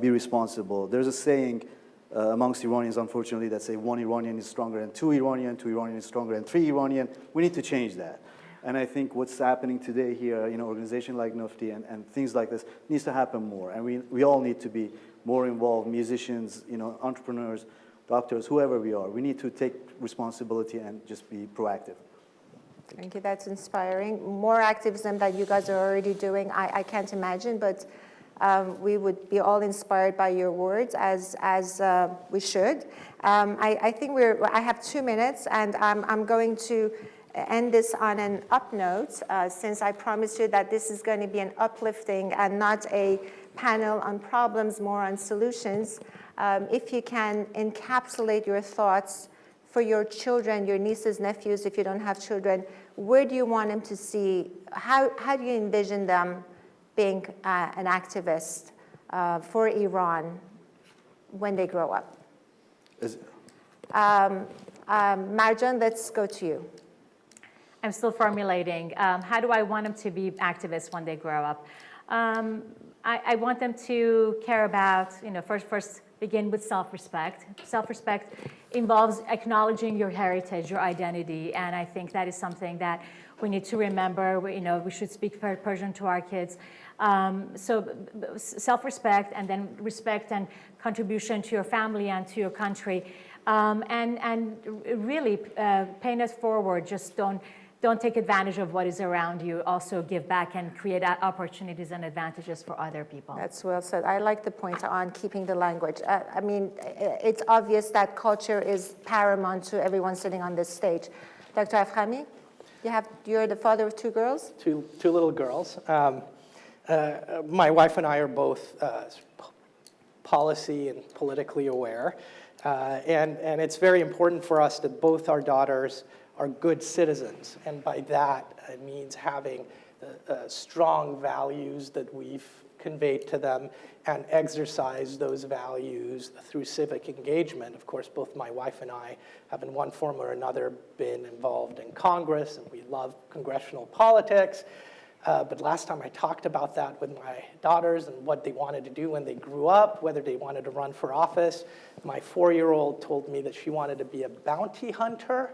be responsible. There's a saying amongst Iranians, unfortunately, that say one Iranian is stronger than two Iranian is stronger than three Iranian. We need to change that. And I think what's happening today here, you know, organization like NUFDI and things like this needs to happen more. And we all need to be more involved, musicians, you know, entrepreneurs, doctors, whoever we are. We need to take responsibility and just be proactive. Thank you, that's inspiring. More activism that you guys are already doing, I can't imagine, but we would be all inspired by your words, as we should. I think I have 2 minutes, and I'm going to end this on an up note, since I promised you that this is going to be an uplifting and not a panel on problems, more on solutions. If you can encapsulate your thoughts for your children, your nieces, nephews, if you don't have children, where do you want them to see, how do you envision them being an activist for Iran when they grow up? Marjan, let's go to you. I'm still formulating. How do I want them to be activists when they grow up? I want them to care about, you know, first begin with self-respect. Self-respect involves acknowledging your heritage, your identity, and I think that is something that we need to remember. We should speak Persian to our kids. So self-respect, and then respect and contribution to your family and to your country, and really paying us forward. Just don't take advantage of what is around you. Also give back and create opportunities and advantages for other people. That's well said. I like the point on keeping the language. I mean, it's obvious that culture is paramount to everyone sitting on this stage. Dr. Afkhami, you're the father of 2 girls? Two little girls. My wife and I are both policy and politically aware. And it's very important for us that both our daughters are good citizens. And by that, it means having strong values that we've conveyed to them and exercise those values through civic engagement. Of course, both my wife and I have in one form or another been involved in Congress, and we love congressional politics. But last time I talked about that with my daughters and what they wanted to do when they grew up, whether they wanted to run for office. My 4-year-old told me that she wanted to be a bounty hunter.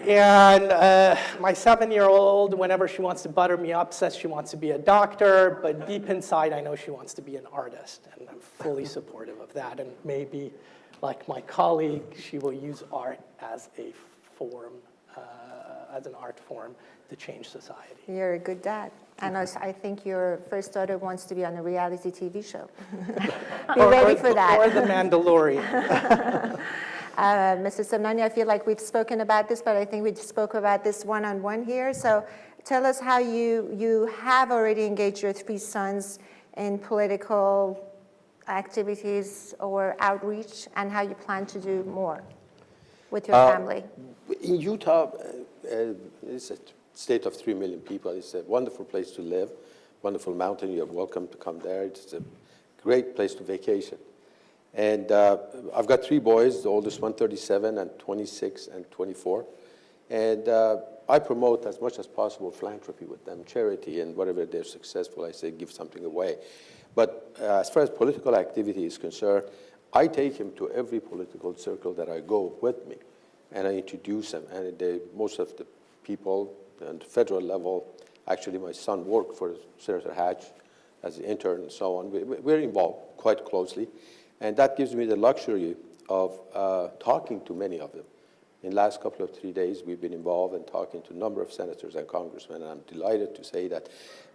And my 7-year-old, whenever she wants to butter me up, says she wants to be a doctor. But deep inside, I know she wants to be an artist. And I'm fully supportive of that. And maybe, like my colleague, she will use art as a form, as an art form to change society. You're a good dad. And I think your first daughter wants to be on a reality TV show. Be ready for that. Or The Mandalorian. Mrs. Samnani, I feel like we've spoken about this, but I think we spoke about this one-on-one here. So tell us how you have already engaged your 3 sons in political activities or outreach, and how you plan to do more with your family. In Utah, it's a state of 3 million people. It's a wonderful place to live, wonderful mountain. You're welcome to come there. It's a great place to vacation. And I've got 3 boys, the oldest one 37 and 26 and 24. And I promote as much as possible philanthropy with them, charity, and whatever they're successful, I say give something away. But as far as political activity is concerned, I take him to every political circle that I go with me, and I introduce them. And most of the people at the federal level, actually my son worked for Senator Hatch as an intern and so on. We're involved quite closely. And that gives me the luxury of talking to many of them. In the last couple of 3 days, we've been involved in talking to a number of senators and congressmen, and I'm delighted to say that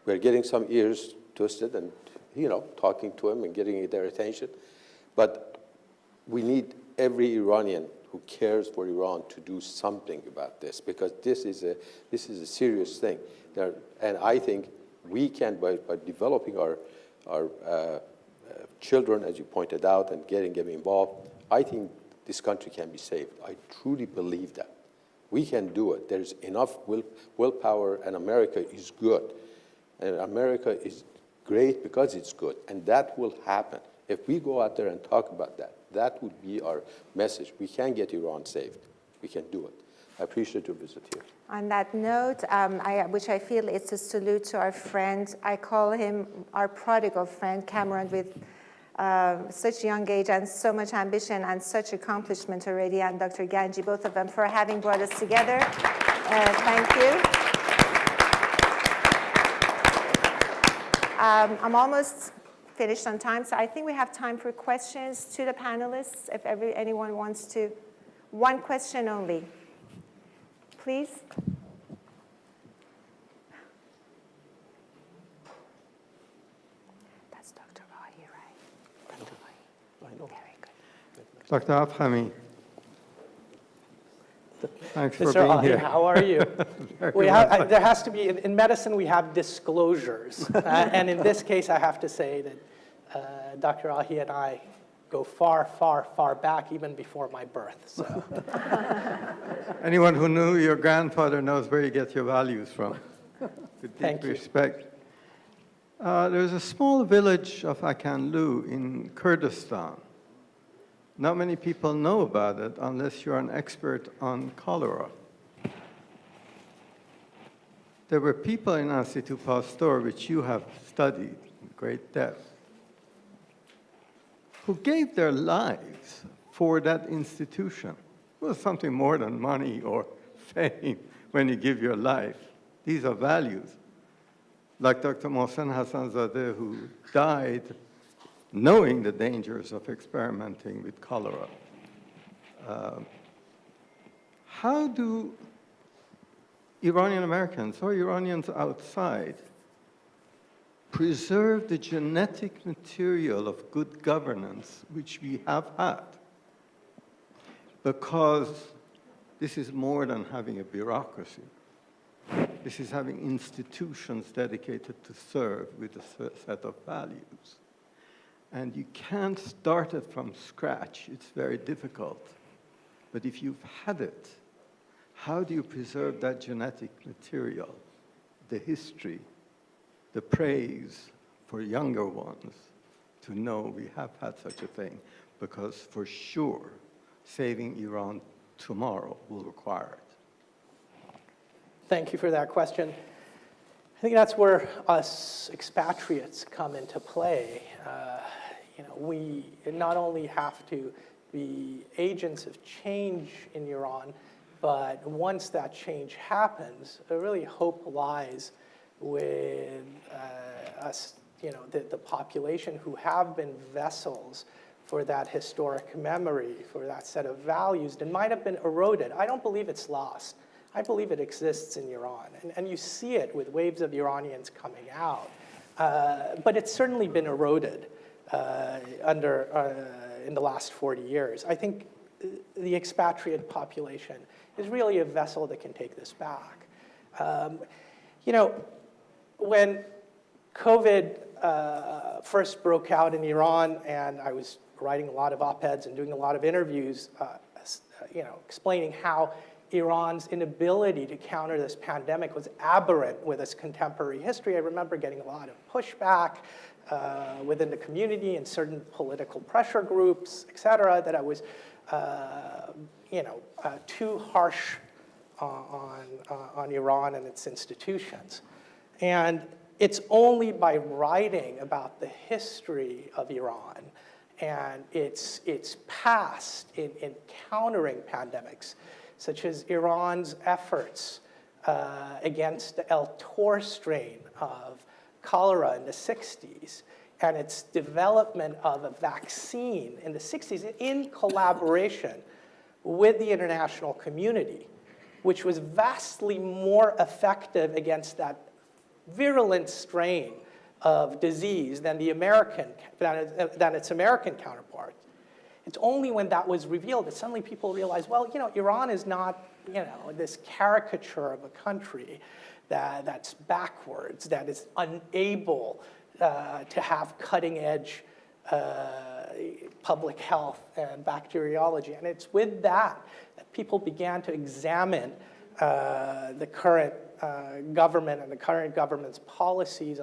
we're getting some ears twisted and, talking to them and getting their attention. But we need every Iranian who cares for Iran to do something about this, because this is a serious thing. And I think we can, by developing our children, as you pointed out, and getting them involved, I think this country can be saved. I truly believe that. We can do it. There's enough willpower, and America is good. And America is great because it's good, and that will happen. If we go out there and talk about that, that would be our message. We can get Iran saved. We can do it. I appreciate your visit here. On that note, which I feel it's a salute to our friend, I call him our prodigal friend, Cameron, with such young age and so much ambition and such accomplishment already, and Dr. Ganji, both of them, for having brought us together. Thank you. I'm almost finished on time, so I think we have time for questions to the panelists, if anyone wants to. One question only. Please. That's Dr. Rahi, right? Dr. Rahi. I know. Very good. Dr. Afhami. Thanks for Mr. being Ahi, here. how are you? There has to be, in medicine, we have disclosures. And in this case, I have to say that Dr. Ahi and I go far, far, far back, even before my birth. So. Anyone who knew your grandfather knows where you get your values from. With deep respect. There's a small village of Akanlu in Kurdistan. Not many people know about it unless you're an expert on cholera. There were people in Institut Pasteur, which you have studied in great depth, who gave their lives for that institution. It was something more than money or fame when you give your life. These are values. Like Dr. Mohsen Hassanzadeh, who died knowing the dangers of experimenting with cholera. How do Iranian Americans or Iranians outside preserve the genetic material of good governance which we have had? Because this is more than having a bureaucracy. This is having institutions dedicated to serve with a set of values. And you can't start it from scratch. It's very difficult. But if you've had it, how do you preserve that genetic material, the history, the praise for younger ones to know we have had such a thing, because for sure, saving Iran tomorrow will require it. Thank you for that question. I think that's where us expatriates come into play. We not only have to be agents of change in Iran, but once that change happens, really hope lies with us, the population who have been vessels for that historic memory, for that set of values that might have been eroded. I don't believe it's lost. I believe it exists in Iran, and you see it with waves of Iranians coming out. But it's certainly been eroded in the last 40 years. I think the expatriate population is really a vessel that can take this back. When COVID first broke out in Iran, and I was writing a lot of op-eds and doing a lot of interviews, explaining how Iran's inability to counter this pandemic was aberrant with its contemporary history. I remember getting a lot of pushback within the community and certain political pressure groups, et cetera, that I was, too harsh on Iran and its institutions. And it's only by writing about the history of Iran and its past in countering pandemics, such as Iran's efforts against the El Tor strain of cholera in the 60s, and its development of a vaccine in the 60s in collaboration with the international community, which was vastly more effective against that virulent strain of disease than its American counterpart. It's only when that was revealed that suddenly people realized, well, Iran is not, this caricature of a country that's backwards, that is unable to have cutting-edge public health and bacteriology. And it's with that people began to examine the current government and the current government's policies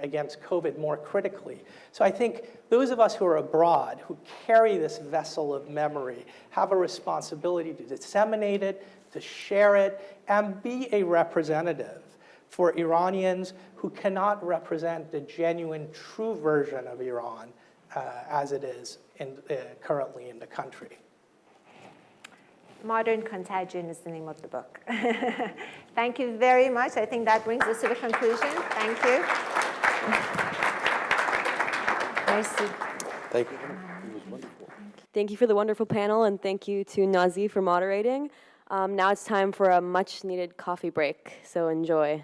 against COVID more critically. So I think those of us who are abroad, who carry this vessel of memory, have a responsibility to disseminate it, to share it, and be a representative for Iranians who cannot represent the genuine, true version of Iran as it is currently in the country. Modern Contagion is the name of the book. Thank you very much. I think that brings us to the conclusion. Thank you. Merci. Thank you. It was wonderful. Thank you for the wonderful panel, and thank you to Nazi for moderating. Now it's time for a much-needed coffee break, so enjoy.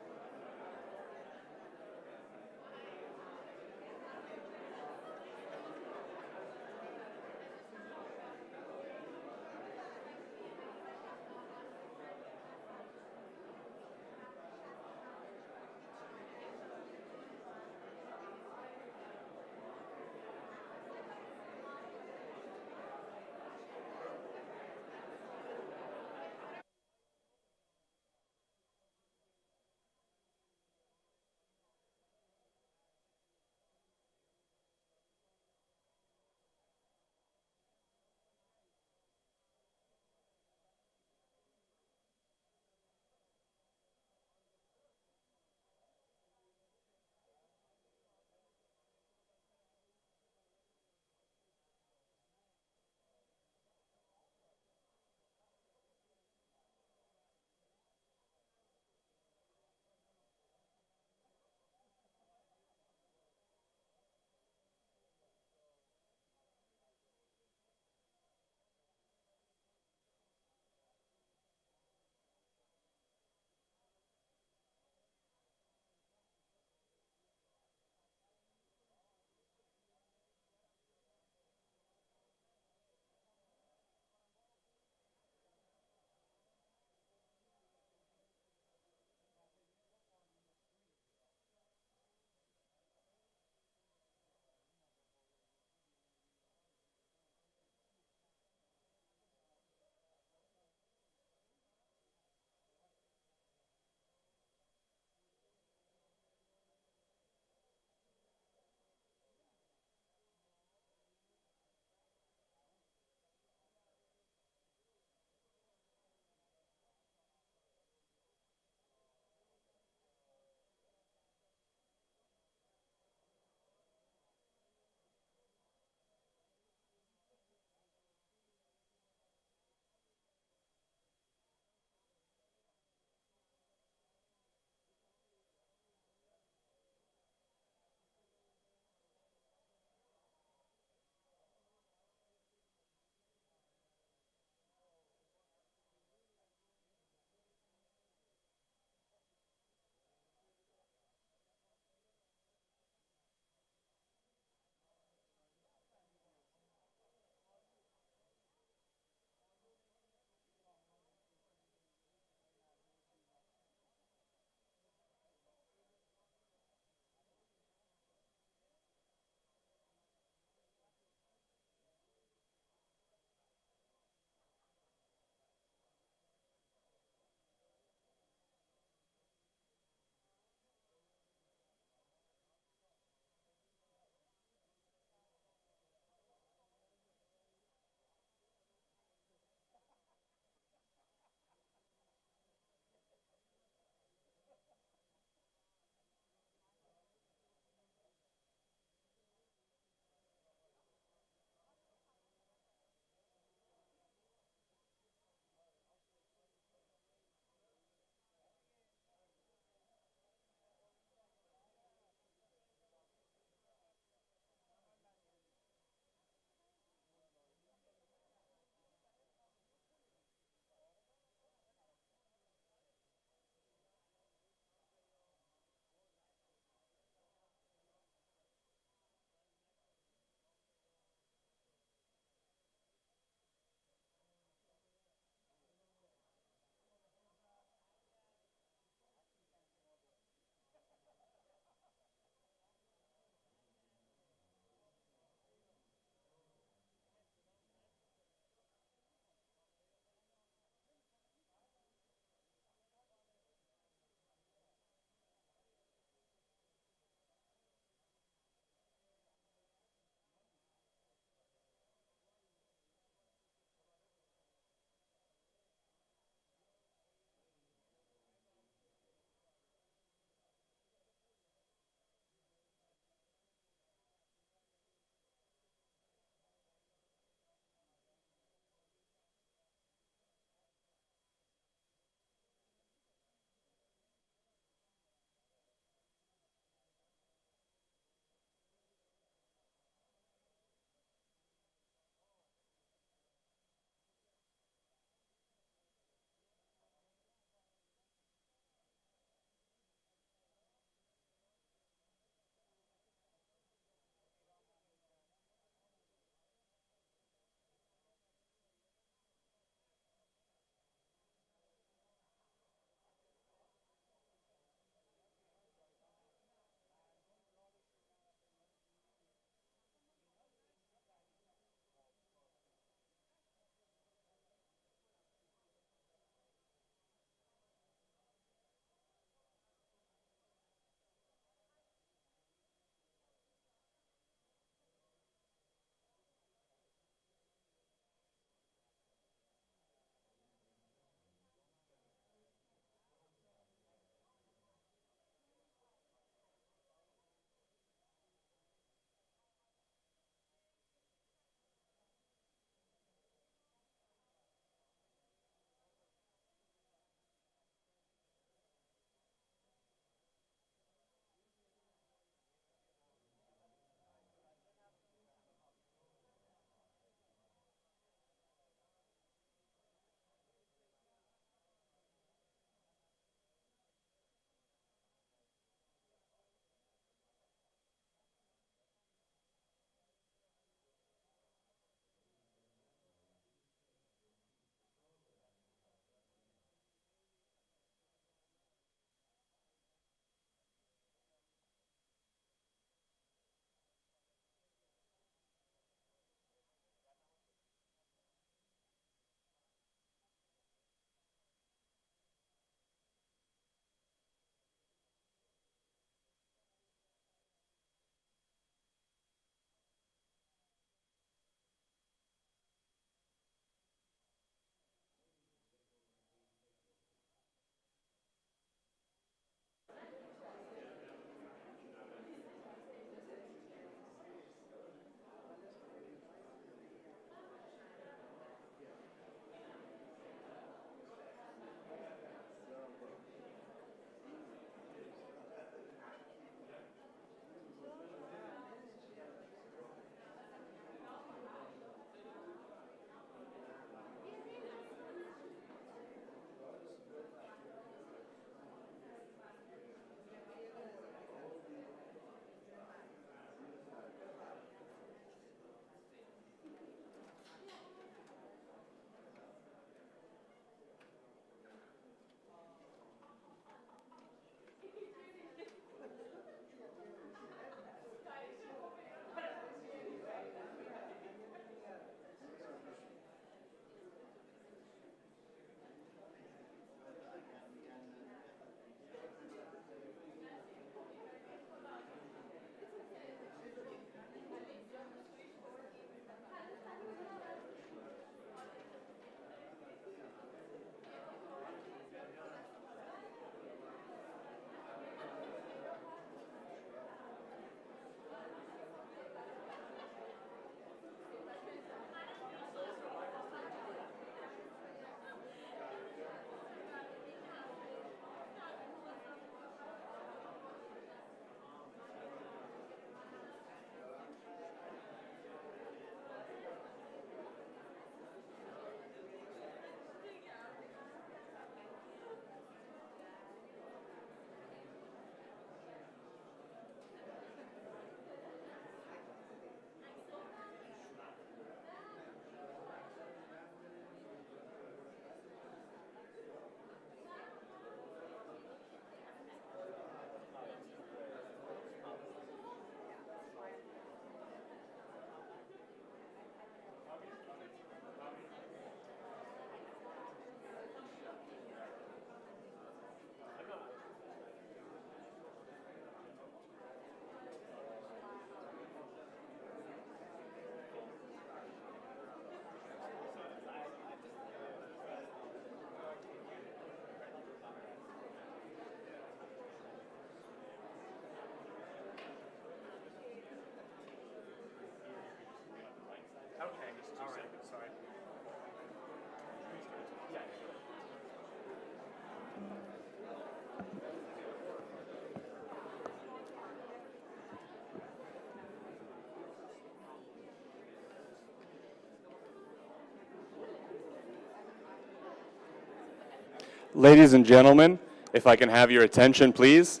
Ladies and gentlemen, if I can have your attention, please.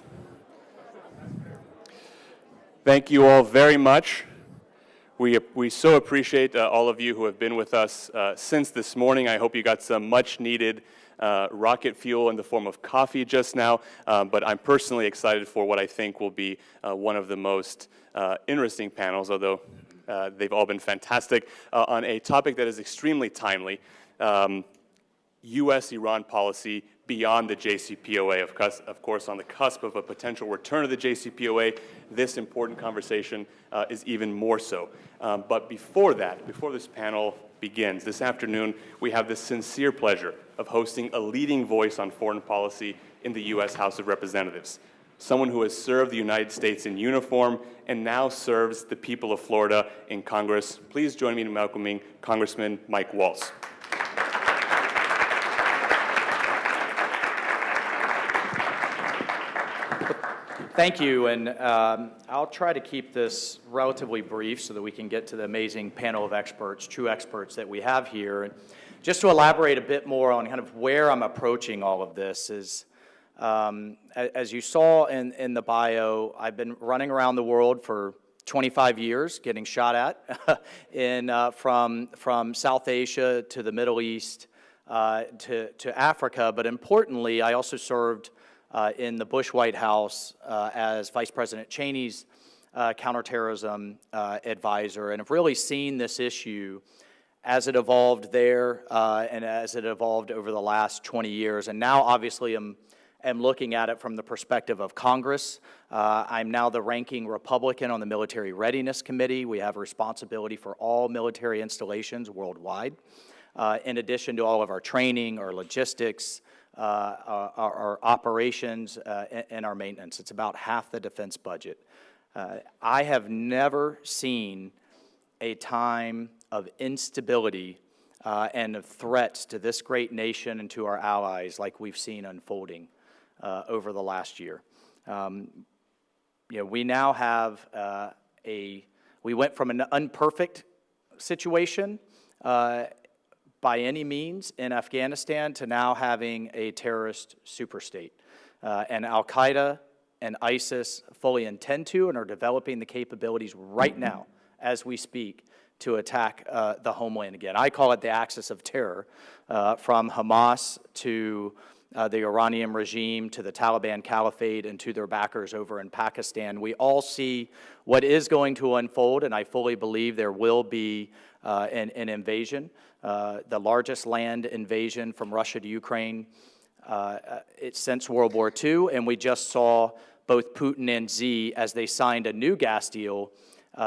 Thank you all very much. We so appreciate all of you who have been with us since this morning. I hope you got some much needed rocket fuel in the form of coffee just now, but I'm personally excited for what I think will be one of the most interesting panels, although they've all been fantastic, on a topic that is extremely timely, U.S.-Iran policy beyond the JCPOA. Of course, on the cusp of a potential return of the JCPOA, this important conversation is even more so. But before that, before this panel begins, this afternoon, we have the sincere pleasure of hosting a leading voice on foreign policy in the U.S. House of Representatives, someone who has served the United States in uniform and now serves the people of Florida in Congress. Please join me in welcoming Congressman Mike Waltz. Thank you, and I'll try to keep this relatively brief so that we can get to the amazing panel of experts, true experts that we have here. Just to elaborate a bit more on kind of where I'm approaching all of this is, as you saw in the bio, I've been running around the world for 25 years, getting shot at, from South Asia to the Middle East to Africa, but importantly, I also served in the Bush White House as Vice President Cheney's counterterrorism advisor, and have really seen this issue as it evolved there and as it evolved over the last 20 years. And now, obviously, am looking at it from the perspective of Congress. I'm now the ranking Republican on the Military Readiness Committee. We have a responsibility for all military installations worldwide, in addition to all of our training, our logistics, our operations, and our maintenance. It's about half the defense budget. I have never seen a time of instability and of threats to this great nation and to our allies like we've seen unfolding over the last year. We now have we went from an unperfect situation by any means in Afghanistan to now having a terrorist superstate. And Al-Qaeda and ISIS fully intend to and are developing the capabilities right now as we speak to attack the homeland again. I call it the axis of terror, from Hamas to the Iranian regime to the Taliban Caliphate and to their backers over in Pakistan. We all see what is going to unfold, and I fully believe there will be an invasion. The largest land invasion from Russia to Ukraine since World War II, and we just saw both Putin and Xi, as they signed a new gas deal,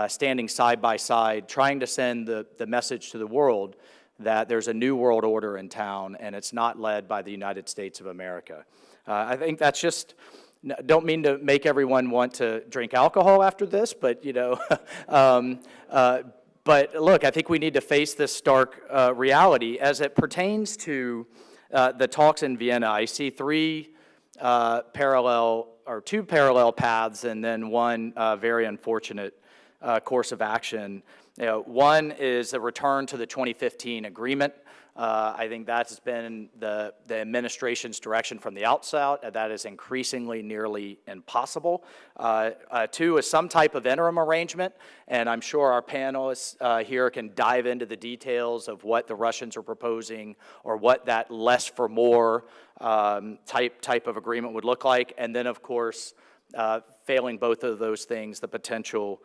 standing side by side, trying to send the message to the world that there's a new world order in town, and it's not led by the United States of America. I think that's just, don't mean to make everyone want to drink alcohol after this, but, but look, I think we need to face this stark reality. As it pertains to the talks in Vienna, I see two parallel paths and then one very unfortunate course of action. One is a return to the 2015 agreement. I think that's been the administration's direction from the outset. That is increasingly nearly impossible. Two is some type of interim arrangement, and I'm sure our panelists here can dive into the details of what the Russians are proposing or what that less for more type of agreement would look like. And then, of course, failing both of those things, the potential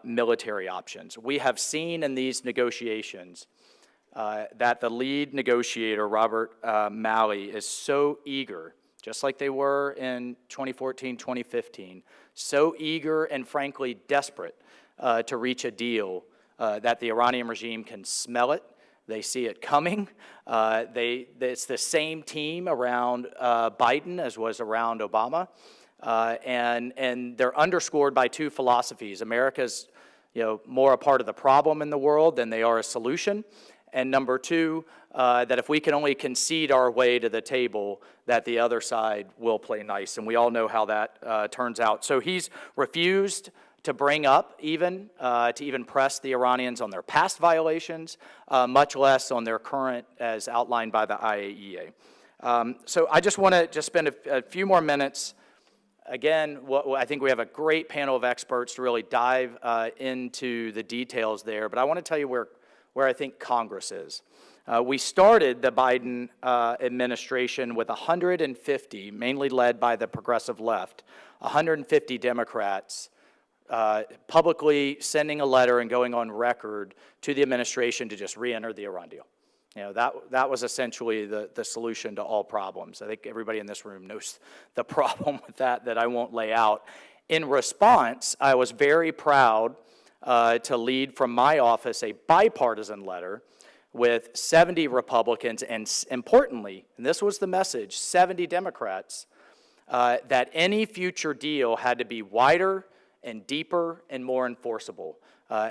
military options. We have seen in these negotiations that the lead negotiator, Robert Malley, is so eager, just like they were in 2014, 2015, so eager and frankly desperate to reach a deal that the Iranian regime can smell it. They see it coming. It's the same team around Biden as was around Obama. And they're underscored by two philosophies. America's more a part of the problem in the world than they are a solution. And number two, that if we can only concede our way to the table, that the other side will play nice. And we all know how that turns out. So he's refused to bring up to even press the Iranians on their past violations, much less on their current, as outlined by the IAEA. So I just want to spend a few more minutes. Again, I think we have a great panel of experts to really dive into the details there, but I want to tell you where I think Congress is. We started the Biden administration with 150, mainly led by the progressive left, 150 Democrats publicly sending a letter and going on record to the administration to just re-enter the Iran deal. You know, that was essentially the solution to all problems. I think everybody in this room knows the problem with that I won't lay out. In response, I was very proud to lead from my office a bipartisan letter with 70 Republicans and, importantly, and this was the message, 70 Democrats, that any future deal had to be wider and deeper and more enforceable.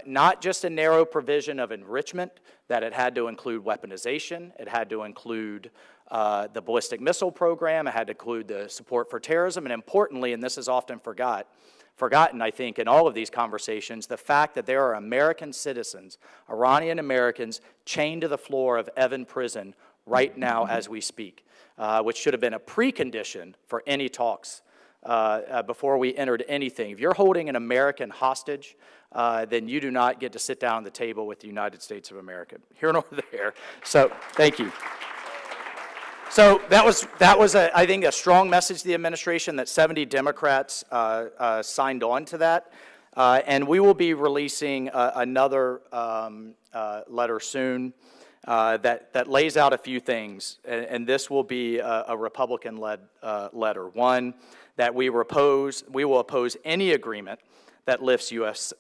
Not just a narrow provision of enrichment, that it had to include weaponization, it had to include the ballistic missile program, it had to include the support for terrorism, and importantly, and this is often forgotten, I think, in all of these conversations, the fact that there are American citizens, Iranian Americans, chained to the floor of Evin prison right now as we speak, which should have been a precondition for any talks before we entered anything. If you're holding an American hostage, then you do not get to sit down at the table with the United States of America. Here and over there. So, thank you. So that was I think, a strong message to the administration that 70 Democrats signed on to that. And we will be releasing another letter soon that lays out a few things. And this will be a Republican-led letter. One, that we will oppose any agreement that lifts U.S.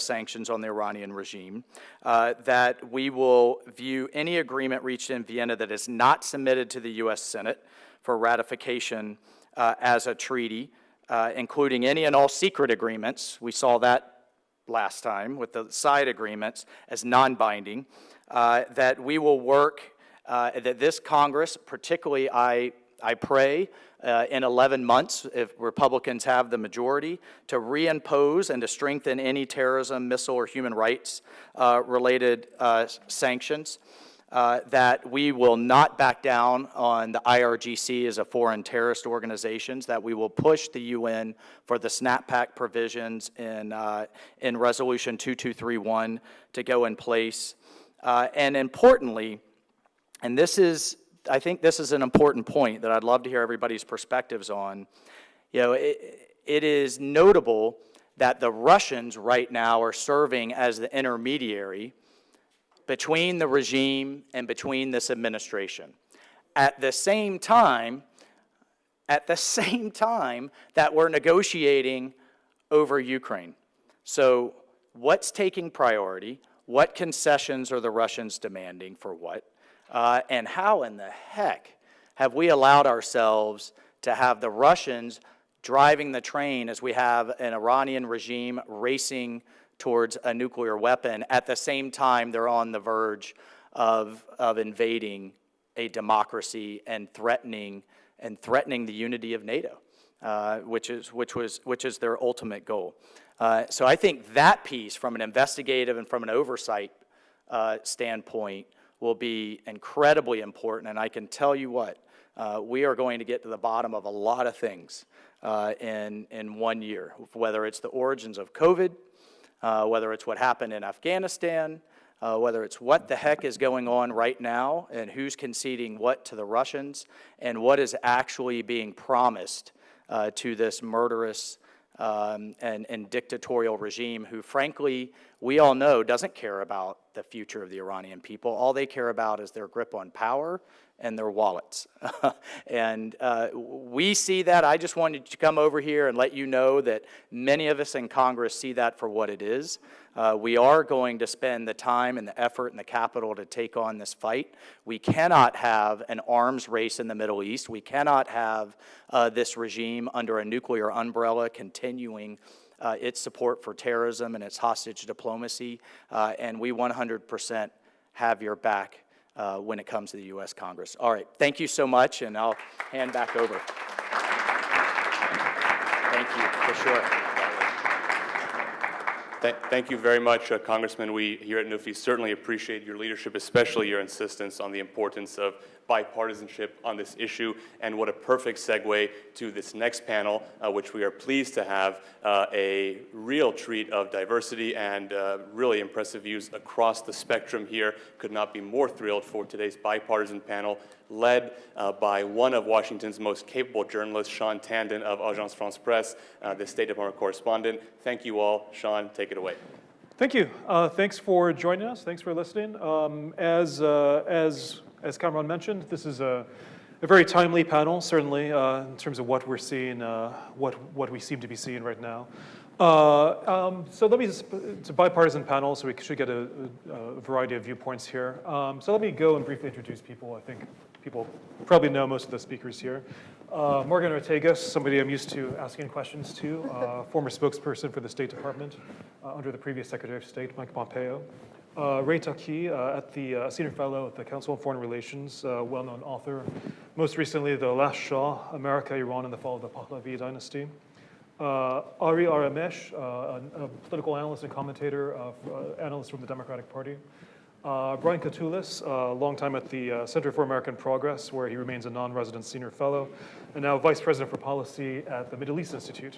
sanctions on the Iranian regime, that we will view any agreement reached in Vienna that is not submitted to the U.S. Senate for ratification as a treaty, including any and all secret agreements. We saw that last time with the side agreements as non-binding, that we will work, that this Congress, particularly I pray, in 11 months, if Republicans have the majority, to reimpose and to strengthen any terrorism, missile, or human rights related sanctions, that we will not back down on the IRGC as a foreign terrorist organization, that we will push the UN for the snapback provisions in Resolution 2231 to go in place. And importantly, and I think this is an important point that I'd love to hear everybody's perspectives on. You know, it is notable that the Russians right now are serving as the intermediary between the regime and between this administration. At the same time that we're negotiating over Ukraine. So what's taking priority? What concessions are the Russians demanding for what? And how in the heck have we allowed ourselves to have the Russians driving the train as we have an Iranian regime racing towards a nuclear weapon at the same time they're on the verge of invading a democracy and threatening the unity of NATO, which is their ultimate goal. So I think that piece, from an investigative and from an oversight standpoint, will be incredibly important. And I can tell you what, we are going to get to the bottom of a lot of things in 1 year, whether it's the origins of COVID, whether it's what happened in Afghanistan, whether it's what the heck is going on right now and who's conceding what to the Russians, and what is actually being promised to this murderous and dictatorial regime who, frankly, we all know doesn't care about the future of the Iranian people. All they care about is their grip on power and their wallets. And we see that. I just wanted to come over here and let you know that many of us in Congress see that for what it is. We are going to spend the time and the effort and the capital to take on this fight. We cannot have an arms race in the Middle East. We cannot have this regime under a nuclear umbrella continuing its support for terrorism and its hostage diplomacy. And we 100% have your back when it comes to the U.S. Congress. All right, thank you so much, and I'll hand back over. Thank you, for sure. Thank you very much, Congressman. We here at NUFDI certainly appreciate your leadership, especially your insistence on the importance of bipartisanship on this issue, and what a perfect segue to this next panel, which we are pleased to have a real treat of diversity and really impressive views across the spectrum here. Could not be more thrilled for today's bipartisan panel, led by one of Washington's most capable journalists, Sean Tandon of Agence France Presse, the State Department correspondent. Thank you all. Sean, take it away. Thank you. Thanks for joining us. Thanks for listening. As Kamran mentioned, this is a very timely panel, certainly, in terms of what we're seeing, what we seem to be seeing right now. So let me just, it's a bipartisan panel, so we should get a variety of viewpoints here. So let me go and briefly introduce people. I think people probably know most of the speakers here. Morgan Ortegas, somebody I'm used to asking questions to, former spokesperson for the State Department under the previous Secretary of State, Mike Pompeo. Ray Taki, at the Senior Fellow at the Council on Foreign Relations, well-known author. Most recently, The Last Shah, America, Iran, and the Fall of the Pahlavi Dynasty. Ari Aramesh, a political analyst and commentator, analyst from the Democratic Party. Brian Katulis, long time at the Center for American Progress, where he remains a non-resident senior fellow, and now Vice President for Policy at the Middle East Institute.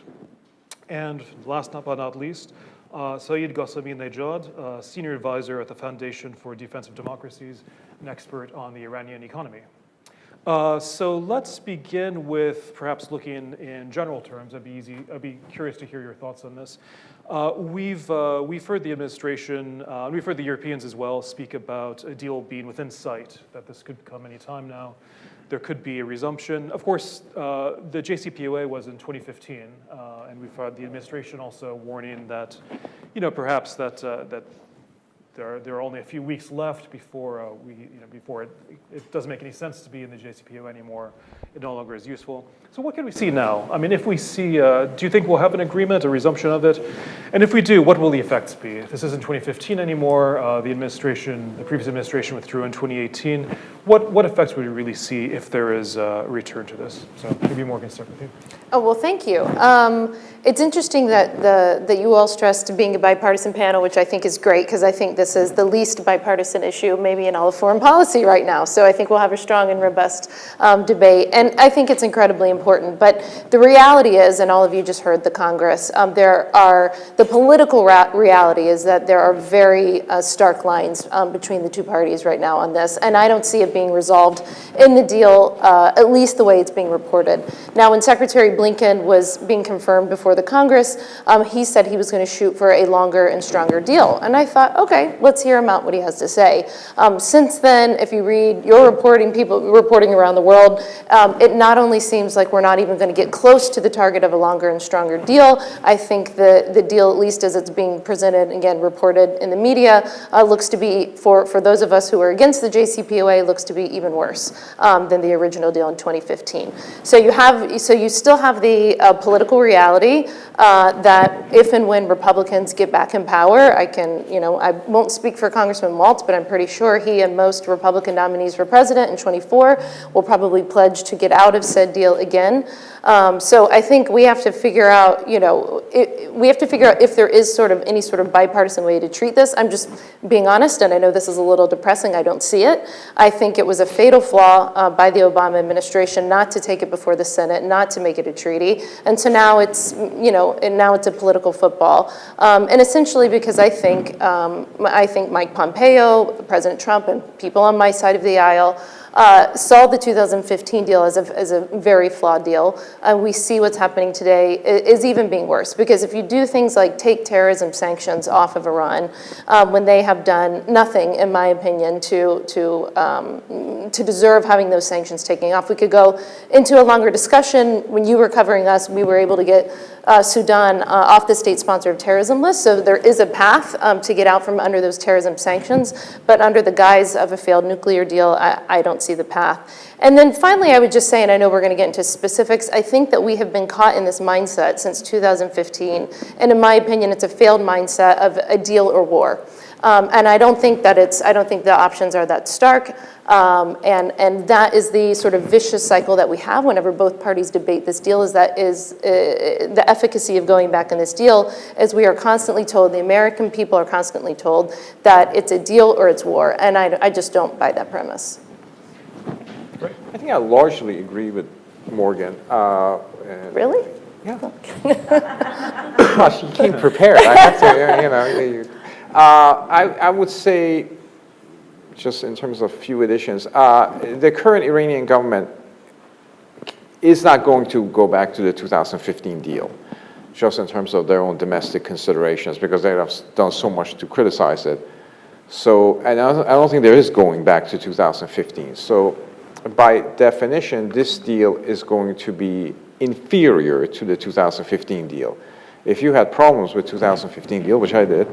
And last but not least, Saeed Ghassemi Nejad, Senior Advisor at the Foundation for Defense of Democracies, an expert on the Iranian economy. So let's begin with perhaps looking in general terms. I'd be curious to hear your thoughts on this. We've heard the administration, we've heard the Europeans as well speak about a deal being within sight, that this could come any time now. There could be a resumption. Of course, the JCPOA was in 2015, and we've had the administration also warning that, perhaps that there are only a few weeks left before before it doesn't make any sense to be in the JCPOA anymore. It no longer is useful. So what can we see now? I mean, if we see, do you think we'll have an agreement, a resumption of it? And if we do, what will the effects be? This isn't 2015 anymore. The previous administration withdrew in 2018. What effects would we really see if there is a return to this? So maybe Morgan, start with you. Oh, well, thank you. It's interesting that you all stressed being a bipartisan panel, which I think is great, because I think this is the least bipartisan issue maybe in all of foreign policy right now. So I think we'll have a strong and robust debate. And I think it's incredibly important. But the reality is, and all of you just heard the Congress, the political reality is that there are very stark lines between the two parties right now on this. And I don't see it being resolved in the deal, at least the way it's being reported. Now, when Secretary Blinken was being confirmed before the Congress, he said he was going to shoot for a longer and stronger deal. And I thought, okay, let's hear him out what he has to say. Since then, if you read your reporting, people reporting around the world, it not only seems like we're not even going to get close to the target of a longer and stronger deal. I think the deal, at least as it's being presented, again, reported in the media, looks to be, for those of us who are against the JCPOA, looks to be even worse than the original deal in 2015. So you still have the political reality that if and when Republicans get back in power, I won't speak for Congressman Waltz, but I'm pretty sure he and most Republican nominees for president in 24 will probably pledge to get out of said deal again. So I think we have to figure out, if there is any sort of bipartisan way to treat this. I'm just being honest, and I know this is a little depressing. I don't see it. I think it was a fatal flaw by the Obama administration not to take it before the Senate, not to make it a treaty, and so now it's a political football. And essentially because I think Mike Pompeo, President Trump, and people on my side of the aisle saw the 2015 deal as a very flawed deal. We see what's happening today is even being worse, because if you do things like take terrorism sanctions off of Iran, when they have done nothing, in my opinion, to deserve having those sanctions taken off. We could go into a longer discussion. When you were covering us, we were able to get Sudan off the state sponsor of terrorism list, so there is a path to get out from under those terrorism sanctions, but under the guise of a failed nuclear deal, I don't see the path. And then finally, I would just say, and I know we're going to get into specifics, I think that we have been caught in this mindset since 2015, and in my opinion, it's a failed mindset of a deal or war. And I don't think the options are that stark. And that is the sort of vicious cycle that we have whenever both parties debate this deal, is the efficacy of going back in this deal, as we are constantly told, the American people are constantly told, that it's a deal or it's war. And I just don't buy that premise. I think I largely agree with Morgan. Really? Yeah. She came prepared. I have to, I would say, just in terms of few additions, the current Iranian government is not going to go back to the 2015 deal, just in terms of their own domestic considerations, because they have done so much to criticize it. So, and I don't think there is going back to 2015. So, by definition, this deal is going to be inferior to the 2015 deal. If you had problems with 2015 deal, which I did,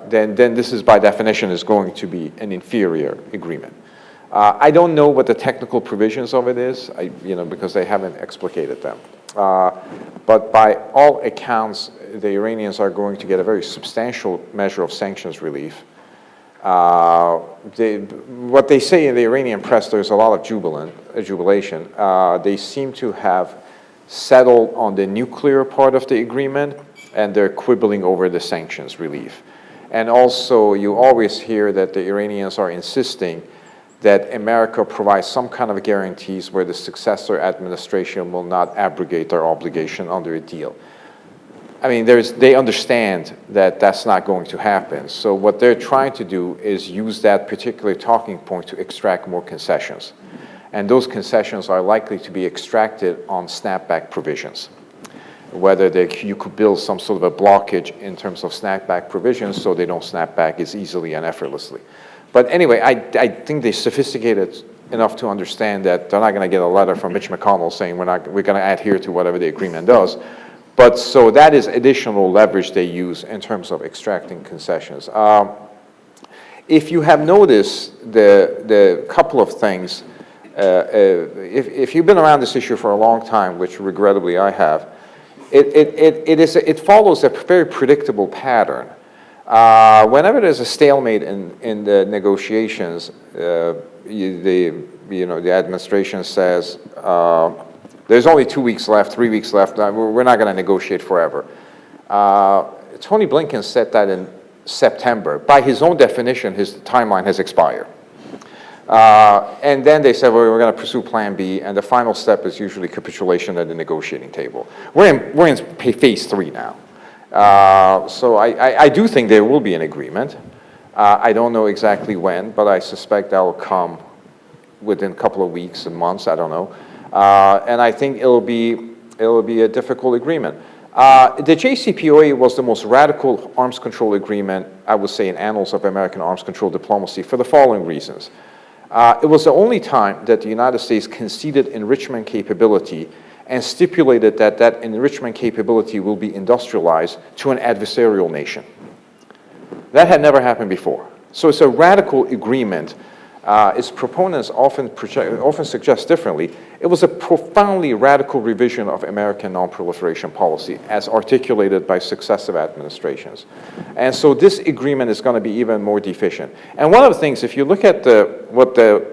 then this is by definition is going to be an inferior agreement. I don't know what the technical provisions of it is, because they haven't explicated them. But by all accounts, the Iranians are going to get a very substantial measure of sanctions relief. What they say in the Iranian press, there's a lot of jubilation. They seem to have settled on the nuclear part of the agreement, and they're quibbling over the sanctions relief. And also, you always hear that the Iranians are insisting that America provides some kind of guarantees where the successor administration will not abrogate their obligation under a deal. I mean, they understand that that's not going to happen. So what they're trying to do is use that particular talking point to extract more concessions. And those concessions are likely to be extracted on snapback provisions. Whether you could build some sort of a blockage in terms of snapback provisions so they don't snap back as easily and effortlessly. But anyway, I think they're sophisticated enough to understand that they're not going to get a letter from Mitch McConnell saying we're going to adhere to whatever the agreement does. But so that is additional leverage they use in terms of extracting concessions. If you have noticed the couple of things, if you've been around this issue for a long time, which regrettably I have, it follows a very predictable pattern. Whenever there's a stalemate in the negotiations, the administration says, there's only 2 weeks left, 3 weeks left, we're not going to negotiate forever. Tony Blinken said that in September. By his own definition, his timeline has expired. And then they said, well, we're going to pursue Plan B, and the final step is usually capitulation at the negotiating table. We're in phase 3 now. So I do think there will be an agreement. I don't know exactly when, but I suspect that will come within a couple of weeks and months, I don't know. And I think it'll be a difficult agreement. The JCPOA was the most radical arms control agreement, I would say, in annals of American arms control diplomacy for the following reasons. It was the only time that the United States conceded enrichment capability and stipulated that that enrichment capability will be industrialized to an adversarial nation. That had never happened before. So it's a radical agreement. Its proponents often suggest differently. It was a profoundly radical revision of American non-proliferation policy as articulated by successive administrations. And so this agreement is going to be even more deficient. And one of the things, if you look at what the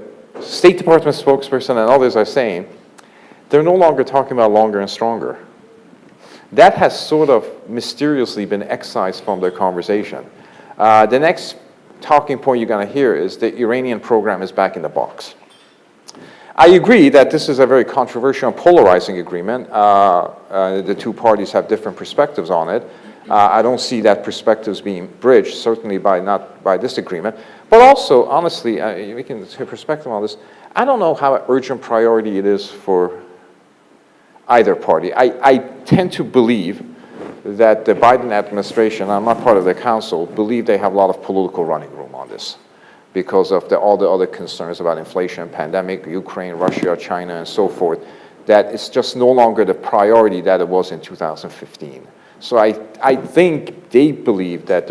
State Department spokesperson and others are saying, they're no longer talking about longer and stronger. That has sort of mysteriously been excised from their conversation. The next talking point you're going to hear is the Iranian program is back in the box. I agree that this is a very controversial and polarizing agreement. The two parties have different perspectives on it. I don't see that perspectives being bridged, certainly not by this agreement. But also, honestly, we can take perspective on this. I don't know how urgent priority it is for either party. I tend to believe that the Biden administration, I'm not part of the council, believe they have a lot of political running room on this because of all the other concerns about inflation, pandemic, Ukraine, Russia, China, and so forth, that it's just no longer the priority that it was in 2015. So I think they believe that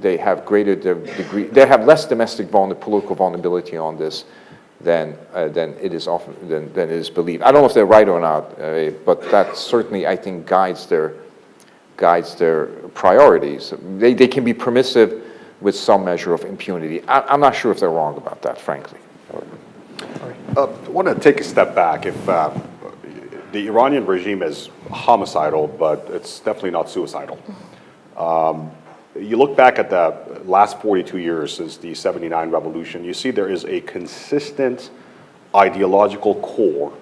they have greater degree, they have less domestic political vulnerability on this than it is believed. I don't know if they're right or not, but that certainly, I think, guides their guides their priorities. They can be permissive with some measure of impunity. I'm not sure if they're wrong about that, frankly. I want to take a step back. If the Iranian regime is homicidal, but it's definitely not suicidal. You look back at the last 42 years since the 79 revolution, you see there is a consistent ideological core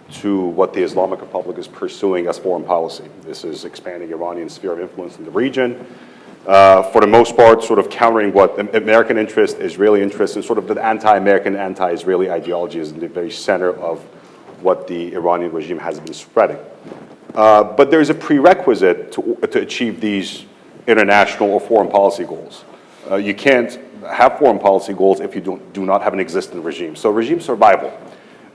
to what the Islamic Republic is pursuing as foreign policy. This is expanding Iranian sphere of influence in the region. For the most part, sort of countering what American interest, Israeli interest, and sort of the anti-American, anti-Israeli ideology is in the very center of what the Iranian regime has been spreading. But there's a prerequisite to achieve these international or foreign policy goals. You can't have foreign policy goals if you do not have an existing regime. So regime survival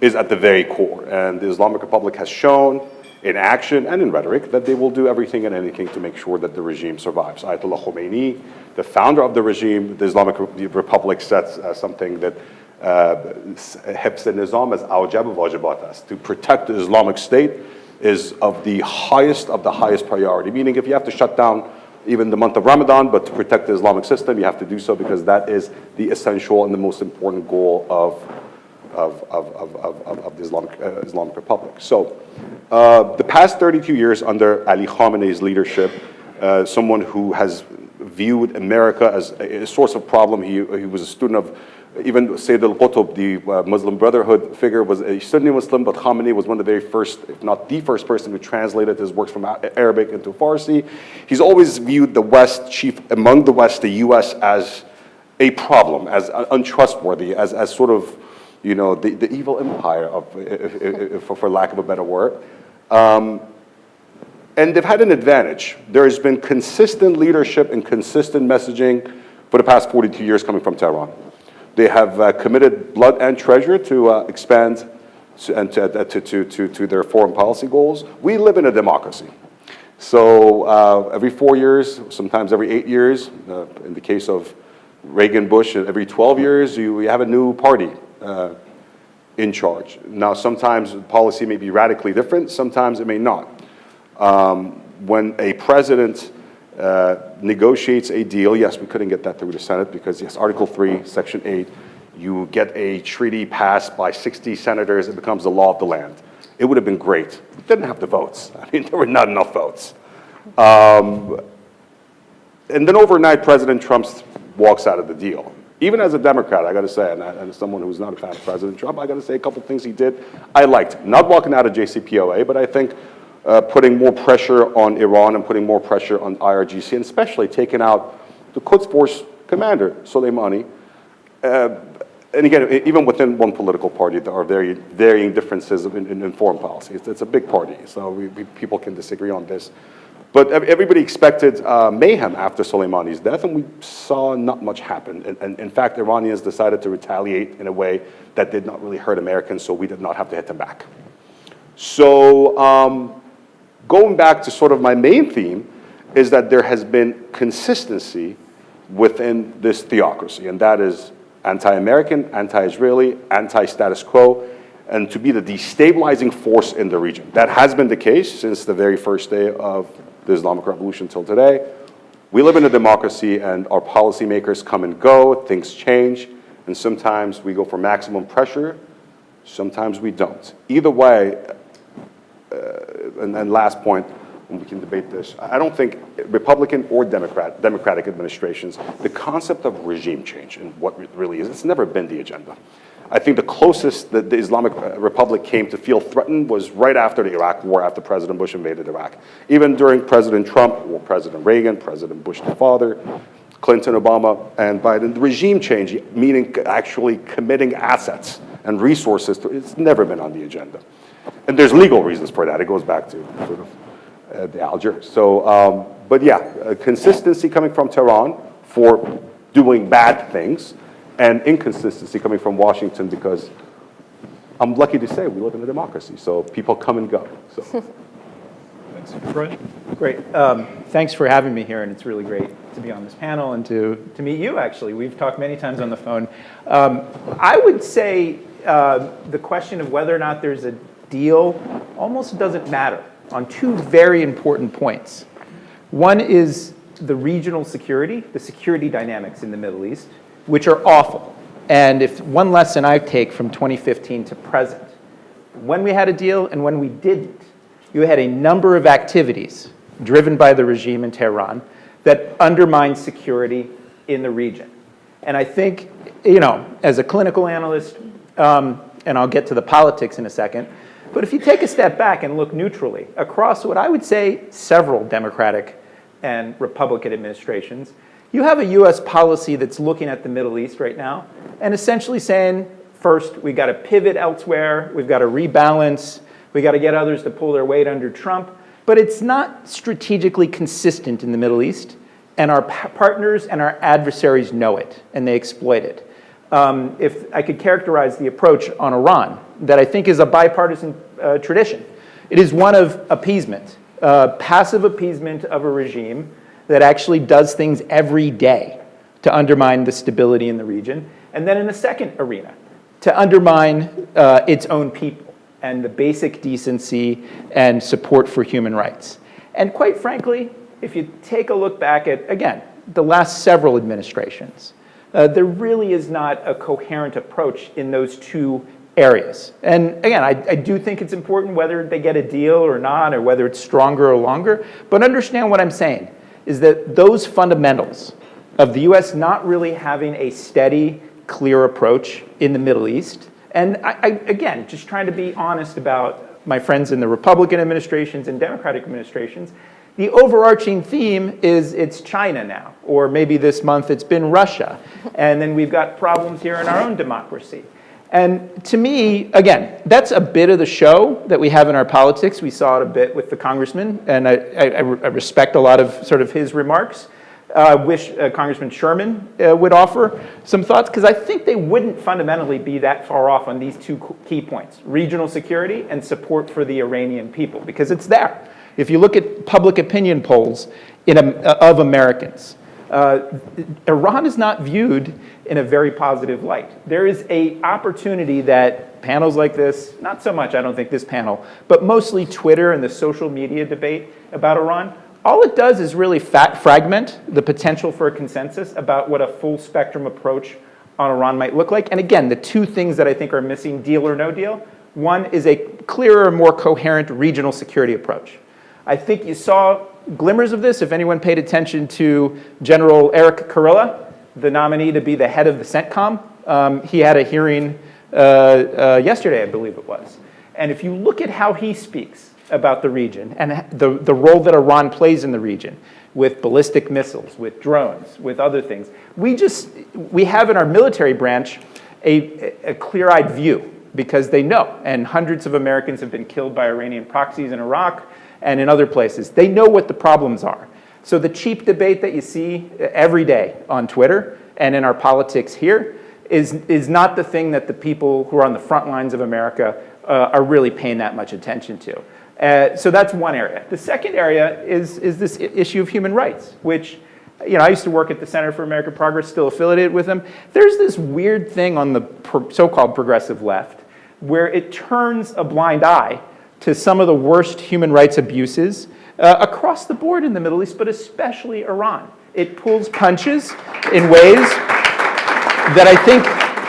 is at the very core. And the Islamic Republic has shown in action and in rhetoric that they will do everything and anything to make sure that the regime survives. Ayatollah Khomeini, the founder of the regime, the Islamic Republic sets something that Hifz al-Nizam as awjab wajibat as. To protect the Islamic State is of the highest priority, meaning if you have to shut down even the month of Ramadan, but to protect the Islamic system, you have to do so because that is the essential and the most important goal of the Islamic Republic. So the past 32 years under Ali Khamenei's leadership, someone who has viewed America as a source of problem. He was a student of even Sayyid al-Qutb, the Muslim Brotherhood figure, was a Sunni Muslim, but Khamenei was one of the very first, if not the first person who translated his works from Arabic into Farsi. He's always viewed the West, chief among the West, the US, as a problem, as untrustworthy, as sort of, you know, the evil empire, for lack of a better word. And they've had an advantage. There has been consistent leadership and consistent messaging for the past 42 years coming from Tehran. They have committed blood and treasure to expand to their foreign policy goals. We live in a democracy. So every 4 years, sometimes every 8 years, in the case of Reagan, Bush, every 12 years, we have a new party in charge. Now, sometimes policy may be radically different, sometimes it may not. When a president negotiates a deal, yes, we couldn't get that through the Senate because, yes, Article 3, Section 8, you get a treaty passed by 60 senators, it becomes the law of the land. It would have been great. We didn't have the votes. I mean, there were not enough votes. And then overnight, President Trump walks out of the deal. Even as a Democrat, I got to say, and as someone who's not a fan of President Trump, I got to say a couple things he did I liked. Not walking out of JCPOA, but I think putting more pressure on Iran and putting more pressure on IRGC, and especially taking out the Quds Force commander, Soleimani. And again, even within one political party, there are varying differences in foreign policy. It's a big party, so people can disagree on this. But everybody expected mayhem after Soleimani's death, and we saw not much happen. And in fact, Iranians decided to retaliate in a way that did not really hurt Americans, so we did not have to hit them back. So going back to sort of my main theme is that there has been consistency within this theocracy, and that is anti-American, anti-Israeli, anti-status quo, and to be the destabilizing force in the region. That has been the case since the very first day of the Islamic Revolution till today. We live in a democracy and our policymakers come and go, things change, and sometimes we go for maximum pressure, sometimes we don't. Either way, and last point, and we can debate this, I don't think Republican or Democratic administrations, the concept of regime change and what it really is, it's never been the agenda. I think the closest that the Islamic Republic came to feel threatened was right after the Iraq War, after President Bush invaded Iraq. Even during President Trump, or President Reagan, President Bush the father, Clinton, Obama, and Biden, the regime change, meaning actually committing assets and resources, it's never been on the agenda. And there's legal reasons for that. It goes back to sort of the Algiers. So, but yeah, consistency coming from Tehran for doing bad things, and inconsistency coming from Washington because I'm lucky to say we live in a democracy, so people come and go. So. Thanks. Brian? Great. Thanks for having me here, and it's really great to be on this panel and to meet you, actually. We've talked many times on the phone. I would say the question of whether or not there's a deal almost doesn't matter on two very important points. One is the regional security, the security dynamics in the Middle East, which are awful. And if one lesson I take from 2015 to present, when we had a deal and when we didn't, you had a number of activities driven by the regime in Tehran that undermined security in the region. And I think, as a clinical analyst, and I'll get to the politics in a second, but if you take a step back and look neutrally across what I would say several Democratic and Republican administrations, you have a US policy that's looking at the Middle East right now and essentially saying, first, we've got to pivot elsewhere, we've got to rebalance, we've got to get others to pull their weight under Trump, but it's not strategically consistent in the Middle East, and our partners and our adversaries know it, and they exploit it. If I could characterize the approach on Iran, that I think is a bipartisan tradition, it is one of appeasement, passive appeasement of a regime that actually does things every day to undermine the stability in the region, and then in a second arena, to undermine its own people and the basic decency and support for human rights. And quite frankly, if you take a look back at, again, the last several administrations, there really is not a coherent approach in those two areas. And again, I do think it's important whether they get a deal or not, or whether it's stronger or longer, but understand what I'm saying is that those fundamentals of the US not really having a steady, clear approach in the Middle East, and again, just trying to be honest about my friends in the Republican administrations and Democratic administrations, the overarching theme is it's China now, or maybe this month it's been Russia, and then we've got problems here in our own democracy. And to me, again, that's a bit of the show that we have in our politics. We saw it a bit with the congressman, and I respect a lot of sort of his remarks. Wish Congressman Sherman would offer some thoughts, because I think they wouldn't fundamentally be that far off on these two key points, regional security and support for the Iranian people, because it's there. If you look at public opinion polls of Americans, Iran is not viewed in a very positive light. There is an opportunity that panels like this, not so much, I don't think, this panel, but mostly Twitter and the social media debate about Iran, all it does is really fragment the potential for a consensus about what a full spectrum approach on Iran might look like. And again, the two things that I think are missing, deal or no deal, one is a clearer, more coherent regional security approach. I think you saw glimmers of this if anyone paid attention to General Eric Kurilla, the nominee to be the head of the CENTCOM. He had a hearing yesterday, I believe it was. And if you look at how he speaks about the region and the role that Iran plays in the region with ballistic missiles, with drones, with other things, we have in our military branch a clear-eyed view, because they know, and hundreds of Americans have been killed by Iranian proxies in Iraq and in other places. They know what the problems are. So the cheap debate that you see every day on Twitter and in our politics here is not the thing that the people who are on the front lines of America are really paying that much attention to. So that's one area. The second area is this issue of human rights, which, I used to work at the Center for American Progress, still affiliated with them. There's this weird thing on the so-called progressive left where it turns a blind eye to some of the worst human rights abuses across the board in the Middle East, but especially Iran. It pulls punches in ways that I think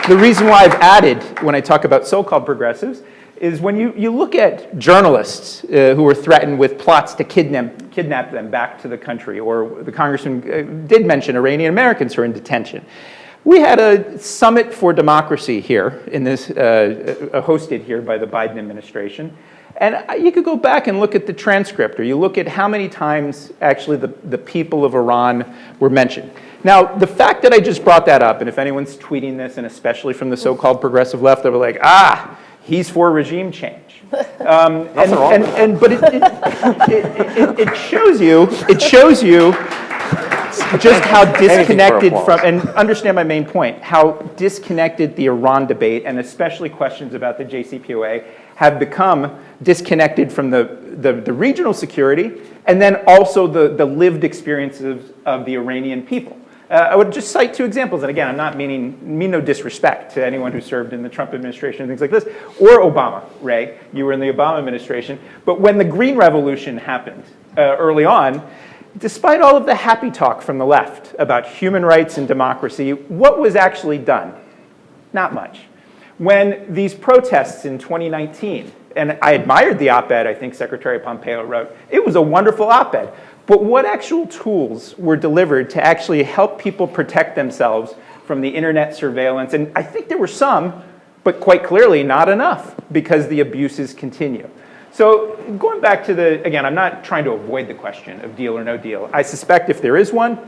the reason why I've added when I talk about so-called progressives is when you look at journalists who were threatened with plots to kidnap them back to the country, or the congressman did mention Iranian Americans who are in detention. We had a summit for democracy here, hosted here by the Biden administration. And you could go back and look at the transcript, or you look at how many times actually the people of Iran were mentioned. Now, the fact that I just brought that up, and if anyone's tweeting this, and especially from the so-called progressive left, they were like, he's for regime change. But it shows you just how disconnected from, and understand my main point, how disconnected the Iran debate, and especially questions about the JCPOA, have become disconnected from the regional security, and then also the lived experiences of the Iranian people. I would just cite two examples, and again, I'm not mean no disrespect to anyone who served in the Trump administration and things like this, or Obama. Ray, you were in the Obama administration, but when the Green Revolution happened early on, despite all of the happy talk from the left about human rights and democracy, what was actually done? Not much. When these protests in 2019, and I admired the op-ed I think Secretary Pompeo wrote, it was a wonderful op-ed, but what actual tools were delivered to actually help people protect themselves from the internet surveillance? And I think there were some, but quite clearly not enough, because the abuses continue. So going back to again, I'm not trying to avoid the question of deal or no deal. I suspect if there is one,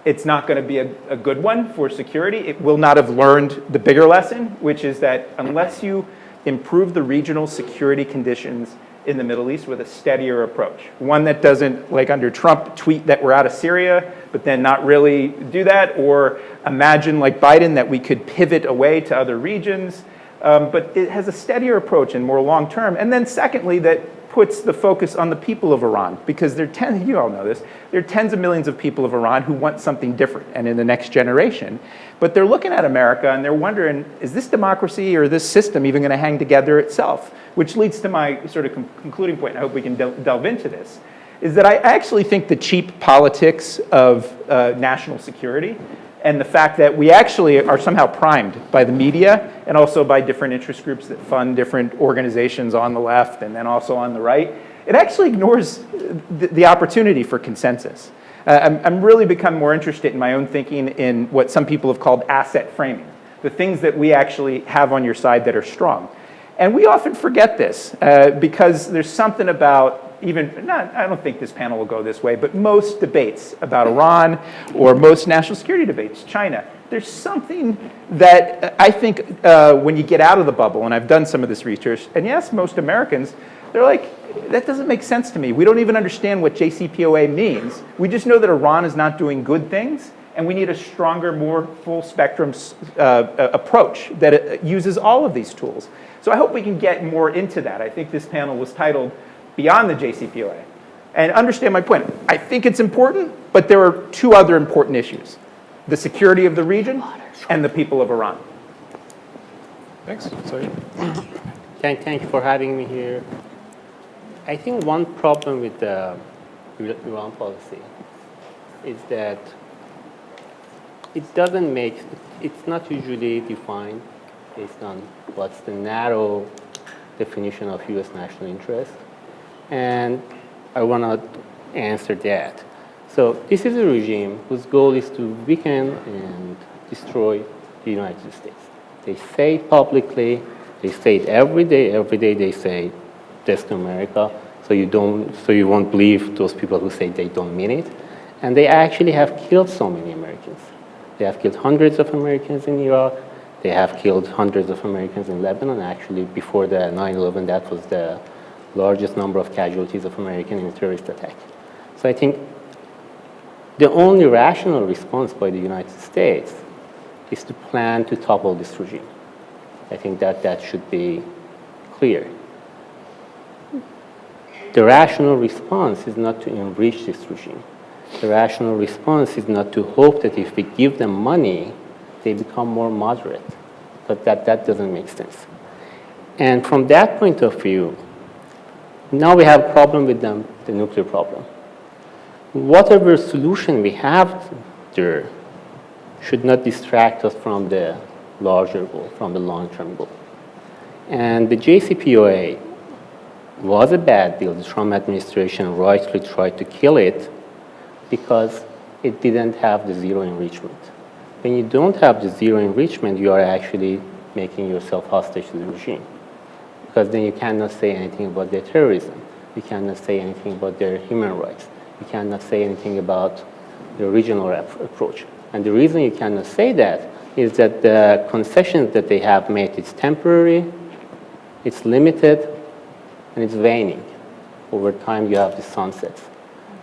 it's not going to be a good one for security. It will not have learned the bigger lesson, which is that unless you improve the regional security conditions in the Middle East with a steadier approach, one that doesn't, like under Trump, tweet that we're out of Syria, but then not really do that, or imagine, like Biden, that we could pivot away to other regions, but it has a steadier approach and more long-term. And then secondly, that puts the focus on the people of Iran, because you all know this, there are tens of millions of people of Iran who want something different and in the next generation. But they're looking at America and they're wondering, is this democracy or this system even going to hang together itself? Which leads to my sort of concluding point, and I hope we can delve into this, is that I actually think the cheap politics of national security and the fact that we actually are somehow primed by the media and also by different interest groups that fund different organizations on the left and then also on the right, it actually ignores the opportunity for consensus. I'm really become more interested in my own thinking in what some people have called asset framing, the things that we actually have on your side that are strong. And we often forget this because there's something about I don't think this panel will go this way, but most debates about Iran or most national security debates, China, there's something that I think when you get out of the bubble, and I've done some of this research, and yes, most Americans, they're like, that doesn't make sense to me. We don't even understand what JCPOA means. We just know that Iran is not doing good things, and we need a stronger, more full spectrum approach that uses all of these tools. So I hope we can get more into that. I think this panel was titled Beyond the JCPOA. And understand my point. I think it's important, but there are two other important issues: the security of the region and the people of Iran. Thanks. Sorry. Thank you for having me here. I think one problem with the Iran policy is that it's not usually defined based on what's the narrow definition of U.S. national interest. And I want to answer that. So this is a regime whose goal is to weaken and destroy the United States. They say it publicly, they say it every day they say this to America, so you won't believe those people who say they don't mean it. And they actually have killed so many Americans. They have killed hundreds of Americans in Iraq. They have killed hundreds of Americans in Lebanon. Actually, before the 9/11, that was the largest number of casualties of Americans in a terrorist attack. So I think the only rational response by the United States is to plan to topple this regime. I think that should be clear. The rational response is not to enrich this regime. The rational response is not to hope that if we give them money, they become more moderate. But that doesn't make sense. And from that point of view, now we have a problem with them, the nuclear problem. Whatever solution we have there should not distract us from the larger goal, from the long-term goal. And the JCPOA was a bad deal. The Trump administration rightly tried to kill it because it didn't have the zero enrichment. When you don't have the zero enrichment, you are actually making yourself hostage to the regime. Because then you cannot say anything about their terrorism. You cannot say anything about their human rights. You cannot say anything about the regional approach. And the reason you cannot say that is that the concessions that they have made, it's temporary, it's limited, and it's waning. Over time, you have the sunsets.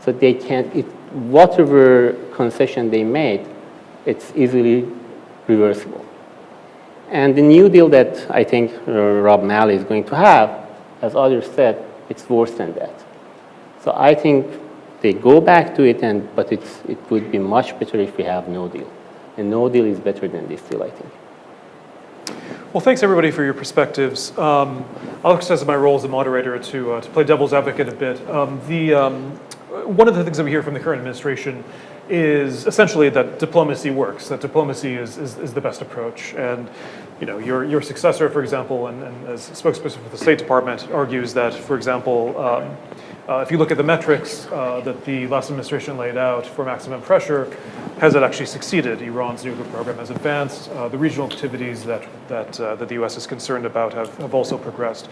So they can't, whatever concession they made, it's easily reversible. And the new deal that I think Rob Malley is going to have, as others said, it's worse than that. So I think they go back to it, but it would be much better if we have no deal. And no deal is better than this deal, I think. Well, thanks everybody for your perspectives. I'll exercise my role as a moderator to play devil's advocate a bit. one of the things that we hear from the current administration is essentially that diplomacy works, that diplomacy is the best approach. And your successor, for example, and as spokesperson for the State Department, argues that, for example, if you look at the metrics that the last administration laid out for maximum pressure, has it actually succeeded? Iran's nuclear program has advanced. The regional activities that the U.S. is concerned about have also progressed.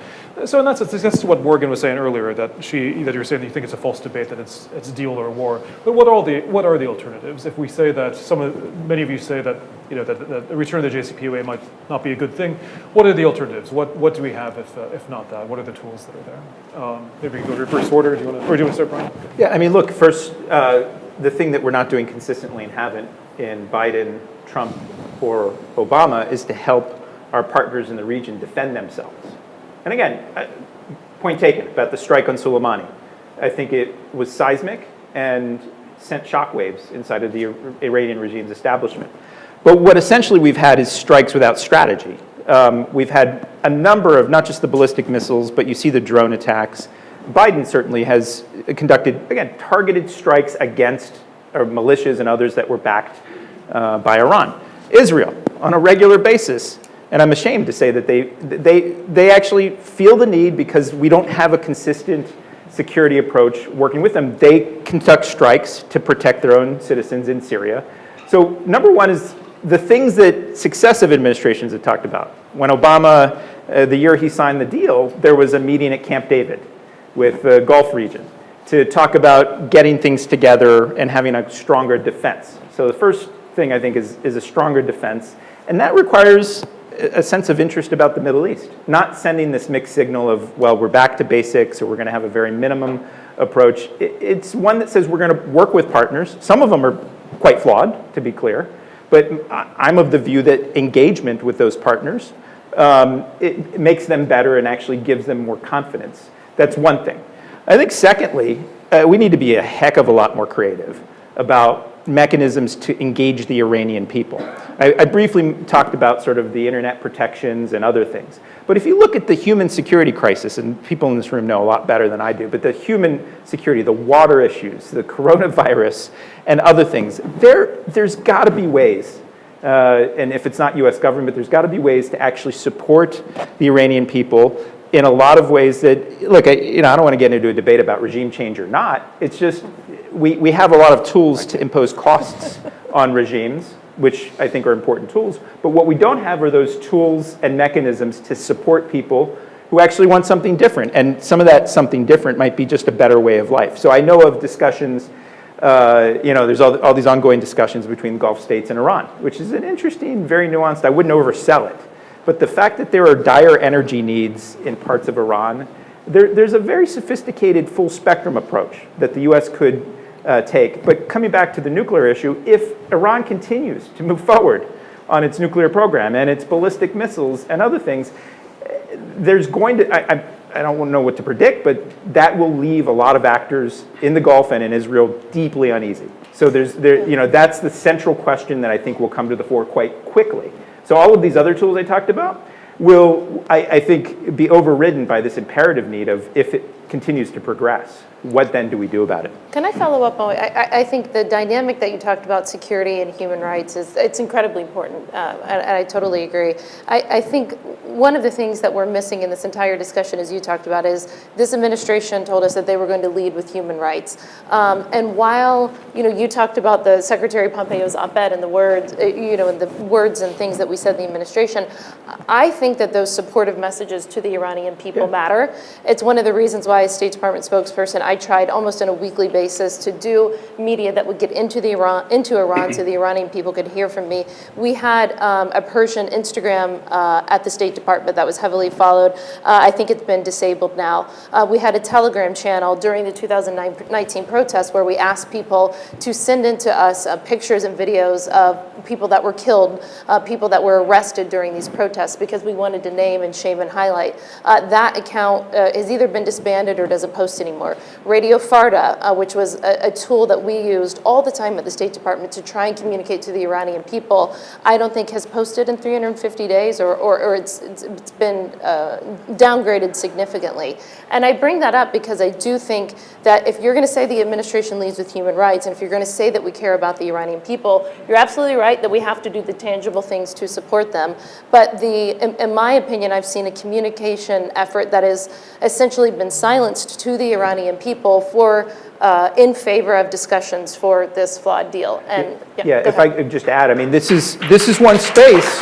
So in that sense, that's what Morgan was saying earlier, that you were saying that you think it's a false debate, that it's a deal or a war. But what are the alternatives? If we say that many of you say that that a return to the JCPOA might not be a good thing, what are the alternatives? What do we have if not that? What are the tools that are there? Maybe we can go to reverse order. Do you want to start, Brian? Yeah, I mean, look, first, the thing that we're not doing consistently and haven't in Biden, Trump, or Obama is to help our partners in the region defend themselves. And again, point taken about the strike on Soleimani. I think it was seismic and sent shockwaves inside of the Iranian regime's establishment. But what essentially we've had is strikes without strategy. We've had a number of, not just the ballistic missiles, but you see the drone attacks. Biden certainly has conducted, again, targeted strikes against militias and others that were backed by Iran. Israel, on a regular basis, and I'm ashamed to say that they actually feel the need, because we don't have a consistent security approach working with them. They conduct strikes to protect their own citizens in Syria. So number one is the things that successive administrations have talked about. When Obama, the year he signed the deal, there was a meeting at Camp David with the Gulf region to talk about getting things together and having a stronger defense. So the first thing I think is a stronger defense, and that requires a sense of interest about the Middle East, not sending this mixed signal of, well, we're back to basics or we're going to have a very minimum approach. It's one that says we're going to work with partners. Some of them are quite flawed, to be clear, but I'm of the view that engagement with those partners, it makes them better and actually gives them more confidence. That's one thing. I think secondly, we need to be a heck of a lot more creative about mechanisms to engage the Iranian people. I briefly talked about sort of the internet protections and other things. But if you look at the human security crisis, and people in this room know a lot better than I do, but the human security, the water issues, the coronavirus, and other things, there's got to be ways, and if it's not US government, there's got to be ways to actually support the Iranian people in a lot of ways that, look, I don't want to get into a debate about regime change or not. It's just, we have a lot of tools to impose costs on regimes, which I think are important tools. But what we don't have are those tools and mechanisms to support people who actually want something different. And some of that something different might be just a better way of life. So I know of discussions, there's all these ongoing discussions between the Gulf states and Iran, which is an interesting, very nuanced, I wouldn't oversell it. But the fact that there are dire energy needs in parts of Iran, there's a very sophisticated full spectrum approach that the US could take. But coming back to the nuclear issue, if Iran continues to move forward on its nuclear program and its ballistic missiles and other things, there's going to, I don't know what to predict, but that will leave a lot of actors in the Gulf and in Israel deeply uneasy. So that's the central question that I think will come to the fore quite quickly. So all of these other tools I talked about will, I think, be overridden by this imperative need of, if it continues to progress, what then do we do about it? Can I follow up on, I think the dynamic that you talked about, security and human rights, it's incredibly important, and I totally agree. I think one of the things that we're missing in this entire discussion, as you talked about, is this administration told us that they were going to lead with human rights. And while, you talked about the Secretary Pompeo's op-ed and the words, and the words and things that we said in the administration, I think that those supportive messages to the Iranian people matter. It's one of the reasons why, as State Department spokesperson, I tried almost on a weekly basis to do media that would get into Iran so the Iranian people could hear from me. We had a Persian Instagram at the State Department that was heavily followed. I think it's been disabled now. We had a Telegram channel during the 2019 protests where we asked people to send in to us pictures and videos of people that were killed, people that were arrested during these protests, because we wanted to name and shame and highlight. That account has either been disbanded editor doesn't post anymore. Radio Farda, which was a tool that we used all the time at the State Department to try and communicate to the Iranian people, I don't think has posted in 350 days, or it's been downgraded significantly. And I bring that up because I do think that if you're going to say the administration leads with human rights, and if you're going to say that we care about the Iranian people, you're absolutely right that we have to do the tangible things to support them. But in my opinion, I've seen a communication effort that has essentially been silenced to the Iranian people in favor of discussions for this flawed deal. And if I could just add, I mean, this is one space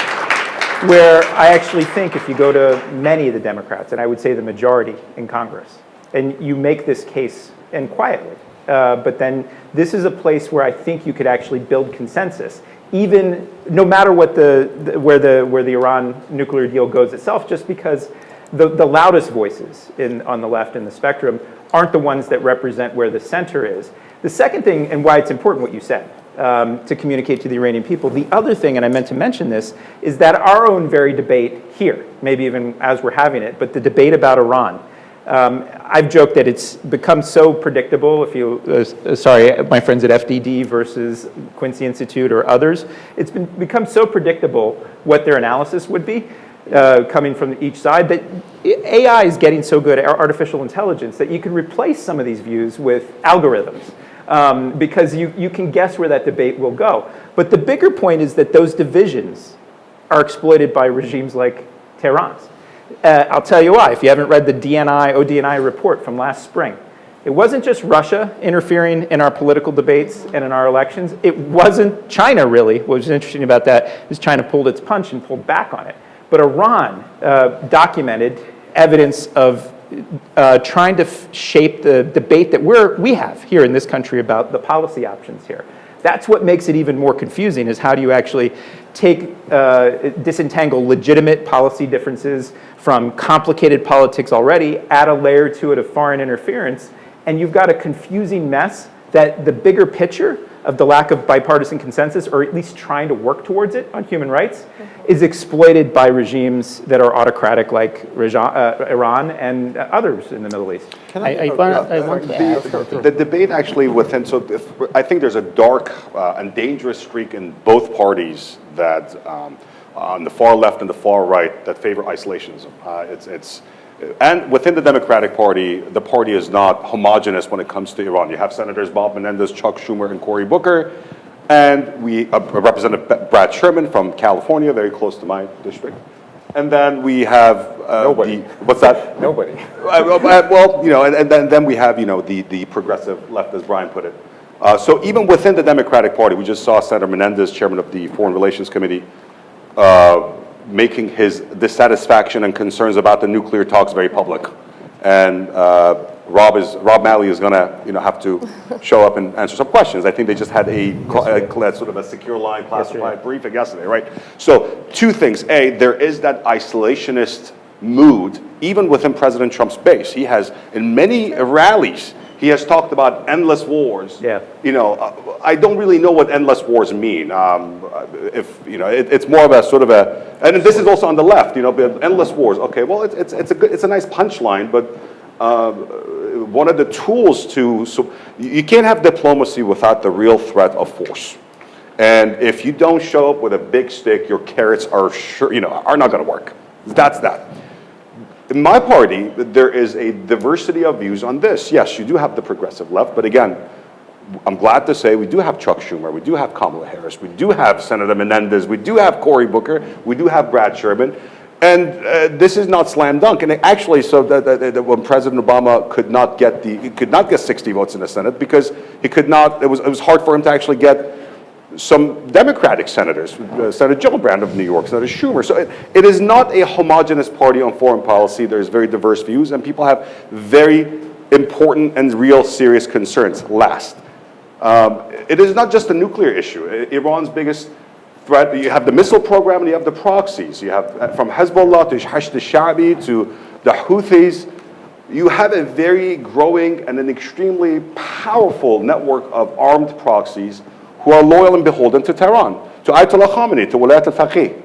where I actually think if you go to many of the Democrats, and I would say the majority in Congress, and you make this case, and quietly, but then this is a place where I think you could actually build consensus, even no matter what where the Iran nuclear deal goes itself, just because the loudest voices on the left in the spectrum aren't the ones that represent where the center is. The second thing, and why it's important what you said, to communicate to the Iranian people. The other thing, and I meant to mention this, is that our own very debate here, maybe even as we're having it, but the debate about Iran, I've joked that it's become so predictable, if you, sorry, my friends at FDD versus Quincy Institute or others, it's become so predictable what their analysis would be coming from each side that AI is getting so good, artificial intelligence, that you can replace some of these views with algorithms. Because you can guess where that debate will go. But the bigger point is that those divisions are exploited by regimes like Tehran's. I'll tell you why. If you haven't read the ODNI report from last spring, it wasn't just Russia interfering in our political debates and in our elections. It wasn't China, really. What was interesting about that is China pulled its punch and pulled back on it. But Iran documented evidence of trying to shape the debate that we have here in this country about the policy options here. That's what makes it even more confusing, is how do you actually disentangle legitimate policy differences from complicated politics already, add a layer to it of foreign interference, and you've got a confusing mess that the bigger picture of the lack of bipartisan consensus, or at least trying to work towards it on human rights, is exploited by regimes that are autocratic like Iran and others in the Middle East. I want to add something. The debate actually within, I think there's a dark and dangerous streak in both parties that on the far left and the far right that favor isolationism. And within the Democratic Party, the party is not homogenous when it comes to Iran. You have Senators Bob Menendez, Chuck Schumer, and Cory Booker, and we Representative Brad Sherman from California, very close to my district. And then we have Nobody. What's that? Nobody. Well, you know, and then we have, you know, the progressive left, as Brian put it. So even within the Democratic Party, we just saw Senator Menendez, chairman of the Foreign Relations Committee, making his dissatisfaction and concerns about the nuclear talks very public. And Rob Malley is going to, you know, have to show up and answer some questions. I think they just had a sort of a secure line classified briefing yesterday, right? So two things. A, there is that isolationist mood, even within President Trump's base. He has, in many rallies, he has talked about endless wars. Yeah. You know, I don't really know what endless wars mean. If you know, it's more of a sort of a, and this is also on the left. You know, endless wars. Okay, well, it's a nice punchline, but one of the tools so you can't have diplomacy without the real threat of force. And if you don't show up with a big stick, your carrots are not going to work. That's that. In my party, there is a diversity of views on this. Yes, you do have the progressive left, but again, I'm glad to say we do have Chuck Schumer, we do have Kamala Harris, we do have Senator Menendez, we do have Cory Booker, we do have Brad Sherman, and this is not slam dunk. And actually, so that when President Obama could not get 60 votes in the Senate because he could not. It was hard for him to actually get some Democratic senators, Senator Gillibrand of New York, Senator Schumer. So it is not a homogenous party on foreign policy. There's very diverse views, and people have very important and real serious concerns. Last, it is not just a nuclear issue. Iran's biggest threat, you have the missile program and you have the proxies. You have from Hezbollah to Hashd al-Sha'bi to the Houthis. You have a very growing and an extremely powerful network of armed proxies who are loyal and beholden to Tehran, to Ayatollah Khamenei, to Wilayat al-Faqih.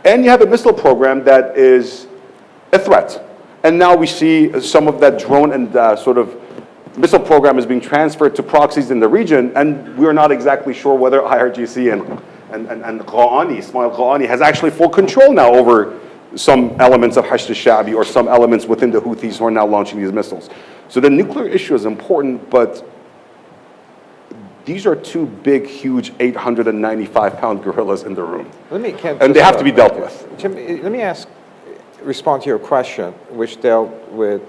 And you have a missile program that is a threat. And now we see some of that drone and sort of missile program is being transferred to proxies in the region, and we're not exactly sure whether IRGC and Ghani, Ismail Ghani, has actually full control now over some elements of Hashd al-Sha'bi or some elements within the Houthis who are now launching these missiles. So the nuclear issue is important, but these are two big, huge 895-pound gorillas in the room. And they have to be dealt with. Jim, let me respond to your question, which dealt with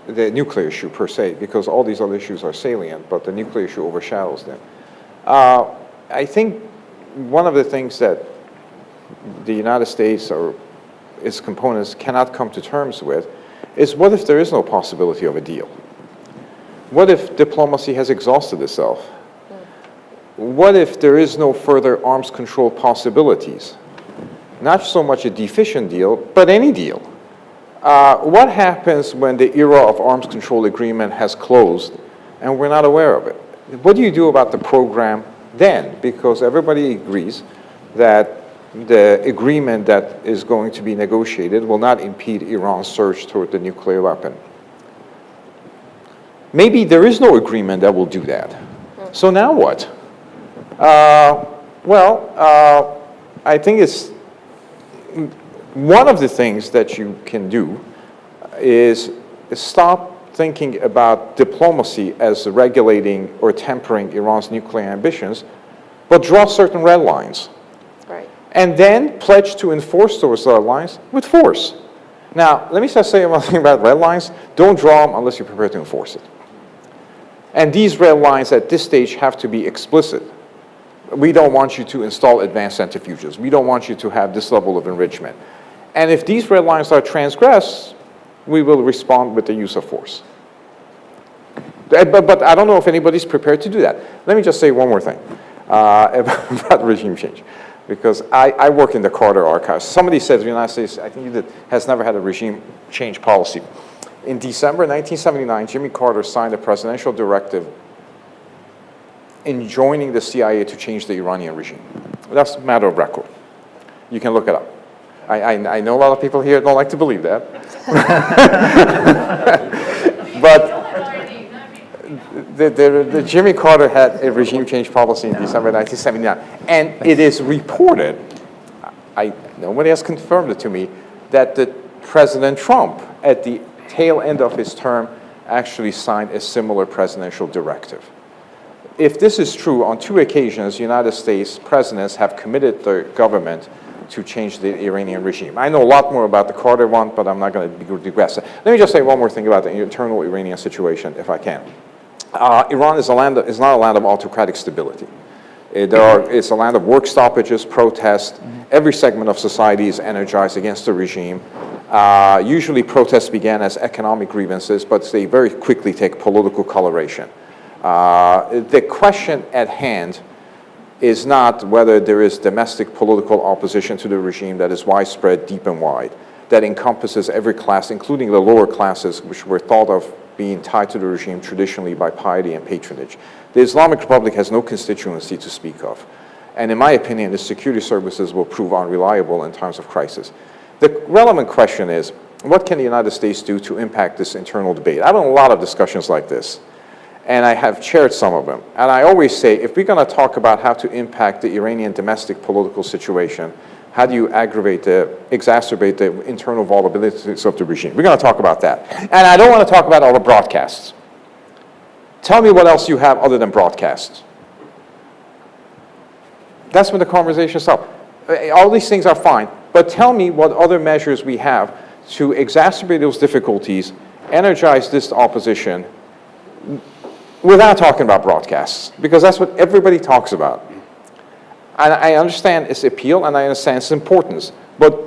the nuclear issue per se, because all these other issues are salient, but the nuclear issue overshadows them. I think one of the things that the United States or its components cannot come to terms with is, what if there is no possibility of a deal? What if diplomacy has exhausted itself? What if there is no further arms control possibilities? Not so much a deficient deal, but any deal. What happens when the era of arms control agreement has closed and we're not aware of it? What do you do about the program then? Because everybody agrees that the agreement that is going to be negotiated will not impede Iran's surge toward the nuclear weapon. Maybe there is no agreement that will do that. So now what? I think it's one of the things that you can do is stop thinking about diplomacy as regulating or tempering Iran's nuclear ambitions, but draw certain red lines. Right. And then pledge to enforce those red lines with force. Now, let me just say one thing about red lines. Don't draw them unless you're prepared to enforce it. And these red lines at this stage have to be explicit. We don't want you to install advanced centrifuges. We don't want you to have this level of enrichment. And if these red lines are transgressed, we will respond with the use of force. But I don't know if anybody's prepared to do that. Let me just say one more thing about regime change, because I work in the Carter archives. Somebody said the United States, I think you did, has never had a regime change policy. In December 1979, Jimmy Carter signed a presidential directive enjoining the CIA to change the Iranian regime. That's a matter of record. You can look it up. I know a lot of people here don't like to believe that. But the Jimmy Carter had a regime change policy in December 1979. And it is reported, nobody has confirmed it to me, that President Trump, at the tail end of his term, actually signed a similar presidential directive. If this is true, on 2 occasions, United States presidents have committed their government to change the Iranian regime. I know a lot more about the Carter one, but I'm not going to digress. Let me just say one more thing about the internal Iranian situation, if I can. Iran is not a land of autocratic stability. It's a land of work stoppages, protests. Every segment of society is energized against the regime. Usually protests began as economic grievances, but they very quickly take political coloration. The question at hand is not whether there is domestic political opposition to the regime that is widespread, deep and wide, that encompasses every class, including the lower classes, which were thought of being tied to the regime traditionally by piety and patronage. The Islamic Republic has no constituency to speak of. And in my opinion, the security services will prove unreliable in times of crisis. The relevant question is, what can the United States do to impact this internal debate? I've had a lot of discussions like this, and I have chaired some of them. And I always say, if we're going to talk about how to impact the Iranian domestic political situation, how do you exacerbate the internal vulnerabilities of the regime? We're going to talk about that. And I don't want to talk about all the broadcasts. Tell me what else you have other than broadcasts. That's when the conversation stops. All these things are fine, but tell me what other measures we have to exacerbate those difficulties, energize this opposition, without talking about broadcasts, because that's what everybody talks about. And I understand its appeal, and I understand its importance, but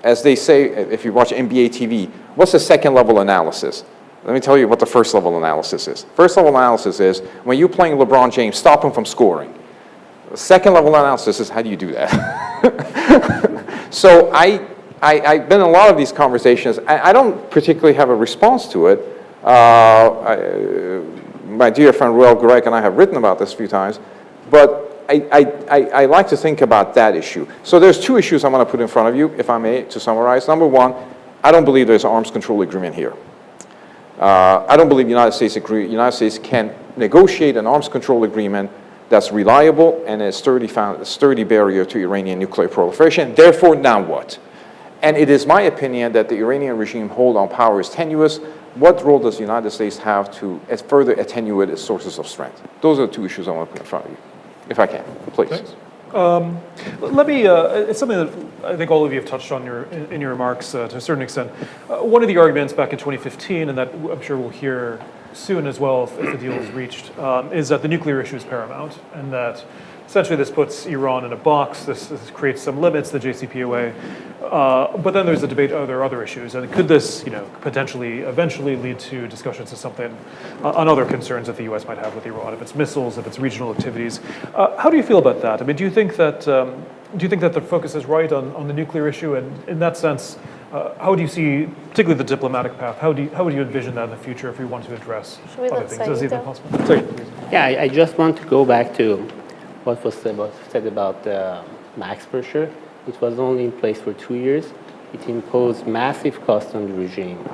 as they say, if you watch NBA TV, what's the second level analysis? Let me tell you what the first level analysis is. First level analysis is, when you're playing LeBron James, stop him from scoring. The second level analysis is, how do you do that? So I've been in a lot of these conversations. I don't particularly have a response to it. My dear friend Roel Gurek and I have written about this a few times, but I like to think about that issue. So there's 2 issues I'm going to put in front of you, if I may, to summarize. Number one, I don't believe there's an arms control agreement here. I don't believe the United States can negotiate an arms control agreement that's reliable and a sturdy barrier to Iranian nuclear proliferation. Therefore, now what? And it is my opinion that the Iranian regime hold on power is tenuous. What role does the United States have to further attenuate its sources of strength? Those are the two issues I want to put in front of you, if I can, please. Thanks. Let me, it's something that I think all of you have touched on in your remarks to a certain extent. One of the arguments back in 2015, and that I'm sure we'll hear soon as well if the deal is reached, is that the nuclear issue is paramount, and that essentially this puts Iran in a box, this creates some limits, the JCPOA, but then there's the debate, are there other issues, and could this potentially eventually lead to discussions of something on other concerns that the US might have with Iran, if it's missiles, if it's regional activities. How do you feel about that? I mean, do you think that the focus is right on the nuclear issue, and in that sense, how do you see, particularly the diplomatic path, how would you envision that in the future if we want to address other things? Is it even possible? Sorry, please. Yeah, I just want to go back to what was said about max pressure. It was only in place for 2 years. It imposed massive cost on the regime.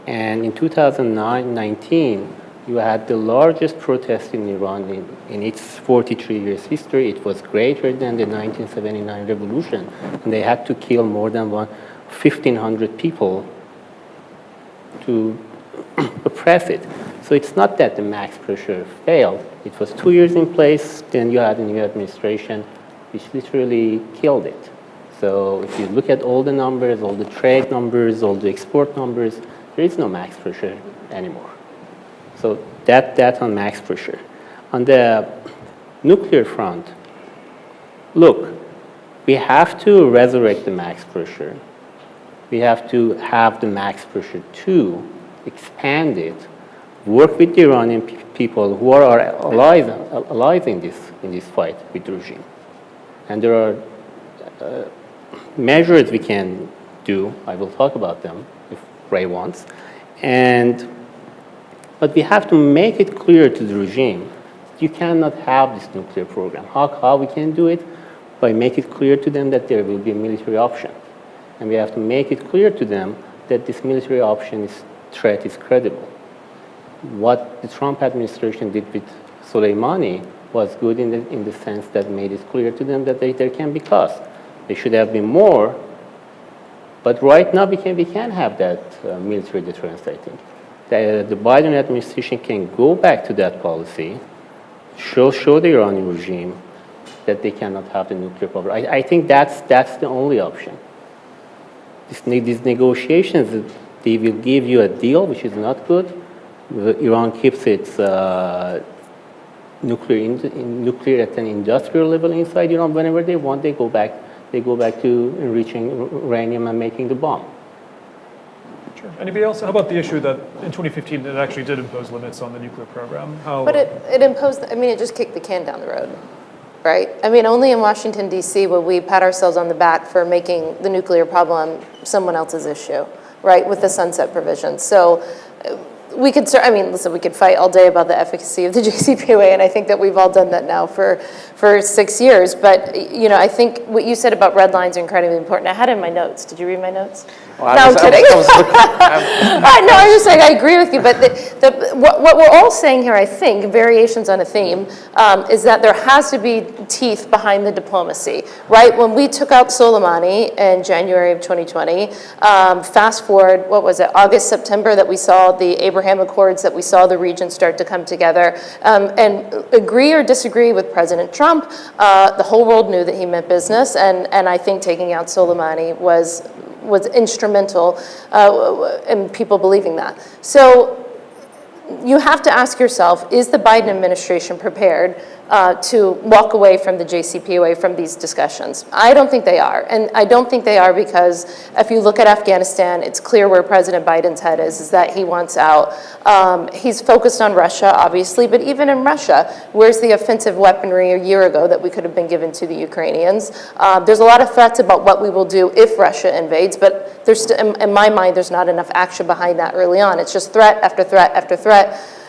And in 2019, you had the largest protest in Iran in its 43 years history. It was greater than the 1979 revolution. And they had to kill more than 1,500 people to oppress it. So it's not that the max pressure failed. It was 2 years in place, then you had a new administration which literally killed it. So if you look at all the numbers, all the trade numbers, all the export numbers, there is no max pressure anymore. So that on max pressure. On the nuclear front, look, we have to resurrect the max pressure. We have to have the max pressure 2, expand it, work with the Iranian people who are allies in this fight with the regime. And there are measures we can do. I will talk about them if Ray wants. But we have to make it clear to the regime, you cannot have this nuclear program. How we can do it? By making it clear to them that there will be a military option. And we have to make it clear to them that this military option threat is credible. What the Trump administration did with Soleimani was good in the sense that made it clear to them that there can be costs. There should have been more, but right now we can have that military deterrence, I think. The Biden administration can go back to that policy, show the Iranian regime that they cannot have the nuclear program. I think that's the only option. These negotiations, they will give you a deal which is not good. Iran keeps its nuclear at an industrial level inside Iran. Whenever they want, they go back to enriching uranium and making the bomb. Sure. Anybody else? How about the issue that in 2015 it actually did impose limits on the nuclear program? But it imposed, it just kicked the can down the road, right? Only in Washington, D.C. would we pat ourselves on the back for making the nuclear problem someone else's issue, right, with the sunset provision. So we could, listen, we could fight all day about the efficacy of the JCPOA, and I think that we've all done that now for 6 years. But, I think what you said about red lines are incredibly important. I had it in my notes. Did you read my notes? Well, no, I'm kidding. No, I'm just saying I agree with you. But what we're all saying here, I think, variations on a theme, is that there has to be teeth behind the diplomacy, right? When we took out Soleimani in January of 2020, fast forward, what was it, August, September, that we saw the Abraham Accords, that we saw the region start to come together, and agree or disagree with President Trump, the whole world knew that he meant business, and I think taking out Soleimani was instrumental in people believing that. So you have to ask yourself, is the Biden administration prepared to walk away from the JCPOA from these discussions? I don't think they are. And I don't think they are because if you look at Afghanistan, it's clear where President Biden's head is that he wants out. He's focused on Russia, obviously, but even in Russia, where's the offensive weaponry a year ago that we could have been given to the Ukrainians? There's a lot of threats about what we will do if Russia invades, but in my mind, there's not enough action behind that early on. It's just threat after threat after threat.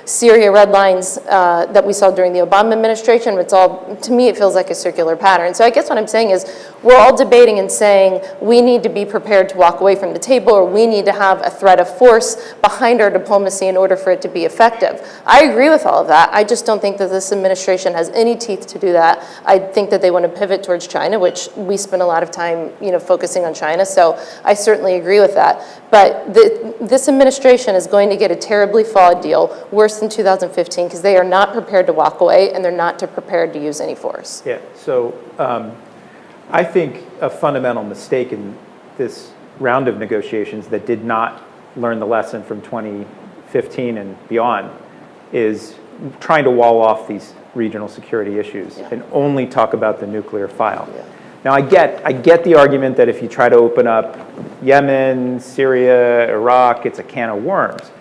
Syria red lines that we saw during the Obama administration, it's all, to me, it feels like a circular pattern. So I guess what I'm saying is we're all debating and saying we need to be prepared to walk away from the table, or we need to have a threat of force behind our diplomacy in order for it to be effective. I agree with all of that. I just don't think that this administration has any teeth to do that. I think that they want to pivot towards China, which we spend a lot of time, focusing on China. So I certainly agree with that. But this administration is going to get a terribly flawed deal, worse than 2015, because they are not prepared to walk away and they're not prepared to use any force. Yeah, so I think a fundamental mistake in this round of negotiations that did not learn the lesson from 2015 and beyond is trying to wall off these regional security issues and only talk about the nuclear file. Now, I get the argument that if you try to open up Yemen, Syria, Iraq, it's a can of worms.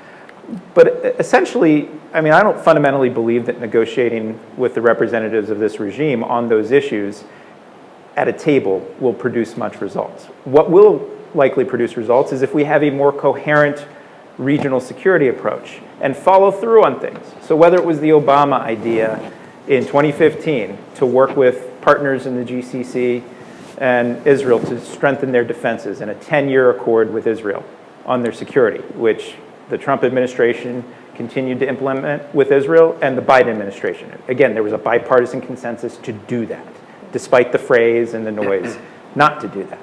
But essentially, I don't fundamentally believe that negotiating with the representatives of this regime on those issues at a table will produce much results. What will likely produce results is if we have a more coherent regional security approach and follow through on things. So whether it was the Obama idea in 2015 to work with partners in the GCC and Israel to strengthen their defenses and a 10-year accord with Israel on their security, which the Trump administration continued to implement with Israel and the Biden administration. Again, there was a bipartisan consensus to do that, despite the phrase and the noise, not to do that.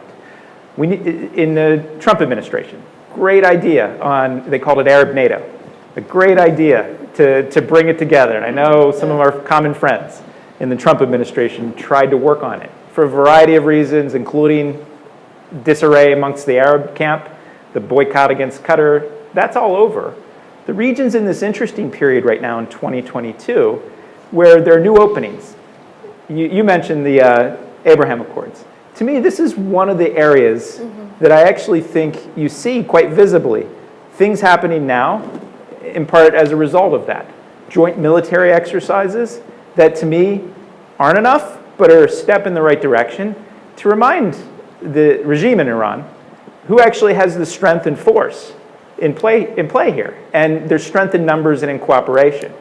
In the Trump administration, great idea on, they called it Arab NATO, a great idea to bring it together. And I know some of our common friends in the Trump administration tried to work on it for a variety of reasons, including disarray amongst the Arab camp, the boycott against Qatar. That's all over. The region's in this interesting period right now in 2022 where there are new openings. You mentioned the Abraham Accords. To me, this is one of the areas that I actually think you see quite visibly. Things happening now, in part as a result of that. Joint military exercises that, to me, aren't enough, but are a step in the right direction to remind the regime in Iran who actually has the strength and force in play here. And there's strength in numbers and in cooperation.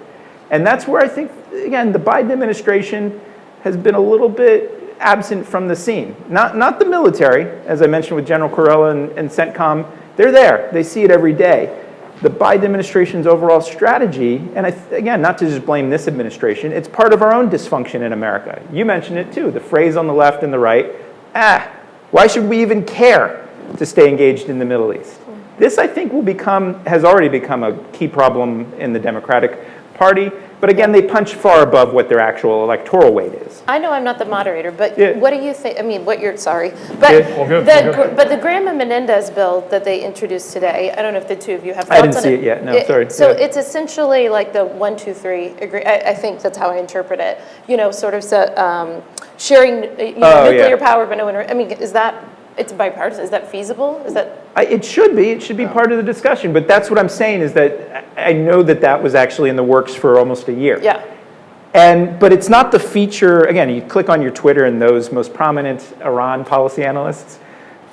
And that's where I think, again, the Biden administration has been a little bit absent from the scene. Not the military, as I mentioned with General Kurilla and CENTCOM. They're there. They see it every day. The Biden administration's overall strategy, and again, not to just blame this administration, it's part of our own dysfunction in America. You mentioned it too, the phrase on the left and the right, why should we even care to stay engaged in the Middle East? This, I think, has already become a key problem in the Democratic Party. But again, they punch far above what their actual electoral weight is. I know I'm not the moderator, but what do you think? Sorry. But but the Graham and Menendez bill that they introduced today, I don't know if the two of you have thoughts on it. I didn't see it yet, no, sorry. So it's essentially like the 1, 2, 3 agree. I think that's how I interpret it. Sort of sharing nuclear power, but no one. It's bipartisan. Is that feasible? It should be. It should be part of the discussion. But that's what I'm saying is that I know that was actually in the works for almost a year. Yeah. But it's not the feature. Again, you click on your Twitter and those most prominent Iran policy analysts,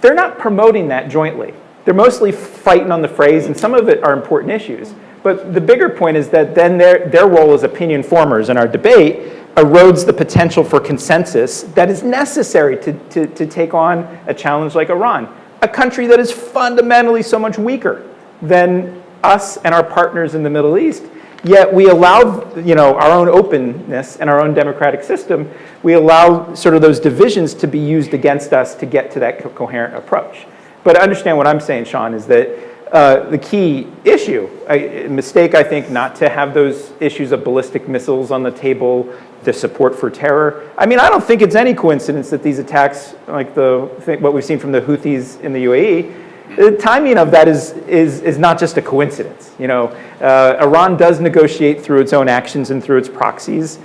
they're not promoting that jointly. They're mostly fighting on the phrase, and some of it are important issues. But the bigger point is that then their role as opinion formers in our debate erodes the potential for consensus that is necessary to take on a challenge like Iran, a country that is fundamentally so much weaker than us and our partners in the Middle East. Yet we allow, our own openness and our own democratic system, we allow sort of those divisions to be used against us to get to that coherent approach. But understand what I'm saying, Sean, is that the key issue, a mistake, I think, not to have those issues of ballistic missiles on the table, the support for terror. I don't think it's any coincidence that these attacks, like what we've seen from the Houthis in the UAE, the timing of that is not just a coincidence. Iran does negotiate through its own actions and through its proxies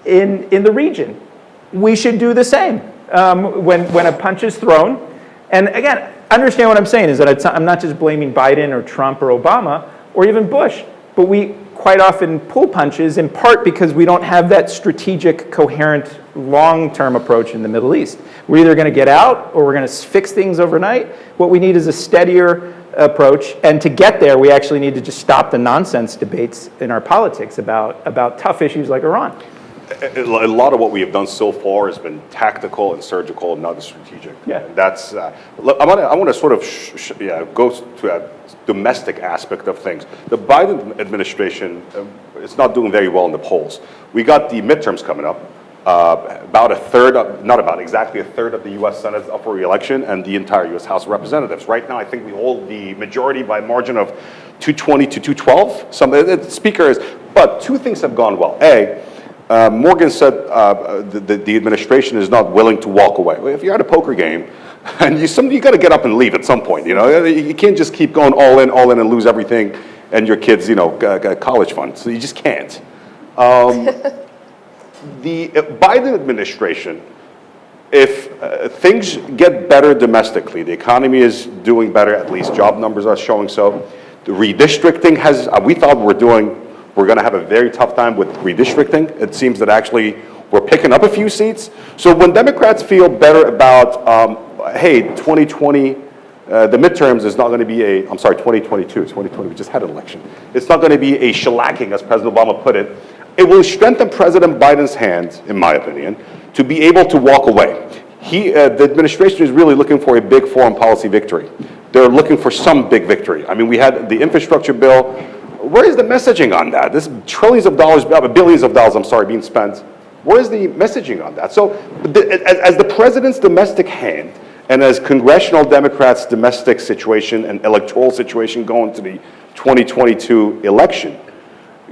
in the region. We should do the same when a punch is thrown. And again, understand what I'm saying is that I'm not just blaming Biden or Trump or Obama or even Bush, but we quite often pull punches in part because we don't have that strategic, coherent, long-term approach in the Middle East. We're either going to get out or we're going to fix things overnight. What we need is a steadier approach, and to get there, we actually need to just stop the nonsense debates in our politics about tough issues like Iran. a lot of what we have done so far has been tactical and surgical, not strategic. Yeah. And that's, look, I want to sort of go to a domestic aspect of things. The Biden administration is not doing very well in the polls. We got the midterms coming up. About a third, exactly a third of the U.S. Senate is up for re-election, and the entire U.S. House of Representatives. Right now, I think we hold the majority by a margin of 220 to 212. The speaker is, but two things have gone well. Morgan said the administration is not willing to walk away. Well, if you're at a poker game, and you got to get up and leave at some point. You know, you can't just keep going all in, and lose everything, and your kids, college fund. So you just can't. The Biden administration, if things get better domestically, the economy is doing better, at least job numbers are showing so. The redistricting has, we thought we're going to have a very tough time with redistricting. It seems that actually we're picking up a few seats. So when Democrats feel better about, hey, 2020, the midterms is not going to be 2022, 2020, we just had an election. It's not going to be a shellacking, as President Obama put it. It will strengthen President Biden's hand, in my opinion, to be able to walk away. The administration is really looking for a big foreign policy victory. They're looking for some big victory. I mean, we had the infrastructure bill. Where is the messaging on that? This billions of dollars, being spent. Where is the messaging on that? So as the president's domestic hand and as congressional Democrats' domestic situation and electoral situation going to the 2022 election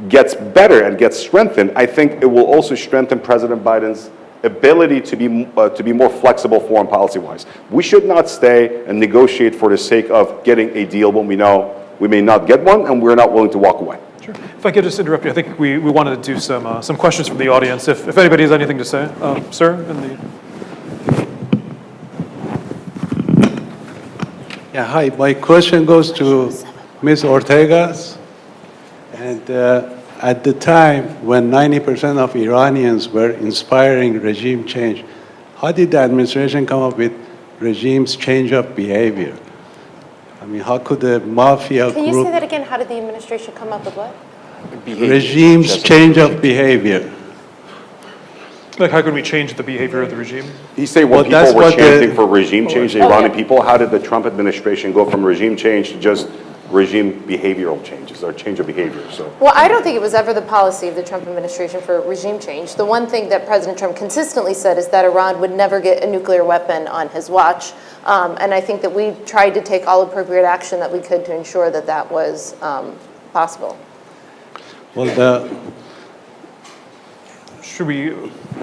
gets better and gets strengthened, I think it will also strengthen President Biden's ability to be more flexible foreign policy-wise. We should not stay and negotiate for the sake of getting a deal when we know we may not get one and we're not willing to walk away. Sure. If I could just interrupt you, I think we wanted to do some questions from the audience. If anybody has anything to say, sir, in the. Yeah, hi. My question goes to Ms. Ortegas. And at the time when 90% of Iranians were inspiring regime change, how did the administration come up with regime's change of behavior? I mean, how could the mafia Can you group... say that again? How did the administration come up with what? Regime's change of behavior. Like, how can we change the behavior of the regime? He's saying when people were chanting for regime change, the Iranian people, how did the Trump administration go from regime change to just regime behavioral changes or change of behavior? So, Well, I don't think it was ever the policy of the Trump administration for regime change. The one thing that President Trump consistently said is that Iran would never get a nuclear weapon on his watch. And I think that we tried to take all appropriate action that we could to ensure that that was possible. Well, Should we,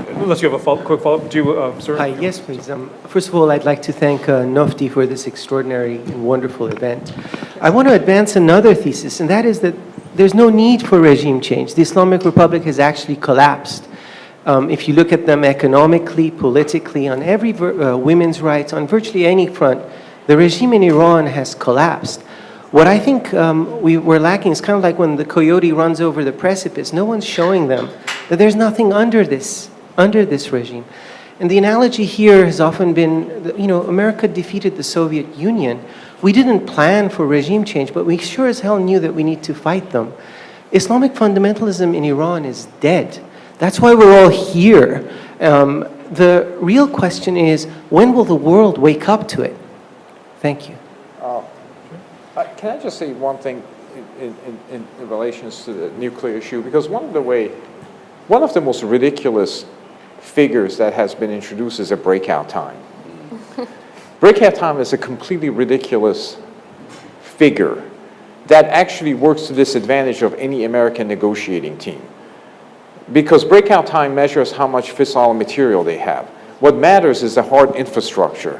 unless you have a quick follow-up, do you, sir? Hi, yes, please. First of all, I'd like to thank NUFDI for this extraordinary and wonderful event. I want to advance another thesis, and that is that there's no need for regime change. The Islamic Republic has actually collapsed. If you look at them economically, politically, on every women's rights, on virtually any front, the regime in Iran has collapsed. What I think we're lacking is kind of like when the coyote runs over the precipice. No one's showing them that there's nothing under this regime. And the analogy here has often been, America defeated the Soviet Union. We didn't plan for regime change, but we sure as hell knew that we need to fight them. Islamic fundamentalism in Iran is dead. That's why we're all here. The real question is, when will the world wake up to it? Thank you. Can I just say one thing in relation to the nuclear issue? Because one of the most ridiculous figures that has been introduced is a breakout time. Breakout time is a completely ridiculous figure that actually works to the disadvantage of any American negotiating team. Because breakout time measures how much fissile material they have. What matters is the hard infrastructure.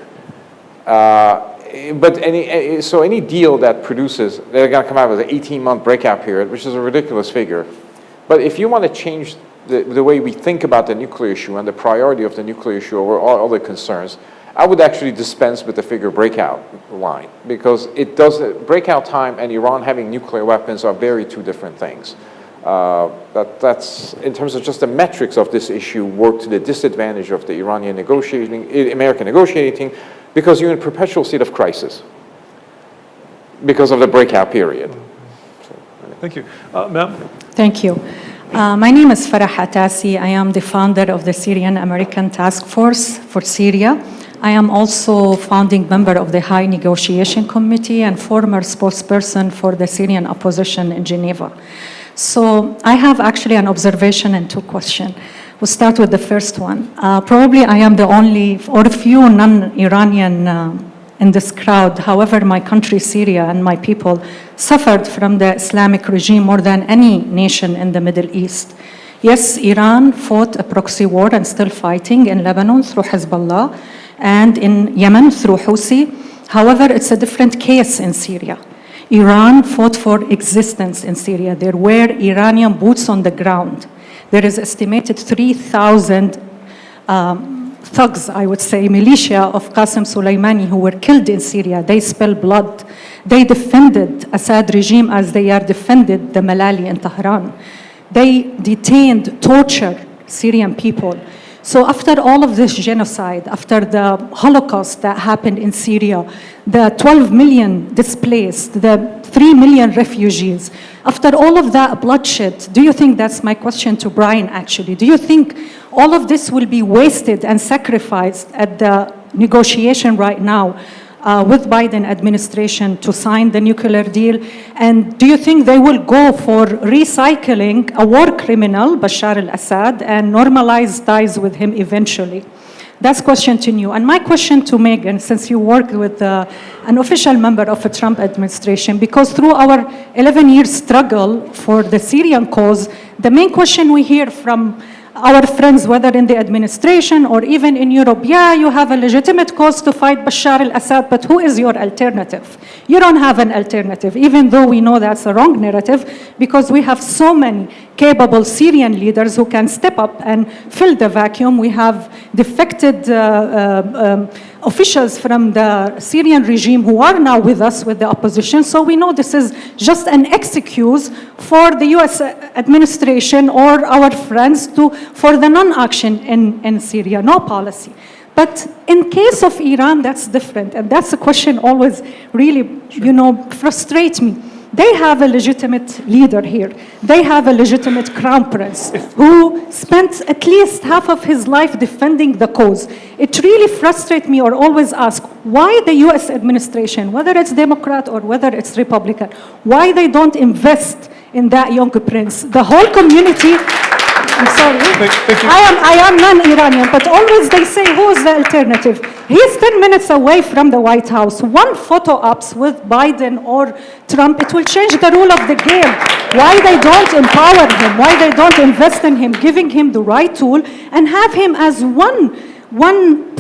But any deal that produces, they're going to come out with an 18-month breakout period, which is a ridiculous figure. But if you want to change the way we think about the nuclear issue and the priority of the nuclear issue over all other concerns, I would actually dispense with the figure breakout line, because breakout time and Iran having nuclear weapons are very two different things. That's, in terms of just the metrics of this issue, work to the disadvantage of the American negotiating team, because you're in a perpetual state of crisis because of the breakout period. Thank you. Ma'am? Thank you. My name is Farah Hatasi. I am the founder of the Syrian American Task Force for Syria. I am also founding member of the High Negotiation Committee and former spokesperson for the Syrian opposition in Geneva. So I have actually an observation and two questions. We'll start with the first one. Probably I am the only or few non-Iranian in this crowd. However, my country, Syria, and my people suffered from the Islamic regime more than any nation in the Middle East. Yes, Iran fought a proxy war and still fighting in Lebanon through Hezbollah and in Yemen through Houthi. However, it's a different case in Syria. Iran fought for existence in Syria. There were Iranian boots on the ground. There is estimated 3,000 thugs, I would say, militia of Qasem Soleimani who were killed in Syria. They spilled blood. They defended Assad regime as they are defended the Malali in Tehran. They detained, tortured Syrian people. So after all of this genocide, after the Holocaust that happened in Syria, the 12 million displaced, the 3 million refugees, after all of that bloodshed, do you think, that's my question to Brian actually, do you think all of this will be wasted and sacrificed at the negotiation right now with Biden administration to sign the nuclear deal? And do you think they will go for recycling a war criminal, Bashar al-Assad, and normalize ties with him eventually? That's question to you. And my question to Megan, since you worked with an official member of the Trump administration, because through our 11-year struggle for the Syrian cause, the main question we hear from our friends, whether in the administration or even in Europe, yeah, you have a legitimate cause to fight Bashar al-Assad, but who is your alternative? You don't have an alternative, even though we know that's a wrong narrative, because we have so many capable Syrian leaders who can step up and fill the vacuum. We have defected officials from the Syrian regime who are now with us, with the opposition. So we know this is just an excuse for the US administration or our friends for the non-action in Syria, no policy. But in case of Iran, that's different. And that's a question always really, frustrates me. They have a legitimate leader here. They have a legitimate crown prince who spent at least half of his life defending the cause. It really frustrates me, or always ask, why the US administration, whether it's Democrat or whether it's Republican, why they don't invest in that young prince? The whole community, I'm sorry, I am non-Iranian, but always they say, who is the alternative? He's 10 minutes away from the White House. One photo ops with Biden or Trump, it will change the rule of the game. Why they don't empower him? Why they don't invest in him, giving him the right tool and have him as one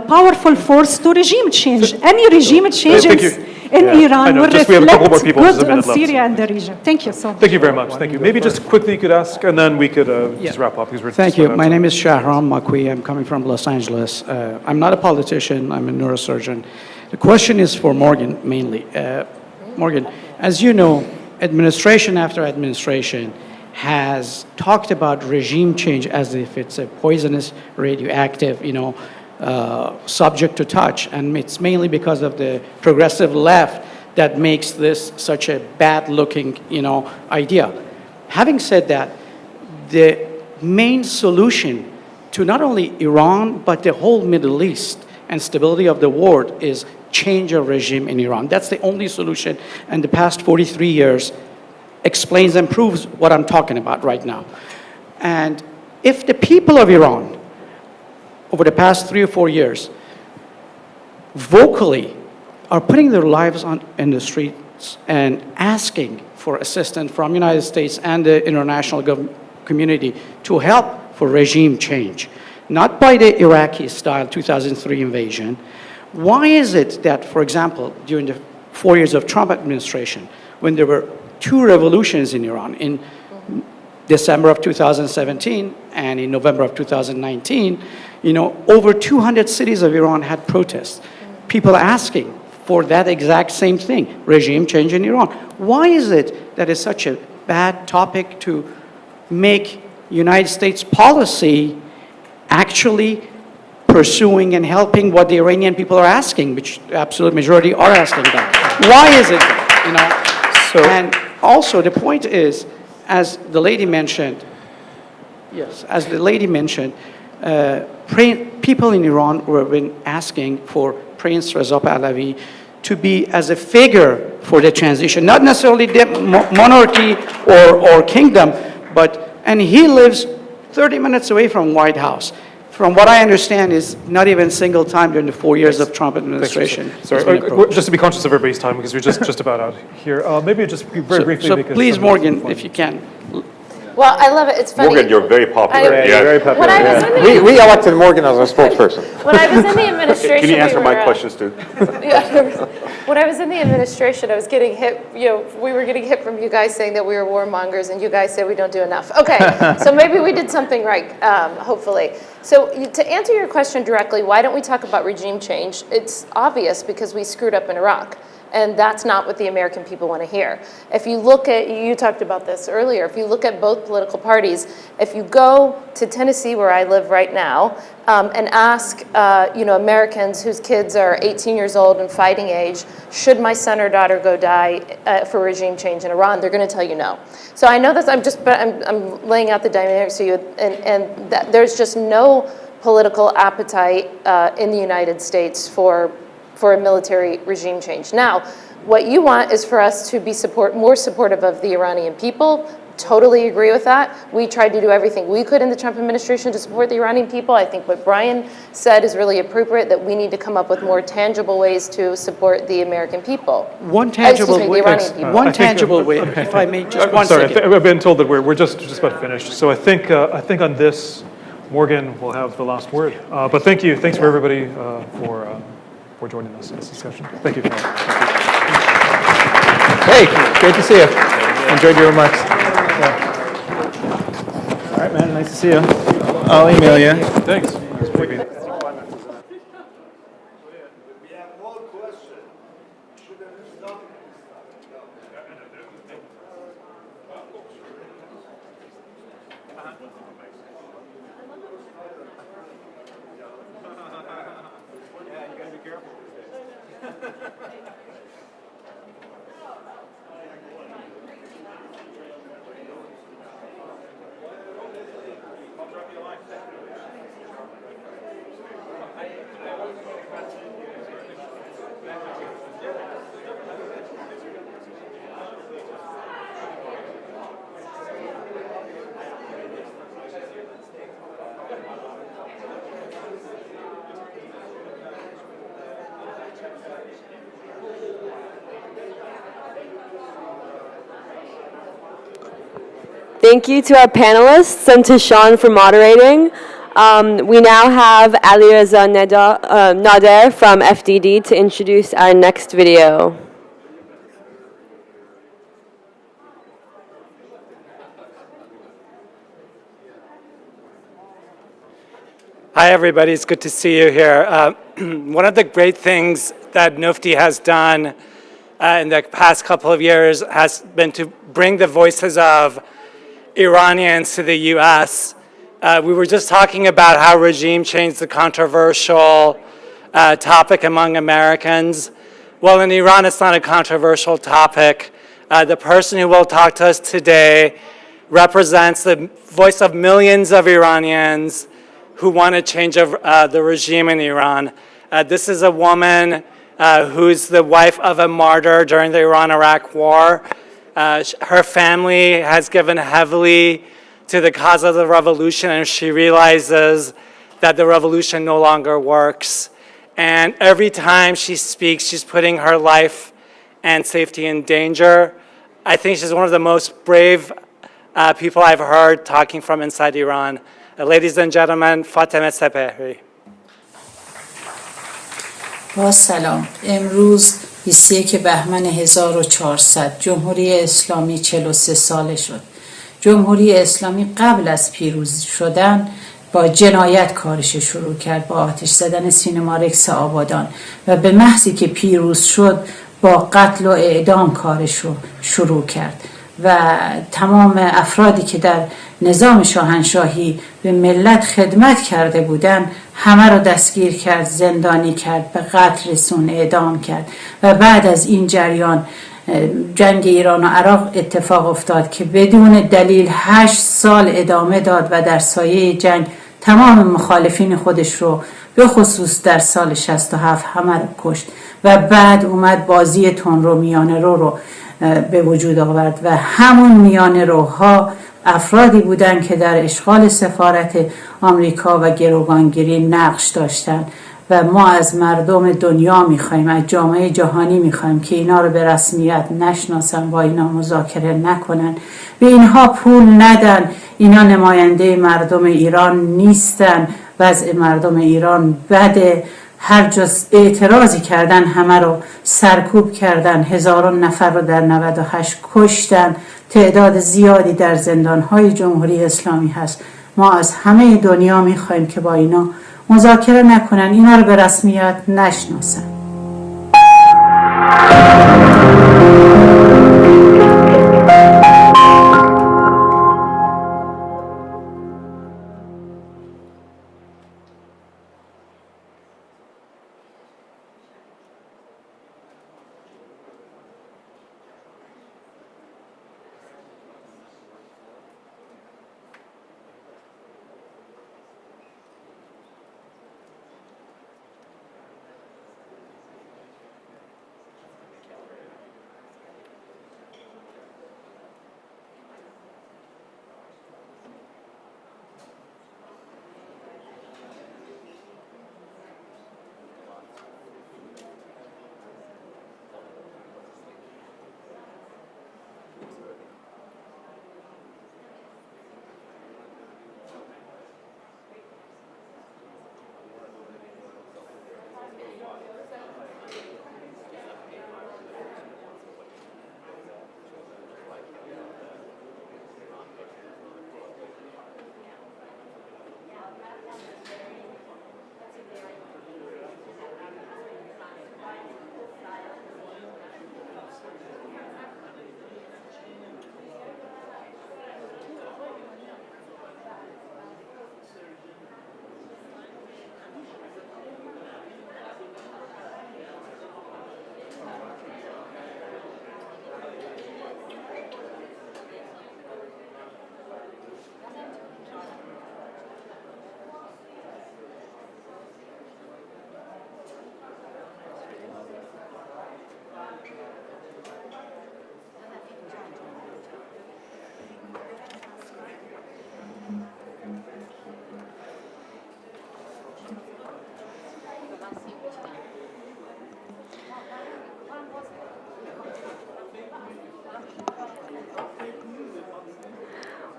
powerful force to regime change. Any regime changes in Iran will reflect good on Syria and the region. Thank you so much. Thank you very much. Thank you. Maybe just quickly you could ask, and then we could just wrap up. Because we're Thank you. My name is Shahram Makwi. I'm coming from Los Angeles. I'm not a politician. I'm a neurosurgeon. The question is for Morgan, mainly. Morgan, as you know, administration after administration has talked about regime change as if it's a poisonous, radioactive, subject to touch, and it's mainly because of the progressive left that makes this such a bad-looking, idea. Having said that, the main solution to not only Iran but the whole Middle East and stability of the world is change of regime in Iran. That's the only solution, and the past 43 years explains and proves what I'm talking about right now. And if the people of Iran over the past 3 or 4 years, vocally are putting their lives in the streets and asking for assistance from the United States and the international community to help for regime change, not by the Iraqi-style 2003 invasion. Why is it that, for example, during the 4 years of Trump administration, when there were 2 revolutions in Iran, in December of 2017 and in November of 2019, over 200 cities of Iran had protests. People asking for that exact same thing, regime change in Iran. Why is it that it's such a bad topic to make United States policy actually pursuing and helping what the Iranian people are asking, which the absolute majority are asking that? Why is it, And also the point is, as the lady mentioned, Yes, as the lady mentioned, people in Iran were been asking for Prince Reza Pahlavi to be as a figure for the transition, not necessarily the monarchy or kingdom, and he lives 30 minutes away from White House. From what I understand, is not even a single time during the 4 years of Trump administration. Sorry, just to be conscious of everybody's time, because we're just about out here. Maybe just very briefly. So please, Morgan, if you can. Well, I love it. It's funny. Morgan, you're very popular. Yeah, very popular. When I was in We elected Morgan as our spokesperson. When I was in the administration, Can you answer my questions too? When I was in the administration, I was getting hit, we were getting hit from you guys saying that we were warmongers, and you guys said we don't do enough. Okay, so maybe we did something right, hopefully. So to answer your question directly, why don't we talk about regime change? It's obvious because we screwed up in Iraq. And that's not what the American people want to hear. If you look at, you talked about this earlier, if you look at both political parties, if you go to Tennessee, where I live right now, and ask Americans whose kids are 18 years old and fighting age, should my son or daughter go die for regime change in Iran, they're going to tell you no. So I know this, I'm laying out the dynamics to you, and that there's just no political appetite in the United States for a military regime change. Now, what you want is for us to be more supportive of the Iranian people. Totally agree with that. We tried to do everything we could in the Trump administration to support the Iranian people. I think what Brian said is really appropriate, that we need to come up with more tangible ways to support the American people. One tangible way, One tangible way, if I may, just one second. I've been told that we're just about finished. So I think on this, Morgan will have the last word. But thank you. Thanks for everybody for joining us in this discussion. Thank you. Hey, great to see you. Enjoyed your remarks. All right, man. Nice to see you. I'll email you. Thanks. Thank you to our panelists and to Sean for moderating. We now have Alireza Nader from FDD to introduce our next video. Hi, everybody. It's good to see you here. One of the great things that NUFDI has done in the past couple of years has been to bring the voices of Iranians to the U.S. We were just talking about how regime change is a controversial topic among Americans. Well, in Iran, it's not a controversial topic. The person who will talk to us today represents the voice of millions of Iranians who want a change of the regime in Iran. This is a woman who's the wife of a martyr during the Iran-Iraq War. Her family has given heavily to the cause of the revolution, and she realizes that the revolution no longer works. And every time she speaks, she's putting her life and safety in danger. I think she's one of the most brave people I've heard talking from inside Iran. Ladies and gentlemen, Fatemeh Sepehri. با سلام. امروز 21 بهمن 1400 جمهوری اسلامی 43 ساله شد. جمهوری اسلامی قبل از پیروز شدن با جنایت کارش شروع کرد، با آتش زدن سینما رکس آبادان، و به محضی که پیروز شد با قتل و اعدام کارش رو شروع کرد و تمام افرادی که در نظام شاهنشاهی به ملت خدمت کرده بودند همه رو دستگیر کرد، زندانی کرد، به قتل رسون، اعدام کرد و بعد از این جریان جنگ ایران و عراق اتفاق افتاد که بدون دلیل 8 سال ادامه داد و در سایه جنگ تمام مخالفین خودش رو به خصوص در سال 67 همه رو کشت و بعد اومد بازی تندرو میانه رو به وجود آورد و همون میانه روها افرادی بودند که در اشغال سفارت آمریکا و گروگانگیری نقش داشتند و ما از مردم دنیا میخوایم، از جامعه جهانی میخوایم که اینا رو به رسمیت نشناسن، با اینا مذاکره نکنن، به اینها پول ندن، اینا نماینده مردم ایران نیستن، وضع مردم ایران بده، هر جا اعتراضی کردن همه رو سرکوب کردن، هزاران نفر رو در 98 کشتن، تعداد زیادی در زندانهای جمهوری اسلامی هست. ما از همه دنیا میخوایم که با اینا مذاکره نکنن، اینا رو به رسمیت نشناسن.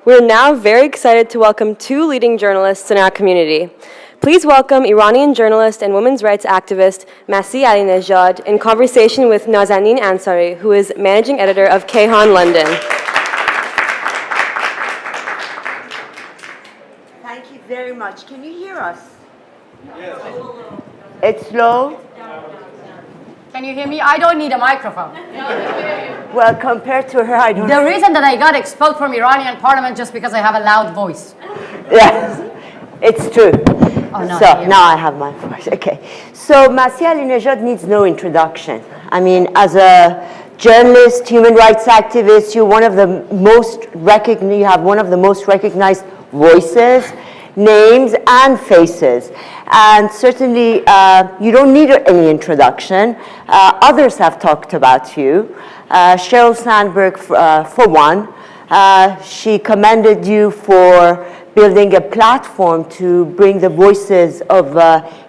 We're now very excited to welcome 2 leading journalists in our community. Please welcome Iranian journalist and women's rights activist Masih Alinejad in conversation with Nazanin Ansari, who is managing editor of Keynote London. Thank you very much. Can you hear us? Yes. It's low? Can you hear me? I don't need a microphone. Well, compared to her, I don't. The reason that I got expelled from Iranian parliament just because I have a loud voice. Yes, it's true. Oh, no, so now I have my voice. Okay. So Masih Alinejad needs no introduction. I mean, as a journalist, human rights activist, you have one of the most recognized voices, names, and faces. And certainly, you don't need any introduction. Others have talked about you. Sheryl Sandberg, for one, she commended you for building a platform to bring the voices of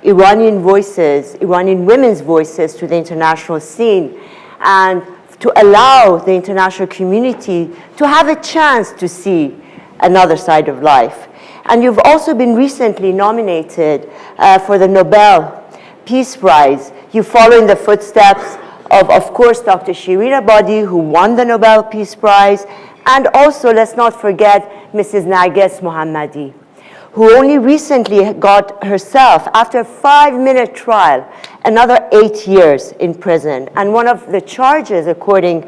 Iranian women's voices to the international scene, and to allow the international community to have a chance to see another side of life. And you've also been recently nominated for the Nobel Peace Prize. You follow in the footsteps of course, Dr. Shirin Ebadi, who won the Nobel Peace Prize, and also, let's not forget, Mrs. Narges Mohammadi, who only recently got herself, after a 5-minute trial, another 8 years in prison. And one of the charges, according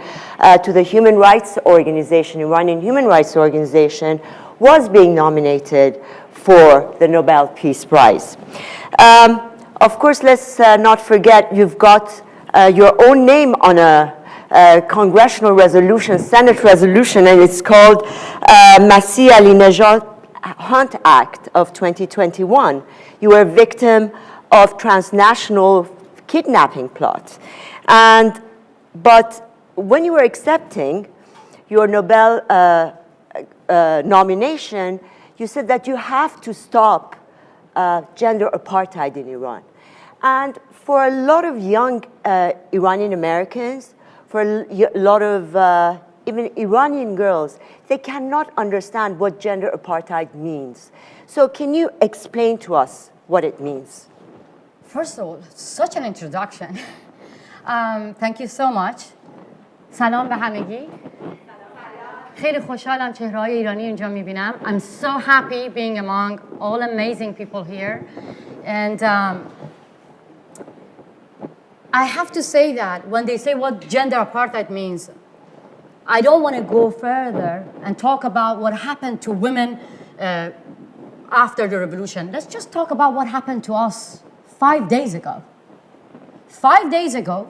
to the human rights organization, Iranian Human Rights Organization, was being nominated for the Nobel Peace Prize. Of course, let's not forget, you've got your own name on a congressional resolution, Senate resolution, and it's called Masih Alinejad Hunt Act of 2021. You were a victim of transnational kidnapping plots. But when you were accepting your Nobel nomination, you said that you have to stop gender apartheid in Iran. And for a lot of young Iranian Americans, for a lot of even Iranian girls, they cannot understand what gender apartheid means. So can you explain to us what it means? First of all, such an introduction. Thank you so much. سلام به همگی. خیلی خوشحالم چهره‌های ایرانی اینجا می‌بینم. I'm so happy being among all amazing people here. And I have to say that when they say what gender apartheid means, I don't want to go further and talk about what happened to women after the revolution. Let's just talk about what happened to us 5 days ago. 5 days ago,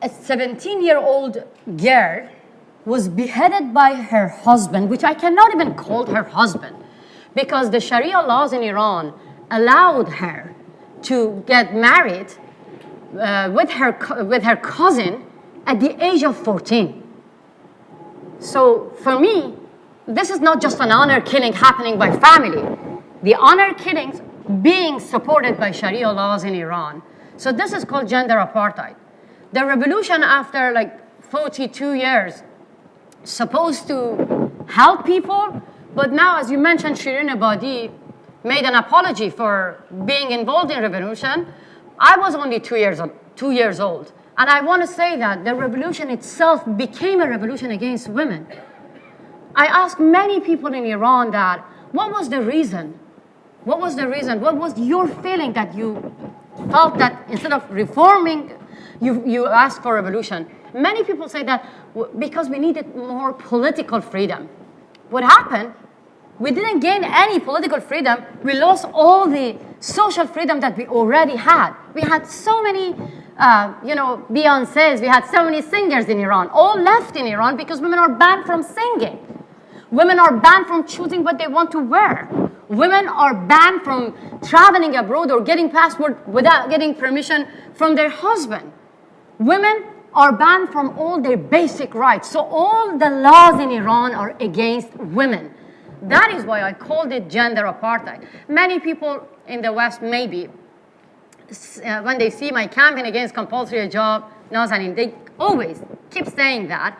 a 17-year-old girl was beheaded by her husband, which I cannot even call her husband, because the Sharia laws in Iran allowed her to get married with her cousin at the age of 14. So for me, this is not just an honor killing happening by family. The honor killings being supported by Sharia laws in Iran. So this is called gender apartheid. The revolution after like 42 years supposed to help people, but now, as you mentioned, Shirin Ebadi made an apology for being involved in revolution. I was only 2 years old. And I want to say that the revolution itself became a revolution against women. I asked many people in Iran that, what was the reason? What was the reason? What was your feeling that you felt that instead of reforming, you asked for revolution? Many people say that because we needed more political freedom. What happened? We didn't gain any political freedom. We lost all the social freedom that we already had. We had so many, Beyoncés. We had so many singers in Iran, all left in Iran because women are banned from singing. Women are banned from choosing what they want to wear. Women are banned from traveling abroad or getting passport without getting permission from their husband. Women are banned from all their basic rights. So all the laws in Iran are against women. That is why I called it gender apartheid. Many people in the West, maybe, when they see my campaign against compulsory hijab, Nazanin, they always keep saying that.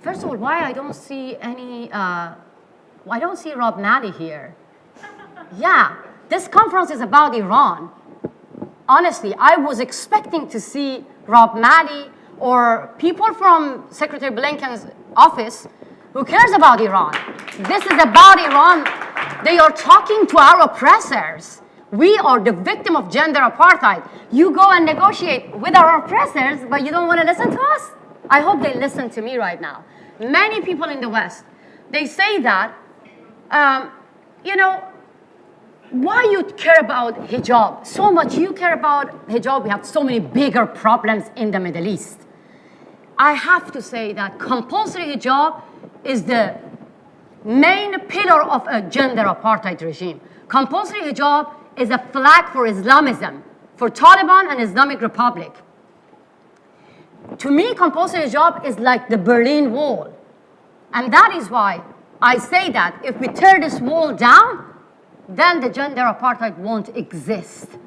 First of all, why I don't see I don't see Rob Malley here. Yeah, this conference is about Iran. Honestly, I was expecting to see Rob Malley or people from Secretary Blinken's office. Who cares about Iran? This is about Iran. They are talking to our oppressors. We are the victim of gender apartheid. You go and negotiate with our oppressors, but you don't want to listen to us? I hope they listen to me right now. Many people in the West, they say that, why you care about hijab? So much you care about hijab, we have so many bigger problems in the Middle East. I have to say that compulsory hijab is the main pillar of a gender apartheid regime. Compulsory hijab is a flag for Islamism, for Taliban and Islamic Republic. To me, compulsory hijab is like the Berlin Wall. And that is why I say that if we tear this wall down, then the gender apartheid won't exist.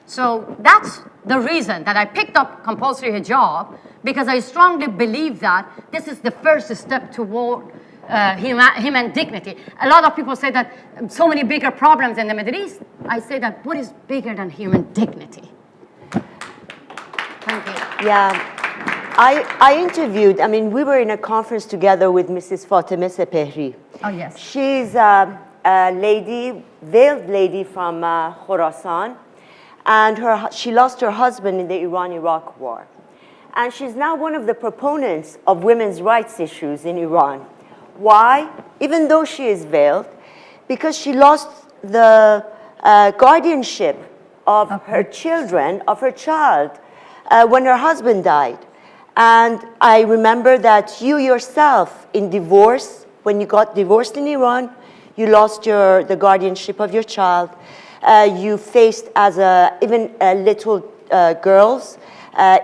So that's the reason that I picked up compulsory hijab, because I strongly believe that this is the first step toward human dignity. A lot of people say that so many bigger problems in the Middle East. I say that what is bigger than human dignity? Thank you. Yeah. I interviewed, we were in a conference together with Mrs. Fatemeh Sepehri. Oh, yes. She's a lady, veiled lady from Khorasan, and she lost her husband in the Iran-Iraq war. And she's now one of the proponents of women's rights issues in Iran. Why? Even though she is veiled, because she lost the guardianship of her children, of her child, when her husband died. And I remember that you yourself, in divorce, when you got divorced in Iran, you lost the guardianship of your child. You faced, as even little girls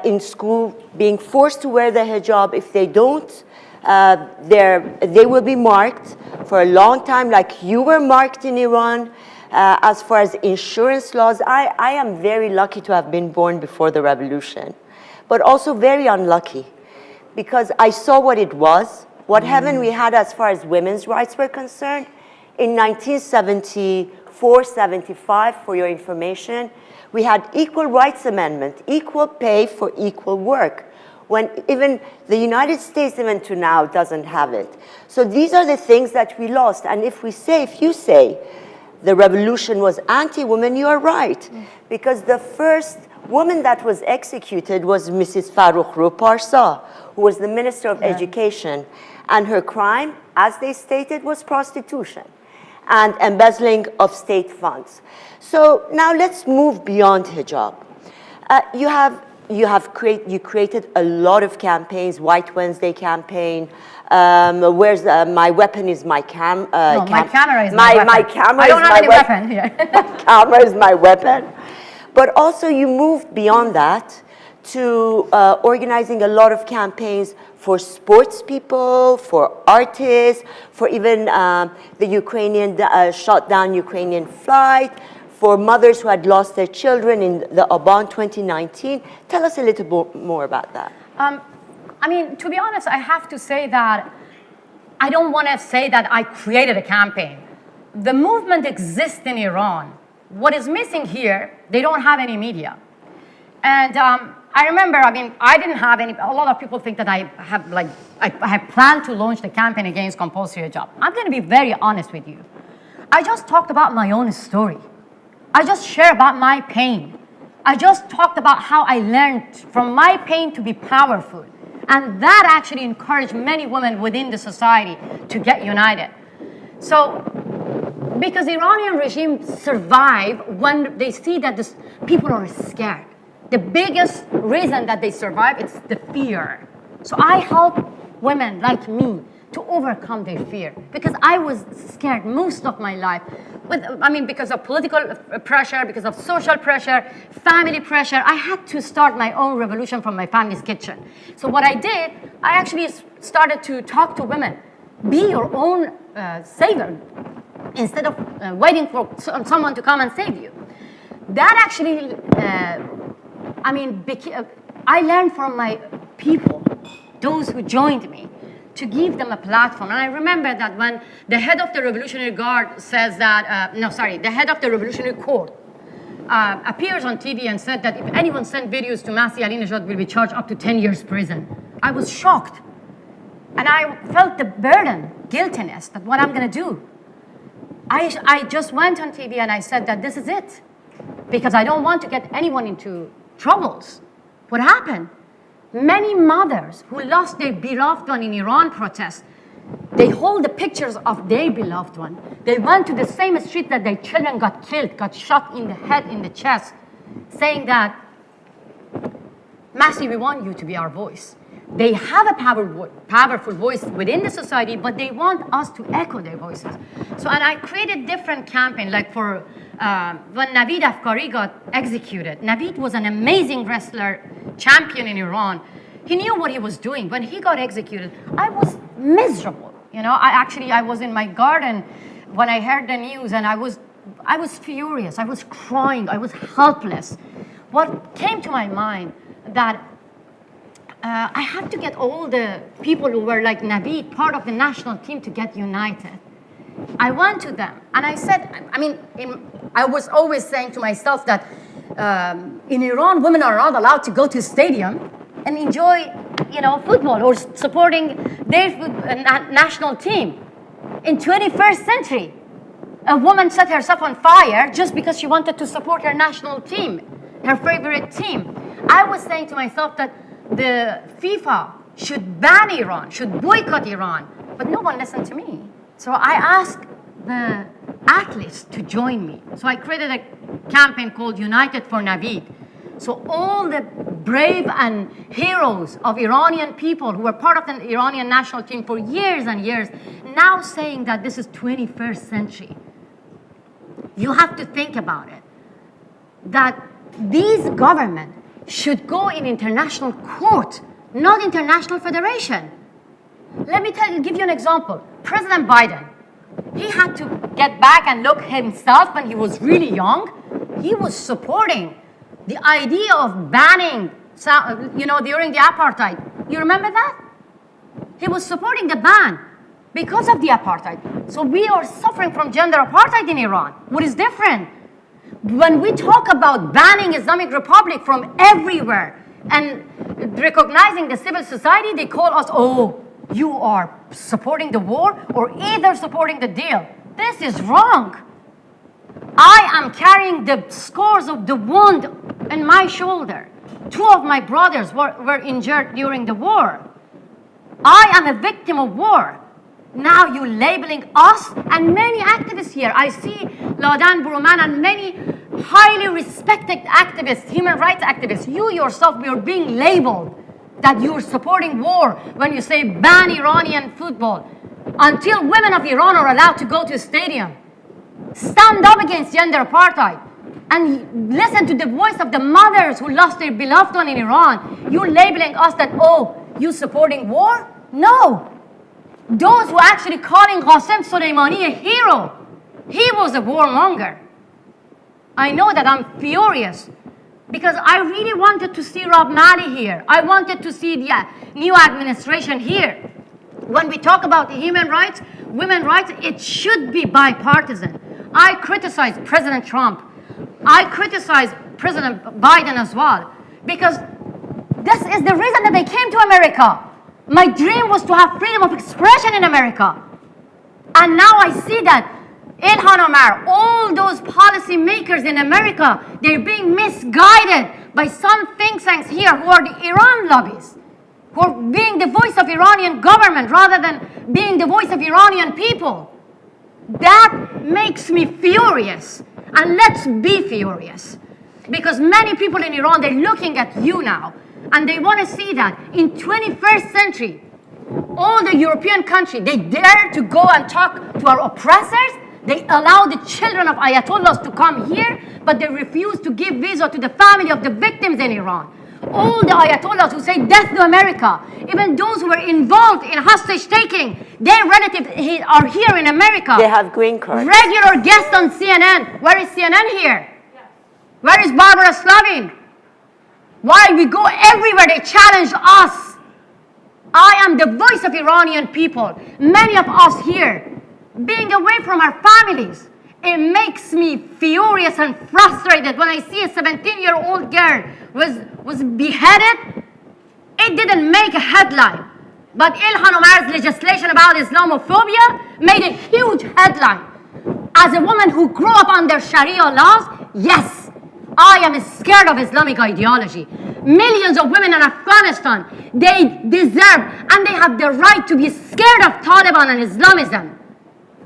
in school, being forced to wear the hijab. If they don't, they will be marked for a long time, like you were marked in Iran. As far as insurance laws, I am very lucky to have been born before the revolution, but also very unlucky because I saw what it was, what heaven we had as far as women's rights were concerned. In 1974, 75, for your information, we had Equal Rights Amendment, equal pay for equal work, when even the United States, even to now, doesn't have it. So these are the things that we lost. And if you say the revolution was anti-women, you are right. Because the first woman that was executed was Mrs. Farrokhru Parsa, who was the Minister of Education. And her crime, as they stated, was prostitution and embezzling of state funds. So now let's move beyond hijab. You created a lot of campaigns, White Wednesday campaign. Where's my weapon is my camera is my weapon. My camera I don't is have my any weapon here. My camera is my weapon. But also you moved beyond that to organizing a lot of campaigns for sports people, for artists, for even the Ukrainian shot down Ukrainian flight, for mothers who had lost their children in the Aban 2019. Tell us a little more about that. I mean, to be honest, I have to say that I don't want to say that I created a campaign. The movement exists in Iran. What is missing here, they don't have any media. And I remember, I mean, I didn't have any, a lot of people think that I have planned to launch the campaign against compulsory hijab. I'm going to be very honest with you. I just talked about my own story. I just shared about my pain. I just talked about how I learned from my pain to be powerful. And that actually encouraged many women within the society to get united. So, because the Iranian regime survive when they see that people are scared. The biggest reason that they survive is the fear. So I help women like me to overcome their fear because I was scared most of my life. Because of political pressure, because of social pressure, family pressure, I had to start my own revolution from my family's kitchen. So what I did, I actually started to talk to women. Be your own savior instead of waiting for someone to come and save you. That actually, I learned from my people, those who joined me, to give them a platform. And I remember that when the head of the Revolutionary Guard says that, the head of the Revolutionary Court appears on TV and said that if anyone sent videos to Masih Alinejad will be charged up to 10 years prison. I was shocked. And I felt the burden, guiltiness, that what I'm going to do. I just went on TV and I said that this is it. Because I don't want to get anyone into troubles. What happened? Many mothers who lost their beloved one in Iran protests, they hold the pictures of their beloved one. They went to the same street that their children got killed, got shot in the head, in the chest, saying that, Masih, we want you to be our voice. They have a powerful voice within the society, but they want us to echo their voices. So, and I created different campaigns, like for when Naveed Afkari got executed. Naveed was an amazing wrestler, champion in Iran. He knew what he was doing. When he got executed, I was miserable. I was in my garden when I heard the news, and I was furious. I was crying. I was helpless. What came to my mind that I had to get all the people who were like Naveed, part of the national team, to get united. I went to them and I said, I was always saying to myself that in Iran, women are not allowed to go to a stadium and enjoy, football or supporting their national team. In 21st century, a woman set herself on fire just because she wanted to support her national team, her favorite team. I was saying to myself that the FIFA should ban Iran, should boycott Iran, but no one listened to me. So I asked the athletes to join me. So I created a campaign called United for Naveed. So all the brave and heroes of Iranian people who were part of the Iranian national team for years and years, now saying that this is 21st century. You have to think about it, that these government should go in international court, not international federation. Let me give you an example. President Biden, he had to get back and look himself when he was really young. He was supporting the idea of banning, during the apartheid. You remember that? He was supporting the ban because of the apartheid. So we are suffering from gender apartheid in Iran. What is different? When we talk about banning Islamic Republic from everywhere and recognizing the civil society, they call us, oh, you are supporting the war or either supporting the deal. This is wrong. I am carrying the scars of the wound in my shoulder. 2 of my brothers were injured during the war. I am a victim of war. Now you're labeling us and many activists here. I see Ladan Buruman and many highly respected activists, human rights activists. You yourself, you're being labeled that you're supporting war when you say ban Iranian football. Until women of Iran are allowed to go to a stadium, stand up against gender apartheid and listen to the voice of the mothers who lost their beloved one in Iran. You're labeling us that, oh, you supporting war? No. Those who are actually calling Qasem Soleimani a hero, he was a warmonger. I know that I'm furious because I really wanted to see Rob Malley here. I wanted to see the new administration here. When we talk about human rights, women's rights, it should be bipartisan. I criticize President Trump. I criticize President Biden as well because this is the reason that they came to America. My dream was to have freedom of expression in America. And now I see that Ilhan Omar, all those policymakers in America, they're being misguided by some think tanks here who are the Iran lobbies, who are being the voice of Iranian government rather than being the voice of Iranian people. That makes me furious. And let's be furious. Because many people in Iran, they're looking at you now. And they want to see that in 21st century, all the European countries, they dare to go and talk to our oppressors. They allow the children of Ayatollahs to come here, but they refuse to give visa to the family of the victims in Iran. All the Ayatollahs who say death to America, even those who were involved in hostage taking, their relatives are here in America. They have green cards. Regular guests on CNN. Where is CNN here? Where is Barbara Slavin? Why we go everywhere, they challenge us. I am the voice of Iranian people. Many of us here, being away from our families, it makes me furious and frustrated when I see a 17-year-old girl was beheaded. It didn't make a headline, but Ilhan Omar's legislation about Islamophobia made a huge headline. As a woman who grew up under Sharia laws, yes, I am scared of Islamic ideology. Millions of women in Afghanistan, they deserve and they have the right to be scared of Taliban and Islamism.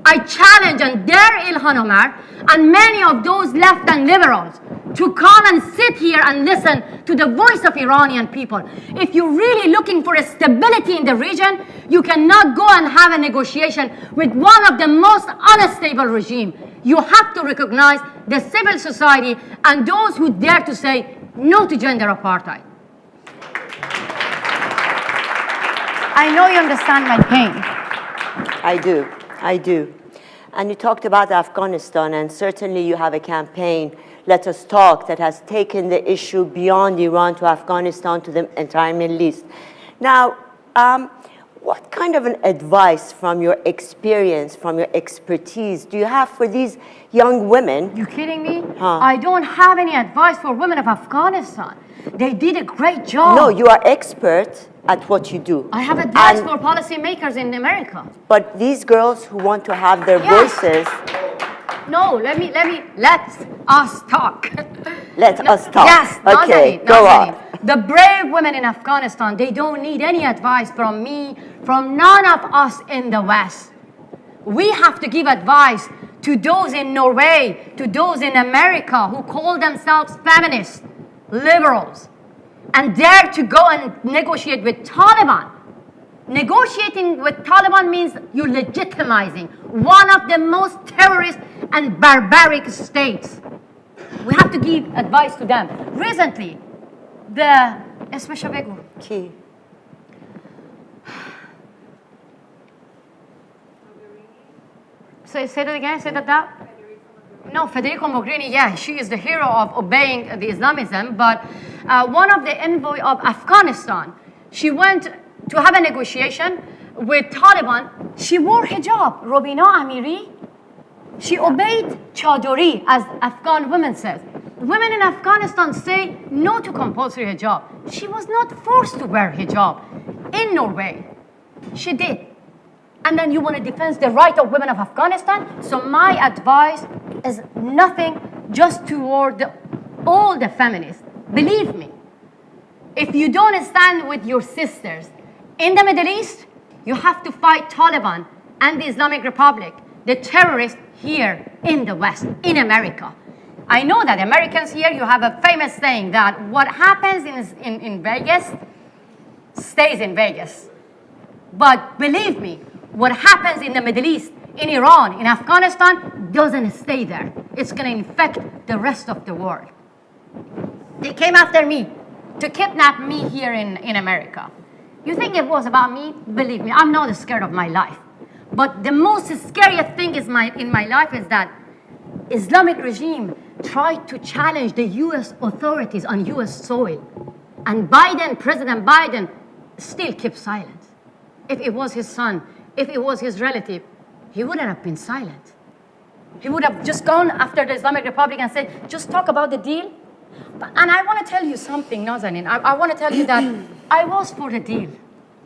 I challenge and dare Ilhan Omar and many of those left and liberals to come and sit here and listen to the voice of Iranian people. If you're really looking for a stability in the region, you cannot go and have a negotiation with one of the most unstable regimes. You have to recognize the civil society and those who dare to say no to gender apartheid. I know you understand my pain. I do. And you talked about Afghanistan, and certainly you have a campaign, Let Us Talk, that has taken the issue beyond Iran to Afghanistan to the entire Middle East. Now, what kind of an advice from your experience, from your expertise, do you have for these young women? You kidding me? I don't have any advice for women of Afghanistan. They did a great job. No, you are expert at what you do. I have advice for policymakers in America. But these girls who want to have their voices. No, let us talk. Let us talk. Yes, okay, go on. The brave women in Afghanistan, they don't need any advice from me, from none of us in the West. We have to give advice to those in Norway, to those in America who call themselves feminists. liberals, and dare to go and negotiate with Taliban. Negotiating with Taliban means you're legitimizing one of the most terrorist and barbaric states. We have to give advice to them. Recently, the اسمشو بگو کی؟ Say that again, say that. No, Federico Mogherini, yeah, she is the hero of obeying the Islamism, but one of the envoy of Afghanistan, she went to have a negotiation with Taliban. She wore hijab, Robina Amiri. She obeyed chadori, as Afghan women says. Women in Afghanistan say no to compulsory hijab. She was not forced to wear hijab in Norway. She did. And then you want to defend the right of women of Afghanistan? So my advice is nothing just toward all the feminists. Believe me, if you don't stand with your sisters in the Middle East, you have to fight Taliban and the Islamic Republic, the terrorists here in the West, in America. I know that Americans here, you have a famous saying that what happens in Vegas stays in Vegas. But believe me, what happens in the Middle East, in Iran, in Afghanistan, doesn't stay there. It's going to infect the rest of the world. They came after me to kidnap me here in America. You think it was about me? Believe me, I'm not scared of my life. But the most scariest thing in my life is that Islamic regime tried to challenge the US authorities on US soil. And President Biden, still kept silent. If it was his son, if it was his relative, he wouldn't have been silent. He would have just gone after the Islamic Republic and said, just talk about the deal. And I want to tell you something, Nazanin. I want to tell you that I was for the deal.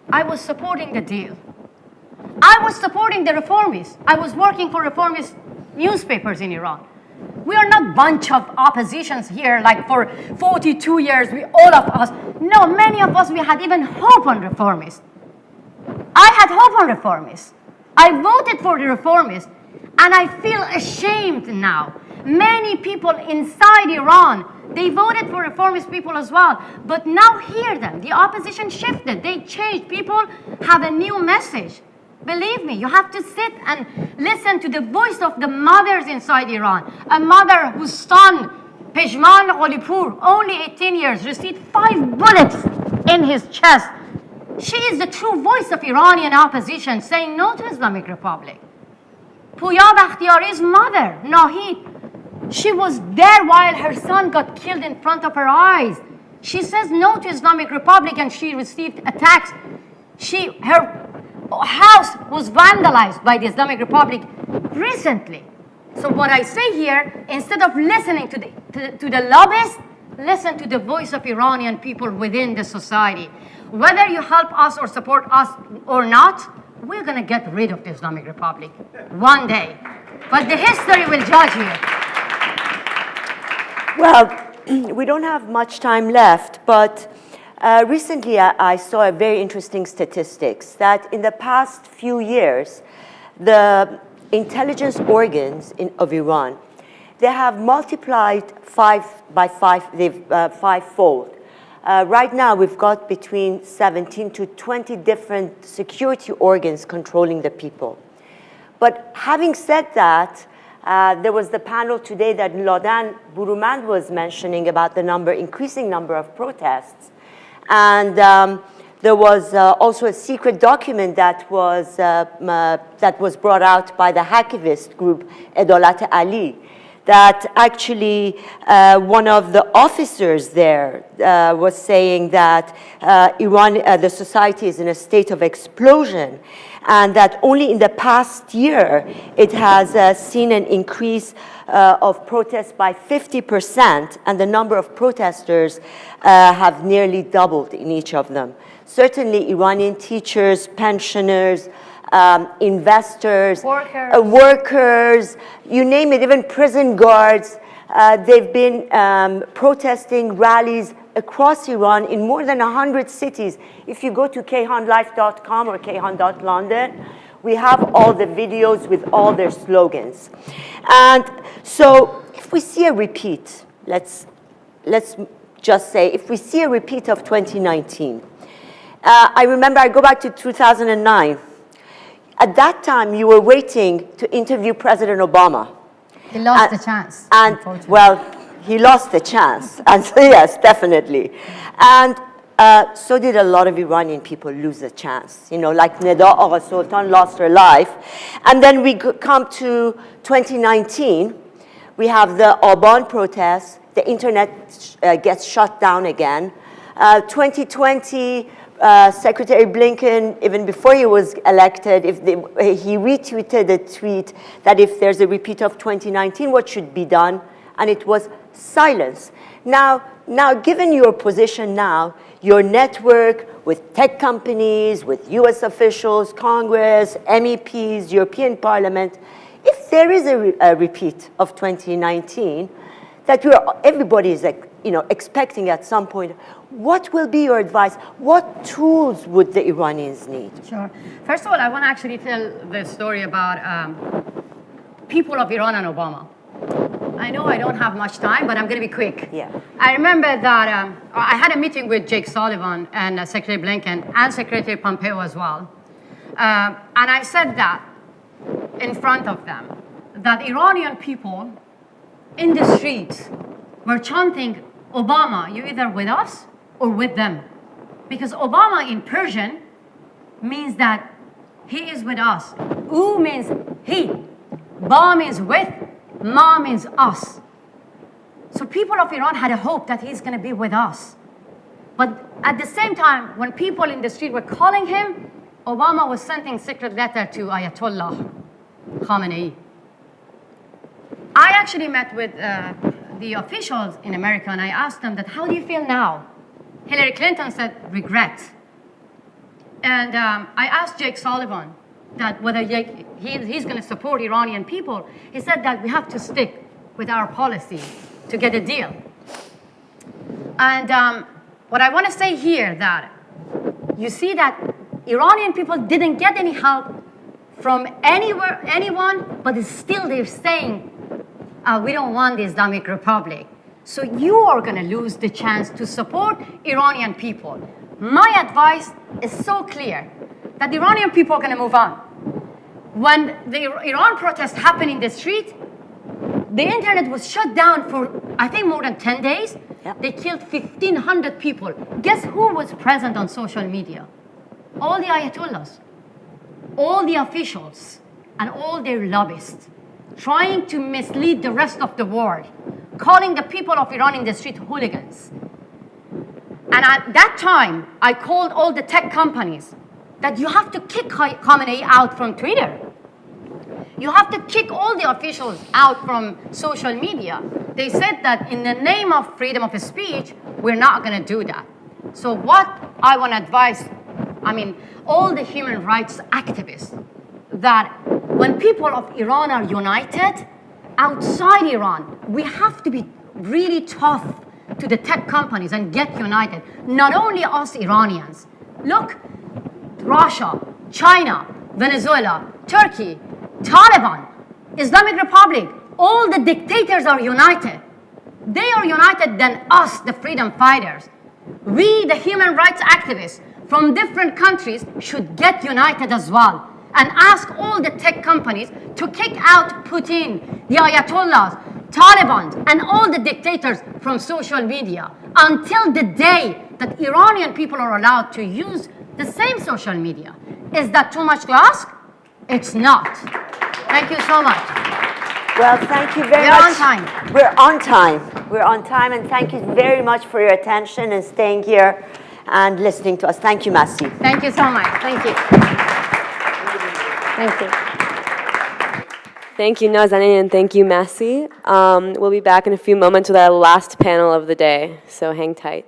I was supporting the deal. I was supporting the reformists. I was working for reformist newspapers in Iran. We are not a bunch of oppositions here, like for 42 years, all of us. No, many of us, we had even hope on reformists. I had hope on reformists. I voted for the reformists, and I feel ashamed now. Many people inside Iran, they voted for reformist people as well. But now hear them. The opposition shifted. They changed. People have a new message. Believe me, you have to sit and listen to the voice of the mothers inside Iran. A mother whose son, Pejman Ghalipur, only 18 years, received 5 bullets in his chest. She is the true voice of Iranian opposition saying no to Islamic Republic. Pouya Bakhtiari's mother, Nahid, she was there while her son got killed in front of her eyes. She says no to Islamic Republic and she received attacks. Her house was vandalized by the Islamic Republic recently. So what I say here, instead of listening to the lobbyists, listen to the voice of Iranian people within the society. Whether you help us or support us or not, we're going to get rid of the Islamic Republic one day. But the history will judge you. Well, we don't have much time left, but recently I saw a very interesting statistics that in the past few years, the intelligence organs of Iran, they have multiplied fivefold. Right now, we've got between 17 to 20 different security organs controlling the people. But having said that, there was the panel today that Ladan Burumand was mentioning about the increasing number of protests. And there was also a secret document that was brought out by the hacktivist group Edalat Ali, that actually one of the officers there was saying that Iran, the society is in a state of explosion, and that only in the past year it has seen an increase of protests by 50%, and the number of protesters have nearly doubled in each of them. Certainly Iranian teachers, pensioners, investors, workers, you name it, even prison guards. They've been protesting rallies across Iran in more than 100 cities. If you go to kayhanlife.com or kayhan.london, we have all the videos with all their slogans. And so if we see a repeat, let's just say, if we see a repeat of 2019, I remember I go back to 2009. At that time, you were waiting to interview President Obama. He lost the chance. And, well, he lost the chance. And so, yes, definitely. And so did a lot of Iranian people lose the chance. You know, like Neda Agha Sultan lost her life. And then we come to 2019. We have the Aban protests. The internet gets shut down again. 2020, Secretary Blinken, even before he was elected, he retweeted a tweet that if there's a repeat of 2019, what should be done? And it was silence. Now, given your position now, your network with tech companies, with US officials, Congress, MEPs, European Parliament, if there is a repeat of 2019, that everybody is expecting at some point, what will be your advice? What tools would the Iranians need? Sure. First of all, I want to actually tell the story about people of Iran and Obama. I know I don't have much time, but I'm going to be quick. Yeah. I remember that I had a meeting with Jake Sullivan and Secretary Blinken and Secretary Pompeo as well. And I said that in front of them, that Iranian people in the streets were chanting, Obama, you either with us or with them. Because Obama in Persian means that he is with us. U means he. Ba means with. Ma means us. So people of Iran had a hope that he's going to be with us. But at the same time, when people in the street were calling him, Obama was sending secret letter to Ayatollah Khamenei. I actually met with the officials in America, and I asked them that, how do you feel now? Hillary Clinton said, regret. And I asked Jake Sullivan that whether he's going to support Iranian people. He said that we have to stick with our policy to get a deal. And what I want to say here that you see that Iranian people didn't get any help from anyone, but still they're saying, we don't want the Islamic Republic. So you are going to lose the chance to support Iranian people. My advice is so clear that the Iranian people are going to move on. When the Iran protests happened in the street, the internet was shut down for, I think, more than 10 days. Yep. They killed 1,500 people. Guess who was present on social media? All the Ayatollahs, all the officials, and all their lobbyists, trying to mislead the rest of the world, calling the people of Iran in the street hooligans. And at that time, I called all the tech companies that you have to kick Khamenei out from Twitter. You have to kick all the officials out from social media. They said that in the name of freedom of speech, we're not going to do that. So what I want to advise, all the human rights activists, that when people of Iran are united, outside Iran, we have to be really tough to the tech companies and get united. Not only us Iranians. Look, Russia, China, Venezuela, Turkey, Taliban, Islamic Republic, all the dictators are united. They are united than us, the freedom fighters. We, the human rights activists from different countries, should get united as well and ask all the tech companies to kick out Putin, the Ayatollahs, Taliban, and all the dictators from social media until the day that Iranian people are allowed to use the same social media. Is that too much to ask? It's not. Thank you so much. Well, thank you very much. We're on time. We're on time. We're on time, and thank you very much for your attention and staying here and listening to us. Thank you, Masi. Thank you so much. Thank you. Thank you. Thank you, Nazanin, and thank you, Masi. We'll be back in a few moments with our last panel of the day, so hang tight.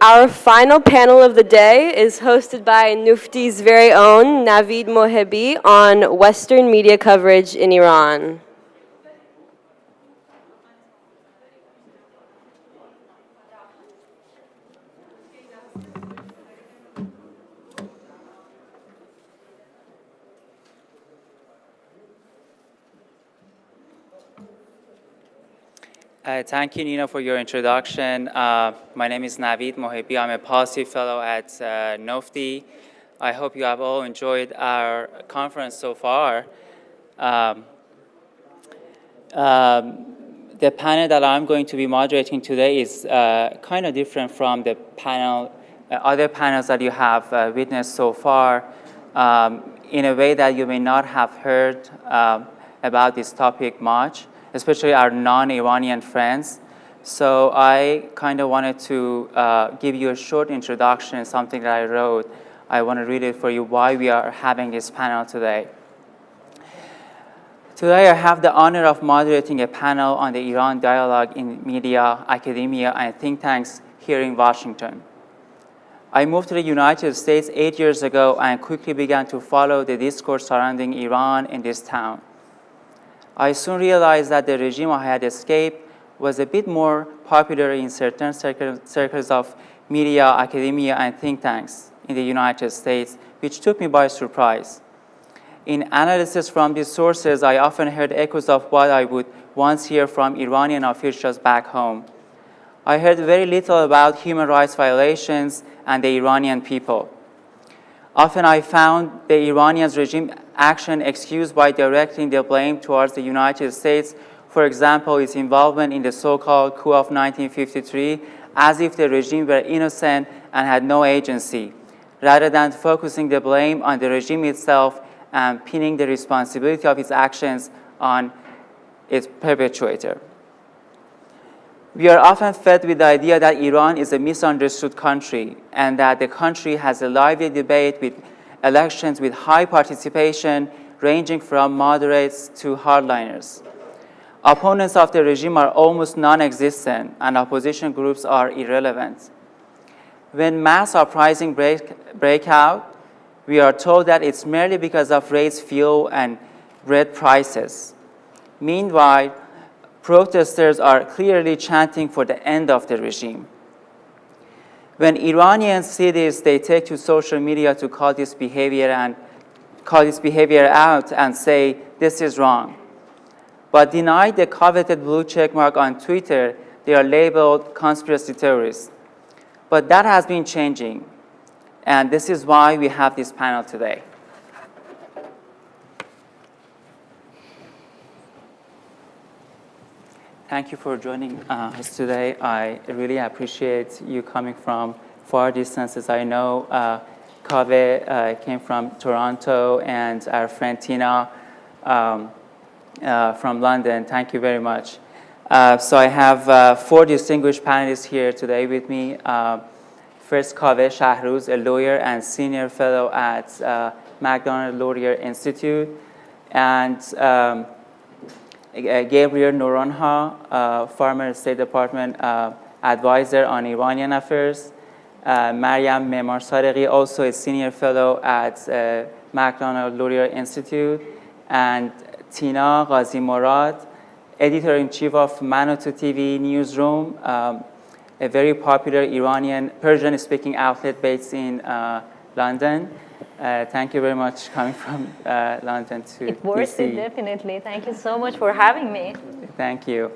Our final panel of the day is hosted by NUFDI's very own Naveed Mohebi on Western media coverage in Iran. Thank you, Nina, for your introduction. My name is Naveed Mohebi. I'm a policy fellow at NUFDI. I hope you have all enjoyed our conference so far. The panel that I'm going to be moderating today is kind of different from the other panels that you have witnessed so far, in a way that you may not have heard about this topic much, especially our non-Iranian friends. So I kind of wanted to give you a short introduction, something that I wrote. I want to read it for you, why we are having this panel today. Today I have the honor of moderating a panel on the Iran dialogue in media, academia, and think tanks here in Washington. I moved to the United States 8 years ago and quickly began to follow the discourse surrounding Iran in this town. I soon realized that the regime I had escaped was a bit more popular in certain circles of media, academia, and think tanks in the United States, which took me by surprise. In analysis from these sources, I often heard echoes of what I would once hear from Iranian officials back home. I heard very little about human rights violations and the Iranian people. Often I found the Iranian regime action excused by directing the blame towards the United States, for example, its involvement in the so-called coup of 1953, as if the regime were innocent and had no agency, rather than focusing the blame on the regime itself and pinning the responsibility of its actions on its perpetrator. We are often fed with the idea that Iran is a misunderstood country and that the country has a lively debate with elections with high participation ranging from moderates to hardliners. Opponents of the regime are almost non-existent and opposition groups are irrelevant. When mass uprisings break out, we are told that it's merely because of raised fuel and bread prices. Meanwhile, protesters are clearly chanting for the end of the regime. When Iranians see this, they take to social media to call this behavior out and say, this is wrong. But denied the coveted blue check mark on Twitter, they are labeled conspiracy theorists. But that has been changing, and this is why we have this panel today. Thank you for joining us today. I really appreciate you coming from far distances. I know Kaveh came from Toronto, and our friend Tina from London. Thank you very much. So I have 4 distinguished panelists here today with me. First, Kaveh Shahruz, a lawyer and senior fellow at McDonald Laurier Institute, and Gabriel Noronha, former State Department advisor on Iranian affairs. Maryam Memar-Sadeghi, also a senior fellow at McDonald Laurier Institute. And Tina Ghazi Morad, editor-in-chief of Manoto TV Newsroom, a very popular Iranian Persian-speaking outlet based in London. Thank you very much coming from London to It worth it, definitely. Thank you so much for having me. Thank you.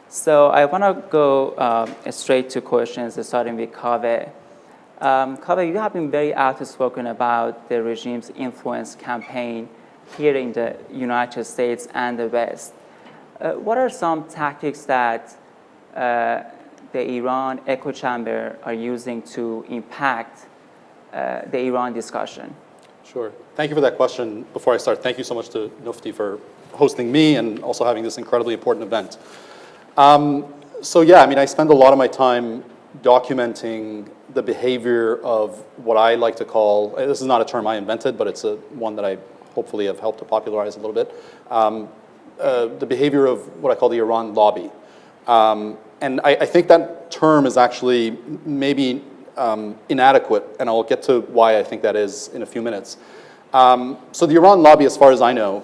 So I want to go straight to questions, starting with Kaveh. Kaveh, you have been very outspoken about the regime's influence campaign here in the United States and the West. What are some tactics that the Iran echo chamber are using to impact the Iran discussion? Sure. Thank you for that question. Before I start, thank you so much to NUFDI for hosting me and also having this incredibly important event. So yeah, I mean, I spend a lot of my time documenting the behavior of what I like to call, this is not a term I invented, but it's one that I hopefully have helped to popularize a little bit, the behavior of what I call the Iran lobby. And I think that term is actually maybe inadequate, and I'll get to why I think that is in a few minutes. So the Iran lobby, as far as I know,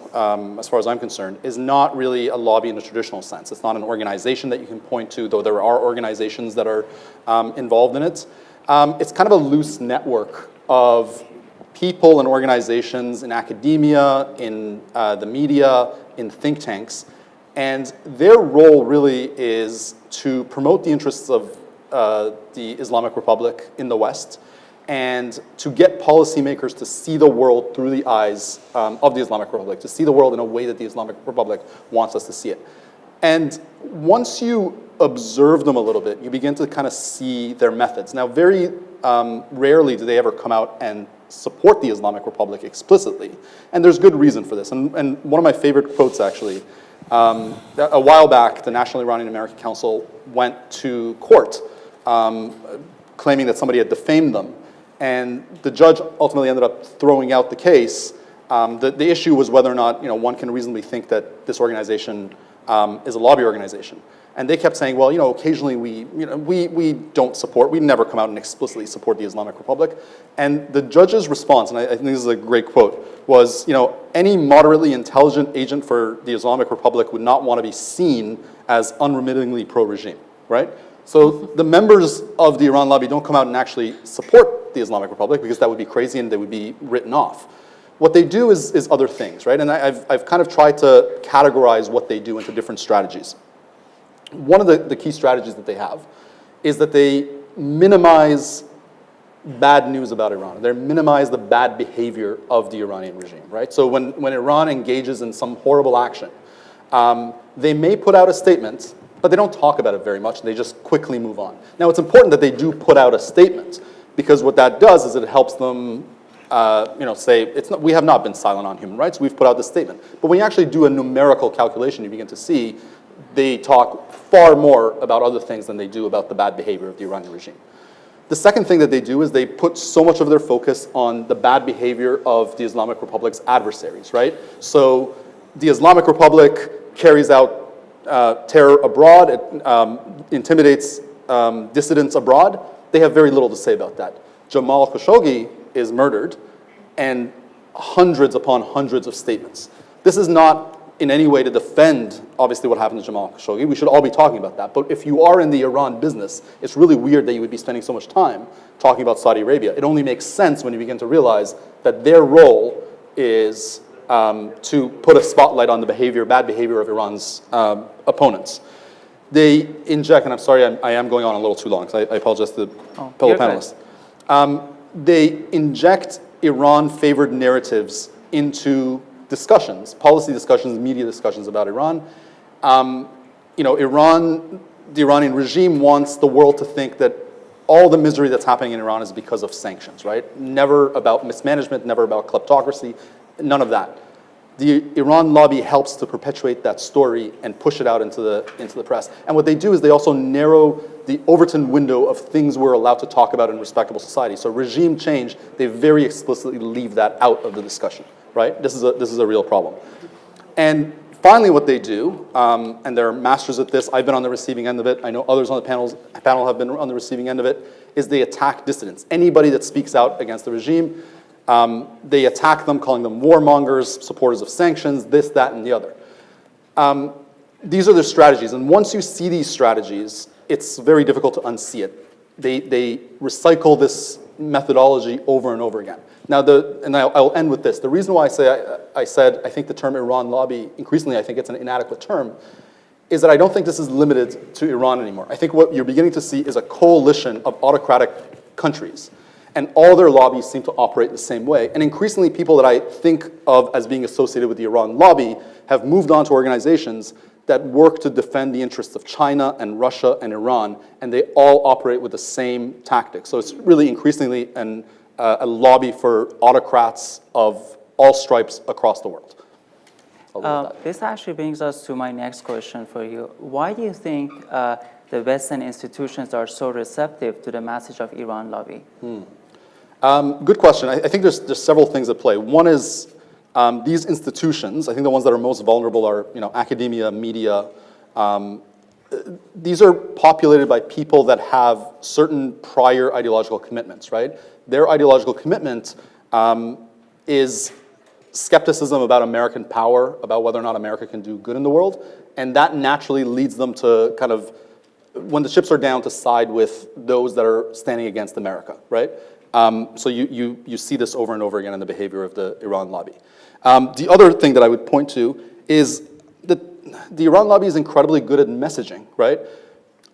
as far as I'm concerned, is not really a lobby in the traditional sense. It's not an organization that you can point to, though there are organizations that are involved in it. It's kind of a loose network of people and organizations in academia, in the media, in think tanks, and their role really is to promote the interests of the Islamic Republic in the West, and to get policymakers to see the world through the eyes of the Islamic Republic, to see the world in a way that the Islamic Republic wants us to see it. And once you observe them a little bit, you begin to kind of see their methods. Now, very rarely do they ever come out and support the Islamic Republic explicitly, and there's good reason for this. And one of my favorite quotes, actually, a while back, the National Iranian American Council went to court claiming that somebody had defamed them. And the judge ultimately ended up throwing out the case. The issue was whether or not one can reasonably think that this organization is a lobby organization. And they kept saying, well, occasionally we don't support, we never come out and explicitly support the Islamic Republic. And the judge's response, and I think this is a great quote, was, any moderately intelligent agent for the Islamic Republic would not want to be seen as unremittingly pro-regime, right? So the members of the Iran lobby don't come out and actually support the Islamic Republic, because that would be crazy and they would be written off. What they do is other things, right? And I've kind of tried to categorize what they do into different strategies. One of the key strategies that they have is that they minimize bad news about Iran. They minimize the bad behavior of the Iranian regime, right? So when Iran engages in some horrible action, they may put out a statement, but they don't talk about it very much. They just quickly move on. Now, it's important that they do put out a statement, because what that does is it helps them say, we have not been silent on human rights, we've put out this statement. But when you actually do a numerical calculation, you begin to see they talk far more about other things than they do about the bad behavior of the Iranian regime. The second thing that they do is they put so much of their focus on the bad behavior of the Islamic Republic's adversaries, right? So the Islamic Republic carries out terror abroad, it intimidates dissidents abroad. They have very little to say about that. Jamal Khashoggi is murdered, and hundreds upon hundreds of statements. This is not in any way to defend, obviously, what happened to Jamal Khashoggi. We should all be talking about that. But if you are in the Iran business, it's really weird that you would be spending so much time talking about Saudi Arabia. It only makes sense when you begin to realize that their role is to put a spotlight on the bad behavior of Iran's opponents. They inject, and I'm sorry, I am going on a little too long, so I apologize to the fellow panelists. They inject Iran-favored narratives into discussions, policy discussions, media discussions about Iran. The Iranian regime wants the world to think that all the misery that's happening in Iran is because of sanctions, right? Never about mismanagement, never about kleptocracy, none of that. The Iran lobby helps to perpetuate that story and push it out into the press. And what they do is they also narrow the Overton window of things we're allowed to talk about in respectable society. So regime change, they very explicitly leave that out of the discussion, right? This is a real problem. And finally, what they do, and they're masters at this, I've been on the receiving end of it, I know others on the panel have been on the receiving end of it, is they attack dissidents. Anybody that speaks out against the regime, they attack them, calling them warmongers, supporters of sanctions, this, that, and the other. These are their strategies, and once you see these strategies, it's very difficult to unsee it. They recycle this methodology over and over again. Now, I'll end with this. The reason why I said I think the term Iran lobby, increasingly I think it's an inadequate term, is that I don't think this is limited to Iran anymore. I think what you're beginning to see is a coalition of autocratic countries, and all their lobbies seem to operate the same way. And increasingly, people that I think of as being associated with the Iran lobby have moved on to organizations that work to defend the interests of China and Russia and Iran, and they all operate with the same tactics. So it's really increasingly a lobby for autocrats of all stripes across the world. This actually brings us to my next question for you. Why do you think the Western institutions are so receptive to the message of Iran lobby? Good question. I think there's several things at play. One is these institutions, I think the ones that are most vulnerable are academia, media, these are populated by people that have certain prior ideological commitments, right? Their ideological commitment is skepticism about American power, about whether or not America can do good in the world, and that naturally leads them to kind of, when the chips are down, to side with those that are standing against America, right? So you see this over and over again in the behavior of the Iran lobby. The other thing that I would point to is that the Iran lobby is incredibly good at messaging, right?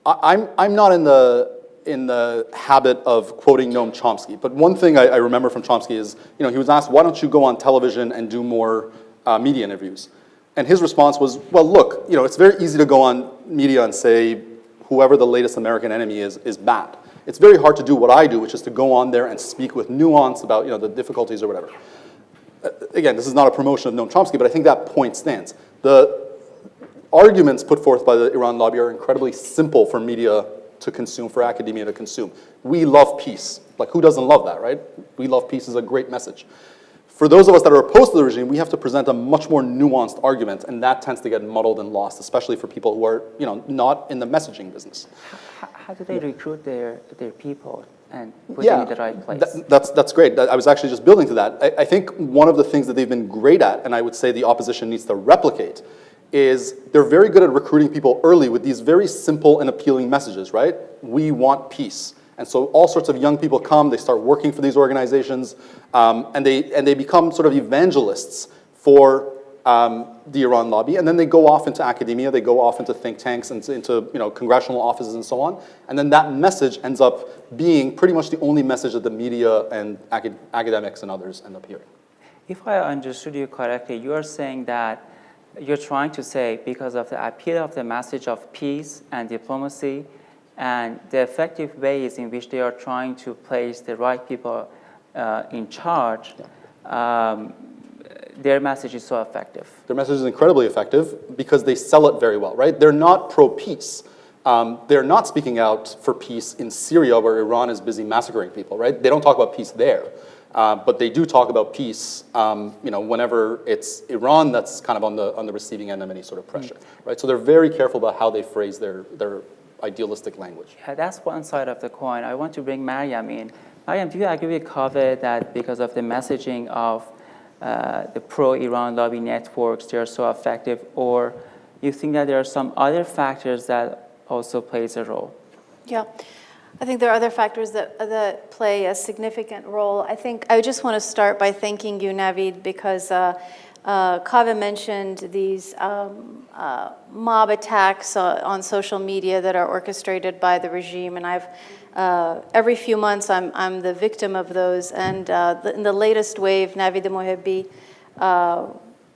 I'm not in the habit of quoting Noam Chomsky, but one thing I remember from Chomsky is, he was asked, why don't you go on television and do more media interviews? And his response was, well, look, it's very easy to go on media and say whoever the latest American enemy is bad. It's very hard to do what I do, which is to go on there and speak with nuance about the difficulties or whatever. Again, this is not a promotion of Noam Chomsky, but I think that point stands. The arguments put forth by the Iran lobby are incredibly simple for media to consume, for academia to consume. We love peace. Like, who doesn't love that, right? We love peace is a great message. For those of us that are opposed to the regime, we have to present a much more nuanced argument, and that tends to get muddled and lost, especially for people who are, not in the messaging business. How do they recruit their people and put them in the right place? That's great. I was actually just building to that. I think one of the things that they've been great at, and I would say the opposition needs to replicate, is they're very good at recruiting people early with these very simple and appealing messages, right? We want peace. And so all sorts of young people come, they start working for these organizations, and they become sort of evangelists for the Iran lobby, and then they go off into academia, they go off into think tanks and into congressional offices and so on, and then that message ends up being pretty much the only message that the media and academics and others end up hearing. If I understood you correctly, you are saying that you're trying to say because of the appeal of the message of peace and diplomacy and the effective ways in which they are trying to place the right people in charge, their message is so effective. Their message is incredibly effective because they sell it very well, right? They're not pro-peace. They're not speaking out for peace in Syria where Iran is busy massacring people, right? They don't talk about peace there. But they do talk about peace, whenever it's Iran that's kind of on the receiving end of any sort of pressure, right? So they're very careful about how they phrase their idealistic language. Yeah, that's one side of the coin. I want to bring Mariam in. Mariam, do you agree with Kaveh that because of the messaging of the pro-Iran lobby networks, they're so effective, or you think that there are some other factors that also plays a role? Yeah. I think there are other factors that play a significant role. I think I just want to start by thanking you, Navid, because Kaveh mentioned these mob attacks on social media that are orchestrated by the regime, and I've every few months I'm the victim of those. And in the latest wave, Navid Mohebbi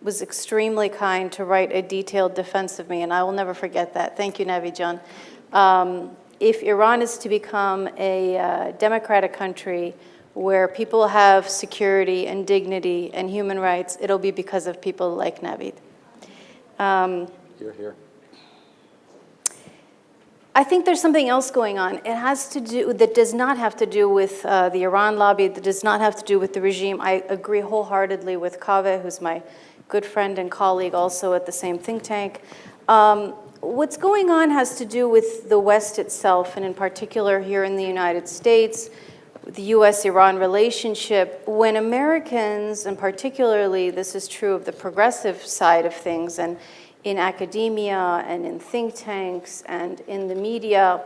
was extremely kind to write a detailed defense of me, and I will never forget that. Thank you, Navid John. If Iran is to become a democratic country where people have security and dignity and human rights, it'll be because of people like Navid. Here. I think there's something else going on. It has to do, that does not have to do with the Iran lobby, that does not have to do with the regime. I agree wholeheartedly with Kaveh, who's my good friend and colleague also at the same think tank. What's going on has to do with the West itself, and in particular here in the United States, the US-Iran relationship. When Americans, and particularly this is true of the progressive side of things, and in academia and in think tanks and in the media,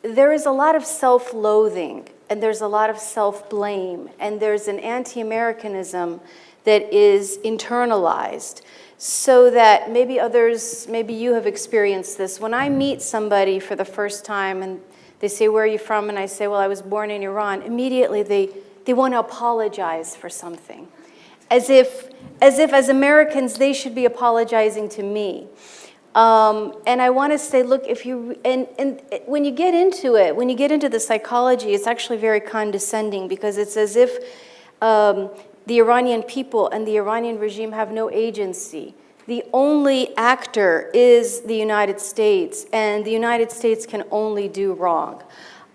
there is a lot of self-loathing, and there's a lot of self-blame, and there's an anti-Americanism that is internalized. So that maybe others, maybe you have experienced this. When I meet somebody for the first time and they say, where are you from? And I say, well, I was born in Iran. Immediately they want to apologize for something. As if as Americans, they should be apologizing to me. And I want to say, look, if you, and when you get into it, when you get into the psychology, it's actually very condescending because it's as if the Iranian people and the Iranian regime have no agency. The only actor is the United States, and the United States can only do wrong.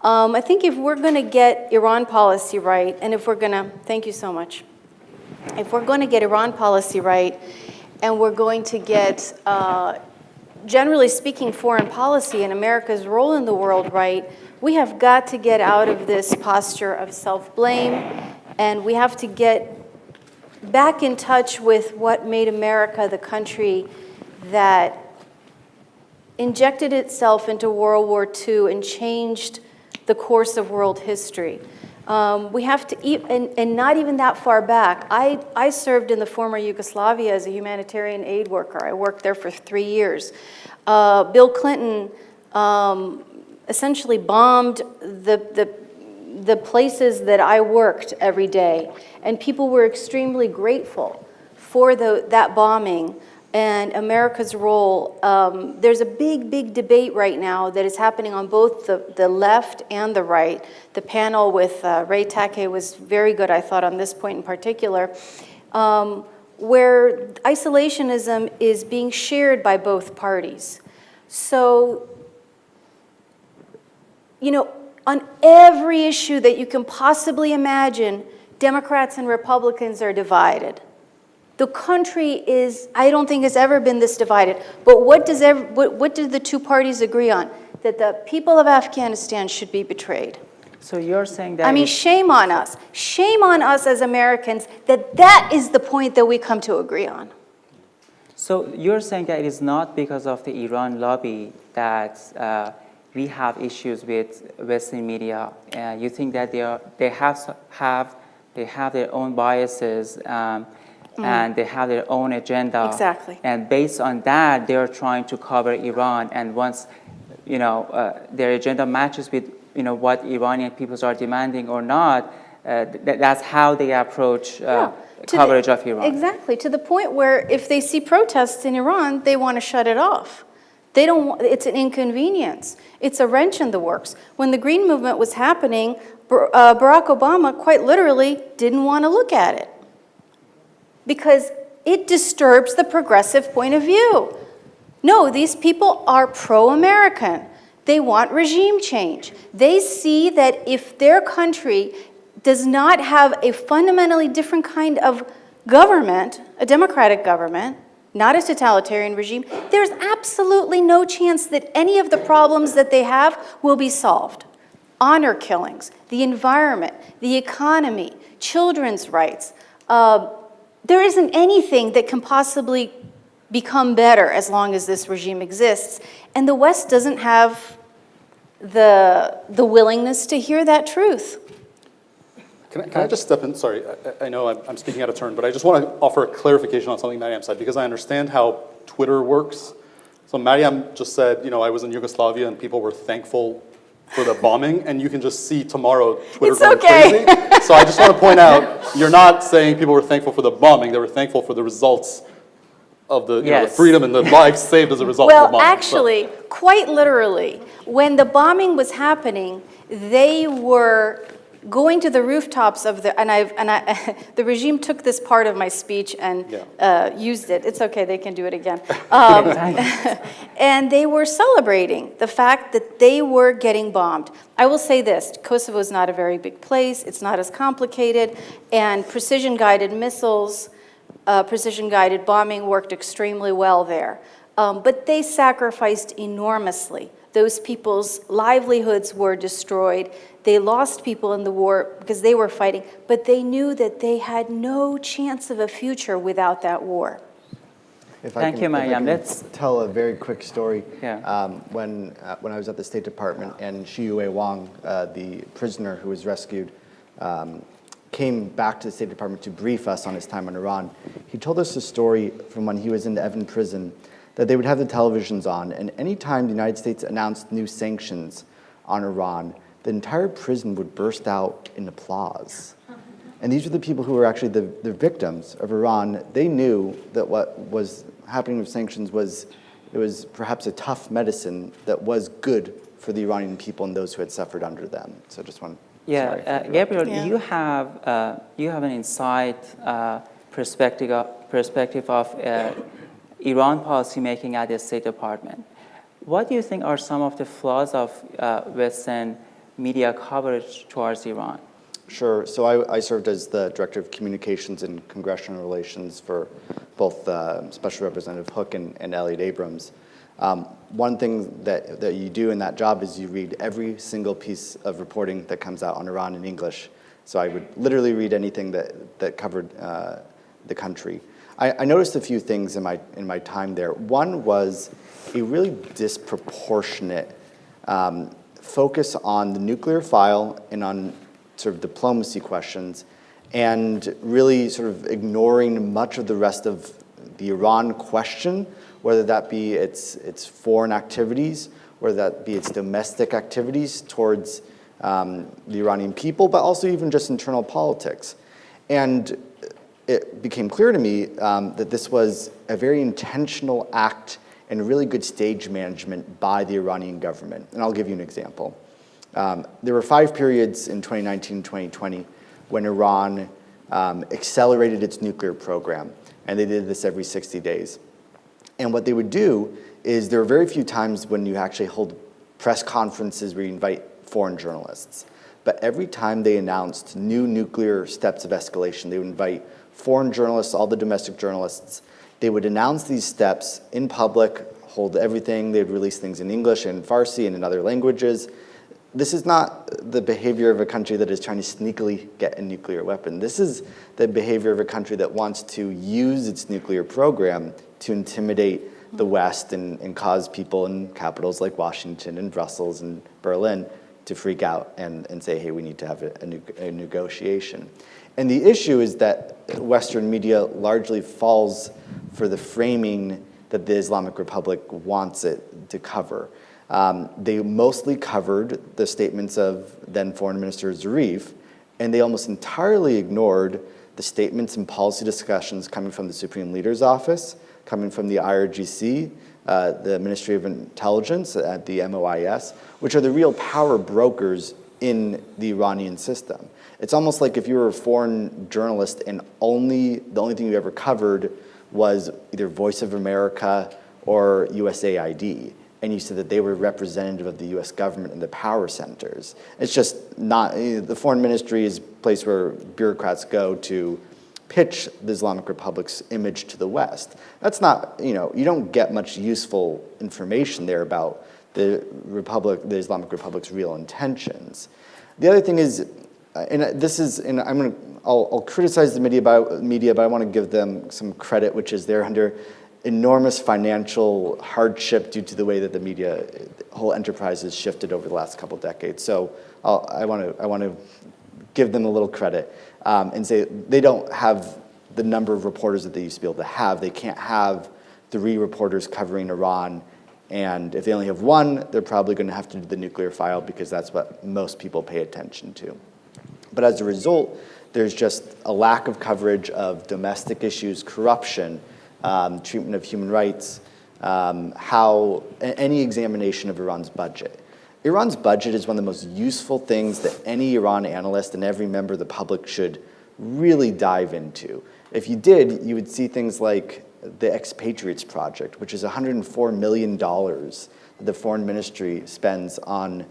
I think if we're going to get Iran policy right, and if we're going to, thank you so much, if we're going to get Iran policy right, and we're going to get generally speaking, foreign policy and America's role in the world, right, we have got to get out of this posture of self-blame, and we have to get back in touch with what made America the country that injected itself into World War II and changed the course of world history. We have to, and not even that far back. I served in the former Yugoslavia as a humanitarian aid worker. I worked there for 3 years. Bill Clinton essentially bombed the places that I worked every day, and people were extremely grateful for that bombing and America's role. There's a big debate right now that is happening on both the left and the right. The panel with Ray Take was very good, I thought, on this point in particular, where isolationism is being shared by both parties. So, you know, on every issue that you can possibly imagine, Democrats and Republicans are divided. The country is, I don't think, has ever been this divided. But what do the two parties agree on? That the people of Afghanistan should be betrayed. So you're saying that... I mean, shame on us. Shame on us as Americans that is the point that we come to agree on. So you're saying that it is not because of the Iran lobby that we have issues with Western media. You think that they have their own biases, and they have their own agenda. Exactly. And based on that, they're trying to cover Iran. And once, you know, their agenda matches with, you know, what Iranian peoples are demanding or not, that's how they approach coverage of Iran. Exactly, to the point where if they see protests in Iran, they want to shut it off. They don't want, it's an inconvenience. It's a wrench in the works. When the Green Movement was happening, Barack Obama quite literally didn't want to look at it, because it disturbs the progressive point of view. No, these people are pro-American. They want regime change. They see that if their country does not have a fundamentally different kind of government, a democratic government, not a totalitarian regime, there's absolutely no chance that any of the problems that they have will be solved. Honor killings, the environment, the economy, children's rights, there isn't anything that can possibly become better as long as this regime exists. And the West doesn't have the willingness to hear that truth. Can I just step in? Sorry, I know I'm speaking out of turn, but I just want to offer a clarification on something Mariam said, because I understand how Twitter works. So Mariam just said, you know, I was in Yugoslavia and people were thankful for the bombing, and you can just see tomorrow Twitter going crazy. So I just want to point out, you're not saying people were thankful for the bombing, they were thankful for the results of the, you know, the freedom and the lives saved as a result of the bombing. Well, actually, quite literally, when the bombing was happening, they were going to the rooftops of the, the regime took this part of my speech and used it. It's okay, they can do it again. And they were celebrating the fact that they were getting bombed. I will say this, Kosovo is not a very big place, it's not as complicated, and precision-guided missiles, precision-guided bombing worked extremely well there. But they sacrificed enormously. Those people's livelihoods were destroyed. They lost people in the war because they were fighting, but they knew that they had no chance of a future without that war. Thank you, Mariam. Let's tell a very quick story. Yeah. When I was at the State Department and Xiyue Wang, the prisoner who was rescued, came back to the State Department to brief us on his time in Iran. He told us a story from when he was in the Evin prison, that they would have the televisions on, and any time the United States announced new sanctions on Iran, the entire prison would burst out in applause. And these were the people who were actually the victims of Iran. They knew that what was happening with sanctions was, it was perhaps a tough medicine that was good for the Iranian people and those who had suffered under them. So just one. Gabriel, you have an insight, perspective of Iran policymaking at the State Department. What do you think are some of the flaws of Western media coverage towards Iran? Sure. So I served as the Director of Communications and Congressional Relations for both Special Representative Hook and Elliot Abrams. One thing that you do in that job is you read every single piece of reporting that comes out on Iran in English. So I would literally read anything that covered the country. I noticed a few things in my time there. One was a really disproportionate focus on the nuclear file and on sort of diplomacy questions, and really sort of ignoring much of the rest of the Iran question, whether that be its foreign activities, whether that be its domestic activities towards the Iranian people, but also even just internal politics. And it became clear to me that this was a very intentional act and really good stage management by the Iranian government. And I'll give you an example. There were 5 periods in 2019 and 2020 when Iran accelerated its nuclear program, and they did this every 60 days. And what they would do is there were very few times when you actually hold press conferences where you invite foreign journalists. But every time they announced new nuclear steps of escalation, they would invite foreign journalists, all the domestic journalists. They would announce these steps in public, hold everything. They would release things in English and Farsi and in other languages. This is not the behavior of a country that is trying to sneakily get a nuclear weapon. This is the behavior of a country that wants to use its nuclear program to intimidate the West and cause people in capitals like Washington and Brussels and Berlin to freak out and say, hey, we need to have a negotiation. And the issue is that Western media largely falls for the framing that the Islamic Republic wants it to cover. They mostly covered the statements of then Foreign Minister Zarif, and they almost entirely ignored the statements and policy discussions coming from the Supreme Leader's Office, coming from the IRGC, the Ministry of Intelligence at the MOIS, which are the real power brokers in the Iranian system. It's almost like if you were a foreign journalist and the only thing you ever covered was either Voice of America or USAID, and you said that they were representative of the US government and the power centers. It's just not, the foreign ministry is a place where bureaucrats go to pitch the Islamic Republic's image to the West. That's not, you don't get much useful information there about the Islamic Republic's real intentions. The other thing is, I'll criticize the media, but I want to give them some credit, which is they're under enormous financial hardship due to the way that the whole enterprise has shifted over the last couple of decades. So I want to give them a little credit and say they don't have the number of reporters that they used to be able to have. They can't have 3 reporters covering Iran, and if they only have 1, they're probably going to have to do the nuclear file because that's what most people pay attention to. But as a result, there's just a lack of coverage of domestic issues, corruption, treatment of human rights, any examination of Iran's budget. Iran's budget is one of the most useful things that any Iran analyst and every member of the public should really dive into. If you did, you would see things like the Expatriates Project, which is $104 million that the foreign ministry spends on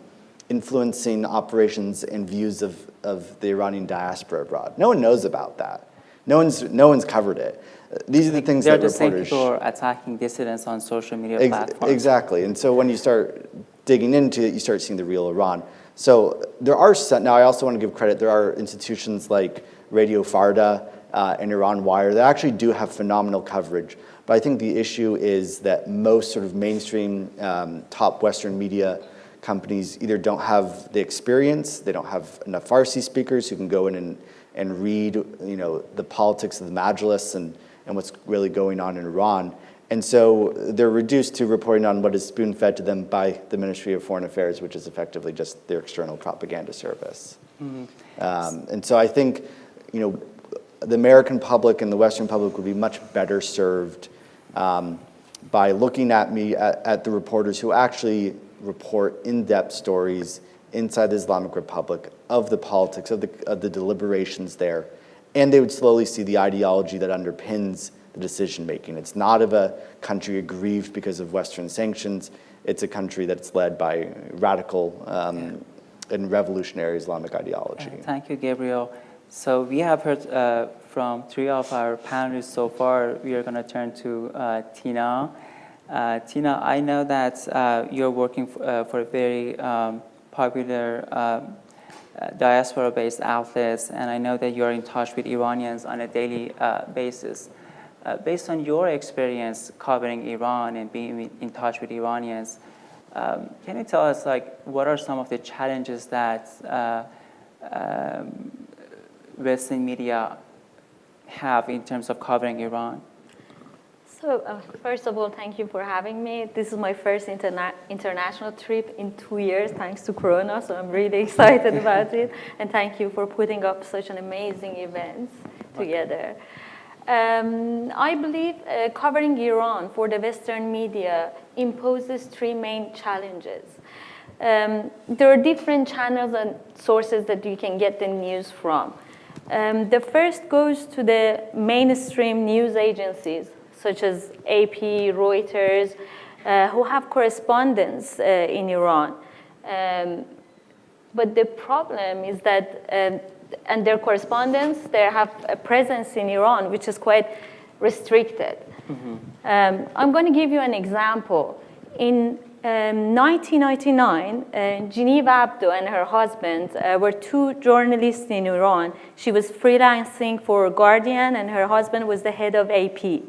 influencing operations and views of the Iranian diaspora abroad. No one knows about that. No one's covered it. These are the things that reporters... They're the same people who are attacking dissidents on social media platforms. Exactly. And so when you start digging into it, you start seeing the real Iran. So there are, now I also want to give credit, there are institutions like Radio Farda and Iran Wire that actually do have phenomenal coverage. But I think the issue is that most sort of mainstream top Western media companies either don't have the experience, they don't have enough Farsi speakers who can go in and read, the politics of the Majlis and what's really going on in Iran. And so they're reduced to reporting on what is spoon-fed to them by the Ministry of Foreign Affairs, which is effectively just their external propaganda service. Mm-hmm. And so I think, the American public and the Western public would be much better served by looking at the reporters who actually report in-depth stories inside the Islamic Republic of the politics, of the deliberations there, and they would slowly see the ideology that underpins the decision-making. It's not of a country aggrieved because of Western sanctions. It's a country that's led by radical and revolutionary Islamic ideology. Thank you, Gabriel. So we have heard from 3 of our panelists so far. We are going to turn to Tina. Tina, I know that you're working for a very popular diaspora-based outlets, and I know that you're in touch with Iranians on a daily basis. Based on your experience covering Iran and being in touch with Iranians, can you tell us, like, what are some of the challenges that Western media have in terms of covering Iran? So first of all, thank you for having me. This is my first international trip in 2 years, thanks to Corona, so I'm really excited about it. And thank you for putting up such an amazing event together. I believe covering Iran for the Western media imposes 3 main challenges. There are different channels and sources that you can get the news from. The first goes to the mainstream news agencies, such as AP, Reuters, who have correspondents in Iran. But the problem is that, and their correspondents, they have a presence in Iran, which is quite restricted. I'm going to give you an example. In 1999, Geneva Abdo and her husband were 2 journalists in Iran. She was freelancing for Guardian, and her husband was the head of AP.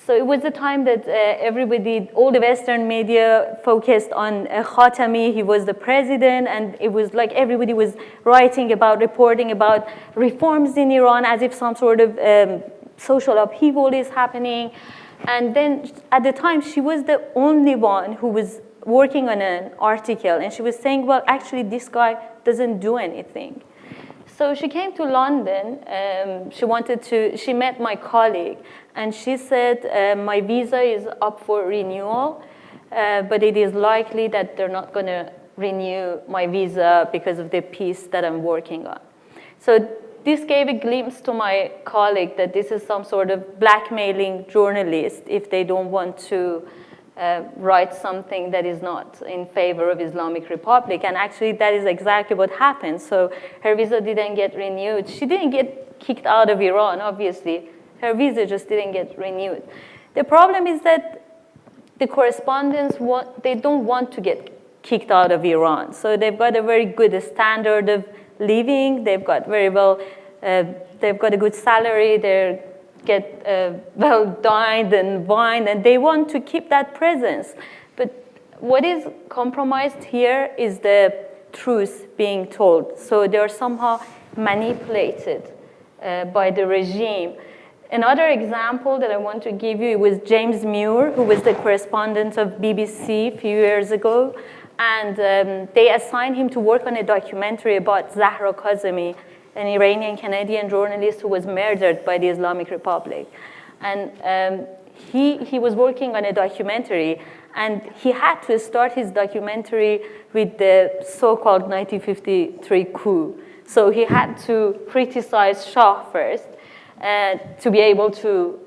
So it was the time that everybody, all the Western media focused on Khatami. He was the president, and it was like everybody was writing about, reporting about reforms in Iran as if some sort of social upheaval is happening. And then at the time, she was the only one who was working on an article, and she was saying, well, actually, this guy doesn't do anything. So she came to London. She met my colleague, and she said, my visa is up for renewal, but it is likely that they're not going to renew my visa because of the piece that I'm working on. So this gave a glimpse to my colleague that this is some sort of blackmailing journalist if they don't want to write something that is not in favor of Islamic Republic. And actually, that is exactly what happened. So her visa didn't get renewed. She didn't get kicked out of Iran, obviously. Her visa just didn't get renewed. The problem is that the correspondents, they don't want to get kicked out of Iran. So they've got a very good standard of living. They've got very well, they've got a good salary. They get well dined and wined, and they want to keep that presence. But what is compromised here is the truth being told. So they are somehow manipulated by the regime. Another example that I want to give you was James Muir, who was the correspondent of BBC a few years ago. And they assigned him to work on a documentary about Zahra Kazemi, an Iranian-Canadian journalist who was murdered by the Islamic Republic. And he was working on a documentary, and he had to start his documentary with the so-called 1953 coup. So he had to criticize Shah first to be able to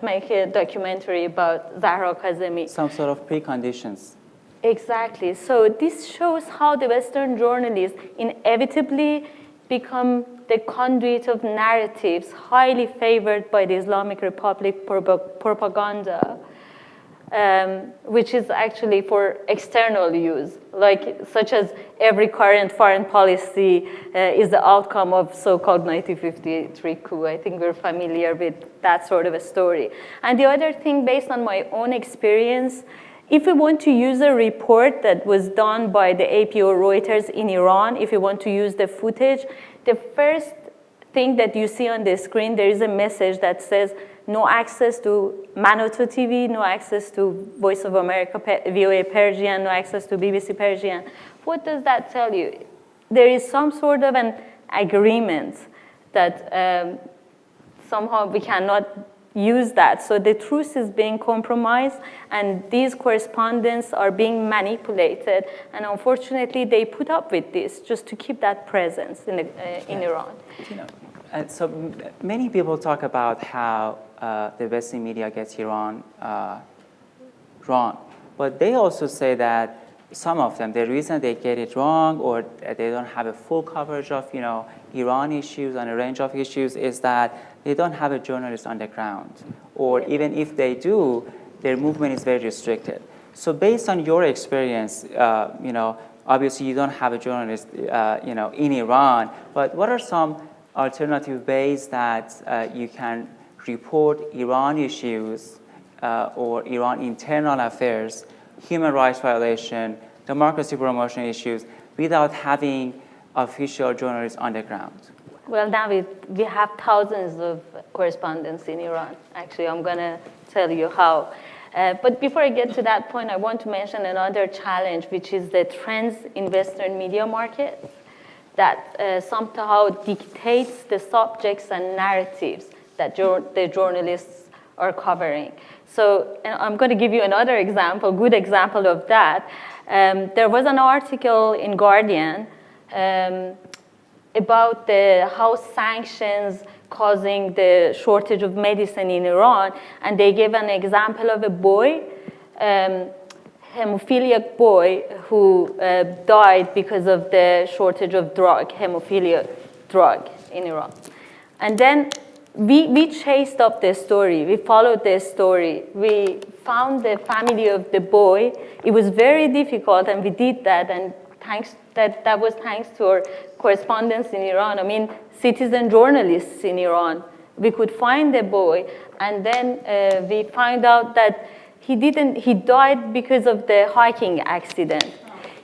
make a documentary about Zahra Kazemi. Some sort of preconditions. Exactly. So this shows how the Western journalists inevitably become the conduit of narratives highly favored by the Islamic Republic propaganda, which is actually for external use, such as every current foreign policy is the outcome of so-called 1953 coup. I think we're familiar with that sort of a story. And the other thing, based on my own experience, if we want to use a report that was done by the AP or Reuters in Iran, if you want to use the footage, the first thing that you see on the screen, there is a message that says no access to Manoto TV, no access to Voice of America, VOA Persian, no access to BBC Persian. What does that tell you? There is some sort of an agreement that somehow we cannot use that. So the truth is being compromised, and these correspondents are being manipulated. And unfortunately, they put up with this just to keep that presence in Iran. So many people talk about how the Western media gets Iran wrong. But they also say that some of them, the reason they get it wrong or they don't have a full coverage of Iran issues and a range of issues is that they don't have a journalist on the ground. Or even if they do, their movement is very restricted. So based on your experience, obviously you don't have a journalist, in Iran, but what are some alternative ways that you can report Iran issues or Iran internal affairs, human rights violation, democracy promotion issues without having official journalists on the ground? Well, now we have thousands of correspondents in Iran. Actually, I'm going to tell you how. But before I get to that point, I want to mention another challenge, which is the trends in Western media market that somehow dictates the subjects and narratives that the journalists are covering. So and I'm going to give you another example, good example of that. There was an article in Guardian about how sanctions causing the shortage of medicine in Iran, and they gave an example of a boy, hemophiliac boy, who died because of the shortage of hemophilia drug in Iran. And then we chased up the story, we followed the story, we found the family of the boy. It was very difficult, and we did that, and that was thanks to our correspondents in Iran. I mean, citizen journalists in Iran. We could find the boy, and then we find out that he died because of the hiking accident.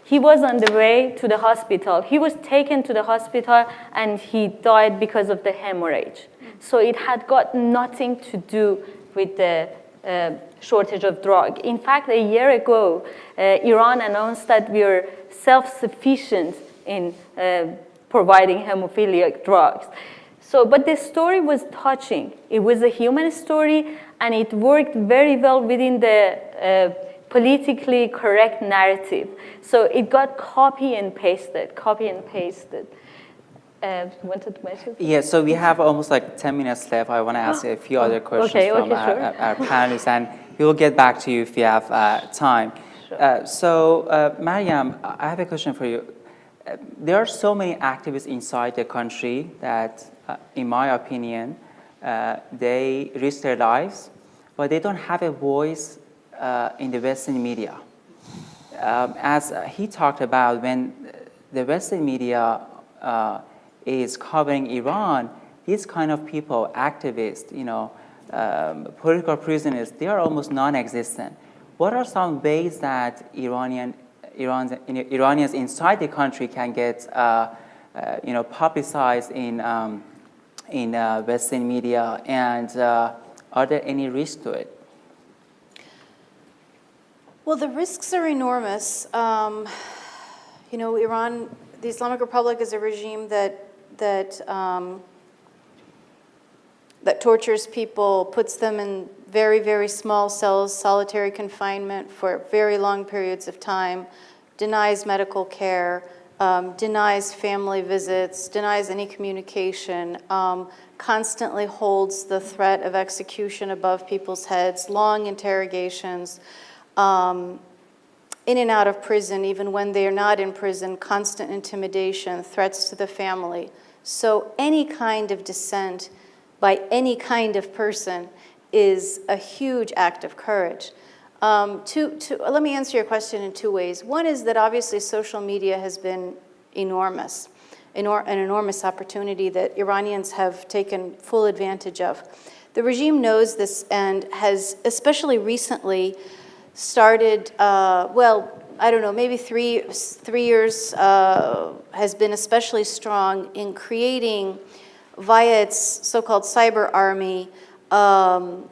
He was on the way to the hospital. He was taken to the hospital, and he died because of the hemorrhage. So it had got nothing to do with the shortage of drug. In fact, a year ago, Iran announced that we are self-sufficient in providing hemophiliac drugs. So, but the story was touching. It was a human story, and it worked very well within the politically correct narrative. So it got copy and pasted. Wanted to mention? Yeah, so we have almost like 10 minutes left. I want to ask a few other questions from our panelists, and we will get back to you if you have time. Sure. Mariam, I have a question for you. There are so many activists inside the country that, in my opinion, they risk their lives, but they don't have a voice in the Western media. As he talked about, when the Western media is covering Iran, these kind of people, activists, political prisoners, they are almost non-existent. What are some ways that Iranians inside the country can get, publicized in Western media, and are there any risks to it? Well, the risks are enormous. Iran, the Islamic Republic, is a regime that tortures people, puts them in very, very small cells, solitary confinement for very long periods of time, denies medical care, denies family visits, denies any communication, constantly holds the threat of execution above people's heads, long interrogations, in and out of prison, even when they are not in prison, constant intimidation, threats to the family. So any kind of dissent by any kind of person is a huge act of courage. Let me answer your question in two ways. One is that obviously social media has been enormous, an enormous opportunity that Iranians have taken full advantage of. The regime knows this and has, especially recently, started, maybe three years has been especially strong in creating, via its so-called cyber army,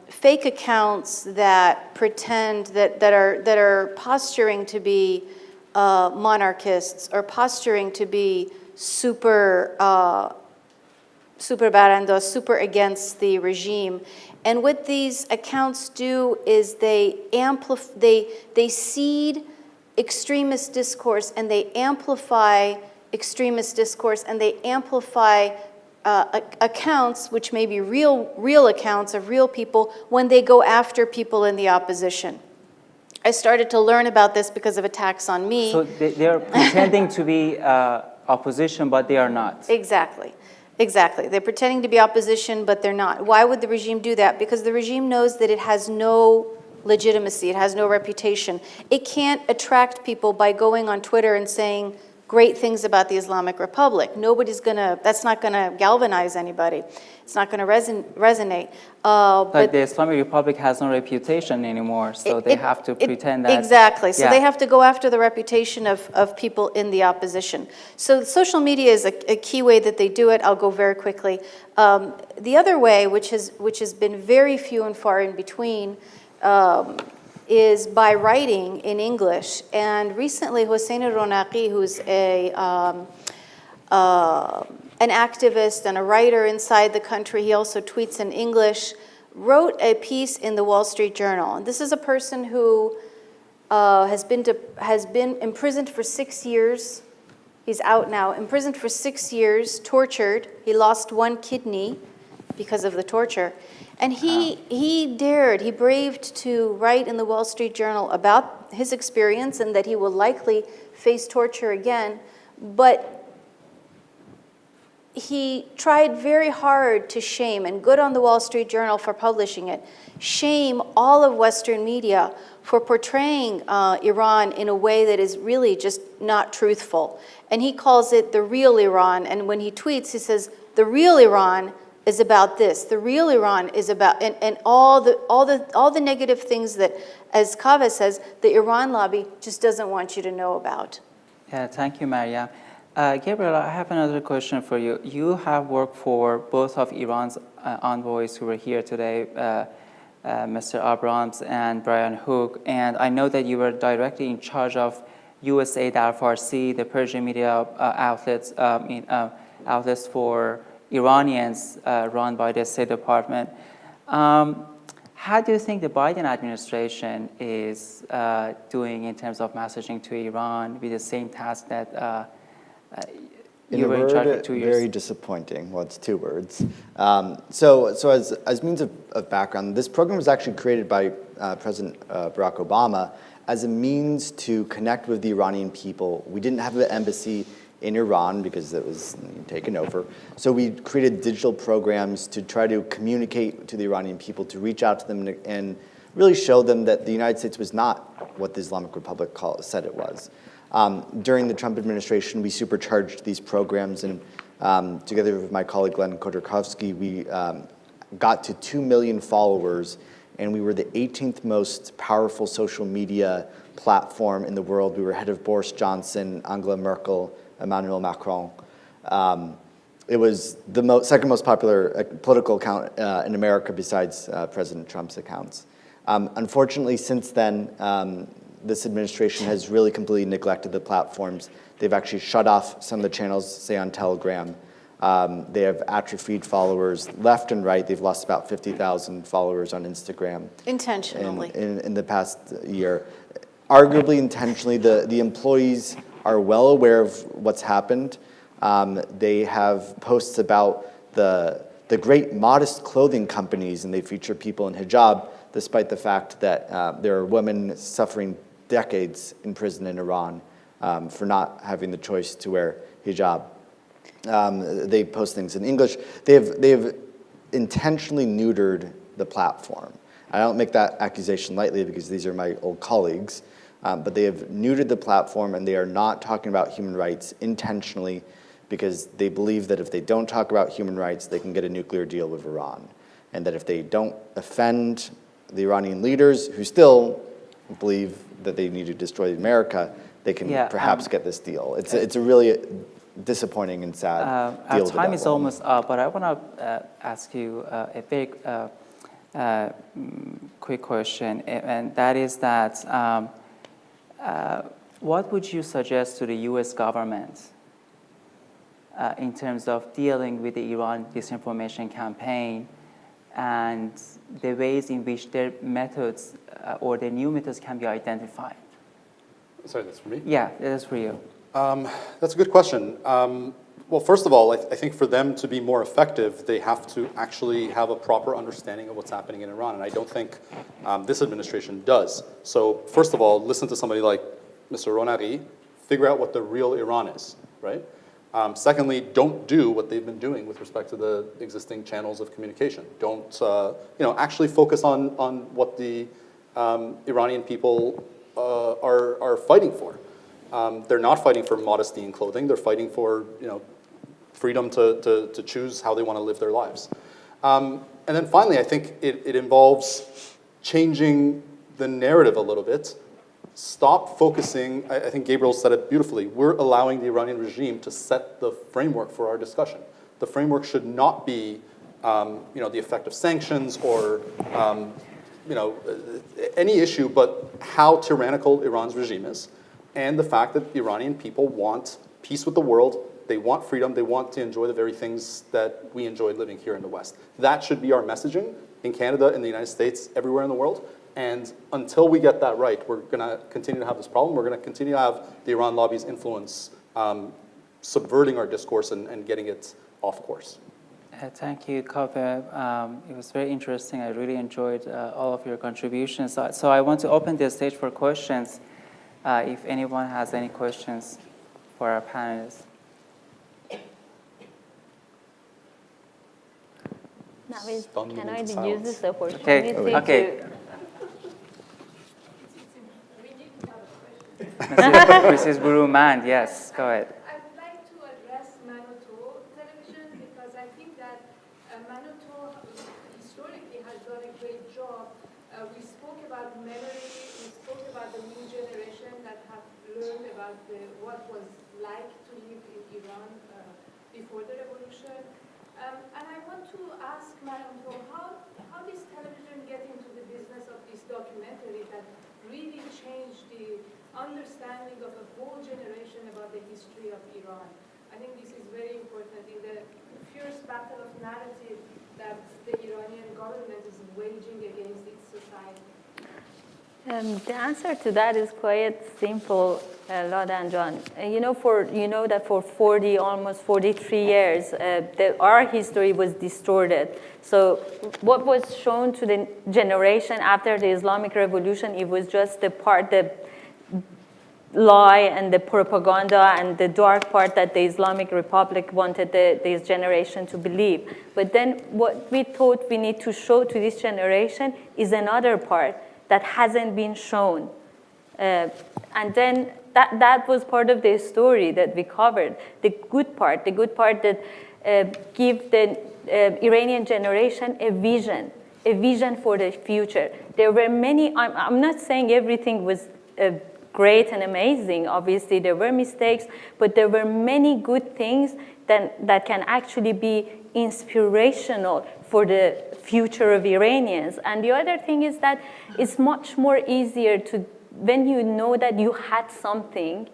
fake accounts that pretend that are posturing to be monarchists or posturing to be super barandos, super against the regime. And what these accounts do is they seed extremist discourse, and they amplify extremist discourse, and they amplify accounts, which may be real accounts of real people, when they go after people in the opposition. I started to learn about this because of attacks on me. So they're pretending to be opposition, but they are not. Exactly. They're pretending to be opposition, but they're not. Why would the regime do that? Because the regime knows that it has no legitimacy. It has no reputation. It can't attract people by going on Twitter and saying great things about the Islamic Republic. That's not gonna galvanize anybody. It's not gonna resonate. But the Islamic Republic has no reputation anymore, so they have to pretend that. Exactly, so yeah. they have to go after the reputation of people in the opposition. So social media is a key way that they do it. I'll go very quickly. The other way, which has been very few and far in between, is by writing in English. And recently, Hossein Ronaqi, who's an activist and a writer inside the country, he also tweets in English, wrote a piece in the Wall Street Journal. And this is a person who has been imprisoned for 6 years. He's out now, imprisoned for 6 years, tortured. He lost 1 kidney because of the torture. And he braved to write in the Wall Street Journal about his experience and that he will likely face torture again. But he tried very hard to shame, and good on the Wall Street Journal for publishing it, shame all of Western media for portraying Iran in a way that is really just not truthful. And he calls it the real Iran. And when he tweets, he says, the real Iran is about this. The real Iran is about, and all the negative things that, as Kaveh says, the Iran lobby just doesn't want you to know about. Yeah, thank you, Maryam. Gabriel, I have another question for you. You have worked for both of Iran's envoys who were here today, Mr. Abrams and Brian Hook, and I know that you were directly in charge of USA Dar Farsi, the Persian media outlets for Iranians run by the State Department. How do you think the Biden administration is doing in terms of messaging to Iran with the same task that you were in charge for 2 years? Very disappointing. Well, it's 2 words. So as means of background, this program was actually created by President Barack Obama as a means to connect with the Iranian people. We didn't have an embassy in Iran because it was taken over. So we created digital programs to try to communicate to the Iranian people, to reach out to them and really show them that the United States was not what the Islamic Republic said it was. During the Trump administration, we supercharged these programs, and together with my colleague Glenn Khodorkovsky, we got to 2 million followers, and we were the 18th most powerful social media platform in the world. We were ahead of Boris Johnson, Angela Merkel, Emmanuel Macron. It was the second most popular political account in America besides President Trump's accounts. Unfortunately, since then, this administration has really completely neglected the platforms. They've actually shut off some of the channels, say on Telegram. They have atrophied followers left and right. They've lost about 50,000 followers on Instagram. Intentionally. In the past year. Arguably intentionally, the employees are well aware of what's happened. They have posts about the great modest clothing companies, and they feature people in hijab, despite the fact that there are women suffering decades in prison in Iran for not having the choice to wear hijab. They post things in English. They have intentionally neutered the platform. I don't make that accusation lightly because these are my old colleagues, but they have neutered the platform, and they are not talking about human rights intentionally because they believe that if they don't talk about human rights, they can get a nuclear deal with Iran, and that if they don't offend the Iranian leaders who still believe that they need to destroy America, they can perhaps get this deal. It's a really disappointing and sad deal. Our time is almost up, but I want to ask you a very quick question, and that is that what would you suggest to the U.S. government in terms of dealing with the Iran disinformation campaign and the ways in which their methods or the new methods can be identified? Sorry, that's for me? Yeah, that's for you. That's a good question. Well, first of all, I think for them to be more effective, they have to actually have a proper understanding of what's happening in Iran, and I don't think this administration does. So first of all, listen to somebody like Mr. Ronaqi, figure out what the real Iran is, right? Secondly, don't do what they've been doing with respect to the existing channels of communication. Don't, actually focus on what the Iranian people are fighting for. They're not fighting for modesty in clothing. They're fighting for freedom to choose how they want to live their lives. And then finally, I think it involves changing the narrative a little bit. Stop focusing, I think Gabriel said it beautifully, we're allowing the Iranian regime to set the framework for our discussion. The framework should not be the effect of sanctions or any issue, but how tyrannical Iran's regime is, and the fact that the Iranian people want peace with the world, they want freedom, they want to enjoy the very things that we enjoy living here in the West. That should be our messaging in Canada, in the United States, everywhere in the world. And until we get that right, we're going to continue to have this problem. We're going to continue to have the Iran lobby's influence subverting our discourse and getting it off course. Thank you, Kaveh. It was very interesting. I really enjoyed all of your contributions. So I want to open the stage for questions. If anyone has any questions for our panelists. Can I use this opportunity Okay. Mrs. Buruman, yes, go ahead. I'd like to address Manoto television because I think that Manoto historically has done a great job. We spoke about memory, we spoke about the new generation that have learned about what was like to live in Iran before the revolution. And I want to ask Manoto, how does television get into the business of this documentary that really changed the understanding of a whole generation about the history of Iran? I think this is very important in the fierce battle of narrative that the Iranian government is waging against its society. The answer to that is quite simple, Ladan John. You know that for 40, almost 43 years, our history was distorted. So what was shown to the generation after the Islamic Revolution, it was just the part, the lie and the propaganda and the dark part that the Islamic Republic wanted this generation to believe. But then what we thought we need to show to this generation is another part that hasn't been shown. And then that was part of the story that we covered, the good part that give the Iranian generation a vision for the future. There were many, I'm not saying everything was great and amazing. Obviously, there were mistakes, but there were many good things that can actually be inspirational for the future of Iranians. And the other thing is that it's much more easier to, when you know that you had something,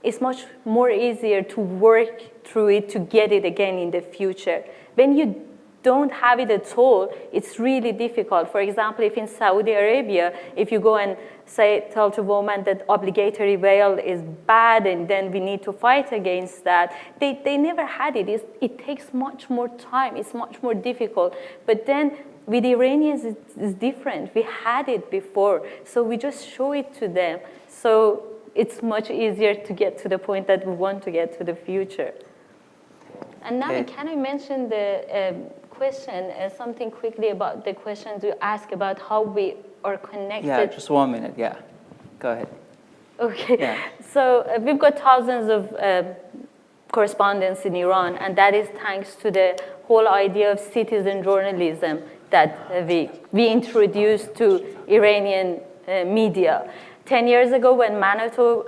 it's much more easier to work through it to get it again in the future. When you don't have it at all, it's really difficult. For example, if in Saudi Arabia, if you go and tell to women that obligatory veil is bad and then we need to fight against that, they never had it. It takes much more time. It's much more difficult. But then with Iranians, it's different. We had it before, so we just show it to them. So it's much easier to get to the point that we want to get to the future. And now, can I mention the question, something quickly about the questions you asked about how we are connected? Yeah, just 1 minute, yeah. Go ahead. Okay, yeah. So we've got thousands of correspondents in Iran, and that is thanks to the whole idea of citizen journalism that we introduced to Iranian media. 10 years ago when Manoto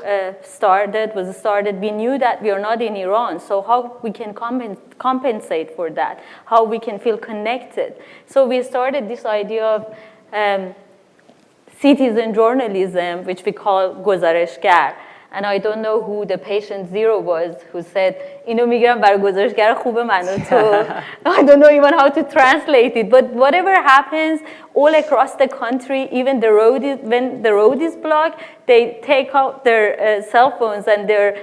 was started, we knew that we are not in Iran, so how we can compensate for that, how we can feel connected. So we started this idea of citizen journalism, which we call gozareshgar. And I don't know who the patient zero was who said, "Ino migram bar gozareshgar khube Manoto." I don't know even how to translate it, but whatever happens all across the country, even when the road is blocked, they take out their cell phones and they're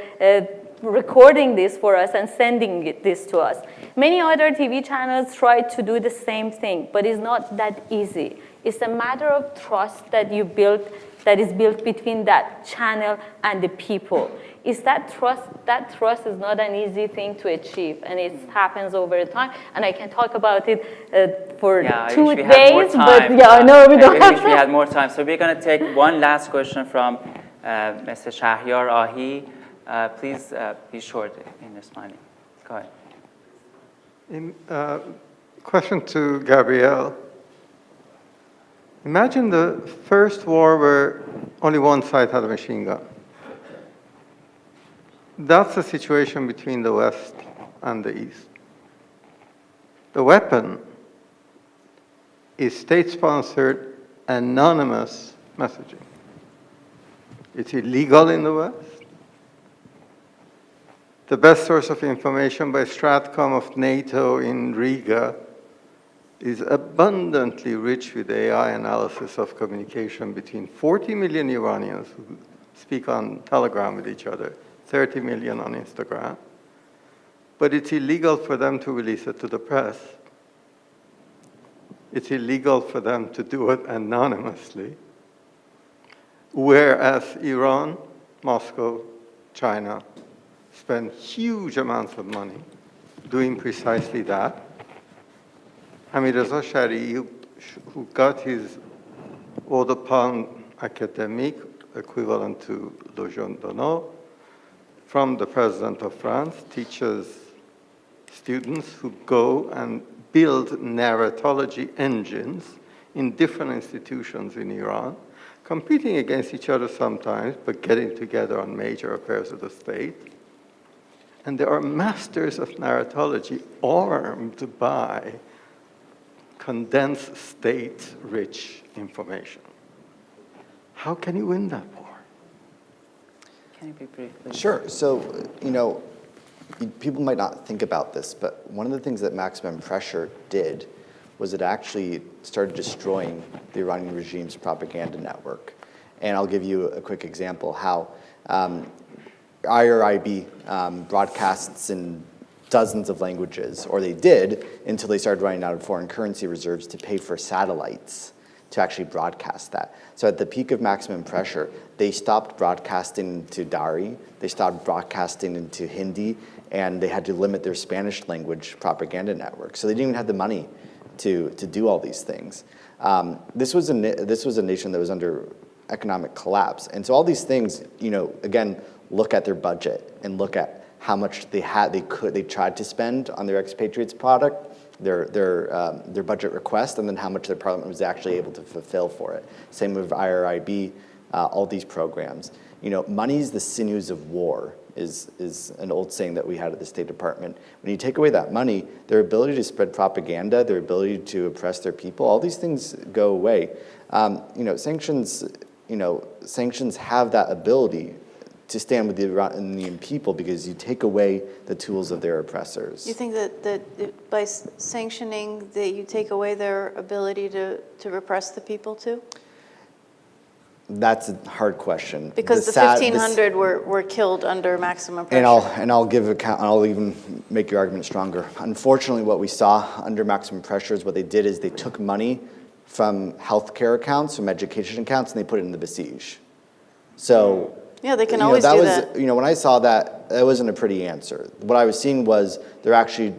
recording this for us and sending this to us. Many other TV channels try to do the same thing, but it's not that easy. It's a matter of trust that is built between that channel and the people. is that trust. That trust is not an easy thing to achieve, and it happens over time. And I can talk about it for 2 days, but yeah, no, we don't I have wish we had more time. So we're going to take one last question from Mr. Shahyar Ahi. Please be short in responding. Go ahead. Question to Gabrielle. Imagine the first war where only one side had a machine gun. That's the situation between the West and the East. The weapon is state-sponsored, anonymous messaging. It's illegal in the West. The best source of information by Stratcom of NATO in Riga is abundantly rich with AI analysis of communication between 40 million Iranians who speak on Telegram with each other, 30 million on Instagram. But it's illegal for them to release it to the press. It's illegal for them to do it anonymously. Whereas Iran, Moscow, China spend huge amounts of money doing precisely that. Hamidreza Shari'i, who got his Eau de Palme academic, equivalent to Legion d'Honneur, from the president of France, teaches students who go and build narratology engines in different institutions in Iran, competing against each other sometimes, but getting together on major affairs of the state. And there are masters of narratology armed by condensed state-rich information. How can you win that war? Can you be brief, please? Sure. So, people might not think about this, but one of the things that maximum pressure did was it actually started destroying the Iranian regime's propaganda network. And I'll give you a quick example how IRIB broadcasts in dozens of languages, or they did until they started running out of foreign currency reserves to pay for satellites to actually broadcast that. So at the peak of maximum pressure, they stopped broadcasting to Dari, they stopped broadcasting into Hindi, and they had to limit their Spanish language propaganda network. So they didn't even have the money to do all these things. This was a nation that was under economic collapse. And so all these things, again, look at their budget and look at how much they tried to spend on their expatriates product, their budget request, and then how much their parliament was actually able to fulfill for it. Same with IRIB, all these programs. Money's the sinews of war is an old saying that we had at the State Department. When you take away that money, their ability to spread propaganda, their ability to oppress their people, all these things go away. Sanctions have that ability to stand with the Iranian people because you take away the tools of their oppressors. You think that by sanctioning that you take away their ability to repress the people too? That's a hard question. Because the 1,500 were killed under maximum pressure. And I'll even make your argument stronger. Unfortunately, what we saw under maximum pressure is what they did is they took money from healthcare accounts, from education accounts, and they put it in the Basij. So yeah, they can always do that. When I saw that, that wasn't a pretty answer. What I was seeing was they're actually,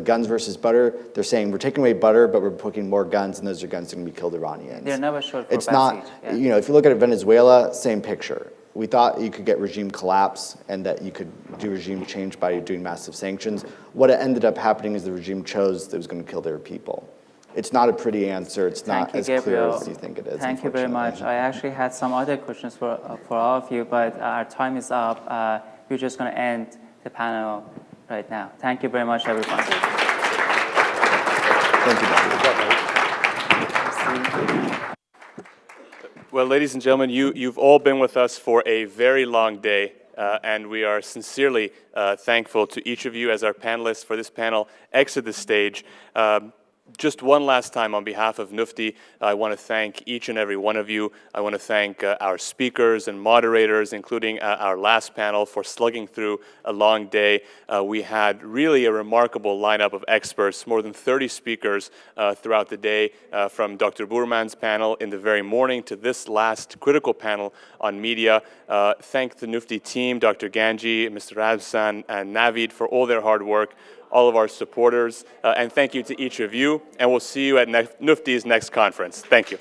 guns versus butter. They're saying we're taking away butter, but we're putting more guns, and those are guns that are going to kill Iranians. They're never short for It's not, yeah. If you look at Venezuela, same picture. We thought you could get regime collapse and that you could do regime change by doing massive sanctions. What ended up happening is the regime chose that it was going to kill their people. It's not a pretty answer. It's not as clear as you think it is. Thank you very much. I actually had some other questions for all of you, but our time is up. We're just going to end the panel right now. Thank you very much, everyone. Thank you. Well, ladies and gentlemen, you've all been with us for a very long day, and we are sincerely thankful to each of you as our panelists for this panel exit the stage. Just one last time on behalf of NUFDI, I want to thank each and every one of you. I want to thank our speakers and moderators, including our last panel, for slugging through a long day. We had really a remarkable lineup of experts, more than 30 speakers throughout the day, from Dr. Burman's panel in the very morning to this last critical panel on media. Thank the NUFDI team, Dr. Ganji, Mr. Rabsan, and Navid for all their hard work, all of our supporters, and thank you to each of you, and we'll see you at NUFDI's next conference. Thank you.